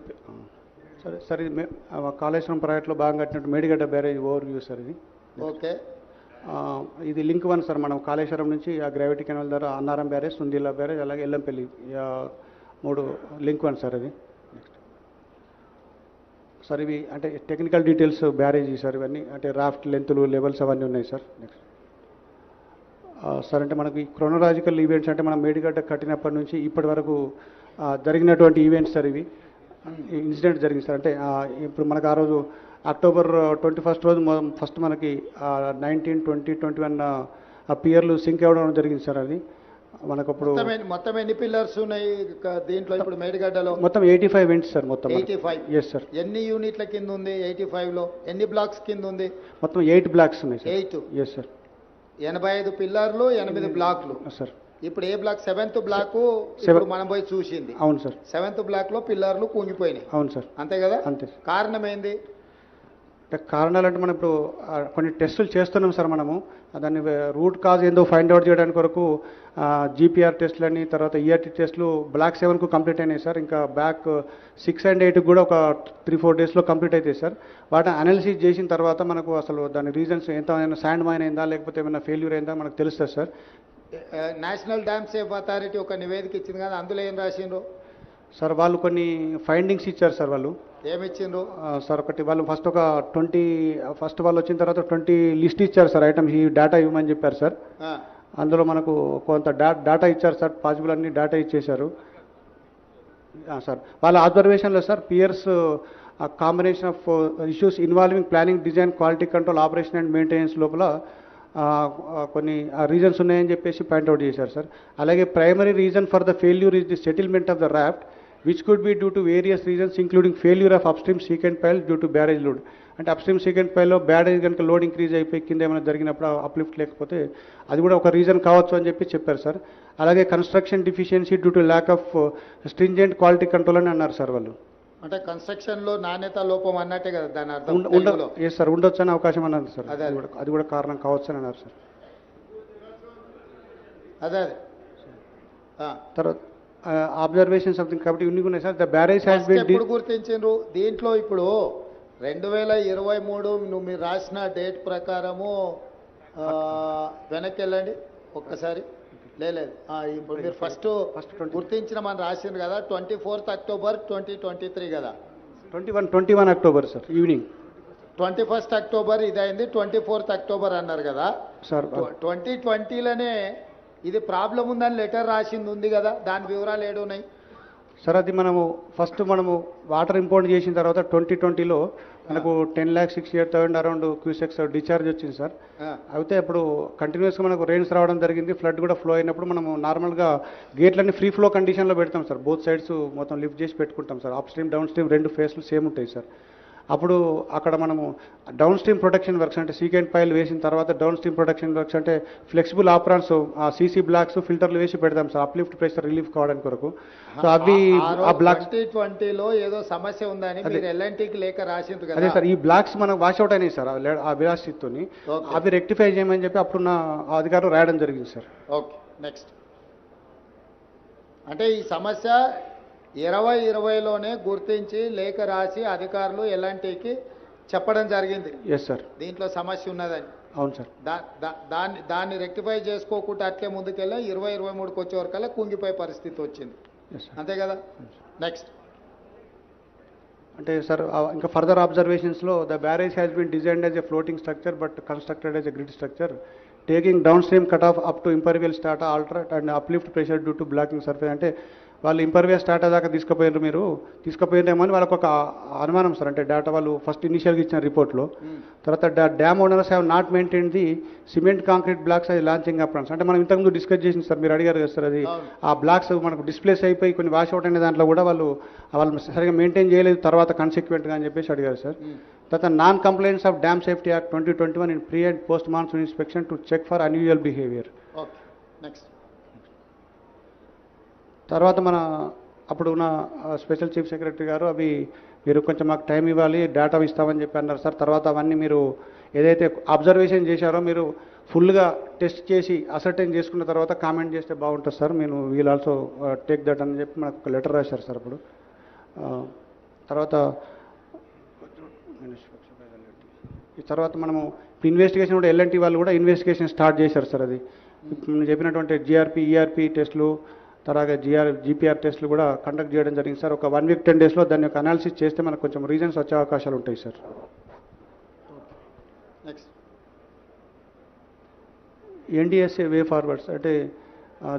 B: సరే సరే కాళేశ్వరం ప్రాజెక్టులో భాగంగా కట్టినట్టు Medigadda barrage over view sir ఇది.
C: ఓకే,
B: ఇది లింక్ 1 సార్. మనం కాళేశ్వరం నుంచి ఆ గ్రావిటీ కెనాల్ ద్వారా అన్నారం బ్యారేజ్, సుందీలా బ్యారేజ్, అలాగే ఎల్లంపల్లి 3 లింక్ 1 సార్ అది. సార్ ఇవి అంటే టెక్నికల్ డీటెయిల్స్ బ్యారేజ్ సార్. ఇవన్నీ అంటే రాఫ్ట్ లెంత్లు, లెవెల్స్ అవన్నీ ఉన్నాయి సార్. నెక్స్ట్ సార్ అంటే మనకి క్రోనలాజికల్ ఈవెంట్స్ అంటే మనం మేడిగడ్డ కట్టినప్పటి నుంచి ఇప్పటి వరకు జరిగినటువంటి ఈవెంట్స్ సార్. ఇవి ఇన్సిడెంట్ జరిగింది సార్. అంటే ఇప్పుడు మనకు ఆ రోజు అక్టోబర్ 21 రోజు ఫస్ట్ మనకి 19, 20, 21 పియర్లు సింక్ అవ్వడం జరిగింది సార్. అది మనకు అప్పుడు
C: మొత్తం ఎన్ని పిల్లర్స్ ఉన్నాయి దీంట్లో ఇప్పుడు మేడిగడ్డలో?
B: మొత్తం 85 వెంట్స్ సార్. మొత్తం
C: 85.
B: Yes sir.
C: ఎన్ని యూనిట్ల కింద ఉంది 85 లో? ఎన్ని బ్లాక్స్ కింద ఉంది?
B: మొత్తం 8 బ్లాక్స్ ఉన్నాయి సార్.
C: 8.
B: Yes sir.
C: 85 పిల్లర్లు, 8 బ్లాక్లు
B: సార్.
C: ఇప్పుడు ఏ బ్లాక్? 7th బ్లాక్ ఇప్పుడు మనం పోయి చూసింది.
B: అవును సార్.
C: 7th బ్లాక్ లో పిల్లర్లు కుంగిపోయినాయి.
B: అవును సార్.
C: అంతే కదా?
B: అంతే.
C: కారణం ఏంది?
B: కారణాలు అంటే మనం ఇప్పుడు కొన్ని టెస్టులు చేస్తున్నాం సార్. మనము దాన్ని రూట్ కాజ్ ఏందో ఫైండ్ అవుట్ చేయడానికి కొరకు జీపీఆర్ టెస్టులని, తర్వాత ఈఆర్టీ టెస్టులు బ్లాక్ 7కు కంప్లీట్ అయినాయి సార్. ఇంకా బ్యాక్ 6 and 8 కూడా ఒక 3-4 డేస్లో కంప్లీట్ అవుతాయి సార్. వాటిని అనాలిసిస్ చేసిన తర్వాత మనకు అసలు దాని రీజన్స్ ఎంత శాండ్ మైన్ అయిందా లేకపోతే ఏమైనా ఫెయిల్యూర్ అయిందా మనకు తెలుస్తుంది sir.
C: National dam safe authority ఒక నివేదిక ఇచ్చింది కదా, అందులో ఏం రాసిండ్రు
B: సార్? వాళ్ళు కొన్ని ఫైండింగ్స్ ఇచ్చారు సార్. వాళ్ళు
C: ఏమిచ్చిండ్రు
B: సార్? ఒకటి వాళ్ళు ఫస్ట్ ఒక 20 వాళ్ళు వచ్చిన తర్వాత 20 లిస్ట్ ఇచ్చారు సార్. ఐటమ్స్ ఈ డేటా ఇవ్వమని చెప్పారు సార్. అందులో మనకు కొంత డేటా ఇచ్చారు సార్. పాసిబుల్ అన్ని డేటా ఇచ్చేశారు సార్. వాళ్ళ ఆబ్జర్వేషన్లో sir piers combination of issues involving planning, design, quality control, operation and maintenance లోపల కొన్ని రీజన్స్ ఉన్నాయని చెప్పేసి పాయింట్అవుట్ చేశారు సార్. అలాగే primary reason for the failure is the settlement of the raft which could be due to various reasons including failure of upstream secant pile due to barrage load. అంటే upstream second పైలో barrage కనుక load increase అయిపోయి కింద ఏమైనా జరిగినప్పుడు uplift లేకపోతే అది కూడా ఒక రీజన్ కావచ్చు అని చెప్పి చెప్పారు సార్. అలాగే construction deficiency due to lack of stringent quality control అని అన్నారు సార్ వాళ్ళు.
C: అంటే కన్స్ట్రక్షన్ లో నాణ్యత లోపం అన్నట్టే కదా దాని అర్థం?
B: ఎస్ సార్, ఉండొచ్చు అనే అవకాశం అన్నారు సార్. అది కూడా కారణం కావచ్చు అని అన్నారు సార్.
C: అదే
B: తర్వాత అబ్జర్వేషన్ సంథింగ్ కాబట్టి ఇన్ని ఉన్నాయి sir. The barrage has been
C: ఎప్పుడు గుర్తించారు దీంట్లో? ఇప్పుడు 2023 నువ్వు మీరు రాసిన డేట్ ప్రకారము వెనక్కి వెళ్ళండి ఒక్కసారి. లేదు ఇప్పుడు మీరు ఫస్ట్ గుర్తించిన మనం రాసింది కదా 24th October 2023 కదా?
B: 21 October sir evening.
C: 21st October ఇదైంది, 24th October అన్నారు కదా
B: సార్.
C: 2020లోనే ఇది ప్రాబ్లం ఉందని లెటర్ రాసింది ఉంది కదా, దాని వివరాలు ఏడున్నాయి
B: సార్? అది మనము ఫస్ట్ వాటర్ ఇంపోర్ట్ చేసిన తర్వాత 2020లో మనకు 10,68,000 అరౌండ్ క్యూసెక్స్ డిశ్చార్జ్ వచ్చింది సార్. అయితే అప్పుడు కంటిన్యూస్గా మనకు రెయిన్స్ రావడం జరిగింది, ఫ్లడ్ కూడా ఫ్లో అయినప్పుడు మనము నార్మల్గా గేట్లన్నీ ఫ్రీ ఫ్లో కండిషన్లో పెడతాం సార్. బోత్ సైడ్స్ మొత్తం లిఫ్ట్ చేసి పెట్టుకుంటాం sir. Upstream, downstream 2 ఫేస్లు సేమ్ ఉంటాయి సార్. అప్పుడు అక్కడ మనము డౌన్ స్ట్రీమ్ ప్రొటెక్షన్ వర్క్స్ అంటే సీకెంట్ పైల్ వేసిన తర్వాత డౌన్ స్ట్రీమ్ ప్రొటెక్షన్ వర్క్స్ అంటే ఫ్లెక్సిబుల్ ఆపరాన్స్, సీసీ బ్లాక్స్, ఫిల్టర్లు వేసి పెడతాం సార్ అప్లిఫ్ట్ ప్రెషర్ రిలీఫ్ కావడానికి కొరకు. సో అవి ఆ బ్లాక్స్
C: 2020లో ఏదో సమస్య ఉందని మీరు ఎల్ఎన్టీకి లేఖ రాసింది కదా?
B: అదే సార్, ఈ బ్లాక్స్ మనకు వాష్అవుట్ అయినాయి సార్ ఆ విలాసితోని. అవి రెక్టిఫై చేయమని చెప్పి అప్పుడున్న అధికారులు రాయడం జరిగింది సార్.
C: Okay, next. అంటే ఈ సమస్య 2020లోనే గుర్తించి లేఖ రాసి అధికారులు ఎల్ఎన్టీకి చెప్పడం జరిగింది.
B: Yes sir.
C: దీంట్లో సమస్య ఉన్నదని.
B: అవును సార్.
C: దాన్ని రెక్టిఫై చేసుకోకుండా అట్లే ముందుకెళ్ళా 2023కి వచ్చే వరకల్లా కుంగిపోయే పరిస్థితి వచ్చింది. అంతే కదా? నెక్స్ట్.
B: అంటే సార్ ఇంకా ఫర్దర్ అబ్జర్వేషన్స్లో the barrage has been designed as a floating structure but constructed as a grid structure taking downstream cut off up to impervious strata alter it and uplift pressure due to blocking surface. అంటే వాళ్ళు ఇంపర్వియల్ స్టాటా దాకా తీసుకుపోయినారేమో అని వాళ్ళకు ఒక అనుమానం sir. అంటే data వాళ్ళు first ఇనిషియల్గా ఇచ్చిన రిపోర్ట్లో. తర్వాత dam owners have not maintain the cement concrete blocks అది లాంచింగ్ అప్రాన్స్. అంటే మనం ఇంతకుముందు డిస్కస్ చేసింది సార్, మీరు అడిగారు కదా సార్, అది ఆ బ్లాక్స్ మనకు డిస్ప్లేస్ అయిపోయి కొన్ని వాష్ అవుట్ అనే దాంట్లో కూడా వాళ్ళు సరిగా మెయింటైన్ చేయలేదు తర్వాత కన్సిక్వెంట్గా అని చెప్పేసి అడిగారు సార్. తర్వాత non complaints of dam safety act 2021 in pre and post monsoon inspection to check for unusual behaviour.
C: Next
B: తర్వాత మన అప్పుడు ఉన్న స్పెషల్ చీఫ్ సెక్రటరీ గారు అవి మీరు కొంచెం మాకు టైం ఇవ్వాలి, డేటా ఇస్తామని చెప్పి అన్నారు సార్. తర్వాత అవన్నీ మీరు ఏదైతే అబ్జర్వేషన్ చేశారో మీరు ఫుల్గా టెస్ట్ చేసి అసర్టైన్ చేసుకున్న తర్వాత కామెంట్ చేస్తే బాగుంటుంది సార్. నేను వీల్ ఆల్సో టేక్ దట్ అని చెప్పి మనకు ఒక లెటర్ రాశారు సార్ అప్పుడు. తర్వాత ఈ తర్వాత మనము ఇన్వెస్టిగేషన్ కూడా ఎల్ఎన్టీ వాళ్ళు కూడా ఇన్వెస్టిగేషన్ స్టార్ట్ చేశారు సార్. అది నేను చెప్పినటువంటి జిఆర్పి ఈఆర్పి టెస్టులు తర్వాత జీపీఆర్ టెస్టులు కూడా కండక్ట్ చేయడం జరిగింది సార్. ఒక 1 వీక్ 10 డేస్లో దాని యొక్క అనాలిసిస్ చేస్తే మనకు కొంచెం రీజన్స్ వచ్చే అవకాశాలు ఉంటాయి sir.
C: Next
B: NDSA way forwards అంటే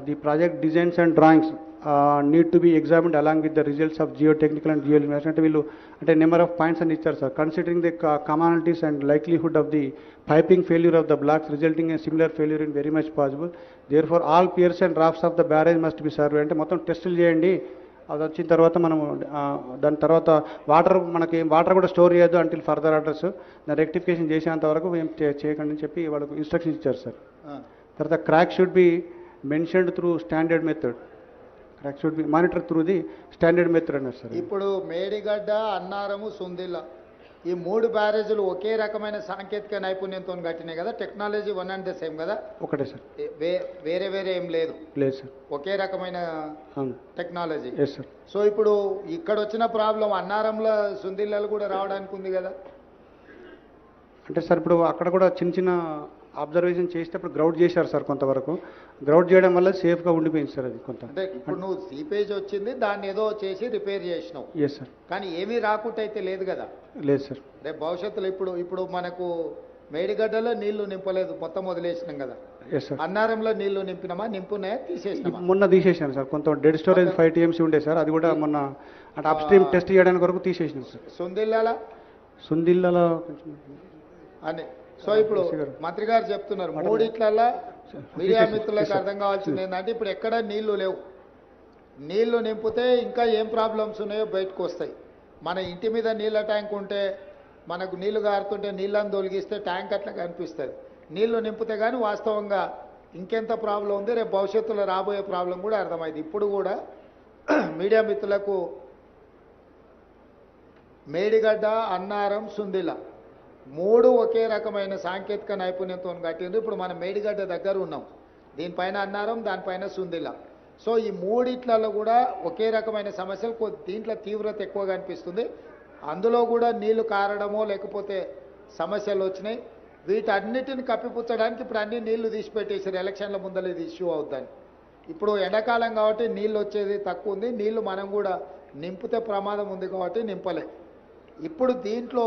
B: the project designs and drawings need to be examined along with the results of geotechnical and జియోలిమినేషన్. అంటే వీళ్ళు అంటే నెంబర్ ఆఫ్ పాయింట్స్ అని ఇచ్చారు sir. Considering the commonalities and likelihood of the piping failure of the blocks resulting in similar failure in very much possible. Therefore all piers and drafts of the barrage must be survey. అంటే మొత్తం టెస్టులు చేయండి, అది వచ్చిన తర్వాత మనము దాని తర్వాత వాటర్ కూడా స్టోర్ చేయొద్దు అంటిల్ ఫర్దర్ ఆర్డర్స్, దాన్ని రెక్టిఫికేషన్ చేసేంత వరకు ఏం చేయకండి అని చెప్పి వాళ్ళకు ఇన్స్ట్రక్షన్స్ ఇచ్చారు సార్. తర్వాత crack should be mentioned through standard method. Crack should be monitor through the standard method అన్నారు సార్.
C: ఇప్పుడు మేడిగడ్డ, అన్నారము, సుందిల్ల ఈ 3 బ్యారేజీలు ఒకే రకమైన సాంకేతిక నైపుణ్యంతో కట్టినాయి కదా. Technology one and the same కదా.
B: ఒకటే సార్,
C: వేరే వేరే ఏం లేదు.
B: లేదు సార్,
C: ఒకే రకమైన టెక్నాలజీ.
B: Yes sir.
C: సో ఇప్పుడు ఇక్కడ వచ్చిన ప్రాబ్లం అన్నారంలో సుందిల్లలు కూడా రావడానికి ఉంది కదా.
B: అంటే సార్ ఇప్పుడు అక్కడ కూడా చిన్న చిన్న అబ్జర్వేషన్ చేసేటప్పుడు గ్రౌడ్ చేశారు సార్. కొంతవరకు గ్రౌడ్ చేయడం వల్ల సేఫ్గా ఉండిపోయింది సార్. అది కొంత
C: అంటే ఇప్పుడు నువ్వు సీపేజ్ వచ్చింది, దాన్ని ఏదో చేసి రిపేర్ చేసినావు.
B: Yes sir.
C: కానీ ఏమీ రాకుండా అయితే లేదు కదా.
B: లేదు సార్.
C: రేపు భవిష్యత్తులో ఇప్పుడు మనకు మేడిగడ్డలో నీళ్లు నింపలేదు, మొత్తం వదిలేసినాం కదా.
B: Yes sir.
C: అన్నారంలో నీళ్లు నింపున్నాయా, తీసేసినామా?
B: మొన్న తీసేసాను సార్. కొంత డెడ్ స్టోరేజ్ 5 TMC ఉండే సార్, అది కూడా మొన్న అంటే అప్ స్ట్రీమ్ టెస్ట్ చేయడానికి వరకు తీసేసినాం సార్. సుందిల్లలో
C: అని. సో ఇప్పుడు మంత్రి గారు చెప్తున్నారు మూడిట్లలో మీడియా మిత్రులకు అర్థం కావాల్సింది ఏంటంటే ఇప్పుడు ఎక్కడ నీళ్లు లేవు. నీళ్లు నింపితే ఇంకా ఏం ప్రాబ్లమ్స్ ఉన్నాయో బయటకు వస్తాయి. మన ఇంటి మీద నీళ్ళ ట్యాంక్ ఉంటే మనకు నీళ్లు గారుతుంటే నీళ్ళని తొలగిస్తే ట్యాంక్ అట్లా కనిపిస్తుంది. నీళ్లు నింపితే కానీ వాస్తవంగా ఇంకెంత ప్రాబ్లం ఉంది, రేపు భవిష్యత్తులో రాబోయే ప్రాబ్లం కూడా అర్థమైంది. ఇప్పుడు కూడా మీడియా మిత్రులకు మేడిగడ్డ, అన్నారం, సుందిల్ల 3 ఒకే రకమైన సాంకేతిక నైపుణ్యంతో కట్టింది. ఇప్పుడు మనం మేడిగడ్డ దగ్గర ఉన్నాం, దీనిపైన అన్నారం, దానిపైన సుందిల్ల. సో ఈ మూడిట్లలో కూడా ఒకే రకమైన సమస్యలు, దీంట్లో తీవ్రత ఎక్కువగా అనిపిస్తుంది. అందులో కూడా నీళ్లు కారడమో లేకపోతే సమస్యలు వచ్చినాయి. వీటన్నిటిని కప్పిపుచ్చడానికి ఇప్పుడు అన్ని నీళ్లు తీసిపెట్టేసారు. ఎలక్షన్ల ముందర ఇది ఇష్యూ అవుద్దని. ఇప్పుడు ఎండాకాలం కాబట్టి నీళ్ళు వచ్చేది తక్కువ ఉంది, నీళ్లు మనం కూడా నింపితే ప్రమాదం ఉంది కాబట్టి నింపలే. ఇప్పుడు దీంట్లో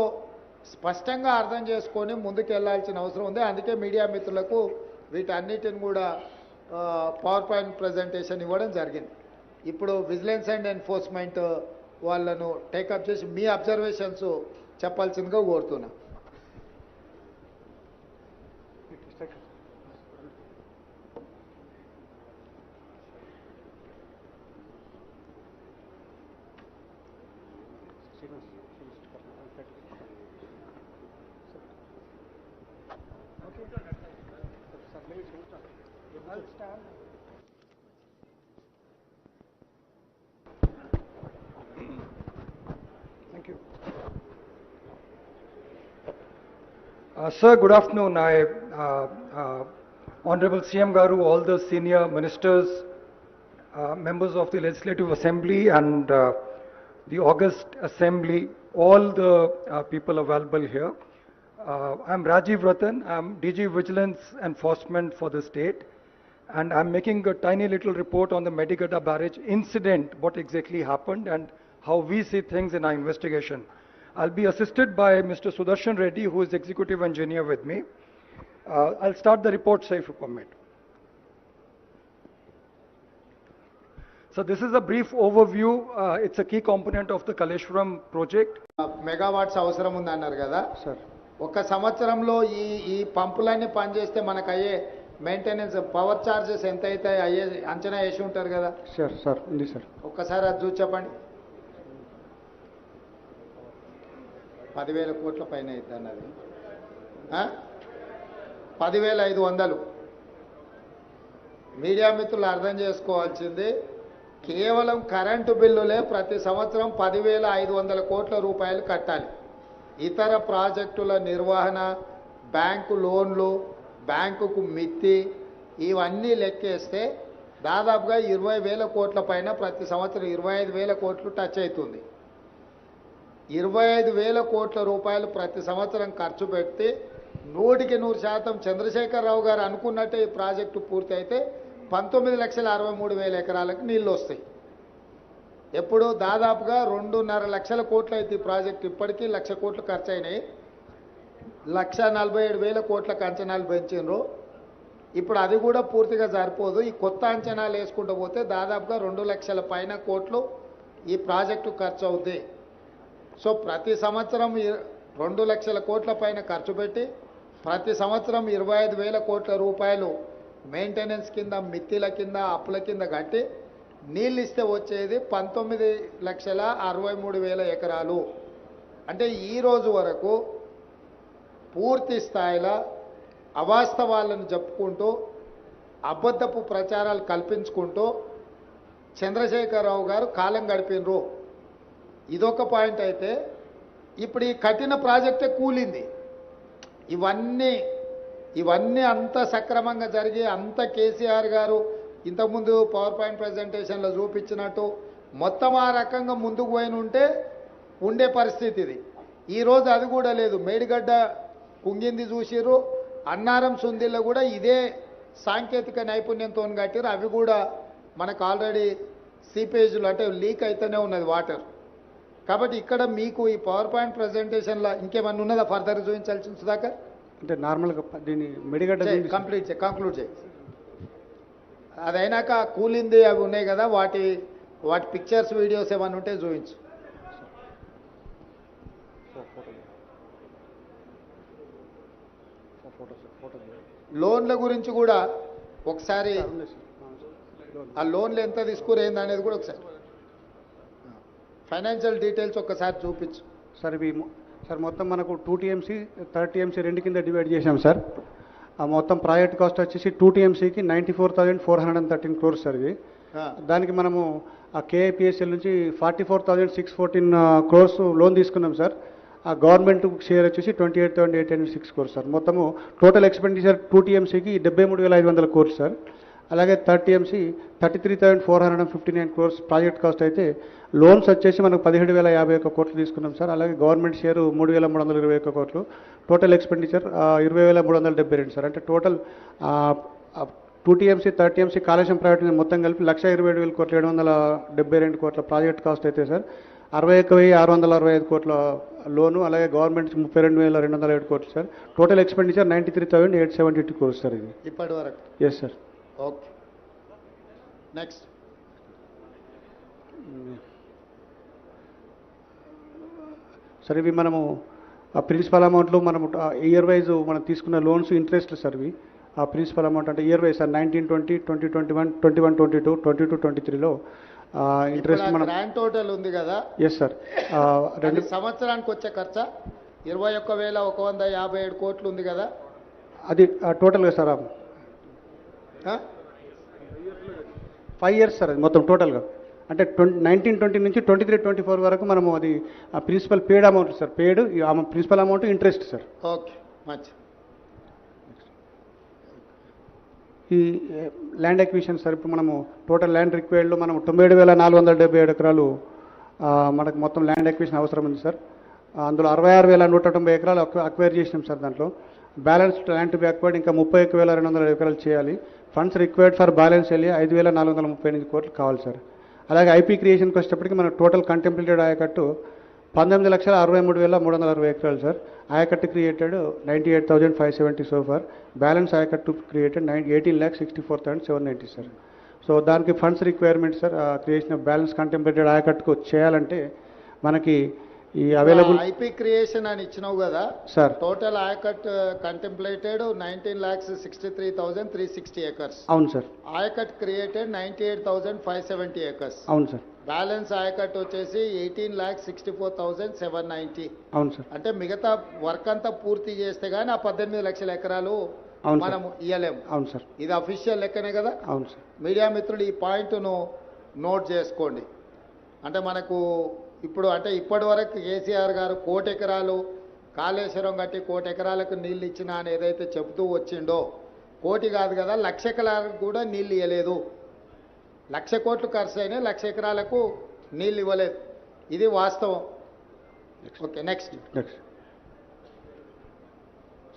C: స్పష్టంగా అర్థం చేసుకొని ముందుకు వెళ్లాల్సిన అవసరం ఉంది. అందుకే మీడియా మిత్రులకు వీటన్నిటిని కూడా పవర్ పాయింట్ ప్రజెంటేషన్ ఇవ్వడం జరిగింది. ఇప్పుడు విజిలెన్స్ అండ్ ఎన్ఫోర్స్మెంట్ వాళ్ళను టేకప్ చేసి మీ అబ్జర్వేషన్స్ చెప్పాల్సిందిగా కోరుతున్నా.
G: Thank you. Sir, good afternoon. Honorable CM Garu, all the senior ministers, members of the Legislative Assembly and the August Assembly, all the people available here. I'm Rajiv Ratan. I'm DG Vigilance Enforcement for the state, and I'm making a tiny little report on the Medigadda Barrage incident, what exactly happened and how we see things in our investigation. I'll be assisted by Mr. Sudarshan Reddy, who is executive engineer with me. I'll start the report, sir, if you permit. So this is a brief overview. It's a key component of the Kaleshwaram project.
C: Megawatts అవసరం ఉంది అన్నారు కదా
B: sir.
C: ఒక సంవత్సరంలో ఈ పంపులన్నీ పనిచేస్తే మనకు అయ్యే మెయింటెనెన్స్ పవర్ చార్జెస్ ఎంత అయితే అయ్యే అంచనా వేసి ఉంటారు కదా
B: సార్ ఉంది సార్.
C: ఒక్కసారి అది చూసి చెప్పండి. 10,000 కోట్ల పైన అవుతుంది అన్నది 10,500. మీడియా మిత్రులు అర్థం చేసుకోవాల్సింది కేవలం కరెంటు బిల్లులే ప్రతి సంవత్సరం 10,500 కోట్ల రూపాయలు కట్టాలి. ఇతర ప్రాజెక్టుల నిర్వహణ, బ్యాంకు లోన్లు, బ్యాంకుకు మిత్తి ఇవన్నీ లెక్కేస్తే దాదాపుగా 20,000 కోట్ల పైన ప్రతి సంవత్సరం 25,000 కోట్లు టచ్ అవుతుంది. 25,000 కోట్ల రూపాయలు ప్రతి సంవత్సరం ఖర్చు పెడితే 100% చంద్రశేఖరరావు గారు అనుకున్నట్టే ఈ ప్రాజెక్టు పూర్తి అయితే 19,63,000 ఎకరాలకు నీళ్ళు వస్తాయి. ఎప్పుడు దాదాపుగా 2.5 లక్షల కోట్లు అయితే ఈ ప్రాజెక్టు ఇప్పటికీ 1,00,000 కోట్లు ఖర్చు అయినాయి. 1,47,000 కోట్లకు అంచనాలు పెంచినరు. ఇప్పుడు అది కూడా పూర్తిగా సరిపోదు. ఈ కొత్త అంచనాలు వేసుకుంటూ పోతే దాదాపుగా 2 లక్షల పైన కోట్లు ఈ ప్రాజెక్టు ఖర్చు అవుతాయి. సో ప్రతి సంవత్సరం 2 లక్షల కోట్ల పైన ఖర్చు పెట్టి ప్రతి సంవత్సరం 25,000 కోట్ల రూపాయలు మెయింటెనెన్స్ కింద, మిత్తిల కింద, అప్పుల కింద కట్టి నీళ్ళు ఇస్తే వచ్చేది 19,63,000 ఎకరాలు. అంటే ఈ రోజు వరకు పూర్తి స్థాయిలో అవాస్తవాలను చెప్పుకుంటూ అబద్ధపు ప్రచారాలు కల్పించుకుంటూ చంద్రశేఖరరావు గారు కాలం గడిపినరు. ఇదొక పాయింట్ అయితే ఇప్పుడు ఈ కఠిన ప్రాజెక్టే కూలింది. ఇవన్నీ అంత సక్రమంగా జరిగి అంత కేసీఆర్ గారు ఇంతకుముందు పవర్ పాయింట్ ప్రజెంటేషన్లో చూపించినట్టు మొత్తం ఆ రకంగా ముందుకు పోయిన ఉండే పరిస్థితి ఇది. ఈరోజు అది కూడా లేదు. మేడిగడ్డ కుంగింది చూసిర్రు, అన్నారం సుందిల్లో కూడా ఇదే సాంకేతిక నైపుణ్యంతో కట్టిరు. అవి కూడా మనకు ఆల్రెడీ సీపేజ్లు అంటే లీక్ అయితేనే ఉన్నది వాటర్. కాబట్టి ఇక్కడ మీకు ఈ పవర్ పాయింట్ ప్రజెంటేషన్లో ఇంకేమన్నా ఉన్నదా ఫర్దర్ చూపించాల్సింది సుధాకర్?
B: అంటే నార్మల్గా దీన్ని మెడిగడ్డ
C: కంక్లూడ్ చేయి. అదైనాక కూలింది అవి ఉన్నాయి కదా, వాటి పిక్చర్స్, వీడియోస్ ఏమైనా ఉంటే చూపించు. లోన్ల గురించి కూడా ఒకసారి ఆ లోన్లు ఎంత తీసుకురేంది అనేది కూడా ఒకసారి ఫైనాన్షియల్ డీటెయిల్స్ ఒక్కసారి చూపించు.
B: సార్ మొత్తం మనకు 2 TMC 3 TMC రెండు కింద డివైడ్ చేశాం సార్. ఆ మొత్తం ప్రాజెక్ట్ కాస్ట్ వచ్చేసి 2 TMCకి 94,413 crores సార్. ఇది దానికి మనము ఆ KIPSL నుంచి 44,614 crores లోన్ తీసుకున్నాం సార్. ఆ గవర్నమెంట్ షేర్ వచ్చేసి 28,806 crores సార్. మొత్తము టోటల్ ఎక్స్పెండిచర్ 2 TMCకి 73,500 crores సార్. అలాగే 3 TMC 33,459 crores ప్రాజెక్ట్ కాస్ట్ అయితే లోన్స్ వచ్చేసి మనకు 17,051 కోట్లు తీసుకున్నాం సార్. అలాగే గవర్నమెంట్ షేరు 3,321 కోట్లు. Total expenditure 20,372 sir. అంటే total 2 TMC 3 TMC Kaleshwaram private మొత్తం కలిపి 1,27,000 కోట్లు 772 కోట్ల ప్రాజెక్ట్ కాస్ట్ అయితే సార్. 61,665 కోట్ల లోను, అలాగే గవర్నమెంట్ 32,207 కోట్లు sir. Total expenditure 93,872 crores sir. ఇది
C: ఇప్పటి వరకు.
B: Yes sir.
C: Okay, next.
B: Sir ఇవి మనము ఆ ప్రిన్సిపల్ అమౌంట్లో మనము ఇయర్ వైజ్ మనం తీసుకున్న లోన్స్ ఇంట్రెస్ట్లు సార్. ఇవి ఆ ప్రిన్సిపల్ అమౌంట్ అంటే ఇయర్ వైజ్ సార్ 1920, 2021, 21-22, 22-23లో ఇంట్రెస్ట్ మనం
C: గ్రాండ్ టోటల్ ఉంది కదా.
B: Yes sir.
C: సంవత్సరానికి వచ్చే ఖర్చు 21,157 కోట్లు ఉంది కదా.
B: అది టోటల్గా సార్ 5 years సార్. అది మొత్తం టోటల్గా అంటే 1920 నుంచి 23-24 వరకు మనము అది principal paid amount sir. Paid principal amount interest sir.
C: Okay, మంచి.
B: ఈ ల్యాండ్ ఎక్విజిషన్ సార్. ఇప్పుడు మనము టోటల్ ల్యాండ్ రిక్వైర్డ్లో మనం 97,477 ఎకరాలు మనకు మొత్తం ల్యాండ్ ఎక్విజిషన్ అవసరం ఉంది సార్. అందులో 66,190 ఎకరాలు అక్వైర్ చేసినాం సార్. దాంట్లో balance land to be acquired ఇంకా 31,200 ఎకరాలు చేయాలి. Funds required for balance area 5,438 కోట్లు కావాలి సార్. అలాగే ఐపీ క్రియేషన్కి వచ్చేటప్పటికి మన టోటల్ కంటెంప్లేటెడ్ ఆయకట్టు 19,63,360 ఎకరాలు సార్. ఆయకట్టు క్రియేటెడ్ 98,570 సో ఫార్. బ్యాలెన్స్ ఆయకట్టు క్రియేటెడ్ 18,64,790 సార్. సో దానికి funds requirement sir creation of balance contemplated ఆయకట్టుకు చేయాలంటే మనకి ఈ అవైలబుల్
C: ఐపీ క్రియేషన్ అని ఇచ్చినావు కదా
B: sir.
C: Total ayacut contemplated 19,63,360 acres.
B: అవును సార్.
C: Ayacut created 98,570 acres.
B: అవును సార్.
C: బ్యాలెన్స్ ఆయకట్ వచ్చేసి 18,64,790.
B: అవును సార్.
C: అంటే మిగతా వర్క్ అంతా పూర్తి చేస్తే గానీ ఆ 18 లక్షల ఎకరాలు మనం ఇయ్యలేము.
B: అవును సార్.
C: ఇది అఫీషియల్ లెక్కనే కదా.
B: అవును సార్.
C: మీడియా మిత్రులు ఈ పాయింట్ను నోట్ చేసుకోండి. అంటే మనకు ఇప్పుడు అంటే ఇప్పటి వరకు కేసీఆర్ గారు 1 కోటి ఎకరాలు కాళేశ్వరం కట్టి 1 కోటి ఎకరాలకు నీళ్ళు ఇచ్చినా అని ఏదైతే చెబుతూ వచ్చిండో, 1 కోటి కాదు కదా 1,00,000 ఎకరాలకు కూడా నీళ్ళు ఇవ్వలేదు. 1,00,000 కోట్లు ఖర్చు అయినా 1,00,000 ఎకరాలకు నీళ్ళు ఇవ్వలేదు. ఇది వాస్తవం. Okay next.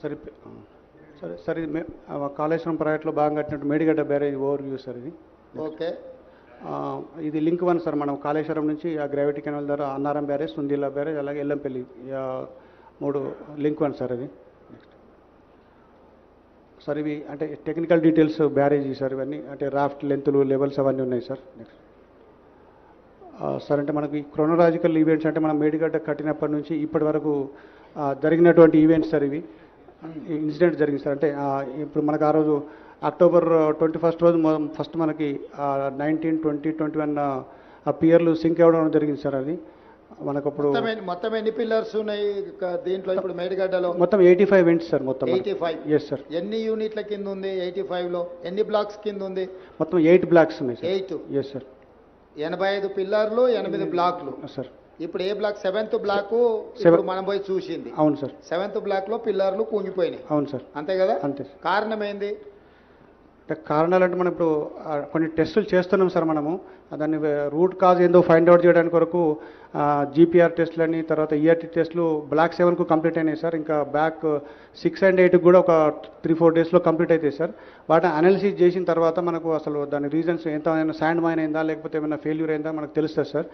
B: సరే సరే సరే కాళేశ్వరం ప్రాజెక్టులో భాగంగా కట్టినట్టు Medigadda barrage over view sir ఇది.
C: ఓకే.
B: ఇది లింక్ 1 సార్. మనం కాళేశ్వరం నుంచి ఆ గ్రావిటీ కెనాల్ ద్వారా అన్నారం బ్యారేజ్, సుందీలా బ్యారేజ్, అలాగే ఎల్లంపల్లి 3 లింక్ 1 సార్ అది. నెక్స్ట్ సార్ ఇవి అంటే టెక్నికల్ డీటెయిల్స్ బ్యారేజ్ సార్. ఇవన్నీ అంటే రాఫ్ట్ లెంత్లు లెవెల్స్ అవన్నీ ఉన్నాయి సార్. నెక్స్ట్ సార్ అంటే మనకి క్రోనలాజికల్ ఈవెంట్స్ అంటే మనం మేడిగడ్డ కట్టినప్పటి నుంచి ఇప్పటి వరకు జరిగినటువంటి ఈవెంట్స్ సార్. ఇవి ఇన్సిడెంట్ జరిగింది సార్. అంటే ఇప్పుడు మనకు ఆ రోజు అక్టోబర్ 21 రోజు ఫస్ట్ మనకి 19, 20, 21 పియర్లు సింక్ అవ్వడం జరిగింది సార్. అది మనకు అప్పుడు
C: మొత్తం ఎన్ని పిల్లర్స్ ఉన్నాయి దీంట్లో ఇప్పుడు మేడిగడ్డలో?
B: మొత్తం 85 వెంట్స్ సార్. మొత్తం
C: 85.
B: Yes sir.
C: ఎన్ని యూనిట్ల కింద ఉంది 85 లో? ఎన్ని బ్లాక్స్ కింద ఉంది?
B: మొత్తం 8 బ్లాక్స్ ఉన్నాయి సార్.
C: 8.
B: Yes sir.
C: 85 పిల్లర్లు 8 బ్లాక్లు
B: సార్.
C: ఇప్పుడు ఏ బ్లాక్? 7th బ్లాక్ ఇప్పుడు మనం పోయి చూసింది.
B: అవును సార్.
C: 7th బ్లాక్ లో పిల్లర్లు కుంగిపోయినాయి.
B: అవును సార్.
C: అంతే కదా.
B: అంతే.
C: కారణం ఏంది?
B: కారణాలు అంటే మనం ఇప్పుడు కొన్ని టెస్టులు చేస్తున్నాం సార్. మనము దాన్ని రూట్ కాజ్ ఏందో ఫైండ్ అవుట్ చేయడానికి కొరకు జీపీఆర్ టెస్టులని, తర్వాత ఈఆర్టీ టెస్టులు బ్లాక్ 7కు కంప్లీట్ అయినాయి సార్. ఇంకా బ్యాక్ 6 and 8 కూడా ఒక 3-4 డేస్లో కంప్లీట్ అవుతాయి సార్. వాటిని అనాలిసిస్ చేసిన తర్వాత మనకు అసలు దాని రీజన్స్ ఎంత శాండ్ మైన్ అయిందా లేకపోతే ఏమైనా ఫెయిల్యూర్ అయిందా మనకు తెలుస్తుంది sir.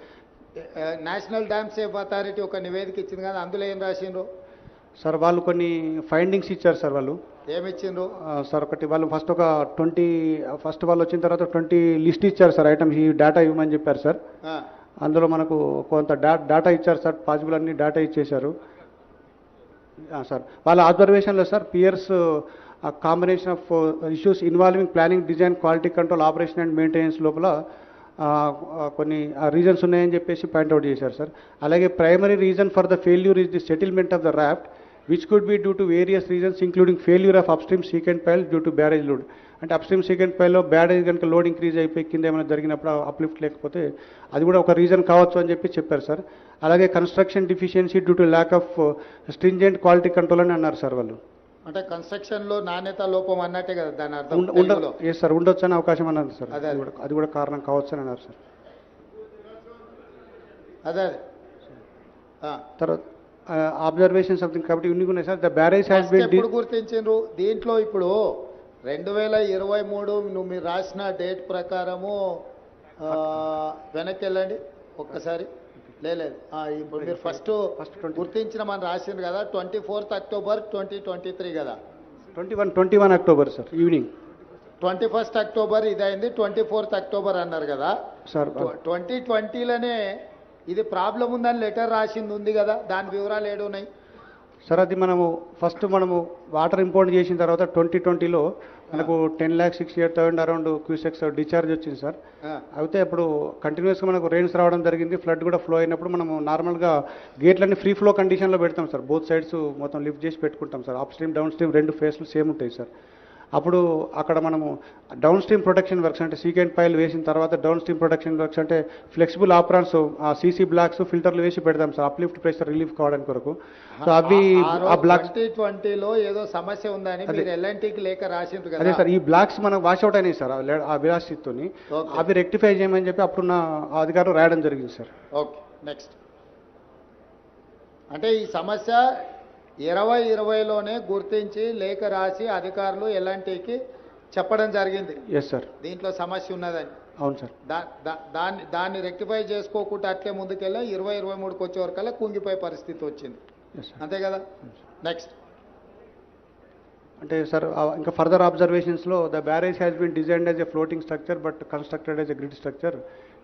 C: National dam safe authority ఒక నివేదిక ఇచ్చింది కదా, అందులో ఏం రాసిండ్రు
B: సార్? వాళ్ళు కొన్ని ఫైండింగ్స్ ఇచ్చారు సార్. వాళ్ళు
C: ఏమిచ్చిండ్రు
B: సార్? ఒకటి వాళ్ళు ఫస్ట్ ఒక 20 వాళ్ళు వచ్చిన తర్వాత 20 లిస్ట్ ఇచ్చారు సార్. ఐటమ్స్ ఈ డేటా ఇవ్వమని చెప్పారు సార్. అందులో మనకు కొంత డేటా ఇచ్చారు సార్. పాసిబుల్ అన్ని డేటా ఇచ్చేశారు సార్. వాళ్ళ అబ్జర్వేషన్లో sir piers combination of issues involving planning, design, quality control, operation and maintenance లోపల కొన్ని రీజన్స్ ఉన్నాయని చెప్పేసి పాయింట్అవుట్ చేశారు సార్. అలాగే primary reason for the failure is the settlement of the raft which could be due to various reasons including failure of upstream secant pile due to barrage load. అంటే upstream secant పైల్లో barrage కనుక load increase అయిపోయి కింద ఏమైనా జరిగినప్పుడు uplift లేకపోతే అది కూడా ఒక రీజన్ కావచ్చు అని చెప్పి చెప్పారు సార్. అలాగే construction deficiency due to lack of stringent quality control అని అన్నారు సార్ వాళ్ళు.
C: అంటే కన్స్ట్రక్షన్ లో నాణ్యత లోపం అన్నట్టే కదా దాని అర్థం.
B: Yes sir. ఉండొచ్చు అనే అవకాశం అన్నారు సార్. అది కూడా కారణం కావచ్చు అని అన్నారు సార్.
C: అదే
B: తర్వాత అబ్జర్వేషన్ సంథింగ్ కాబట్టి ఇన్ని ఉన్నాయి sir. The barrage has been
C: ఎప్పుడు గుర్తించారు దీంట్లో? ఇప్పుడు 2023 నువ్వు మీరు రాసిన డేట్ ప్రకారము వెనక్కి వెళ్ళండి ఒక్కసారి. లేదు ఇప్పుడు మీరు ఫస్ట్ గుర్తించిన మనం రాసింది కదా 24th October 2023 కదా.
B: 21 October sir evening.
C: 21st October ఇదైంది, 24th October అన్నారు కదా
B: సార్.
C: 2020లోనే ఇది ప్రాబ్లం ఉందని లెటర్ రాసింది ఉంది కదా, దాని వివరాలు ఏడున్నాయి
B: సార్? అది మనము ఫస్ట్ వాటర్ ఇంపోర్ట్ చేసిన తర్వాత 2020లో మనకు 10,68,000 అరౌండ్ క్యూసెక్స్ డిశ్చార్జ్ వచ్చింది సార్. అయితే అప్పుడు కంటిన్యూస్గా మనకు రెయిన్స్ రావడం జరిగింది, ఫ్లడ్ కూడా ఫ్లో అయినప్పుడు మనము నార్మల్గా గేట్లన్నీ ఫ్రీ ఫ్లో కండిషన్లో పెడతాం సార్. బోత్ సైడ్స్ మొత్తం లిఫ్ట్ చేసి పెట్టుకుంటాం sir. Upstream downstream 2 ఫేస్లు సేమ్ ఉంటాయి సార్. అప్పుడు అక్కడ మనము డౌన్ స్ట్రీమ్ ప్రొటెక్షన్ వర్క్స్ అంటే సీకెంట్ పైల్ వేసిన తర్వాత డౌన్ స్ట్రీమ్ ప్రొటెక్షన్ వర్క్స్ అంటే ఫ్లెక్సిబుల్ ఆప్రాన్స్, సీసీ బ్లాక్స్, ఫిల్టర్లు వేసి పెడతాం సార్ అప్లిఫ్ట్ ప్రెషర్ రిలీఫ్ కావడానికి కొరకు. సో అవి ఆ బ్లాక్స్
C: 2020లో ఏదో సమస్య ఉందని మీరు ఎల్ఎన్టీకి లేఖ రాసిండ్రు కదా.
B: అదే సార్. ఈ బ్లాక్స్ మనకు వాష్అవుట్ అయినాయి సార్ ఆ విరాసితోని. అవి రెక్టిఫై చేయమని చెప్పి అప్పుడున్న అధికారులు రాయడం జరిగింది సార్.
C: Okay next. అంటే ఈ సమస్య 2020లోనే గుర్తించి లేఖ రాసి అధికారులు ఎల్ఎన్టీకి చెప్పడం జరిగింది.
B: Yes sir.
C: దీంట్లో సమస్య ఉన్నదని.
B: అవును సార్.
C: దాన్ని రెక్టిఫై చేసుకోకుండా అట్లే ముందుకెళ్ళా 2023కి వచ్చే వరకల్లా కుంగిపోయే పరిస్థితి వచ్చింది. అంతే కదా. నెక్స్ట్
B: అంటే సార్ ఇంకా ఫర్దర్ అబ్జర్వేషన్స్లో the barrage has been designed as a floating structure but constructed as a grid structure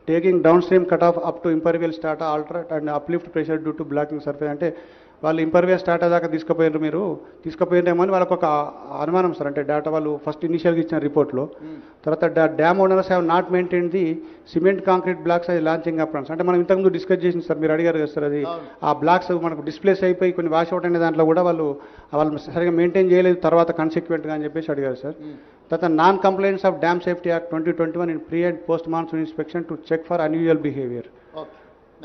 B: taking downstream cut off up to impervious start altered and uplift pressure due to blocking surface. అంటే వాళ్ళు ఇంపర్వియల్ start దాకా తీసుకుపోయినారేమో అని వాళ్ళకు ఒక అనుమానం sir. అంటే data వాళ్ళు first ఇనిషియల్గా ఇచ్చిన రిపోర్ట్లో. తర్వాత dam owners have not maintain the cement concrete blocks అది లాంచింగ్ అప్రాన్స్. అంటే మనం ఇంతకుముందు డిస్కస్ చేసింది సార్, మీరు అడిగారు కదా సార్, అది ఆ బ్లాక్స్ మనకు డిస్ప్లేస్ అయిపోయి కొన్ని వాష్ అవుట్ అనే దాంట్లో కూడా వాళ్ళు సరిగ్గా మెయింటైన్ చేయలేదు తర్వాత కన్సిక్వెంట్గా అని చెప్పేసి అడిగారు సార్. తర్వాత non complaints of dam safety act 2021 in pre and post monsoon inspection to check for unusual behaviour.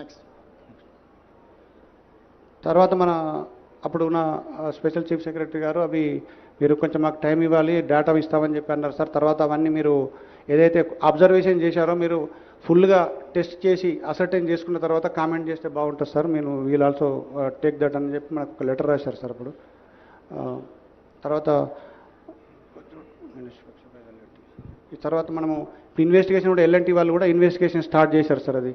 C: Next
B: తర్వాత అప్పుడు ఉన్న స్పెషల్ చీఫ్ సెక్రటరీ గారు అవి మీరు కొంచెం మాకు టైం ఇవ్వాలి, డేటా ఇస్తామని చెప్పి అన్నారు సార్. తర్వాత అవన్నీ మీరు ఏదైతే అబ్జర్వేషన్ చేశారో మీరు ఫుల్గా టెస్ట్ చేసి అసర్టైన్ చేసుకున్న తర్వాత కామెంట్ చేస్తే బాగుంటుంది సార్. మీరు వీల్ ఆల్సో టేక్ దట్ అని చెప్పి మనకు ఒక లెటర్ రాశారు సార్ అప్పుడు. తర్వాత మనము ఇన్వెస్టిగేషన్ కూడా ఎల్ఎన్టీ వాళ్ళు కూడా ఇన్వెస్టిగేషన్ స్టార్ట్ చేశారు సార్. అది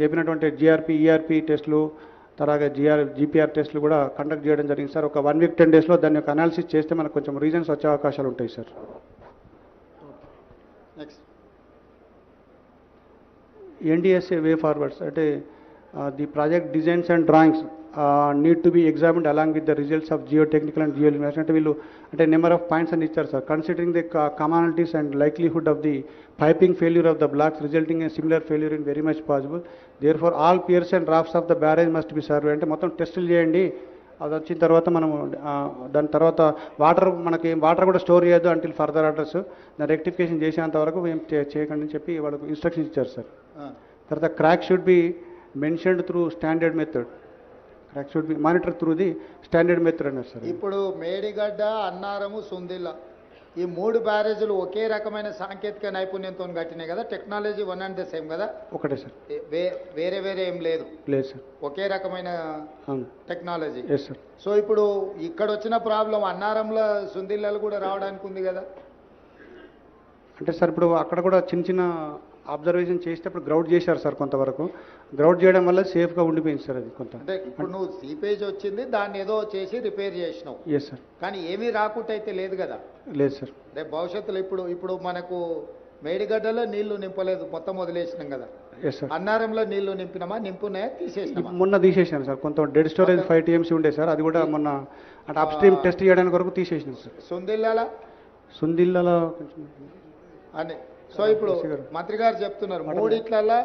B: చెప్పినటువంటి జిఆర్పి ఈఆర్పి టెస్టులు తర్వాత జీపీఆర్ టెస్టులు కూడా కండక్ట్ చేయడం జరిగింది సార్. ఒక 1 వీక్ 10 డేస్లో దాని యొక్క అనాలిసిస్ చేస్తే మనకు కొంచెం రీజన్స్ వచ్చే అవకాశాలు ఉంటాయి sir.
C: Next
B: NDSA way forwards అంటే the project designs and drawings need to be examined along with the results of geotechnical and geo investigation. అంటే వీళ్ళు అంటే నెంబర్ ఆఫ్ పాయింట్స్ అని ఇచ్చారు sir. Considering the commonalities and likelihood of the piping failure of the blocks resulting in similar failure in very much possible. Therefore all piers and drafts of the barrage must be survey. అంటే మొత్తం టెస్టులు చేయండి, అది వచ్చిన తర్వాత మనము దాని తర్వాత వాటర్ కూడా స్టోర్ చేయొద్దు అంటిల్ ఫర్దర్ ఆర్డర్స్, దాన్ని రెక్టిఫికేషన్ చేసేంత వరకు మేము చేయకండి అని చెప్పి వాళ్ళకు ఇన్స్ట్రక్షన్స్ ఇచ్చారు సార్. తర్వాత crack should be mentioned through standard method. Crack should be monitor through the standard method అన్నారు సార్.
C: ఇప్పుడు మేడిగడ్డ, అన్నారము, సుందిల్ల ఈ 3 బ్యారేజీలు ఒకే రకమైన సాంకేతిక నైపుణ్యంతో కట్టినాయి కదా. Technology one and the same కదా.
B: ఒకటే సార్.
C: వేరే ఏం లేదు.
B: లేదు సార్.
C: ఒకే రకమైన టెక్నాలజీ.
B: Yes sir.
C: సో ఇప్పుడు ఇక్కడ వచ్చిన ప్రాబ్లం అన్నారంలో సుందిల్లలో కూడా రావడానికి ఉంది కదా.
B: అంటే సార్ ఇప్పుడు అక్కడ కూడా చిన్న అబ్జర్వేషన్ చేసేటప్పుడు గ్రౌడ్ చేశారు సార్. కొంతవరకు గ్రౌడ్ చేయడం వల్ల సేఫ్గా ఉండిపోయింది సార్. అది కొంత
C: అంటే ఇప్పుడు నువ్వు సీపేజ్ వచ్చింది, దాన్ని ఏదో చేసి రిపేర్ చేసినావు.
B: Yes sir.
C: కానీ ఏమీ రాకుండా అయితే లేదు కదా.
B: లేదు సార్.
C: రేపు భవిష్యత్తులో ఇప్పుడు మనకు మేడిగడ్డలో నీళ్లు నింపలేదు, మొత్తం వదిలేసినాం కదా.
B: Yes sir.
C: అన్నారంలో నీళ్లు నింపున్నాయా తీసేసినామా?
B: మొన్న తీసేసాను సార్. కొంత డెడ్ స్టోరేజ్ 5 TMC ఉండే సార్, అది కూడా మొన్న అంటే అప్ స్ట్రీమ్ టెస్ట్ చేయడానికి వరకు తీసేసినాం సార్. సుందిల్లలో
C: అని. సో ఇప్పుడు మంత్రి గారు చెప్తున్నారు మూడిట్లలో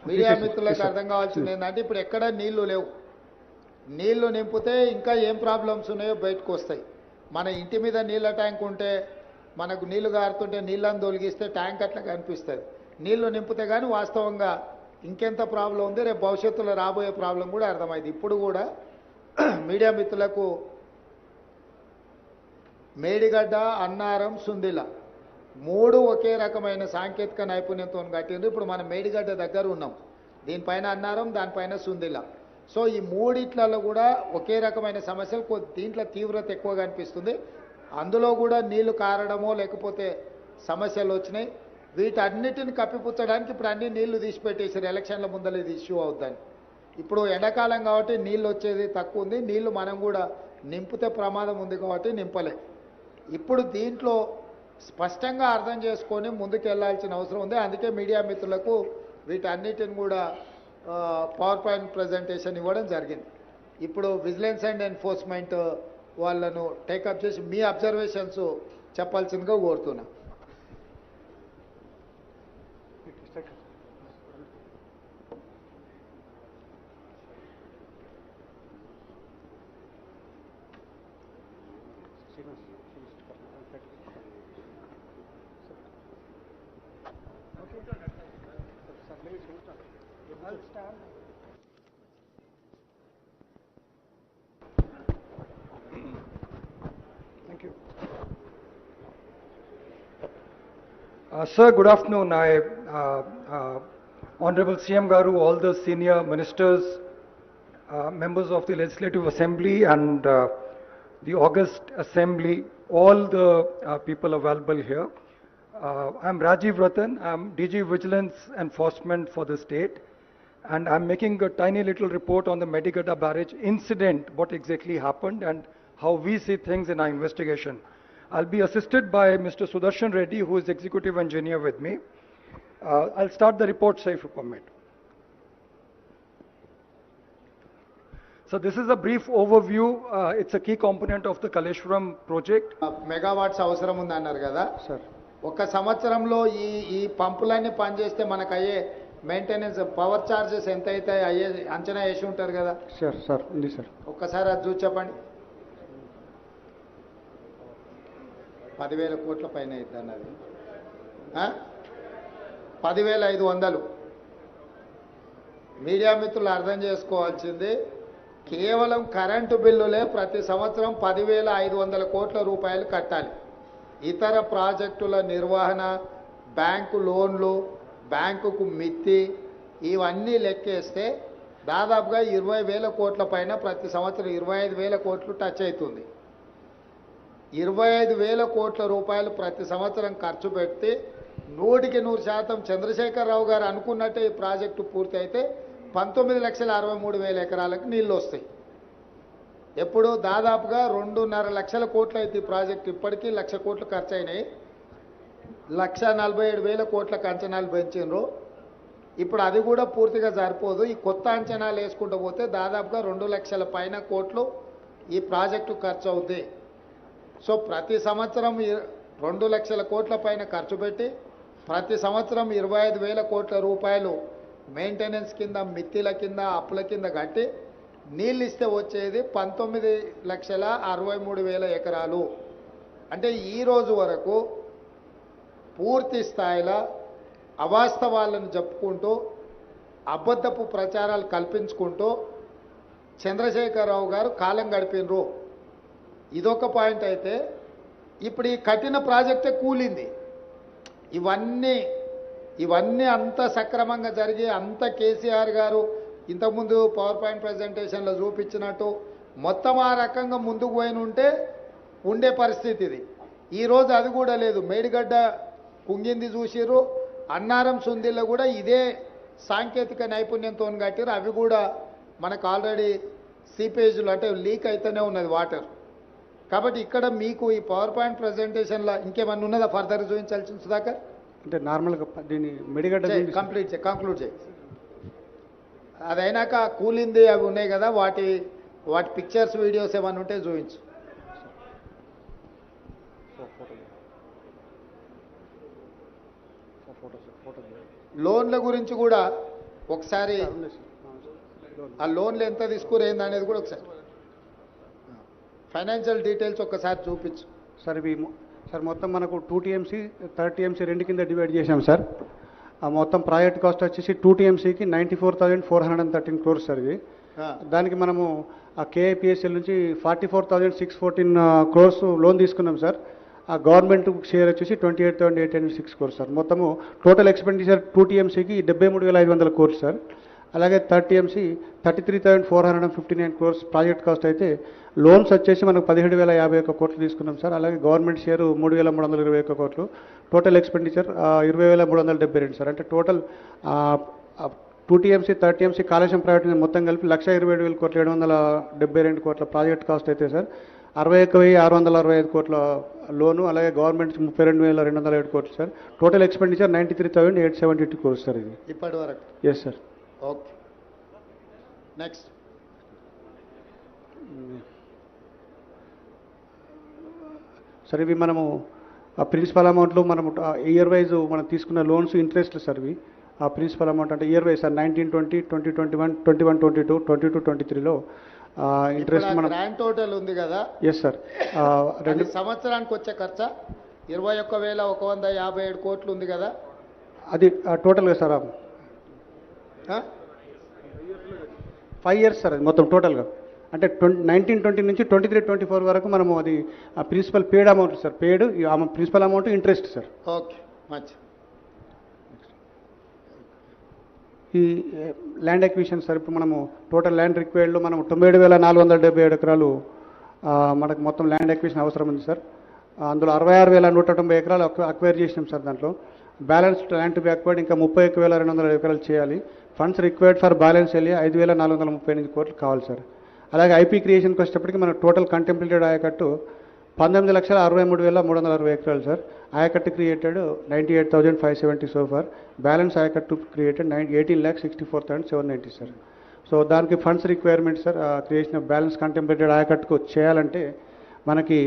C: మీడియా మిత్రులకు అర్థం కావాల్సింది ఏంటంటే ఇప్పుడు ఎక్కడ నీళ్లు లేవు. నీళ్లు నింపితే ఇంకా ఏం ప్రాబ్లమ్స్ ఉన్నాయో బయటకు వస్తాయి. మన ఇంటి మీద నీళ్ళ ట్యాంక్ ఉంటే మనకు నీళ్లు గారుతుంటే నీళ్ళని తొలగిస్తే ట్యాంక్ అట్లా కనిపిస్తుంది. నీళ్లు నింపితే కానీ వాస్తవంగా ఇంకెంత ప్రాబ్లం ఉంది, రేపు భవిష్యత్తులో రాబోయే ప్రాబ్లం కూడా అర్థమైంది. ఇప్పుడు కూడా మీడియా మిత్రులకు మేడిగడ్డ, అన్నారం, సుందిల్ల 3 ఒకే రకమైన సాంకేతిక నైపుణ్యంతో కట్టింది. ఇప్పుడు మనం మేడిగడ్డ దగ్గర ఉన్నాం, దీనిపైన అన్నారం, దానిపైన సుందిల్ల. సో ఈ మూడిట్లలో కూడా ఒకే రకమైన సమస్యలు, దీంట్లో తీవ్రత ఎక్కువగా అనిపిస్తుంది. అందులో కూడా నీళ్లు కారడమో లేకపోతే సమస్యలు వచ్చినాయి. వీటన్నిటిని కప్పిపుచ్చడానికి ఇప్పుడు అన్ని నీళ్లు తీసిపెట్టేసారు. ఎలక్షన్ల ముందర ఇది ఇష్యూ అవుతాయి. ఇప్పుడు ఎండాకాలం కాబట్టి నీళ్ళు వచ్చేది తక్కువ ఉంది. నీళ్లు మనం కూడా నింపితే ప్రమాదం ఉంది కాబట్టి నింపలే. ఇప్పుడు దీంట్లో స్పష్టంగా అర్థం చేసుకొని ముందుకు వెళ్లాల్సిన అవసరం ఉంది. అందుకే మీడియా మిత్రులకు వీటన్నిటిని కూడా పవర్ పాయింట్ ప్రజెంటేషన్ ఇవ్వడం జరిగింది. ఇప్పుడు విజిలెన్స్ అండ్ ఎన్ఫోర్స్మెంట్ వాళ్ళను టేకప్ చేసి మీ అబ్జర్వేషన్స్ చెప్పాల్సిందిగా కోరుతున్నా.
G: Thank you. Sir, good afternoon. Honorable CM Garu, all the senior ministers, members of the Legislative Assembly and the August Assembly, all the people available here. I'm Rajiv Ratan. I'm DG Vigilance Enforcement for the state. And I'm making a tiny little report on the Medigadda Barrage incident, what exactly happened and how we see things in our investigation. I'll be assisted by Mr. Sudarshan Reddy, who is executive engineer with me. I'll start the report, sir, if you permit. So this is a brief overview. It's a key component of the Kaleshwaram project.
C: Megawatts అవసరం ఉంది అన్నారు కదా
B: sir.
C: ఒక సంవత్సరంలో ఈ పంపులన్నీ పనిచేస్తే మనకు అయ్యే మెయింటెనెన్స్ పవర్ చార్జెస్ ఎంత అయితే అయ్యే అంచనా వేసి ఉంటారు కదా
B: సార్ ఉంది సార్.
C: ఒక్కసారి అది చూసి చెప్పండి. 10,000 కోట్ల పైన అవుతుంది అన్నది 10,500. మీడియా మిత్రులు అర్థం చేసుకోవాల్సింది కేవలం కరెంటు బిల్లులే ప్రతి సంవత్సరం 10,500 కోట్ల రూపాయలు కట్టాలి. ఇతర ప్రాజెక్టుల నిర్వహణ, బ్యాంకు లోన్లు, బ్యాంకుకు మిత్తి ఇవన్నీ లెక్కేస్తే దాదాపుగా 20,000 కోట్ల పైన ప్రతి సంవత్సరం 25,000 కోట్లు టచ్ అవుతుంది. 25,000 కోట్ల రూపాయలు ప్రతి సంవత్సరం ఖర్చు పెడితే 100% చంద్రశేఖరరావు గారు అనుకున్నట్టే ఈ ప్రాజెక్టు పూర్తి అయితే 19,63,000 ఎకరాలకు నీళ్ళు వస్తాయి. ఎప్పుడు దాదాపుగా 2.5 లక్షల కోట్లు అయితే ఈ ప్రాజెక్టు ఇప్పటికీ 1,00,000 కోట్లు ఖర్చు అయినాయి. 1,47,000 కోట్లకు అంచనాలు పెంచినరు. ఇప్పుడు అది కూడా పూర్తిగా సరిపోదు. ఈ కొత్త అంచనాలు వేసుకుంటూ పోతే దాదాపుగా 2 లక్షల పైన కోట్లు ఈ ప్రాజెక్టు ఖర్చు అవుద్ది. సో ప్రతి సంవత్సరం 2 లక్షల కోట్ల పైన ఖర్చు పెట్టి ప్రతి సంవత్సరం 25,000 కోట్ల రూపాయలు మెయింటెనెన్స్ కింద, మిత్తిల కింద, అప్పుల కింద కట్టి నీళ్ళు ఇస్తే వచ్చేది 19,63,000 ఎకరాలు. అంటే ఈ రోజు వరకు పూర్తి స్థాయిలో అవాస్తవాలను చెప్పుకుంటూ అబద్ధపు ప్రచారాలు కల్పించుకుంటూ చంద్రశేఖరరావు గారు కాలం గడిపినరు. ఇదొక పాయింట్ అయితే ఇప్పుడు ఈ కఠిన ప్రాజెక్టే కూలింది. ఇవన్నీ అంత సక్రమంగా జరిగి అంత కేసీఆర్ గారు ఇంతకుముందు పవర్ పాయింట్ ప్రజెంటేషన్లో చూపించినట్టు మొత్తం ఆ రకంగా ముందుకు పోయిన ఉండే పరిస్థితి ఇది. ఈరోజు అది కూడా లేదు. మేడిగడ్డ కుంగింది చూసిర్రు, అన్నారం సుందిల్లో కూడా ఇదే సాంకేతిక నైపుణ్యంతో కట్టిరు. అవి కూడా మనకు ఆల్రెడీ సీపేజ్లు అంటే లీక్ అయితేనే ఉన్నది వాటర్. కాబట్టి ఇక్కడ మీకు ఈ పవర్ పాయింట్ ప్రజెంటేషన్లో ఇంకేమన్నా ఉన్నదా ఫర్దర్ చూపించాల్సిన సుధాకర్?
B: అంటే నార్మల్గా దీన్ని మెడిగడ్డ
C: కంక్లూడ్ చేయి. అదైనాక కూలింది అవి ఉన్నాయి కదా, వాటి పిక్చర్స్, వీడియోస్ ఏమన్నా ఉంటే చూపించు. లోన్ల గురించి కూడా ఒకసారి ఆ లోన్లు ఎంత తీసుకురేంది అనేది కూడా ఒకసారి ఫైనాన్షియల్ డీటెయిల్స్ ఒక్కసారి చూపించు.
B: సార్ మొత్తం మనకు 2 TMC 3 TMC రెండు కింద డివైడ్ చేశాం సార్. ఆ మొత్తం ప్రాజెక్ట్ కాస్ట్ వచ్చేసి 2 TMCకి 94,413 crores సార్. ఇది దానికి మనము ఆ KIPSL నుంచి 44,614 crores లోన్ తీసుకున్నాం సార్. ఆ గవర్నమెంట్ షేర్ వచ్చేసి 28,806 crores సార్. మొత్తము టోటల్ ఎక్స్పెండిచర్ 2 TMCకి 73,500 crores సార్. అలాగే 3 TMC 33,459 crores ప్రాజెక్ట్ కాస్ట్ అయితే లోన్స్ వచ్చేసి మనకు 17,051 కోట్లు తీసుకున్నాం సార్. అలాగే గవర్నమెంట్ షేరు 3,321 కోట్లు. Total expenditure 20,372 sir. అంటే total 2 TMC 3 TMC Kaleshwaram private మొత్తం కలిపి 1,27,000 కోట్ల 772 కోట్ల ప్రాజెక్ట్ కాస్ట్ అయితే సార్. 61,665 కోట్ల లోను, అలాగే గవర్నమెంట్ 32,207 కోట్లు sir. Total expenditure 93,872 crores sir. ఇది
C: ఇప్పటి వరకు.
B: Yes sir.
C: Okay, next.
B: Sir ఇవి మనము ఆ ప్రిన్సిపల్ అమౌంట్లు మనము ఇయర్ వైజ్ మనం తీసుకున్న లోన్స్ ఇంట్రెస్ట్ సార్. ఇవి ఆ ప్రిన్సిపల్ అమౌంట్ అంటే ఇయర్ వైజ్ సార్ 1920, 2021, 21-22, 22-23లో ఇంట్రెస్ట్ మనం
C: గ్రాండ్ టోటల్ ఉంది కదా.
B: Yes sir.
C: 2 సంవత్సరానికి వచ్చే ఖర్చు 21,157 కోట్లు ఉంది కదా.
B: అది టోటల్గా సార్ 5 years సార్. అది మొత్తం టోటల్గా అంటే 1920 నుంచి 23-24 వరకు మనము అది principal paid amount sir. Paid principal amount interest sir.
C: Okay, మంచి.
B: ఈ ల్యాండ్ ఎక్విజిషన్ సార్. ఇప్పుడు మనము టోటల్ ల్యాండ్ రిక్వైర్డ్లో మనం 97,477 ఎకరాలు మనకు మొత్తం ల్యాండ్ ఎక్విజిషన్ అవసరం ఉంది సార్. అందులో 66,190 ఎకరాలు అక్వైర్ చేసినాం సార్. దాంట్లో balance land to be acquired ఇంకా 31,200 ఎకరాలు చేయాలి. Funds required for balance area 5,438 కోట్లు కావాలి సార్. అలాగే ఐపీ క్రియేషన్కి వచ్చేటప్పటికి మన టోటల్ కంటెంప్లేటెడ్ ఆయకట్టు 19,63,360 ఎకరాలు సార్. ఆయకట్టు క్రియేటెడ్ 98,570 సో ఫార్. బ్యాలెన్స్ ఆయకట్టు క్రియేటెడ్ 18,64,790 సార్. సో దానికి funds requirement sir creation of balance contemplated ఆయకట్టుకు చేయాలంటే మనకి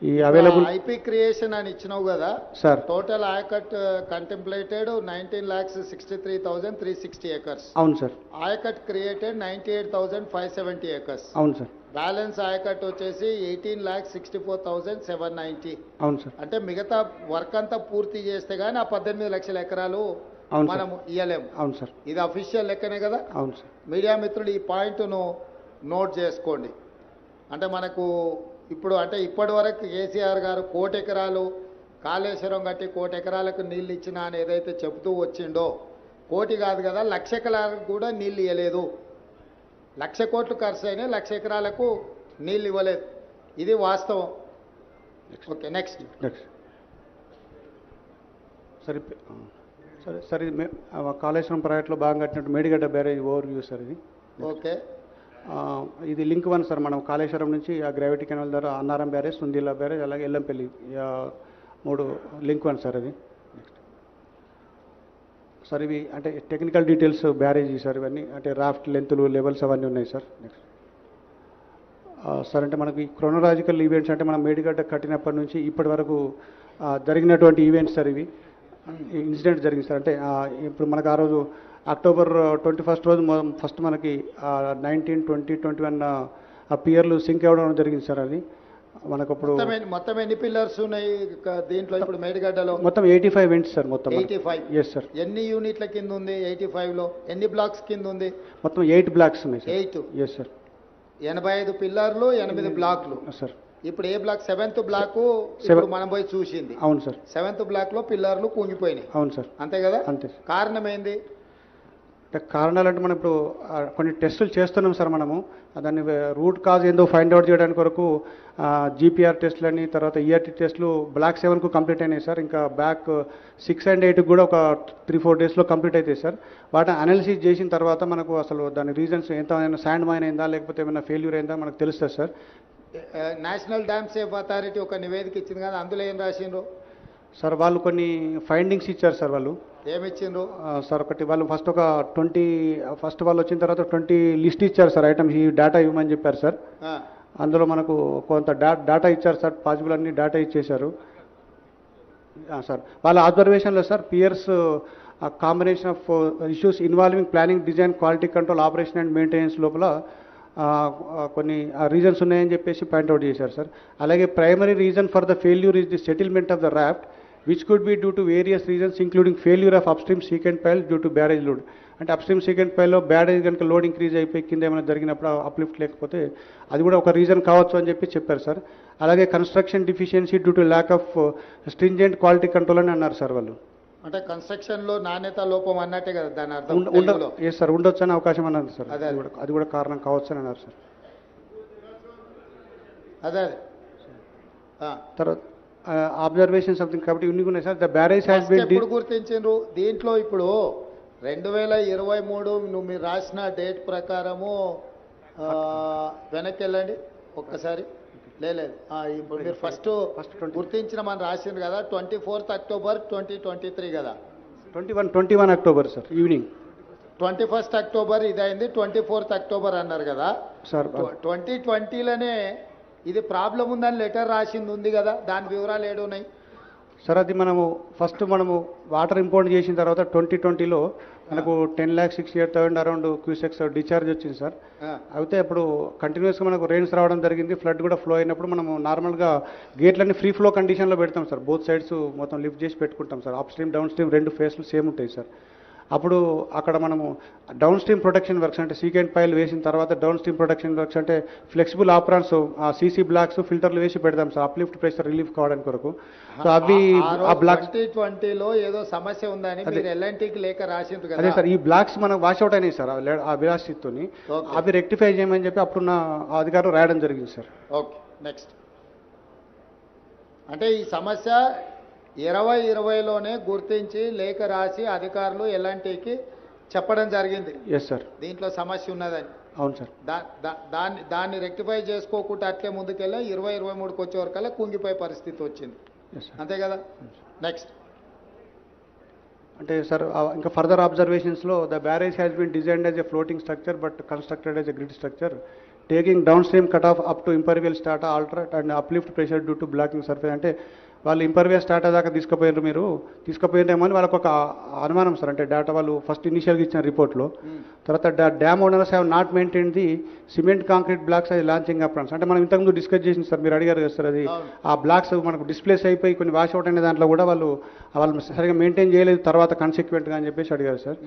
B: ఈ అవైలబుల్
C: ఐపీ క్రియేషన్ అని ఇచ్చినావు కదా
B: sir.
C: Total ayacut contemplated 19,63,360 acres.
B: అవును సార్.
C: Ayacut created 98,570 acres.
B: అవును సార్.
C: బ్యాలెన్స్ ఆయకట్ వచ్చేసి 18,64,790.
B: అవును సార్.
C: అంటే మిగతా వర్క్ అంతా పూర్తి చేస్తే గానీ ఆ 18 లక్షల ఎకరాలు మనం ఇయ్యలేము.
B: అవును సార్.
C: ఇది అఫీషియల్ లెక్కనే కదా.
B: అవును సార్.
C: మీడియా మిత్రులు ఈ పాయింట్ను నోట్ చేసుకోండి. అంటే మనకు ఇప్పుడు అంటే ఇప్పటి వరకు కేసీఆర్ గారు 1 కోటి ఎకరాలు కాళేశ్వరం కట్టి 1 కోటి ఎకరాలకు నీళ్ళు ఇచ్చినా అని ఏదైతే చెబుతూ వచ్చిండో, 1 కోటి కాదు కదా 1,00,000 ఎకరాలకు కూడా నీళ్ళు ఇవ్వలేదు. 1,00,000 కోట్లు ఖర్చు అయినా 1,00,000 ఎకరాలకు నీళ్ళు ఇవ్వలేదు. ఇది వాస్తవం. Okay next.
B: సరే సరే సరే కాళేశ్వరం ప్రాజెక్టులో బాగా కట్టినట్టు Medigadda barrage over view sir ఇది.
C: ఓకే.
B: ఇది లింక్ 1 సార్. మనం కాళేశ్వరం నుంచి ఆ గ్రావిటీ కెనాల్ ద్వారా అన్నారం బ్యారేజ్, సుందీలా బ్యారేజ్, అలాగే ఎల్లంపల్లి 3 లింక్ 1 సార్ అది. సార్ ఇవి అంటే టెక్నికల్ డీటెయిల్స్ బ్యారేజ్ సార్. ఇవన్నీ అంటే రాఫ్ట్ లెంత్లు లెవెల్స్ అవన్నీ ఉన్నాయి సార్. నెక్స్ట్ సార్ అంటే మనకి క్రోనలాజికల్ ఈవెంట్స్ అంటే మనం మేడిగడ్డ కట్టినప్పటి నుంచి ఇప్పటి వరకు జరిగినటువంటి ఈవెంట్స్ సార్. ఇవి ఇన్సిడెంట్ జరిగింది సార్. అంటే ఇప్పుడు మనకు ఆ రోజు అక్టోబర్ 21 రోజు ఫస్ట్ మనకి 19, 20, 21 ఆ పియర్లు సింక్ అవ్వడం జరిగింది సార్. అది మనకు అప్పుడు
C: మొత్తం ఎన్ని పిల్లర్స్ ఉన్నాయి దీంట్లో ఇప్పుడు మేడిగడ్డలో?
B: మొత్తం 85 వెంట్స్ సార్. మొత్తం
C: 85.
B: Yes sir.
C: ఎన్ని యూనిట్ల కింద ఉంది 85లో? ఎన్ని బ్లాక్స్ కింద ఉంది?
B: మొత్తం 8 బ్లాక్స్ ఉన్నాయి సార్.
C: 8.
B: Yes sir.
C: 85 పిల్లర్లు 8 బ్లాక్లు
B: సార్.
C: ఇప్పుడు ఏ బ్లాక్? 7th బ్లాక్ ఇప్పుడు మనం పోయి చూసింది.
B: అవును సార్.
C: 7th బ్లాక్ లో పిల్లర్లు కుంగిపోయినాయి.
B: అవును సార్.
C: అంతే కదా.
B: అంతే.
C: కారణం ఏంది?
B: కారణాలు అంటే మనం ఇప్పుడు కొన్ని టెస్టులు చేస్తున్నాం సార్. మనము దాన్ని రూట్ కాజ్ ఏందో ఫైండ్ అవుట్ చేయడానికి వరకు జీపీఆర్ టెస్టులని, తర్వాత ఈఆర్టీ టెస్టులు బ్లాక్ 7కు కంప్లీట్ అయినాయి సార్. ఇంకా బ్యాక్ 6 and 8 కూడా ఒక 3-4 డేస్లో కంప్లీట్ అవుతాయి సార్. వాటిని అనాలిసిస్ చేసిన తర్వాత మనకు అసలు దాని రీజన్స్ ఎంత శాండ్ మైన్ అయిందా లేకపోతే ఏమైనా ఫెయిల్యూర్ అయిందా మనకు తెలుస్తుంది sir.
C: National dam safe authority ఒక నివేదిక ఇచ్చింది కదా, అందులో ఏం రాసిండ్రు
B: సార్? వాళ్ళు కొన్ని ఫైండింగ్స్ ఇచ్చారు సార్. వాళ్ళు
C: ఏమిచ్చిండ్రు
B: సార్? ఒకటి వాళ్ళు ఫస్ట్ ఒక 20 ఫస్ట్ వాళ్ళు వచ్చిన తర్వాత 20 లిస్ట్ ఇచ్చారు సార్. ఐటమ్స్ ఈ డేటా ఇవ్వమని చెప్పారు సార్. అందులో మనకు కొంత డేటా ఇచ్చారు సార్. పాసిబుల్ అన్ని డేటా ఇచ్చేశారు సార్. వాళ్ళ అబ్జర్వేషన్లో sir piers combination of issues involving planning, design, quality control, operation and maintenance లోపల కొన్ని రీజన్స్ ఉన్నాయని చెప్పేసి పాయింట్అవుట్ చేశారు సార్. అలాగే primary reason for the failure is the settlement of the raft which could be due to various reasons including failure of upstream secant pile due to barrage load. అంటే upstream second పైల్లో barrage కనుక load increase అయిపోయి కింద ఏమైనా జరిగినప్పుడు uplift లేకపోతే అది కూడా ఒక రీజన్ కావచ్చు అని చెప్పి చెప్పారు సార్. అలాగే construction deficiency due to lack of stringent quality control అని అన్నారు సార్ వాళ్ళు.
C: అంటే కన్స్ట్రక్షన్ లో నాణ్యత లోపం అన్నట్టే కదా దాని అర్థం.
B: ఎస్ సార్, ఉండొచ్చు అనే అవకాశం అన్నారు సార్. అది కూడా కారణం కావచ్చు అని అన్నారు సార్.
C: అదే
B: తర్వాత అబ్జర్వేషన్ సంథింగ్ కాబట్టి ఇన్ని ఉన్నాయి sir. The barrage has been
C: ఎప్పుడు గుర్తించారు దీంట్లో? ఇప్పుడు 2023 మీరు రాసిన డేట్ ప్రకారము వెనక్కి వెళ్ళండి ఒక్కసారి. లేదు ఇప్పుడు మీరు ఫస్ట్ గుర్తించిన మనం రాసింది కదా 24th October 2023 కదా.
B: 21 October sir evening.
C: 21st October ఇదైంది, 24th October అన్నారు కదా
B: సార్.
C: 2020లోనే ఇది ప్రాబ్లం ఉందని లెటర్ రాసింది ఉంది కదా, దాని వివరాలు ఏడున్నాయి
B: సార్? అది ఫస్ట్ మనము వాటర్ ఇంపోర్ట్ చేసిన తర్వాత 2020లో మనకు 10,68,000 అరౌండ్ క్యూసెక్స్ డిశ్చార్జ్ వచ్చింది సార్. అయితే అప్పుడు కంటిన్యూస్గా మనకు రెయిన్స్ రావడం జరిగింది, ఫ్లడ్ కూడా ఫ్లో అయినప్పుడు మనము నార్మల్గా గేట్లన్నీ ఫ్రీ ఫ్లో కండిషన్లో పెడతాం సార్. బోత్ సైడ్స్ మొత్తం లిఫ్ట్ చేసి పెట్టుకుంటాం sir. Upstream downstream 2 ఫేస్లు సేమ్ ఉంటాయి సార్. అప్పుడు అక్కడ మనము డౌన్ స్ట్రీమ్ ప్రొటెక్షన్ వర్క్స్ అంటే సీకెంట్ పైల్ వేసిన తర్వాత డౌన్ స్ట్రీమ్ ప్రొటెక్షన్ వర్క్స్ అంటే ఫ్లెక్సిబుల్ ఆపరాన్స్ సీసీ బ్లాక్స్ ఫిల్టర్లు వేసి పెడదాం సార్ అప్లిఫ్ట్ ప్రెషర్ రిలీఫ్ కావడానికి కొరకు. సో అవి ఆ బ్లాక్స్
C: 2020లో ఏదో సమస్య ఉందని మీరు ఎల్ఎన్టీకి లేఖ రాసిండ్రు కదా.
B: అదే సార్, ఈ బ్లాక్స్ మనకు వాష్అవుట్ అయినాయి సార్ ఆ విరాసితో. అవి రెక్టిఫై చేయమని చెప్పి అప్పుడున్న అధికారులు రాయడం జరిగింది సార్.
C: Okay next. అంటే ఈ సమస్య 2020లోనే గుర్తించి లేఖ రాసి అధికారులు ఎల్ఎన్టీకి చెప్పడం జరిగింది.
B: Yes sir.
C: దీంట్లో సమస్య ఉన్నదని.
B: అవును సార్.
C: దాన్ని రెక్టిఫై చేసుకోకుండా అట్లే ముందుకెళ్ళి 2023కి వచ్చే వరకల్లా కుంగిపోయే పరిస్థితి వచ్చింది. అంతే కదా. నెక్స్ట్
B: అంటే సార్ ఇంకా ఫర్దర్ అబ్జర్వేషన్స్లో the barrage has been designed as a floating structure but constructed as a grid structure taking downstream cut off up to impervious strata alter it and uplift pressure due to blocking surface. అంటే వాళ్ళు ఇంపర్వియల్ స్టాటా దాకా తీసుకుపోయినారేమో అని వాళ్ళకు ఒక అనుమానం sir. అంటే data వాళ్ళు first ఇనిషియల్గా ఇచ్చిన రిపోర్ట్లో. తర్వాత dam owners have not maintain the cement concrete blocks అది లాంచింగ్ అప్రాన్స్. అంటే మనం ఇంతకుముందు డిస్కస్ చేసింది సార్, మీరు అడిగారు కదా సార్, అది ఆ బ్లాక్స్ మనకు డిస్ప్లేస్ అయిపోయి కొన్ని వాష్ అవుట్ అనే దాంట్లో కూడా వాళ్ళు సరిగా మెయింటైన్ చేయలేదు తర్వాత కన్సిక్వెంట్గా అని చెప్పేసి అడిగారు సార్.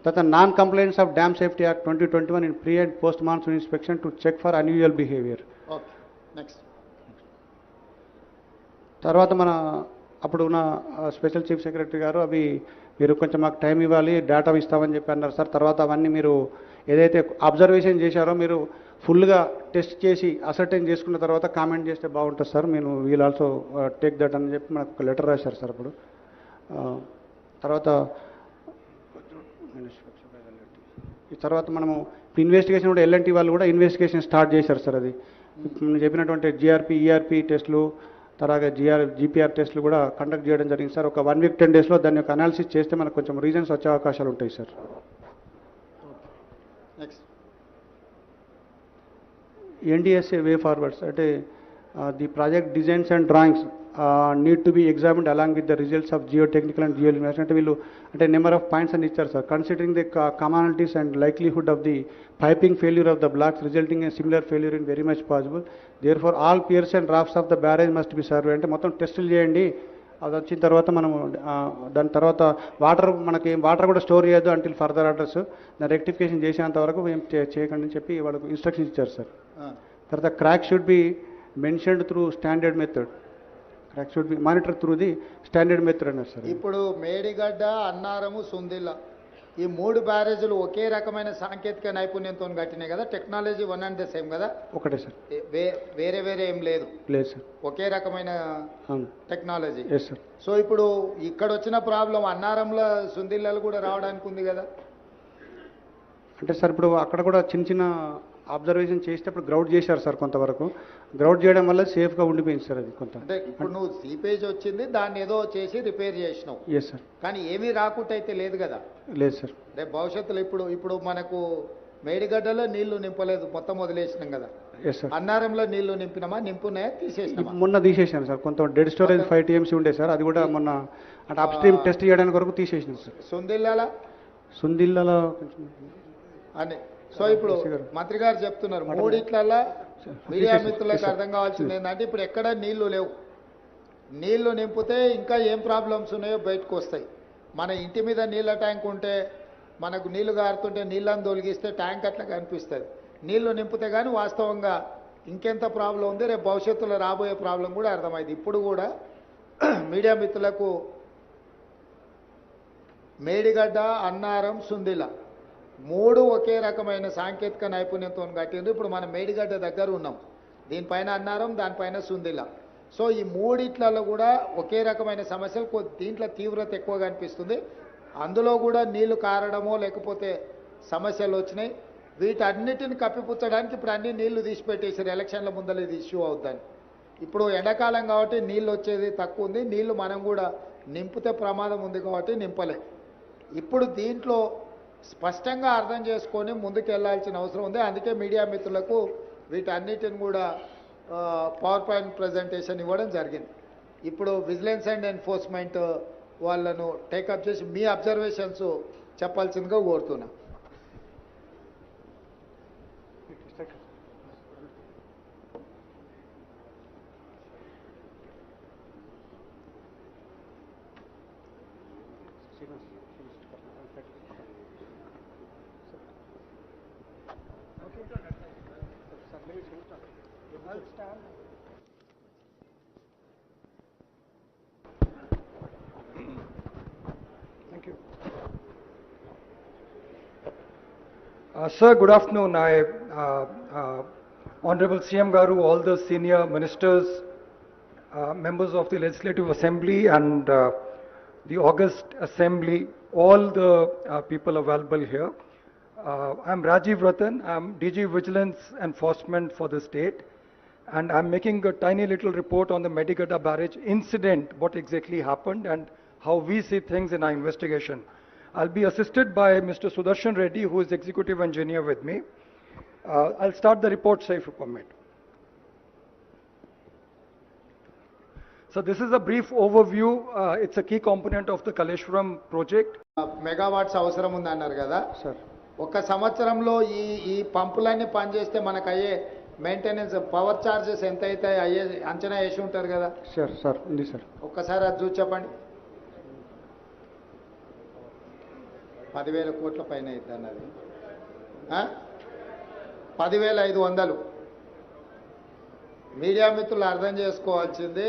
B: తర్వాత non complaints of dam safety act 2021 in pre and post monsoon inspection to check for unusual behaviour.
C: Next
B: తర్వాత మన అప్పుడు ఉన్న స్పెషల్ చీఫ్ సెక్రటరీ గారు అవి మీరు కొంచెం మాకు టైం ఇవ్వాలి, డేటా ఇస్తామని చెప్పి అన్నారు సార్. తర్వాత అవన్నీ మీరు ఏదైతే అబ్జర్వేషన్ చేశారో మీరు ఫుల్గా టెస్ట్ చేసి అసర్టైన్ చేసుకున్న తర్వాత కామెంట్ చేస్తే బాగుంటుంది సార్. మీరు వీల్ ఆల్సో టేక్ దట్ అని చెప్పి మనకు ఒక లెటర్ రాశారు సార్ అప్పుడు. తర్వాత ఈ తర్వాత మనము ఇన్వెస్టిగేషన్ కూడా ఎల్ఎన్టీ వాళ్ళు కూడా ఇన్వెస్టిగేషన్ స్టార్ట్ చేశారు సార్. అది చెప్పినటువంటి జిఆర్పి ఈఆర్పి టెస్టులు తర్వాత జీపీఆర్ టెస్టులు కూడా కండక్ట్ చేయడం జరిగింది సార్. ఒక 1 వీక్ 10 డేస్లో దాని యొక్క అనాలిసిస్ చేస్తే మనకు కొంచెం రీజన్స్ వచ్చే అవకాశాలు ఉంటాయి sir.
C: Next
B: NDSA way forwards అంటే the project designs and drawings need to be examined along with the results of geotechnical and జియోలిమినేషన్. అంటే వీళ్ళు అంటే నెంబర్ ఆఫ్ పాయింట్స్ అని ఇచ్చారు sir. Considering the commonalities and likelihood of the piping failure of the blocks resulting in similar failure in very much possible. Therefore all piers and drafts of the barrage must be survey. అంటే మొత్తం టెస్టులు చేయండి, అది వచ్చిన తర్వాత మనము దాని తర్వాత మనకి వాటర్ కూడా స్టోర్ చేయొద్దు అంటిల్ ఫర్దర్ ఆర్డర్స్. దాన్ని రెక్టిఫికేషన్ చేసేంత వరకు ఏం చేయకండి అని చెప్పి వాళ్ళకు ఇన్స్ట్రక్షన్స్ ఇచ్చారు సార్. తర్వాత crack should be mentioned through standard method. Crack should be monitor through the standard method అన్నారు సార్.
C: ఇప్పుడు మేడిగడ్డ, అన్నారము, సుందిల్ల ఈ 3 బ్యారేజీలు ఒకే రకమైన సాంకేతిక నైపుణ్యంతో కట్టినాయి కదా. Technology one and the same కదా.
B: ఒకటే సార్.
C: వేరే వేరే ఏం లేదు.
B: లేదు సార్.
C: ఒకే రకమైన టెక్నాలజీ.
B: Yes sir.
C: సో ఇప్పుడు ఇక్కడ వచ్చిన ప్రాబ్లం అన్నారంలో సుందిల్లలు కూడా రావడానికి ఉంది కదా.
B: అంటే సార్ ఇప్పుడు అక్కడ కూడా చిన్న చిన్న అబ్జర్వేషన్ చేసేటప్పుడు గ్రౌడ్ చేశారు సార్. కొంతవరకు గ్రౌడ్ చేయడం వల్ల సేఫ్గా ఉండిపోయింది సార్. అది కొంత
C: అంటే ఇప్పుడు నువ్వు సీపేజ్ వచ్చింది, దాన్ని ఏదో చేసి రిపేర్ చేసినావు.
B: Yes sir.
C: కానీ ఏమీ రాకుండా అయితే లేదు కదా.
B: లేదు సార్.
C: రేపు భవిష్యత్తులో ఇప్పుడు మనకు మేడిగడ్డలో నీళ్లు నింపలేదు, మొత్తం వదిలేసినాం కదా.
B: Yes sir.
C: అన్నారంలో నీళ్లు నింపున్నాయా తీసేసినామా?
B: మొన్న తీసేసాను సార్. కొంత డెడ్ స్టోరేజ్ 5 TMC ఉండే సార్. అది కూడా మొన్న అంటే అప్ స్ట్రీమ్ టెస్ట్ చేయడానికి వరకు తీసేసినాం సార్. సుందిల్లాల
C: అని. సో ఇప్పుడు మంత్రి గారు చెప్తున్నారు మూడిట్లల్లా మీడియా మిత్రులకు అర్థం కావాల్సింది ఏంటంటే ఇప్పుడు ఎక్కడ నీళ్లు లేవు. నీళ్లు నింపితే ఇంకా ఏం ప్రాబ్లమ్స్ ఉన్నాయో బయటకు వస్తాయి. మన ఇంటి మీద నీళ్ళ ట్యాంక్ ఉంటే మనకు నీళ్లు గారుతుంటే నీళ్ళని తొలగిస్తే ట్యాంక్ అట్లా కనిపిస్తుంది. నీళ్లు నింపితే కానీ వాస్తవంగా ఇంకెంత ప్రాబ్లం ఉంది, రేపు భవిష్యత్తులో రాబోయే ప్రాబ్లం కూడా అర్థమైంది. ఇప్పుడు కూడా మీడియా మిత్రులకు మేడిగడ్డ, అన్నారం, సుందిల్ల 3 ఒకే రకమైన సాంకేతిక నైపుణ్యంతో కట్టింది. ఇప్పుడు మనం మేడిగడ్డ దగ్గర ఉన్నాం, దీనిపైన అన్నారం, దానిపైన సుందిల్ల. సో ఈ మూడిట్లలో కూడా ఒకే రకమైన సమస్యలు, దీంట్లో తీవ్రత ఎక్కువగా అనిపిస్తుంది. అందులో కూడా నీళ్లు కారడమో లేకపోతే సమస్యలు వచ్చినాయి. వీటన్నిటిని కప్పిపుచ్చడానికి ఇప్పుడు అన్ని నీళ్లు తీసిపెట్టేసారు. ఎలక్షన్ల ముందర ఇది ఇష్యూ అవుతాయి. ఇప్పుడు ఎండాకాలం కాబట్టి నీళ్ళు వచ్చేది తక్కువ ఉంది. నీళ్లు మనం కూడా నింపితే ప్రమాదం ఉంది కాబట్టి నింపలే. ఇప్పుడు దీంట్లో స్పష్టంగా అర్థం చేసుకొని ముందుకు వెళ్లాల్సిన అవసరం ఉంది. అందుకే మీడియా మిత్రులకు వీటన్నిటిని కూడా పవర్ పాయింట్ ప్రజెంటేషన్ ఇవ్వడం జరిగింది. ఇప్పుడు విజిలెన్స్ అండ్ ఎన్ఫోర్స్మెంట్ వాళ్ళను టేకప్ చేసి మీ అబ్జర్వేషన్స్ చెప్పాల్సిందిగా కోరుతున్నా.
G: Thank you. Sir, good afternoon. Honorable CM Garu, all the senior ministers, members of the Legislative Assembly and the August Assembly, all the people available here. I'm Rajiv Ratan. I'm DG Vigilance Enforcement for the state, and I'm making a tiny little report on the Medigadda Barrage incident, what exactly happened and how we see things in our investigation. I'll be assisted by Mr. Sudarshan Reddy, who is Executive Engineer with me. I'll start the report, sir, if you permit. So this is a brief overview. It's a key component of the Kaleshwaram project.
C: Megawatts అవసరం ఉంది అన్నారు కదా
B: sir.
C: ఒక సంవత్సరంలో ఈ పంపులన్నీ పనిచేస్తే మనకు అయ్యే మెయింటెనెన్స్ పవర్ చార్జెస్ ఎంత అయితే అయ్యే అంచనా వేసి ఉంటారు కదా
B: సార్ ఉంది సార్.
C: ఒక్కసారి అది చూసి చెప్పండి. 10,000 కోట్ల పైన అవుతుంది అన్నది 10,500. మీడియా మిత్రులు అర్థం చేసుకోవాల్సింది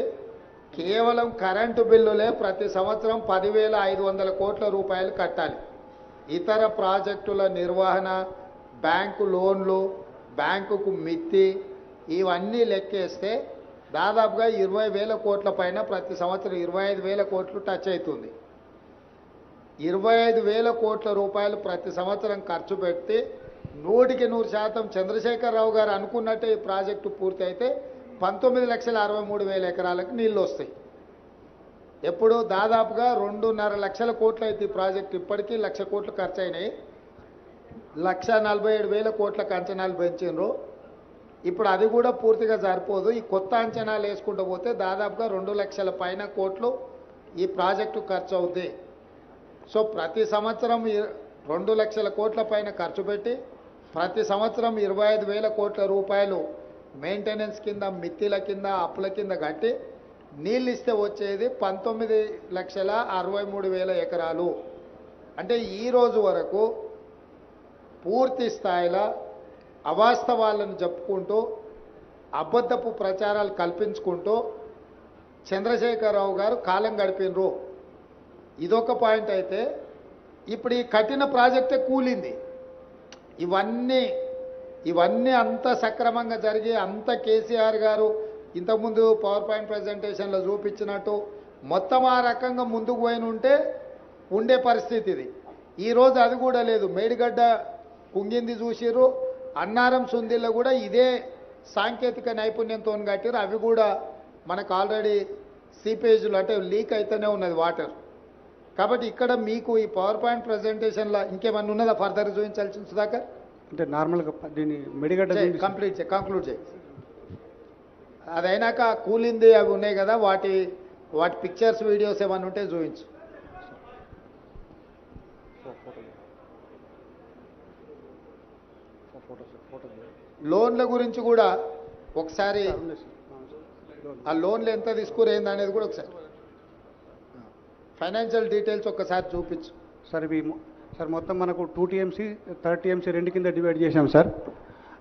C: కేవలం కరెంటు బిల్లులే ప్రతి సంవత్సరం 10,500 కోట్ల రూపాయలు కట్టాలి. ఇతర ప్రాజెక్టుల నిర్వహణ, బ్యాంకు లోన్లు, బ్యాంకుకు మిత్తి ఇవన్నీ లెక్కేస్తే దాదాపుగా 20,000 కోట్ల పైన ప్రతి సంవత్సరం 25,000 కోట్లు టచ్ అవుతుంది. 25,000 కోట్ల రూపాయలు ప్రతి సంవత్సరం ఖర్చు పెడితే 100% చంద్రశేఖరరావు గారు అనుకున్నట్టే ఈ ప్రాజెక్టు పూర్తి అయితే 19,63,000 ఎకరాలకు నీళ్ళు వస్తాయి. ఎప్పుడు దాదాపుగా 2.5 లక్షల కోట్లు అయితే ఈ ప్రాజెక్టు ఇప్పటికీ 1,00,000 కోట్లు ఖర్చు అయినాయి. 1,47,000 కోట్లకు అంచనాలు పెంచినరు. ఇప్పుడు అది కూడా పూర్తిగా సరిపోదు. ఈ కొత్త అంచనాలు వేసుకుంటూ పోతే దాదాపుగా 2 లక్షల పైన కోట్లు ఈ ప్రాజెక్టు ఖర్చు అవుతుంది. సో ప్రతి సంవత్సరం 2 లక్షల కోట్ల పైన ఖర్చు పెట్టి ప్రతి సంవత్సరం 25,000 కోట్ల రూపాయలు మెయింటెనెన్స్ కింద, మిత్తిల కింద, అప్పుల కింద కట్టి నీళ్ళు ఇస్తే వచ్చేది 19,63,000 ఎకరాలు. అంటే ఈ రోజు వరకు పూర్తి స్థాయిలో అవాస్తవాలను చెప్పుకుంటూ అబద్ధపు ప్రచారాలు కల్పించుకుంటూ చంద్రశేఖరరావు గారు కాలం గడిపినరు. ఇదొక పాయింట్ అయితే ఇప్పుడు ఈ కట్టిన ప్రాజెక్టే కూలింది. ఇవన్నీ అంత సక్రమంగా జరిగి అంత కేసీఆర్ గారు ఇంతకుముందు పవర్ పాయింట్ ప్రజెంటేషన్లో చూపించినట్టు మొత్తం ఆ రకంగా ముందుకు పోయిన ఉండే పరిస్థితి ఇది. ఈరోజు అది కూడా లేదు. మేడిగడ్డ కుంగింది చూసిర్రు, అన్నారం సుందిల్లో కూడా ఇదే సాంకేతిక నైపుణ్యంతో కట్టిరు. అవి కూడా మనకు ఆల్రెడీ సీపేజ్లు అంటే లీక్ అయితేనే ఉన్నది వాటర్. కాబట్టి ఇక్కడ మీకు ఈ పవర్ పాయింట్ ప్రజెంటేషన్లో ఇంకేమన్నా ఉన్నదా ఫర్దర్ చూపించాల్సిన సుధాకర్?
B: అంటే నార్మల్గా దీన్ని మెడిగడ్డ
C: కంక్లూడ్ చేయి. అదైనాక కూలింది అవి ఉన్నాయి కదా, వాటి పిక్చర్స్, వీడియోస్ ఏమన్నా ఉంటే చూపించు. లోన్ల గురించి కూడా ఒకసారి ఆ లోన్లు ఎంత తీసుకురేంది అనేది కూడా ఒకసారి ఫైనాన్షియల్ డీటెయిల్స్ ఒక్కసారి చూపించు.
B: సార్ మొత్తం మనకు 2 TMC 3 TMC రెండు కింద డివైడ్ చేశాం సార్.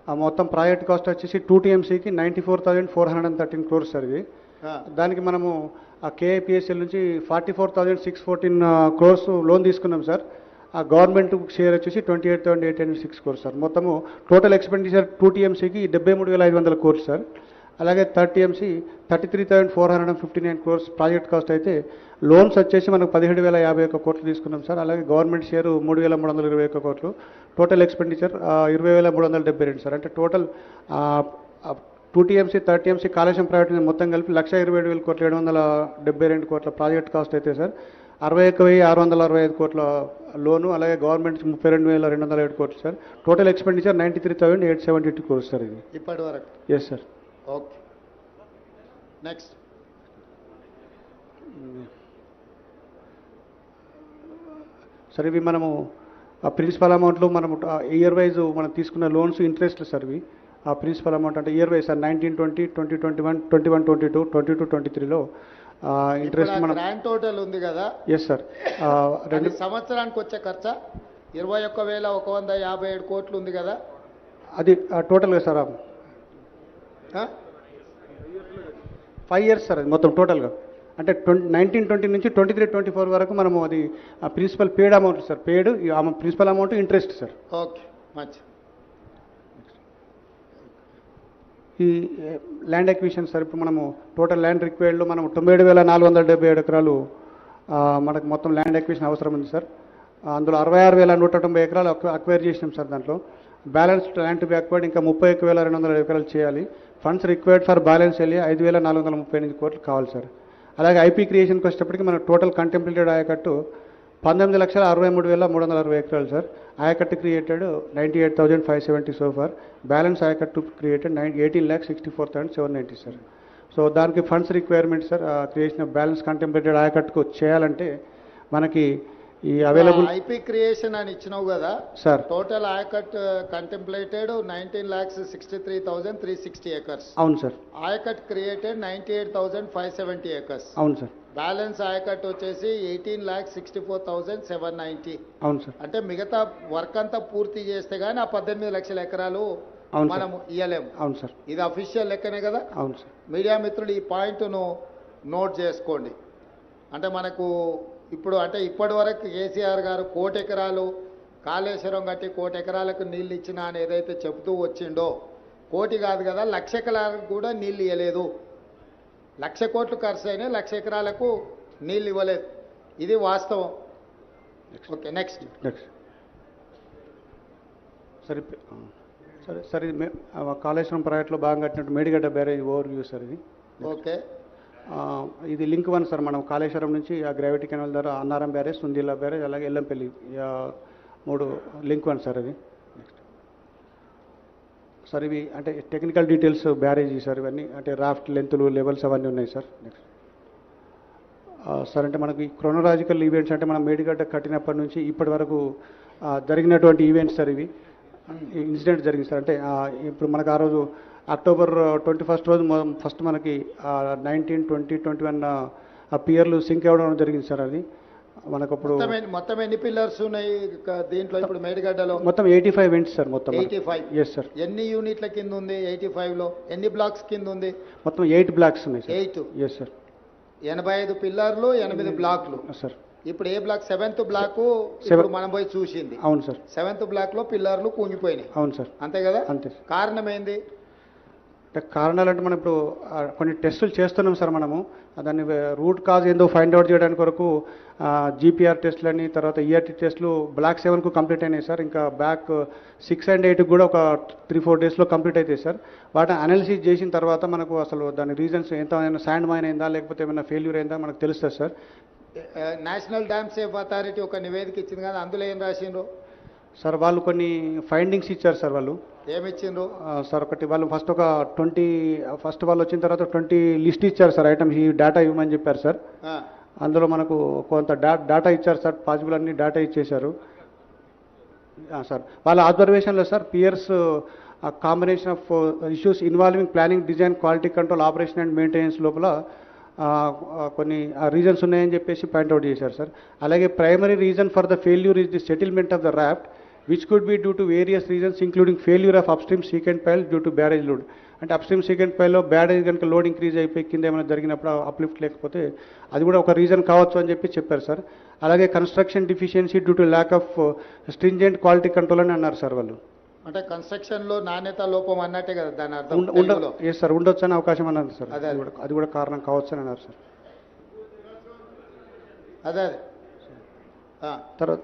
B: ఆ మొత్తం ప్రాజెక్ట్ కాస్ట్ వచ్చేసి 2 TMCకి 94,413 crores సార్. ఇది దానికి మనము ఆ KIPSL నుంచి 44,614 crores లోన్ తీసుకున్నాం సార్. ఆ గవర్నమెంట్ షేర్ వచ్చేసి 28,806 crores సార్. మొత్తము టోటల్ ఎక్స్పెండిచర్ 2 TMCకి 73,500 crores సార్. అలాగే 3 TMC 33,459 crores ప్రాజెక్ట్ కాస్ట్ అయితే లోన్స్ వచ్చేసి మనకు 17,051 కోట్లు తీసుకున్నాం సార్. అలాగే గవర్నమెంట్ షేర్ 3,321 కోట్లు. Total expenditure 20,372 sir. అంటే total 2 TMC 3 TMC Kaleshwaram private మొత్తం కలిపి 1,27,000 కోట్ల 772 కోట్ల ప్రాజెక్ట్ కాస్ట్ అయితే సార్. 61,665 కోట్ల లోను, అలాగే గవర్నమెంట్ 32,207 కోట్లు sir. Total expenditure 93,872 crores sir. ఇది
C: ఇప్పటి వరకు.
B: Yes sir.
C: Okay, next.
B: Sir ఇవి మనము ప్రిన్సిపల్ అమౌంట్లో మనము ఇయర్ వైజ్ మనం తీసుకున్న లోన్స్ ఇంట్రెస్ట్ సార్. ఇవి ఆ ప్రిన్సిపల్ అమౌంట్ అంటే ఇయర్ వైజ్ సార్ 1920, 2021, 21-22, 22-23లో ఇంట్రెస్ట్ మనం
C: గ్రాండ్ టోటల్ ఉంది కదా.
B: Yes sir.
C: 2 సంవత్సరానికి వచ్చే ఖర్చు 21,157 కోట్లు ఉంది కదా.
B: అది టోటల్గా సార్ 5 years సార్. అది మొత్తం టోటల్గా అంటే 1920 నుంచి 23-24 వరకు మనము అది principal paid amount sir. Paid principal amount interest sir.
C: Okay, మంచి.
B: ఈ ల్యాండ్ ఎక్విషన్ సార్, ఇప్పుడు మనము టోటల్ ల్యాండ్ రిక్వైర్డ్లో మనం 97,477 ఎకరాలు మనకు మొత్తం ల్యాండ్ ఎక్విషన్ అవసరం ఉంది సార్. అందులో 66,190 ఎకరాలు అక్వైర్ చేసినాం సార్. దాంట్లో balance land to be acquired ఇంకా 31,200 ఎకరాలు చేయాలి. Funds required for balance area 5,438 కోట్లు కావాలి సార్. అలాగే ఐపీ క్రియేషన్కి వచ్చేటప్పటికి మన టోటల్ కంటెంప్లేటెడ్ ఆయకట్టు 19,63,360 ఎకరాలు సార్. ఆయకట్టు క్రియేటెడ్ 98,570 సో ఫార్. బ్యాలెన్స్ ఆయకట్టు క్రియేటెడ్ 18,64,790 సార్. సో దానికి funds requirement sir, creation of balance contemplated ఆయకట్టుకు చేయాలంటే మనకి ఈ అవైలబుల్
C: ఐపీ క్రియేషన్ అని ఇచ్చినావు కదా
B: sir.
C: Total ayacut contemplated 19,63,360 acres.
B: అవును సార్.
C: Ayacut created 98,570 acres.
B: అవును సార్.
C: బ్యాలెన్స్ ఆయకట్ వచ్చేసి 18,64,790.
B: అవును సార్.
C: అంటే మిగతా వర్క్ అంతా పూర్తి చేస్తే గానీ ఆ 18 లక్షల ఎకరాలు మనం ఇయ్యలేము.
B: అవును సార్.
C: ఇది అఫీషియల్ లెక్కనే కదా.
B: అవును సార్.
C: మీడియా మిత్రులు ఈ పాయింట్ను నోట్ చేసుకోండి. అంటే మనకు ఇప్పుడు అంటే ఇప్పటి వరకు కేసీఆర్ గారు 1 కోటి ఎకరాలు కాళేశ్వరం కట్టి 1 కోటి ఎకరాలకు నీళ్ళు ఇచ్చినా అని ఏదైతే చెబుతూ వచ్చిండో, 1 కోటి కాదు కదా 1,00,000 ఎకరాలకు కూడా నీళ్ళు ఇవ్వలేదు. 1,00,000 కోట్లు ఖర్చు అయినాయి, 1,00,000 ఎకరాలకు నీళ్ళు ఇవ్వలేదు. ఇది వాస్తవం. ఓకే, నెక్స్ట్
B: సరే సరే సరే ఇది కాళేశ్వరం ప్రాజెక్టులో భాగంగా కట్టినట్టు Medigadda barrage over view sir ఇది.
C: ఓకే,
B: ఇది లింక్ 1 సార్. మనం కాళేశ్వరం నుంచి ఆ గ్రావిటీ కెనాల్ ద్వారా అన్నారం బ్యారేజ్, సుందిల్లా బ్యారేజ్, అలాగే ఎల్లంపల్లి 3 లింక్ 1 సార్ అది. సార్ ఇవి అంటే టెక్నికల్ డీటెయిల్స్ బ్యారేజ్ సార్. ఇవన్నీ అంటే రాఫ్ట్ లెంత్లు, లెవెల్స్ అవన్నీ ఉన్నాయి సార్. నెక్స్ట్ సార్ అంటే మనకి క్రోనలాజికల్ ఈవెంట్స్ అంటే మనం మేడిగడ్డ కట్టినప్పటి నుంచి ఇప్పటి వరకు జరిగినటువంటి ఈవెంట్స్ సార్. ఇవి ఇన్సిడెంట్ జరిగింది సార్. అంటే ఇప్పుడు మనకు ఆ రోజు అక్టోబర్ 21 రోజు ఫస్ట్ మనకి 19, 20, 21 ఆ పియర్లు సింక్ అవ్వడం జరిగింది సార్. అది మనకు అప్పుడు
C: మొత్తం ఎన్ని పిల్లర్స్ ఉన్నాయి దీంట్లో ఇప్పుడు మేడిగడ్డలో?
B: మొత్తం 85 వెంట్స్ సార్. మొత్తం
C: 85.
B: Yes sir.
C: ఎన్ని యూనిట్ల కింద ఉంది 85లో? ఎన్ని బ్లాక్స్ కింద ఉంది?
B: మొత్తం 8 బ్లాక్స్ ఉన్నాయి సార్.
C: 8.
B: Yes sir.
C: 85 పిల్లర్లు, 8 బ్లాక్లు
B: సార్.
C: ఇప్పుడు ఏ బ్లాక్? 7th బ్లాక్ ఇప్పుడు మనం పోయి చూసింది.
B: అవును సార్.
C: 7th బ్లాక్ లో పిల్లర్లు కుంగిపోయినాయి.
B: అవును సార్.
C: అంతే కదా.
B: అంతే.
C: కారణం ఏంది?
B: కారణాలు అంటే మనం ఇప్పుడు కొన్ని టెస్టులు చేస్తున్నాం సార్. మనము దాన్ని రూట్ కాజ్ ఏందో ఫైండ్ అవుట్ చేయడానికి వరకు జీపీఆర్ టెస్టులని, తర్వాత ఈఆర్టీ టెస్టులు బ్లాక్ 7కు కంప్లీట్ అయినాయి సార్. ఇంకా బ్యాక్ 6 and 8 కూడా ఒక 3-4 డేస్లో కంప్లీట్ అవుతాయి సార్. వాటిని అనాలిసిస్ చేసిన తర్వాత మనకు అసలు దాని రీజన్స్ ఎంత, శాండ్ మైన్ అయిందా లేకపోతే ఏమైనా ఫెయిల్యూర్ అయిందా మనకు తెలుస్తుంది sir.
C: National dam safe authority ఒక నివేదిక ఇచ్చింది కదా, అందులో ఏం రాసిండ్రు
B: సార్? వాళ్ళు కొన్ని ఫైండింగ్స్ ఇచ్చారు సార్. వాళ్ళు
C: ఏమిచ్చిండ్రు
B: సార్? ఒకటి వాళ్ళు ఫస్ట్ ఒక 20 ఫస్ట్ వాళ్ళు వచ్చిన తర్వాత 20 లిస్ట్ ఇచ్చారు సార్. ఐటమ్స్ ఈ డేటా ఇవ్వమని చెప్పారు సార్. అందులో మనకు కొంత డేటా ఇచ్చారు సార్. పాసిబుల్ అన్ని డేటా ఇచ్చేశారు సార్. వాళ్ళ అబ్జర్వేషన్లో sir piers combination of issues involving planning, design, quality control, operation and maintenance లోపల కొన్ని రీజన్స్ ఉన్నాయని చెప్పేసి పాయింట్అవుట్ చేశారు సార్. అలాగే primary reason for the failure is the settlement of the raft which could be due to various reasons including failure of upstream secant pile due to barrage load. అంటే upstream second పైలో barrage కనుక load increase అయిపోయి కింద ఏమైనా జరిగినప్పుడు uplift లేకపోతే అది కూడా ఒక రీజన్ కావచ్చు అని చెప్పి చెప్పారు సార్. అలాగే construction deficiency due to lack of stringent quality control అని అన్నారు సార్ వాళ్ళు.
C: అంటే కన్స్ట్రక్షన్ లో నాణ్యత లోపం అన్నట్టే కదా దాని అర్థం.
B: ఎస్ సార్, ఉండొచ్చు అనే అవకాశం అన్నారు సార్. అది కూడా కారణం కావచ్చు అని అన్నారు సార్.
C: అదే
B: తర్వాత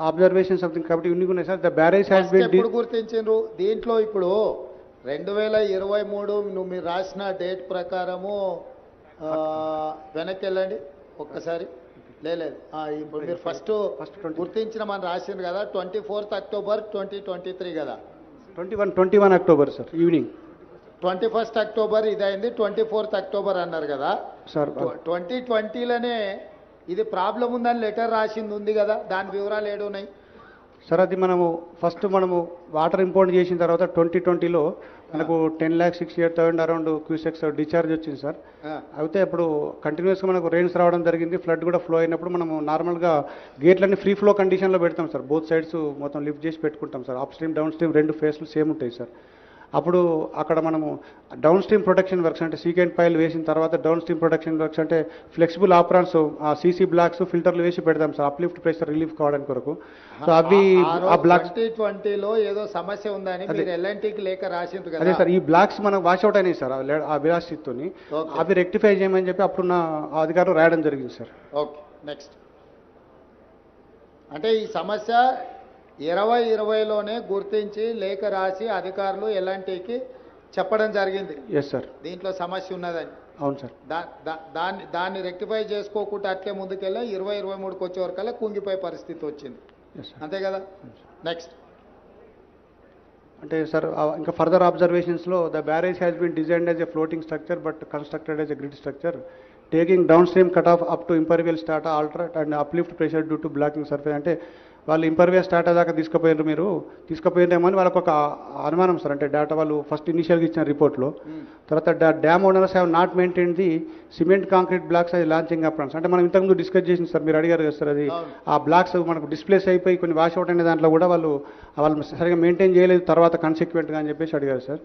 B: అబ్జర్వేషన్ సంథింగ్ కాబట్టి ఇన్ని ఉన్నాయి sir. The barrage has been
C: ఎప్పుడు గుర్తించారు దీంట్లో? ఇప్పుడు 2023 మీరు రాసిన డేట్ ప్రకారము వెనక్కి వెళ్ళండి ఒక్కసారి. లేదు ఇప్పుడు మీరు ఫస్ట్ గుర్తించిన మనం రాసింది కదా 24th October 2023 కదా.
B: 21 October sir evening.
C: 21st October ఇదైంది, 24th October అన్నారు కదా
B: సార్.
C: 2020లోనే ఇది ప్రాబ్లం ఉందని లెటర్ రాసింది ఉంది కదా, దాని వివరాలు ఏడున్నాయి
B: సార్? అది మనము ఫస్ట్ వాటర్ ఇంపోర్ట్ చేసిన తర్వాత 2020లో మనకు 10,68,000 అరౌండ్ క్యూసెక్స్ డిశ్చార్జ్ వచ్చింది సార్. అయితే అప్పుడు కంటిన్యూస్గా మనకు రెయిన్స్ రావడం జరిగింది, ఫ్లడ్ కూడా ఫ్లో అయినప్పుడు మనము నార్మల్గా గేట్లన్నీ ఫ్రీ ఫ్లో కండిషన్లో పెడతాం సార్. బోత్ సైడ్స్ మొత్తం లిఫ్ట్ చేసి పెట్టుకుంటాం sir. Upstream downstream 2 ఫేస్లు సేమ్ ఉంటాయి సార్. అప్పుడు అక్కడ మనము డౌన్ స్ట్రీమ్ ప్రొటెక్షన్ వర్క్స్ అంటే సీకెంట్ పైల్ వేసిన తర్వాత డౌన్ స్ట్రీమ్ ప్రొటెక్షన్ వర్క్స్ అంటే ఫ్లెక్సిబుల్ ఆపరాన్స్ ఆ సీసీ బ్లాక్స్ ఫిల్టర్లు వేసి పెడతాం సార్ అప్లిఫ్ట్ ప్రెషర్ రిలీఫ్ కావడానికి కొరకు. సో అవి ఆ బ్లాక్స్
C: 2020లో ఏదో సమస్య ఉందని మీరు ఎల్ఎన్టీకి లేఖ రాసిండ్రు
B: అదే
C: కదా.
B: సార్ ఈ బ్లాక్స్ మనకు వాష్అవుట్ అయినాయి సార్ ఆ విలాసితోని అవి రెక్టిఫై చేయమని చెప్పి అప్పుడున్న అధికారులు రాయడం జరిగింది సార్.
C: Okay next. అంటే ఈ సమస్య 2020లోనే గుర్తించి లేఖ రాసి అధికారులు ఎల్ఎన్టీకి చెప్పడం జరిగింది.
B: Yes sir.
C: దీంట్లో సమస్య ఉన్నదని.
B: అవును సార్.
C: దాన్ని రెక్టిఫై చేసుకోకుండా అట్లే ముందుకెళ్ళి 2023కి వచ్చే వరకల్లా కుంగిపోయే పరిస్థితి వచ్చింది. అంతే కదా. నెక్స్ట్.
B: అంటే సార్ ఇంకా ఫర్దర్ అబ్జర్వేషన్స్లో the barrage has been designed as a floating structure but constructed as a grid structure taking downstream cut off up to impervious strata alter it and uplift pressure due to blocking surface. అంటే వాళ్ళు ఇంపర్వియల్ స్టాటా దాకా తీసుకుపోయినారేమో అని వాళ్ళకు ఒక అనుమానం sir. అంటే data వాళ్ళు first ఇనిషియల్గా ఇచ్చిన రిపోర్ట్లో. తర్వాత dam owners have not maintain the cement concrete blocks అది లాంచింగ్ అప్రాన్స్. అంటే మనం ఇంతకుముందు డిస్కస్ చేసింది సార్, మీరు అడిగారు కదా సార్, అది ఆ బ్లాక్స్ మనకు డిస్ప్లేస్ అయిపోయి కొన్ని వాష్ అవుట్ అనే దాంట్లో కూడా వాళ్ళు సరిగా మెయింటైన్ చేయలేదు తర్వాత కన్సిక్వెంట్గా అని చెప్పేసి అడిగారు సార్.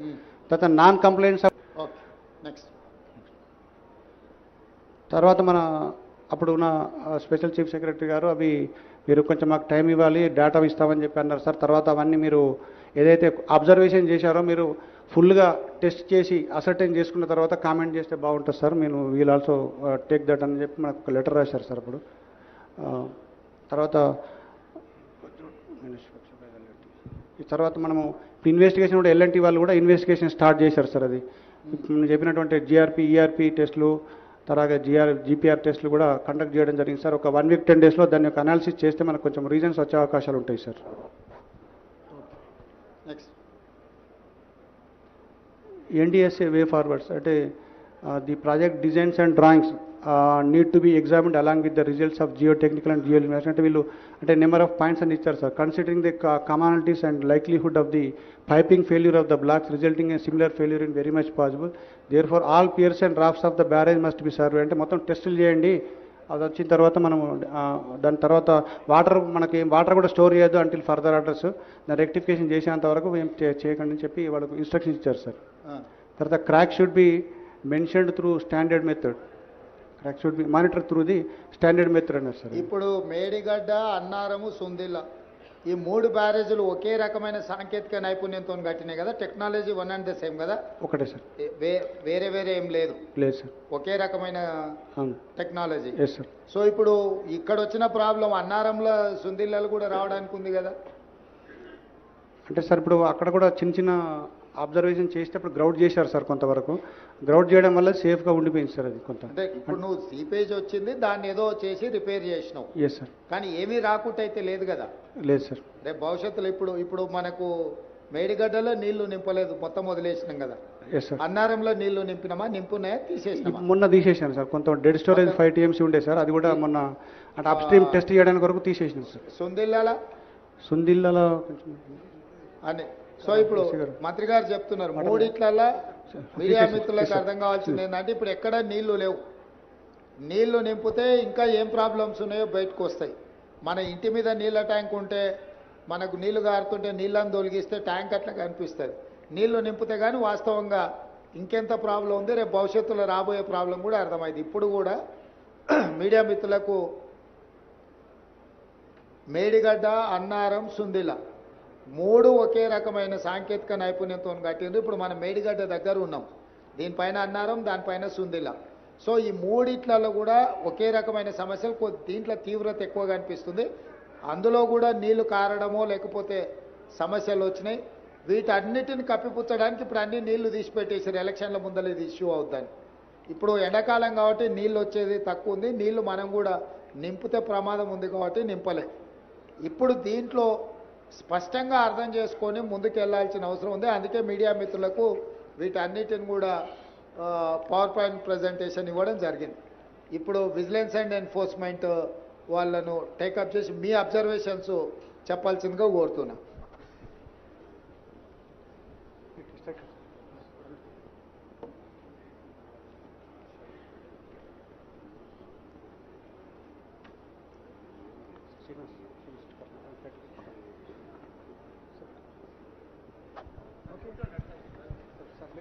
B: తర్వాత నాన్ కంప్లైంట్స్.
C: నెక్స్ట్.
B: తర్వాత మన అప్పుడు ఉన్న స్పెషల్ చీఫ్ సెక్రటరీ గారు అవి మీరు కొంచెం మాకు టైం ఇవ్వాలి డేటా ఇస్తామని చెప్పి అన్నారు సార్. తర్వాత అవన్నీ మీరు ఏదైతే అబ్జర్వేషన్ చేశారో మీరు ఫుల్గా టెస్ట్ చేసి అసర్టైన్ చేసుకున్న తర్వాత కామెంట్ చేస్తే బాగుంటుంది సార్. మీరు వీల్ ఆల్సో టేక్ దట్ అని చెప్పి మనకు ఒక లెటర్ రాశారు సార్ అప్పుడు. తర్వాత ఈ తర్వాత మనము ఇన్వెస్టిగేషన్ కూడా ఎల్ఎన్టీ వాళ్ళు కూడా ఇన్వెస్టిగేషన్ స్టార్ట్ చేశారు సార్. అది నేను చెప్పినటువంటి జిఆర్పి ఈఆర్పి టెస్టులు తర్వాత జీపీఆర్ టెస్టులు కూడా కండక్ట్ చేయడం జరిగింది సార్. ఒక 1 వీక్ 10 డేస్లో దాని యొక్క అనాలిసిస్ చేస్తే మనకు కొంచెం రీజన్స్ వచ్చే అవకాశాలు ఉంటాయి sir.
C: Next.
B: NDSA way forwards అంటే the project designs and drawings need to be examined along with the results of geotechnical and geo investigation. అంటే వీళ్ళు అంటే నెంబర్ ఆఫ్ పాయింట్స్ అని ఇచ్చారు sir. Considering the commonalities and likelihood of the piping failure of the blocks resulting in similar failure in very much possible. Therefore all piers and drafts of the barrage must be survey. అంటే మొత్తం టెస్టులు చేయండి, అది వచ్చిన తర్వాత మనము దాని తర్వాత మనకి వాటర్ కూడా స్టోర్ చేయొద్దు అంటిల్ ఫర్దర్ ఆర్డర్స్, దాన్ని రెక్టిఫికేషన్ చేసేంత వరకు ఏం చేయకండి అని చెప్పి వాళ్ళకు ఇన్స్ట్రక్షన్స్ ఇచ్చారు సార్. తర్వాత crack should be mentioned through standard method. Crack should be monitor through the standard method అన్నారు సార్.
C: ఇప్పుడు మేడిగడ్డ, అన్నారము, సుందిల్ల ఈ 3 బ్యారేజీలు ఒకే రకమైన సాంకేతిక నైపుణ్యంతో కట్టినాయి కదా. Technology one and the same కదా.
B: ఒకటే సార్.
C: వేరే వేరే ఏం లేదు.
B: లేదు సార్.
C: ఒకే రకమైన టెక్నాలజీ.
B: Yes sir.
C: సో ఇప్పుడు ఇక్కడ వచ్చిన ప్రాబ్లం అన్నారంలో సుందిల్లలు కూడా రావడానికి ఉంది కదా.
B: అంటే సార్ ఇప్పుడు అక్కడ కూడా చిన్న చిన్న అబ్జర్వేషన్ చేసేటప్పుడు గ్రౌడ్ చేశారు సార్. కొంతవరకు గ్రౌడ్ చేయడం వల్ల సేఫ్గా ఉండిపోయింది సార్ అది కొంత.
C: అంటే ఇప్పుడు నువ్వు సీపేజ్ వచ్చింది, దాన్ని ఏదో చేసి రిపేర్ చేసినావు.
B: Yes sir.
C: కానీ ఏమీ రాకుండా అయితే లేదు కదా.
B: లేదు సార్.
C: రేపు భవిష్యత్తులో ఇప్పుడు మనకు మేడిగడ్డలో నీళ్లు నింపలేదు, మొత్తం వదిలేసినాం కదా.
B: Yes sir.
C: అన్నారంలో నీళ్లు నింపున్నాయా తీసేసినామా?
B: మొన్న తీసేసాను సార్. కొంత డెడ్ స్టోరేజ్ 5 TMC ఉండే సార్, అది కూడా మొన్న అంటే అప్ స్ట్రీమ్ టెస్ట్ చేయడానికి వరకు తీసేసినాం సార్. సుందిల్లలో
C: అని. సో ఇప్పుడు మంత్రి గారు చెప్తున్నారు మూడిట్లలో మీడియా మిత్రులకు అర్థం కావాల్సింది ఏంటంటే ఇప్పుడు ఎక్కడ నీళ్లు లేవు. నీళ్లు నింపితే ఇంకా ఏం ప్రాబ్లమ్స్ ఉన్నాయో బయటకు వస్తాయి. మన ఇంటి మీద నీళ్ళ ట్యాంక్ ఉంటే మనకు నీళ్లు గారుతుంటే నీళ్ళని తొలగిస్తే ట్యాంక్ అట్లా కనిపిస్తుంది. నీళ్లు నింపితే కానీ వాస్తవంగా ఇంకెంత ప్రాబ్లం ఉంది, రేపు భవిష్యత్తులో రాబోయే ప్రాబ్లం కూడా అర్థమైంది. ఇప్పుడు కూడా మీడియా మిత్రులకు మేడిగడ్డ, అన్నారం, సుందిల్ల 3 ఒకే రకమైన సాంకేతిక నైపుణ్యంతో కట్టిండ్రు. ఇప్పుడు మనం మేడిగడ్డ దగ్గర ఉన్నాం, దీనిపైన అన్నారం, దానిపైన సుందిల్ల. సో ఈ మూడిట్లలో కూడా ఒకే రకమైన సమస్యలు, దీంట్లో తీవ్రత ఎక్కువగా అనిపిస్తుంది. అందులో కూడా నీళ్లు కారడమో లేకపోతే సమస్యలు వచ్చినాయి. వీటన్నిటిని కప్పిపుచ్చడానికి ఇప్పుడు అన్ని నీళ్లు తీసిపెట్టేసారు. ఎలక్షన్ల ముందర ఇది ఇష్యూ అవుద్దని. ఇప్పుడు ఎండాకాలం కాబట్టి నీళ్ళు వచ్చేది తక్కువ ఉంది. నీళ్లు మనం కూడా నింపితే ప్రమాదం ఉంది కాబట్టి నింపలే. ఇప్పుడు దీంట్లో స్పష్టంగా అర్థం చేసుకొని ముందుకు వెళ్లాల్సిన అవసరం ఉంది. అందుకే మీడియా మిత్రులకు వీటన్నిటిని కూడా పవర్ పాయింట్ ప్రజెంటేషన్ ఇవ్వడం జరిగింది. ఇప్పుడు విజిలెన్స్ అండ్ ఎన్ఫోర్స్మెంట్ వాళ్ళను టేకప్ చేసి మీ అబ్జర్వేషన్స్ చెప్పాల్సిందిగా కోరుతున్నా.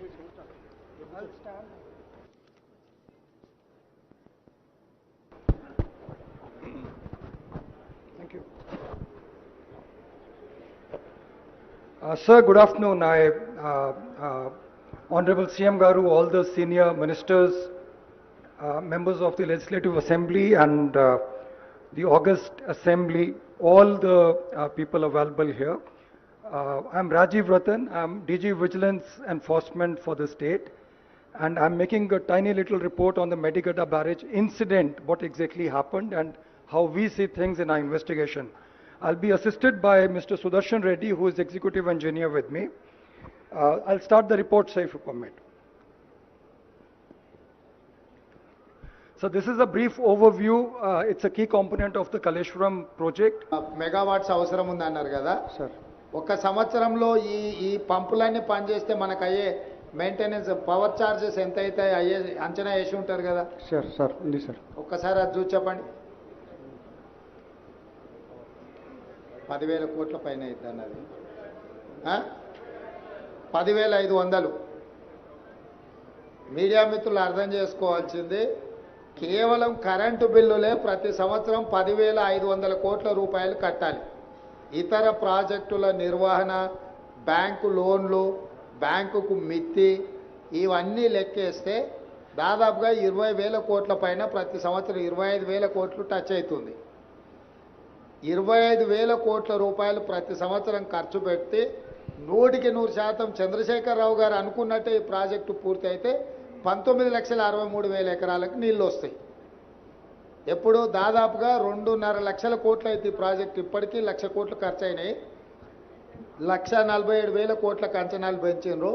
G: Thank you. Sir, good afternoon. Honorable CM Garu, all the senior ministers, members of the Legislative Assembly and the August Assembly, all the people available here. I'm Rajiv Ratan. I'm DG Vigilance Enforcement for the state. And I'm making a tiny little report on the Medigadda Barrage incident, what exactly happened and how we see things in our investigation. I'll be assisted by Mr. Sudarshan Reddy, who is executive engineer with me. I'll start the report, sir, if you permit. So this is a brief overview. It's a key component of the Kaleshwaram project.
C: Megawatts అవసరం ఉందన్నారు కదా
B: sir.
C: ఒక సంవత్సరంలో ఈ పంపులన్నీ పనిచేస్తే మనకు అయ్యే maintenance power charges ఎంత అయితే అయ్యే అంచనా వేసి ఉంటారు కదా
B: సార్ ఉంది సార్.
C: ఒక్కసారి అది చూసి చెప్పండి. 10,000 కోట్ల పైన అవుతుంది అన్నది 10,500. మీడియా మిత్రులు అర్థం చేసుకోవాల్సింది కేవలం కరెంటు బిల్లులే ప్రతి సంవత్సరం 10,500 కోట్ల రూపాయలు కట్టాలి. ఇతర ప్రాజెక్టుల నిర్వహణ, బ్యాంకు లోన్లు, బ్యాంకుకు మిత్తి ఇవన్నీ లెక్కేస్తే దాదాపుగా 20,000 కోట్ల పైన ప్రతి సంవత్సరం 25,000 కోట్లు టచ్ అవుతుంది. 25,000 కోట్ల రూపాయలు ప్రతి సంవత్సరం ఖర్చు పెడితే 100% చంద్రశేఖరరావు గారు అనుకున్నట్టే ఈ ప్రాజెక్టు పూర్తి అయితే 19,63,000 ఎకరాలకు నీళ్ళు వస్తాయి. ఎప్పుడు దాదాపుగా 2.5 లక్షల కోట్లు అయితే ఈ ప్రాజెక్టు ఇప్పటికీ 1,00,000 కోట్లు ఖర్చు అయినాయి. 1,47,000 కోట్లకు అంచనాలు పెంచినరు.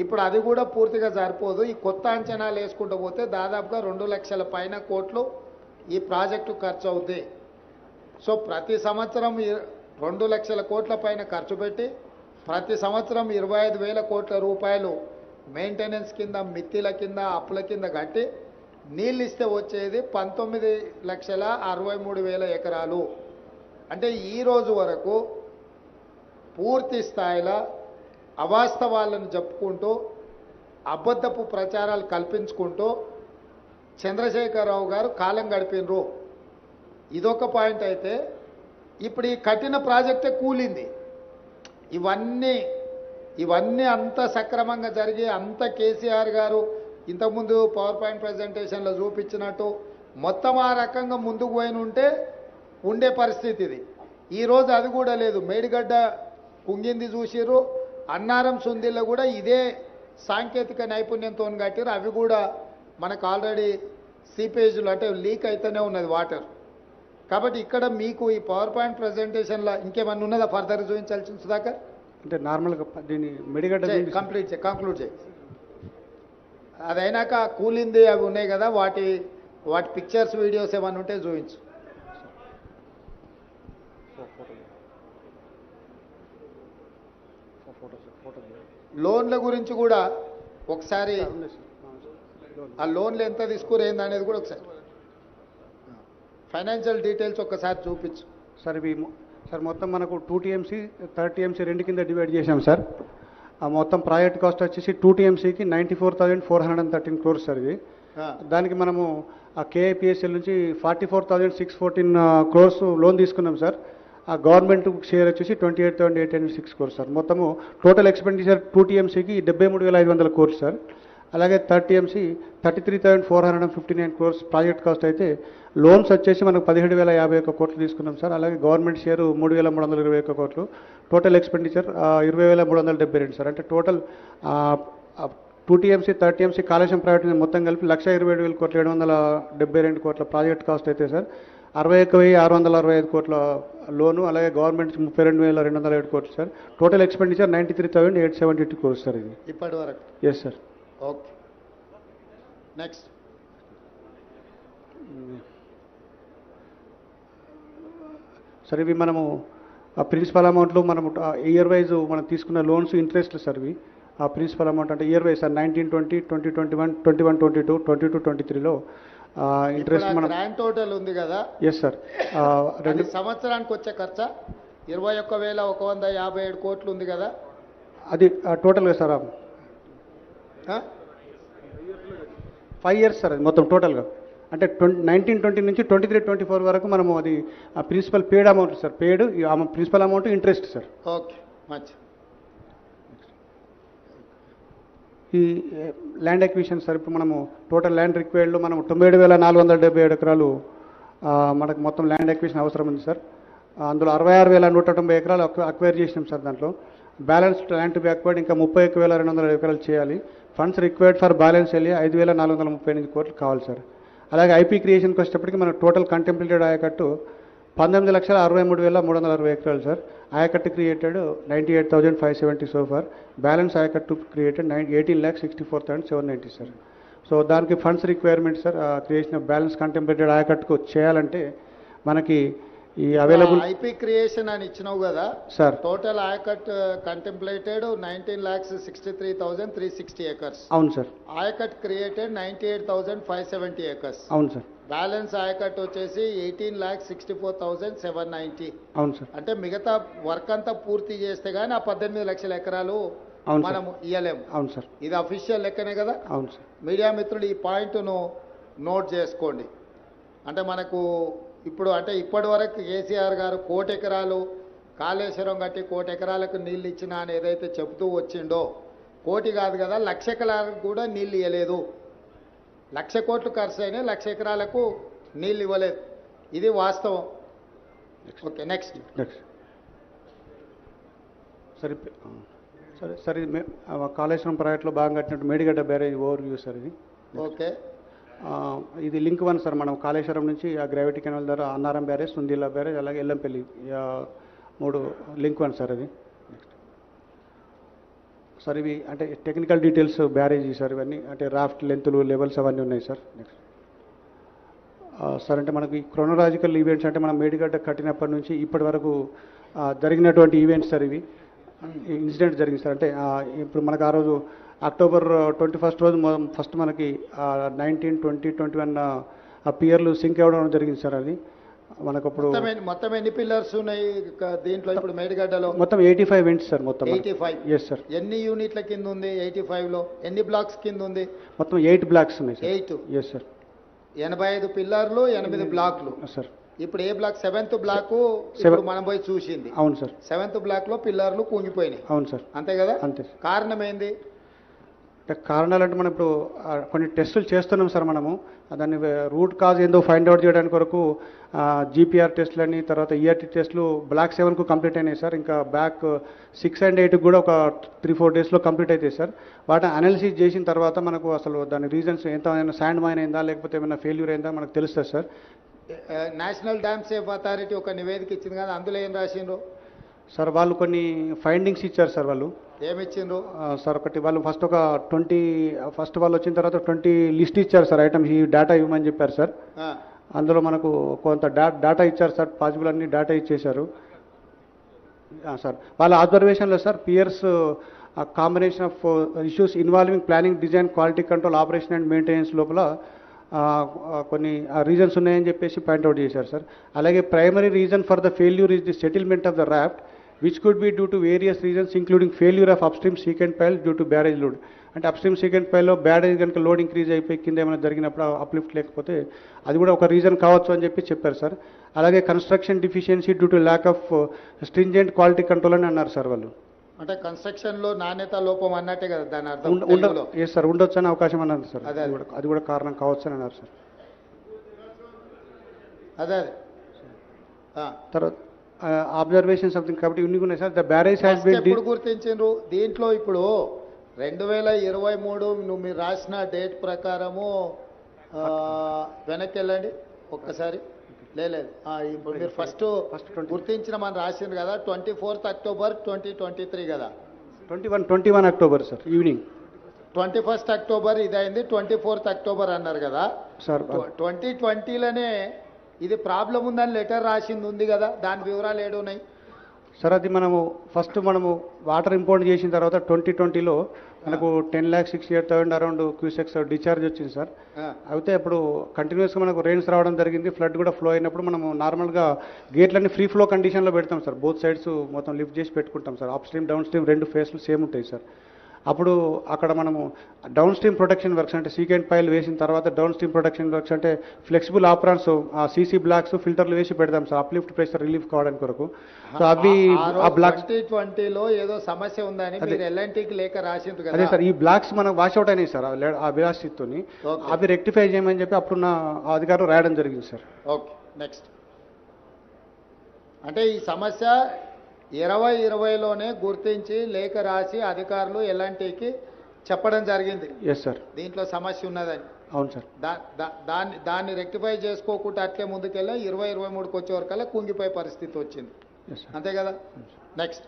C: ఇప్పుడు అది కూడా పూర్తిగా సరిపోదు. ఈ కొత్త అంచనాలు వేసుకుంటూ పోతే దాదాపుగా 2 లక్షల పైన కోట్లు ఈ ప్రాజెక్టు ఖర్చు అవుద్ది. సో ప్రతి సంవత్సరం 2 లక్షల కోట్ల పైన ఖర్చు పెట్టి ప్రతి సంవత్సరం 25,000 కోట్ల రూపాయలు మెయింటెనెన్స్ కింద, మిత్తిల కింద, అప్పుల కింద కట్టి నీళ్ళు ఇస్తే వచ్చేది 19,63,000 ఎకరాలు. అంటే ఈ రోజు వరకు పూర్తి స్థాయిలో అవాస్తవాలను చెప్పుకుంటూ అబద్ధపు ప్రచారాలు కల్పించుకుంటూ చంద్రశేఖరరావు గారు కాలం గడిపినరు. ఇదొక పాయింట్ అయితే ఇప్పుడు ఈ కఠిన ప్రాజెక్టే కూలింది. ఇవన్నీ అంత సక్రమంగా జరిగి అంత కేసీఆర్ గారు ఇంతకుముందు పవర్ పాయింట్ ప్రజెంటేషన్లో చూపించినట్టు మొత్తం ఆ రకంగా ముందుకు పోయిన ఉండే పరిస్థితి ఇది. ఈరోజు అది కూడా లేదు. మేడిగడ్డ కుంగింది చూసిర్రు, అన్నారం సుందిల్లో కూడా ఇదే సాంకేతిక నైపుణ్యంతో కట్టిరు. అవి కూడా మనకు ఆల్రెడీ సీపేజ్లు అంటే లీక్ అయితేనే ఉన్నది వాటర్. కాబట్టి ఇక్కడ మీకు ఈ పవర్ పాయింట్ ప్రజెంటేషన్లో ఇంకేమన్నా ఉన్నదా ఫర్దర్ చూపించాల్సిన సుధాకర్?
B: అంటే నార్మల్గా దీన్ని మెడిగడ్డ
C: కంక్లూడ్ చేయి. అదైనాక కూలింది అవి ఉన్నాయి కదా, వాటి పిక్చర్స్, వీడియోస్ ఏమన్నా ఉంటే చూపించు. లోన్ల గురించి కూడా ఒకసారి ఆ లోన్లు ఎంత తీసుకురేంది అనేది కూడా ఒకసారి ఫైనాన్షియల్ డీటెయిల్స్ ఒక్కసారి చూపించు.
B: సార్ మొత్తం మనకు 2 TMC 3 TMC రెండు కింద డివైడ్ చేశాం సార్. ఆ మొత్తం ప్రాజెక్ట్ కాస్ట్ వచ్చేసి 2 TMCకి 94,413 crores సార్. ఇది దానికి మనము ఆ KIPSL నుంచి 44,614 crores లోన్ తీసుకున్నాం సార్. ఆ గవర్నమెంట్ షేర్ వచ్చేసి 28,806 crores సార్. మొత్తము టోటల్ ఎక్స్పెండిచర్ 2 TMCకి 73,500 crores సార్. అలాగే 3 TMC 33,459 crores ప్రాజెక్ట్ కాస్ట్ అయితే లోన్స్ వచ్చేసి మనకు 17,051 కోట్లు తీసుకున్నాం సార్. అలాగే గవర్నమెంట్ షేర్ 3,321 కోట్లు. Total expenditure 20,372 sir. అంటే total 2 TMC 3 TMC Kaleshwaram private మొత్తం కలిపి 1,27,000 కోట్ల 772 కోట్ల ప్రాజెక్ట్ కాస్ట్ అయితే సార్. 61,665 కోట్ల లోను, అలాగే గవర్నమెంట్ 32,207 కోట్లు sir. Total expenditure 93,872 crores sir. ఇది
C: ఇప్పటి వరకు.
B: Yes sir.
C: Okay, next.
B: Sir ఇవి మనము ప్రిన్సిపల్ అమౌంట్లో మనము ఇయర్ వైజ్ మనం తీసుకున్న లోన్స్ ఇంట్రెస్ట్ సార్. ఇవి ఆ ప్రిన్సిపల్ అమౌంట్ అంటే ఇయర్ వైజ్ సార్ 1920, 2021, 21-22, 22-23లో ఇంట్రెస్ట్ మనం
C: గ్రాండ్ టోటల్ ఉంది కదా.
B: Yes sir.
C: సంవత్సరానికి వచ్చే ఖర్చు 21,157 కోట్లు ఉంది కదా.
B: అది టోటల్గా సార్ 5 years సార్ అది మొత్తం టోటల్గా. అంటే 1920 నుంచి 23-24 వరకు మనము అది principal paid amount sir, paid principal amount interest sir.
C: Okay మంచి.
B: ఈ ల్యాండ్ ఎక్విజిషన్ సార్, ఇప్పుడు మనము టోటల్ ల్యాండ్ రిక్వైర్డ్లో మనం 97,477 ఎకరాలు మనకు మొత్తం ల్యాండ్ ఎక్విజిషన్ అవసరం ఉంది సార్. అందులో 66,190 ఎకరాలు అక్వైర్ చేసినాం సార్. దాంట్లో balance land to be acquired ఇంకా 31,200 ఎకరాలు చేయాలి. Funds required for balance area 5,438 కోట్లు కావాలి సార్. అలాగే ఐపీ క్రియేషన్కి వచ్చేటప్పటికి మన టోటల్ కంటెంప్లేటెడ్ ఆయకట్టు 19,63,360 ఎకరాలు సార్. ఆయకట్టు క్రియేటెడ్ 98,570 సో ఫార్. బ్యాలెన్స్ ఆయకట్టు క్రియేటెడ్ 18,64,790 సార్. సో దానికి funds requirement sir, creation of balance contemplated ఆయకట్టుకు చేయాలంటే మనకి ఈ అవైలబుల్
C: ఐపీ క్రియేషన్ అని ఇచ్చినావు కదా
B: sir.
C: Total ayacut contemplated 19,63,360 acres.
B: అవును సార్.
C: Ayacut created 98,570 acres.
B: అవును సార్.
C: బ్యాలెన్స్ ఆయకట్ వచ్చేసి 18,64,790.
B: అవును సార్.
C: అంటే మిగతా వర్క్ అంతా పూర్తి చేస్తే గానీ ఆ 18 లక్షల ఎకరాలు మనం ఇయ్యలేము.
B: అవును సార్.
C: ఇది అఫీషియల్ లెక్కనే కదా.
B: అవును సార్.
C: మీడియా మిత్రులు ఈ పాయింట్ను నోట్ చేసుకోండి. అంటే మనకు ఇప్పుడు అంటే ఇప్పటి వరకు కేసీఆర్ గారు 1 కోటి ఎకరాలు కాళేశ్వరం కట్టి 1 కోటి ఎకరాలకు నీళ్ళు ఇచ్చినా అని ఏదైతే చెబుతూ వచ్చిండో, 1 కోటి కాదు కదా 1,00,000 ఎకరాలకు కూడా నీళ్ళు ఇవ్వలేదు. 1,00,000 కోట్లు ఖర్చు అయినాయి, 1,00,000 ఎకరాలకు నీళ్ళు ఇవ్వలేదు. ఇది వాస్తవం. Okay next.
B: సరే సరే సరే కాళేశ్వరం ప్రాజెక్టులో బాగా కట్టినట్టు Medigadda barrage over view sir ఇది.
C: ఓకే.
B: ఇది లింక్ 1 సార్. మనం కాళేశ్వరం నుంచి ఆ గ్రావిటీ కెనాల్ ద్వారా అన్నారం బ్యారేజ్, సుందీలా బ్యారేజ్, అలాగే ఎల్లంపల్లి 3 లింక్ 1 సార్ అది. సార్ ఇవి అంటే టెక్నికల్ డీటెయిల్స్ బ్యారేజ్ సార్. ఇవన్నీ అంటే రాఫ్ట్ లెంత్లు లెవెల్స్ అవన్నీ ఉన్నాయి సార్. నెక్స్ట్ సార్ అంటే మనకి క్రోనలాజికల్ ఈవెంట్స్ అంటే మనం మేడిగడ్డ కట్టినప్పటి నుంచి ఇప్పటి వరకు జరిగినటువంటి ఈవెంట్స్ సార్. ఇవి ఇన్సిడెంట్ జరిగింది సార్. అంటే ఇప్పుడు మనకు ఆ రోజు అక్టోబర్ 21 రోజు ఫస్ట్ మనకి 19, 20, 21 ఆ పియర్లు సింక్ అవ్వడం జరిగింది సార్. అది మనకు అప్పుడు
C: మొత్తం ఎన్ని పిల్లర్స్ ఉన్నాయి దీంట్లో ఇప్పుడు మేడిగడ్డలో?
B: మొత్తం 85 వెంట్స్ సార్. మొత్తం
C: 85.
B: Yes sir.
C: ఎన్ని యూనిట్ల కింద ఉంది 85లో? ఎన్ని బ్లాక్స్ కింద ఉంది?
B: మొత్తం 8 బ్లాక్స్ ఉన్నాయి సార్.
C: 8.
B: Yes sir.
C: 85 పిల్లర్లు 8 బ్లాక్లు
B: సార్.
C: ఇప్పుడు ఏ బ్లాక్? 7th బ్లాక్ ఇప్పుడు మనం పోయి చూసింది.
B: అవును సార్.
C: 7th బ్లాక్ లో పిల్లర్లు కుంగిపోయినాయి.
B: అవును సార్.
C: అంతే కదా.
B: అంతే.
C: కారణం ఏంది?
B: కారణాలు అంటే మనం ఇప్పుడు కొన్ని టెస్టులు చేస్తున్నాం సార్. మనము దాన్ని రూట్ కాజ్ ఏందో ఫైండ్ అవుట్ చేయడానికి వరకు జీపీఆర్ టెస్టులని, తర్వాత ఈఆర్టీ టెస్టులు బ్లాక్ 7కు కంప్లీట్ అయినాయి సార్. ఇంకా బ్యాక్ 6 and 8 కూడా ఒక 3-4 డేస్లో కంప్లీట్ అవుతాయి సార్. వాటిని అనాలిసిస్ చేసిన తర్వాత మనకు అసలు దాని రీజన్స్ ఎంత శాండ్ మైన్ అయిందా లేకపోతే ఏమైనా ఫెయిల్యూర్ అయిందా మనకు తెలుస్తుంది sir.
C: National dam safe authority ఒక నివేదిక ఇచ్చింది కదా, అందులో ఏం రాసిండ్రు
B: సార్? వాళ్ళు కొన్ని ఫైండింగ్స్ ఇచ్చారు సార్. వాళ్ళు
C: ఏమిచ్చిండ్రు
B: సార్? ఒకటి వాళ్ళు ఫస్ట్ ఒక 20 ఫస్ట్ వాళ్ళు వచ్చిన తర్వాత 20 లిస్ట్ ఇచ్చారు సార్. ఐటమ్స్ ఈ డేటా ఇవ్వమని చెప్పారు సార్. అందులో మనకు కొంత డేటా ఇచ్చారు సార్. పాసిబుల్ అన్ని డేటా ఇచ్చేశారు సార్. వాళ్ళ అబ్జర్వేషన్లో sir piers combination of issues involving planning, design, quality control, operation and maintenance లోపల కొన్ని రీజన్స్ ఉన్నాయని చెప్పేసి పాయింట్అవుట్ చేశారు సార్. అలాగే primary reason for the failure is the settlement of the raft which could be due to various reasons including failure of upstream secant pile due to barrage load. అంటే upstream second పైల్లో barrage కనుక load increase అయిపోయి కింద ఏమైనా జరిగినప్పుడు uplift లేకపోతే అది కూడా ఒక రీజన్ కావచ్చు అని చెప్పి చెప్పారు సార్. అలాగే construction deficiency due to lack of stringent quality control అని అన్నారు సార్ వాళ్ళు.
C: అంటే కన్స్ట్రక్షన్ లో నాణ్యత లోపం అన్నట్టే కదా దాని అర్థం.
B: ఎస్ సార్, ఉండొచ్చు అనే అవకాశం అన్నారు సార్. అది కూడా కారణం కావచ్చు అని అన్నారు సార్.
C: అదే
B: తర్వాత అబ్జర్వేషన్ సంథింగ్ కాబట్టి ఇన్ని ఉన్నాయి sir. The barrage has been
C: ఎప్పుడు గుర్తించారు దీంట్లో? ఇప్పుడు 2023 నువ్వు మీరు రాసిన డేట్ ప్రకారము వెనక్కి వెళ్ళండి ఒక్కసారి. లేదు ఇప్పుడు మీరు ఫస్ట్ గుర్తించిన మనం రాసింది కదా 24th October 2023 కదా.
B: 21 October sir evening.
C: 21st October ఇదైంది, 24th October అన్నారు కదా
B: సార్.
C: 2020లోనే ఇది ప్రాబ్లం ఉందని లెటర్ రాసింది ఉంది కదా, దాని వివరాలు ఏడున్నాయి
B: సార్? అది మనము ఫస్ట్ వాటర్ ఇంపోర్ట్ చేసిన తర్వాత 2020లో మనకు 10,68,000 అరౌండ్ క్యూసెక్స్ డిశ్చార్జ్ వచ్చింది సార్. అయితే అప్పుడు కంటిన్యూస్గా మనకు రెయిన్స్ రావడం జరిగింది, ఫ్లడ్ కూడా ఫ్లో అయినప్పుడు మనము నార్మల్గా గేట్లన్నీ ఫ్రీ ఫ్లో కండిషన్లో పెడతాం సార్. బోత్ సైడ్స్ మొత్తం లిఫ్ట్ చేసి పెట్టుకుంటాం sir. Upstream downstream 2 ఫేస్లు సేమ్ ఉంటాయి సార్. అప్పుడు అక్కడ మనము డౌన్ స్ట్రీమ్ ప్రొటెక్షన్ వర్క్స్ అంటే సీకెంట్ పైల్ వేసిన తర్వాత డౌన్ స్ట్రీమ్ ప్రొటెక్షన్ వర్క్స్ అంటే ఫ్లెక్సిబుల్ ఆపరాన్స్ ఆ సీసీ బ్లాక్స్ ఫిల్టర్లు వేసి పెడతాం సార్ అప్లిఫ్ట్ ప్రెషర్ రిలీఫ్ కావడానికి కొరకు. సో అవి ఆ బ్లాక్స్
C: 2020లో ఏదో సమస్య ఉందని మీరు ఎల్ఎన్టీకి లేఖ రాసిండ్రు
B: అదే
C: కదా.
B: సార్ ఈ బ్లాక్స్ మనకు వాష్అవుట్ అయినాయి సార్ ఆ విలాసితోని అవి రెక్టిఫై చేయమని చెప్పి అప్పుడున్న అధికారులు రాయడం జరిగింది సార్.
C: Okay next. అంటే ఈ సమస్య 2020లోనే గుర్తించి లేఖ రాసి అధికారులు ఎల్ఎన్టీకి చెప్పడం జరిగింది.
B: Yes sir.
C: దీంట్లో సమస్య ఉన్నదని.
B: అవును సార్.
C: దాన్ని రెక్టిఫై చేసుకోకుండా అట్లే ముందుకెళ్ళి 2023కి వచ్చే వరకల్లా కుంగిపోయే పరిస్థితి వచ్చింది. అంతే కదా. నెక్స్ట్.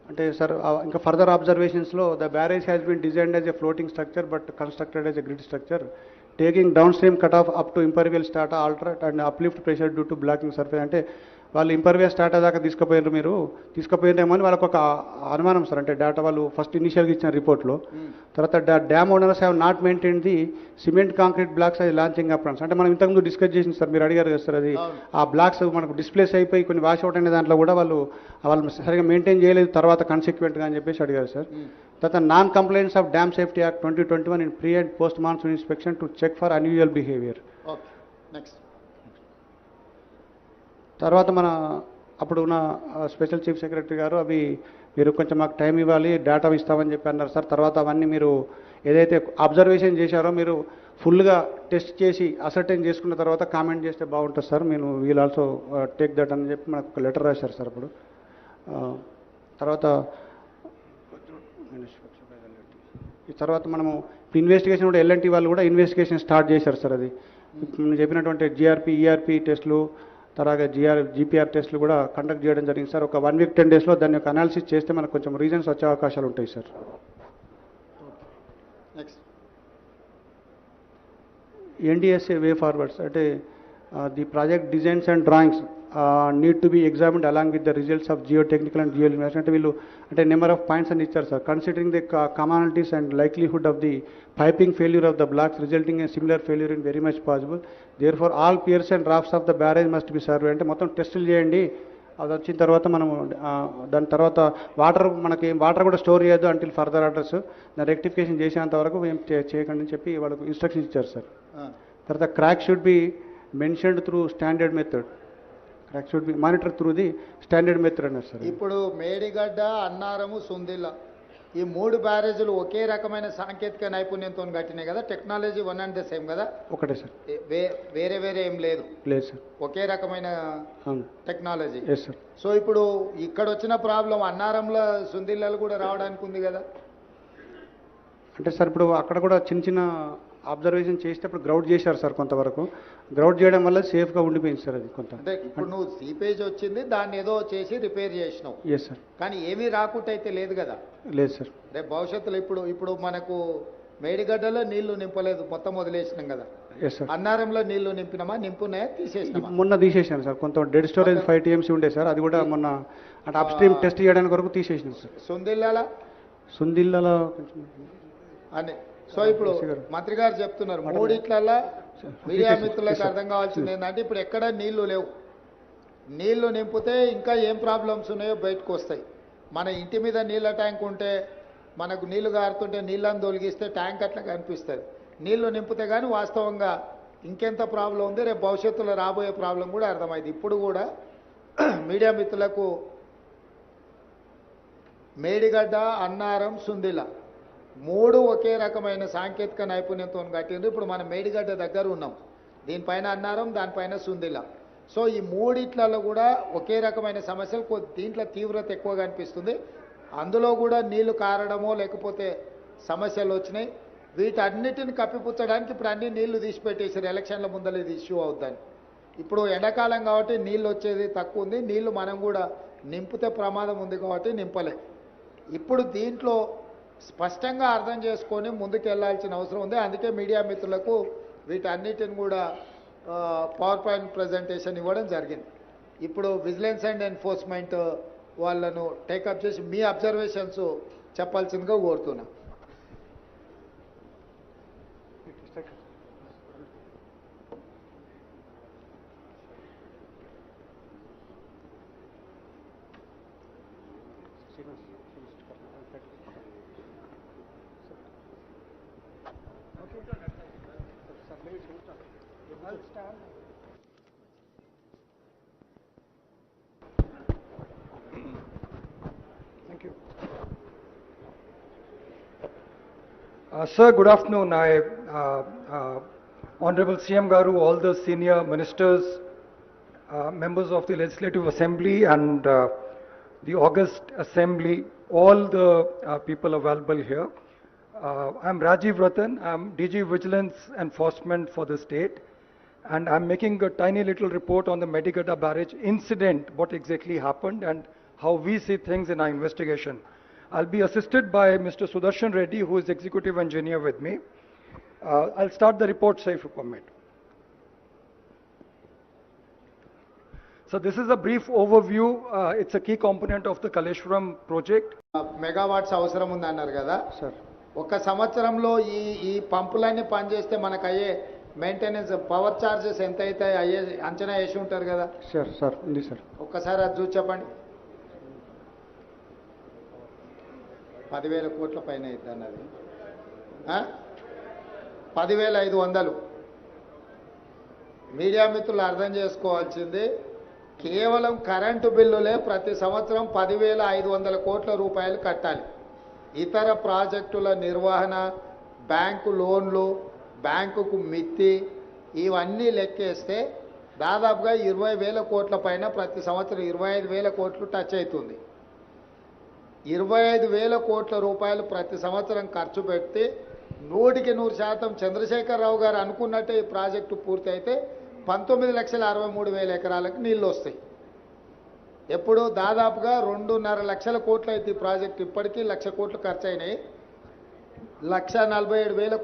B: అంటే సార్ ఇంకా ఫర్దర్ అబ్జర్వేషన్స్లో the barrage has been designed as a floating structure but constructed as a grid structure taking downstream cut off up to impervious strata alter it and uplift pressure due to blocking surface. అంటే వాళ్ళు ఇంపర్వియల్ స్టాటా దాకా తీసుకుపోయినారేమో అని వాళ్ళకు ఒక అనుమానం sir. అంటే data వాళ్ళు first ఇనిషియల్గా ఇచ్చిన రిపోర్ట్లో. తర్వాత dam owners have not maintain the cement concrete blocks అది లాంచింగ్ అప్రాన్స్. అంటే మనం ఇంతకుముందు డిస్కస్ చేసింది సార్, మీరు అడిగారు కదా సార్, అది ఆ బ్లాక్స్ మనకు డిస్ప్లేస్ అయిపోయి కొన్ని వాష్ అవుట్ అనే దాంట్లో కూడా వాళ్ళు సరిగా మెయింటైన్ చేయలేదు తర్వాత కన్సిక్వెంట్గా అని చెప్పేసి అడిగారు సార్. తర్వాత non complaints of dam safety act 2021 in pre and post monsoon inspection to check for unusual behaviour.
C: Okay next.
B: తర్వాత అప్పుడు ఉన్న స్పెషల్ చీఫ్ సెక్రటరీ గారు అవి మీరు కొంచెం మాకు టైం ఇవ్వాలి డేటా ఇస్తామని చెప్పి అన్నారు సార్. తర్వాత అవన్నీ మీరు ఏదైతే అబ్జర్వేషన్ చేశారో మీరు ఫుల్గా టెస్ట్ చేసి అసర్టైన్ చేసుకున్న తర్వాత కామెంట్ చేస్తే బాగుంటుంది సార్. మీరు వీల్ ఆల్సో టేక్ దట్ అని చెప్పి మనకు ఒక లెటర్ రాశారు సార్. అప్పుడు తర్వాత ఈ తర్వాత మనము ఇన్వెస్టిగేషన్ కూడా ఎల్ఎన్టీ వాళ్ళు కూడా ఇన్వెస్టిగేషన్ స్టార్ట్ చేశారు సార్. అది నేను చెప్పినటువంటి జిఆర్పి ఈఆర్పి టెస్టులు తర్వాత జీపీఆర్ టెస్టులు కూడా కండక్ట్ చేయడం జరిగింది సార్. ఒక 1 వీక్ 10 డేస్లో దాన్ని ఒక అనాలిసిస్ చేస్తే మనకు కొంచెం రీజన్స్ వచ్చే అవకాశాలు ఉంటాయి sir.
C: Next.
B: NDSA way forwards అంటే the project designs and drawings need to be examined along with the results of geotechnical and జియోలిమినేషన్. అంటే వీళ్ళు అంటే నెంబర్ ఆఫ్ పాయింట్స్ అని ఇచ్చారు sir. Considering the commonalities and likelihood of the piping failure of the blocks resulting in similar failure in very much possible therefore all piers and drafts of the barrage must be survey. అంటే మొత్తం టెస్టులు చేయండి, అది వచ్చిన తర్వాత మనము దాని తర్వాత వాటర్ కూడా స్టోర్ చేయొద్దు అంటిల్ ఫర్దర్ ఆర్డర్స్ దాన్ని రెక్టిఫికేషన్ చేసేంత వరకు ఏం చేయకండి అని చెప్పి వాళ్ళకు ఇన్స్ట్రక్షన్స్ ఇచ్చారు సార్. తర్వాత crack should be mentioned through standard method. Crack should be monitor through the standard method అన్నారు సార్.
C: ఇప్పుడు మేడిగడ్డ, అన్నారము, సుందిల్ల ఈ 3 బ్యారేజీలు ఒకే రకమైన సాంకేతిక నైపుణ్యంతో కట్టినాయి కదా. Technology one and the same కదా.
B: ఒకటే సార్.
C: వేరే ఏం లేదు.
B: లేదు సార్.
C: ఒకే రకమైన టెక్నాలజీ.
B: Yes sir.
C: సో ఇప్పుడు ఇక్కడ వచ్చిన ప్రాబ్లం అన్నారంలో సుందిల్లలు కూడా రావడానికి ఉంది కదా.
B: అంటే సార్ ఇప్పుడు అక్కడ కూడా చిన్న అబ్జర్వేషన్ చేస్తే అప్పుడు గ్రౌడ్ చేశారు సార్. కొంతవరకు గ్రౌడ్ చేయడం వల్ల సేఫ్గా ఉండిపోయింది సార్. అది కొంత
C: అంటే ఇప్పుడు నువ్వు సీపేజ్ వచ్చింది దాన్ని ఏదో చేసి రిపేర్ చేసినావు.
B: Yes sir.
C: కానీ ఏమీ రాకుండా అయితే లేదు కదా.
B: లేదు సార్.
C: రేపు భవిష్యత్తులో ఇప్పుడు మనకు మేడిగడ్డలో నీళ్లు నింపలేదు, మొత్తం వదిలేసినాం కదా.
B: Yes sir.
C: అన్నారంలో నీళ్లు నింపున్నాయా తీసేసినామా?
B: మొన్న తీసేసాను సార్. కొంత డెడ్ స్టోరేజ్ 5 TMC ఉండే సార్. అది కూడా మొన్న అంటే అప్ స్ట్రీమ్ టెస్ట్ చేయడానికి వరకు తీసేసినాం సార్. సుందిల్లాల
C: అని. సో ఇప్పుడు మంత్రి గారు చెప్తున్నారు మూడిట్లల్లా మీడియా మిత్రులకు అర్థం కావాల్సింది ఏంటంటే ఇప్పుడు ఎక్కడ నీళ్లు లేవు. నీళ్లు నింపితే ఇంకా ఏం ప్రాబ్లమ్స్ ఉన్నాయో బయటకు వస్తాయి. మన ఇంటి మీద నీళ్ళ ట్యాంక్ ఉంటే మనకు నీళ్లు గారుతుంటే నీళ్ళని తొలగిస్తే ట్యాంక్ అట్లా కనిపిస్తుంది. నీళ్లు నింపితే కానీ వాస్తవంగా ఇంకెంత ప్రాబ్లం ఉంది, రేపు భవిష్యత్తులో రాబోయే ప్రాబ్లం కూడా అర్థమైంది. ఇప్పుడు కూడా మీడియా మిత్రులకు మేడిగడ్డ, అన్నారం, సుందిల్ల 3 ఒకే రకమైన సాంకేతిక నైపుణ్యంతో కట్టిండ్రు. ఇప్పుడు మనం మేడిగడ్డ దగ్గర ఉన్నాం, దీనిపైన అన్నారం, దానిపైన సుందిల్ల. సో ఈ మూడిట్లలో కూడా ఒకే రకమైన సమస్యలు, దీంట్లో తీవ్రత ఎక్కువగా అనిపిస్తుంది. అందులో కూడా నీళ్లు కారడమో లేకపోతే సమస్యలు వచ్చినాయి. వీటన్నిటిని కప్పిపుచ్చడానికి ఇప్పుడు అన్ని నీళ్లు తీసిపెట్టేసారు. ఎలక్షన్ల ముందర ఇది ఇష్యూ అవుద్దని. ఇప్పుడు ఎండాకాలం కాబట్టి నీళ్ళు వచ్చేది తక్కువ ఉంది. నీళ్లు మనం కూడా నింపితే ప్రమాదం ఉంది కాబట్టి నింపలే. ఇప్పుడు దీంట్లో స్పష్టంగా అర్థం చేసుకొని ముందుకు వెళ్లాల్సిన అవసరం ఉంది. అందుకే మీడియా మిత్రులకు వీటన్నిటిని కూడా పవర్ పాయింట్ ప్రజెంటేషన్ ఇవ్వడం జరిగింది. ఇప్పుడు విజిలెన్స్ అండ్ ఎన్ఫోర్స్మెంట్ వాళ్ళను టేకప్ చేసి మీ అబ్జర్వేషన్స్ చెప్పాల్సిందిగా కోరుతున్నాం.
G: Sir, good afternoon. Honorable CM Garu, all the senior ministers, members of the Legislative Assembly and the August Assembly, all the people available here. I'm Rajiv Ratan. I'm DG Vigilance Enforcement for the state. And I'm making a tiny little report on the Medigadda Barrage incident, what exactly happened and how we see things in our investigation. I'll be assisted by Mr. Sudarshan Reddy, who is Executive Engineer with me. I'll start the report, sir, if you permit. So this is a brief overview. It's a key component of the Kaleshwaram project.
C: Megawatts అవసరం ఉందన్నారు కదా
B: sir
C: ఒక సంవత్సరంలో ఈ పంపులన్నీ పనిచేస్తే మనకు అయ్యే maintenance power charges ఎంత అయితే అయ్యే అంచనా వేసి ఉంటారు కదా
B: సార్ ఉంది సార్
C: ఒక్కసారి అది చూసి చెప్పండి 10,000 కోట్ల పైన అవుతుంది అన్నది 10,500. మీడియా మిత్రులు అర్థం చేసుకోవాల్సింది కేవలం కరెంటు బిల్లులే ప్రతి సంవత్సరం 10,500 కోట్ల రూపాయలు కట్టాలి. ఇతర ప్రాజెక్టుల నిర్వహణ, బ్యాంకు లోన్లు, బ్యాంకుకు మిత్తి ఇవన్నీ లెక్కేస్తే దాదాపుగా 20,000 కోట్ల పైన ప్రతి సంవత్సరం 25,000 కోట్లు టచ్ అవుతుంది. 25,000 కోట్ల రూపాయలు ప్రతి సంవత్సరం ఖర్చు పెడితే 100% చంద్రశేఖరరావు గారు అనుకున్నట్టే ఈ ప్రాజెక్టు పూర్తి అయితే 19,63,000 ఎకరాలకు నీళ్ళు వస్తాయి. ఎప్పుడు దాదాపుగా 2.5 లక్షల కోట్లు అయితే ఈ ప్రాజెక్టు ఇప్పటికీ 1,00,000 కోట్లు ఖర్చు అయినాయి. 1,47,000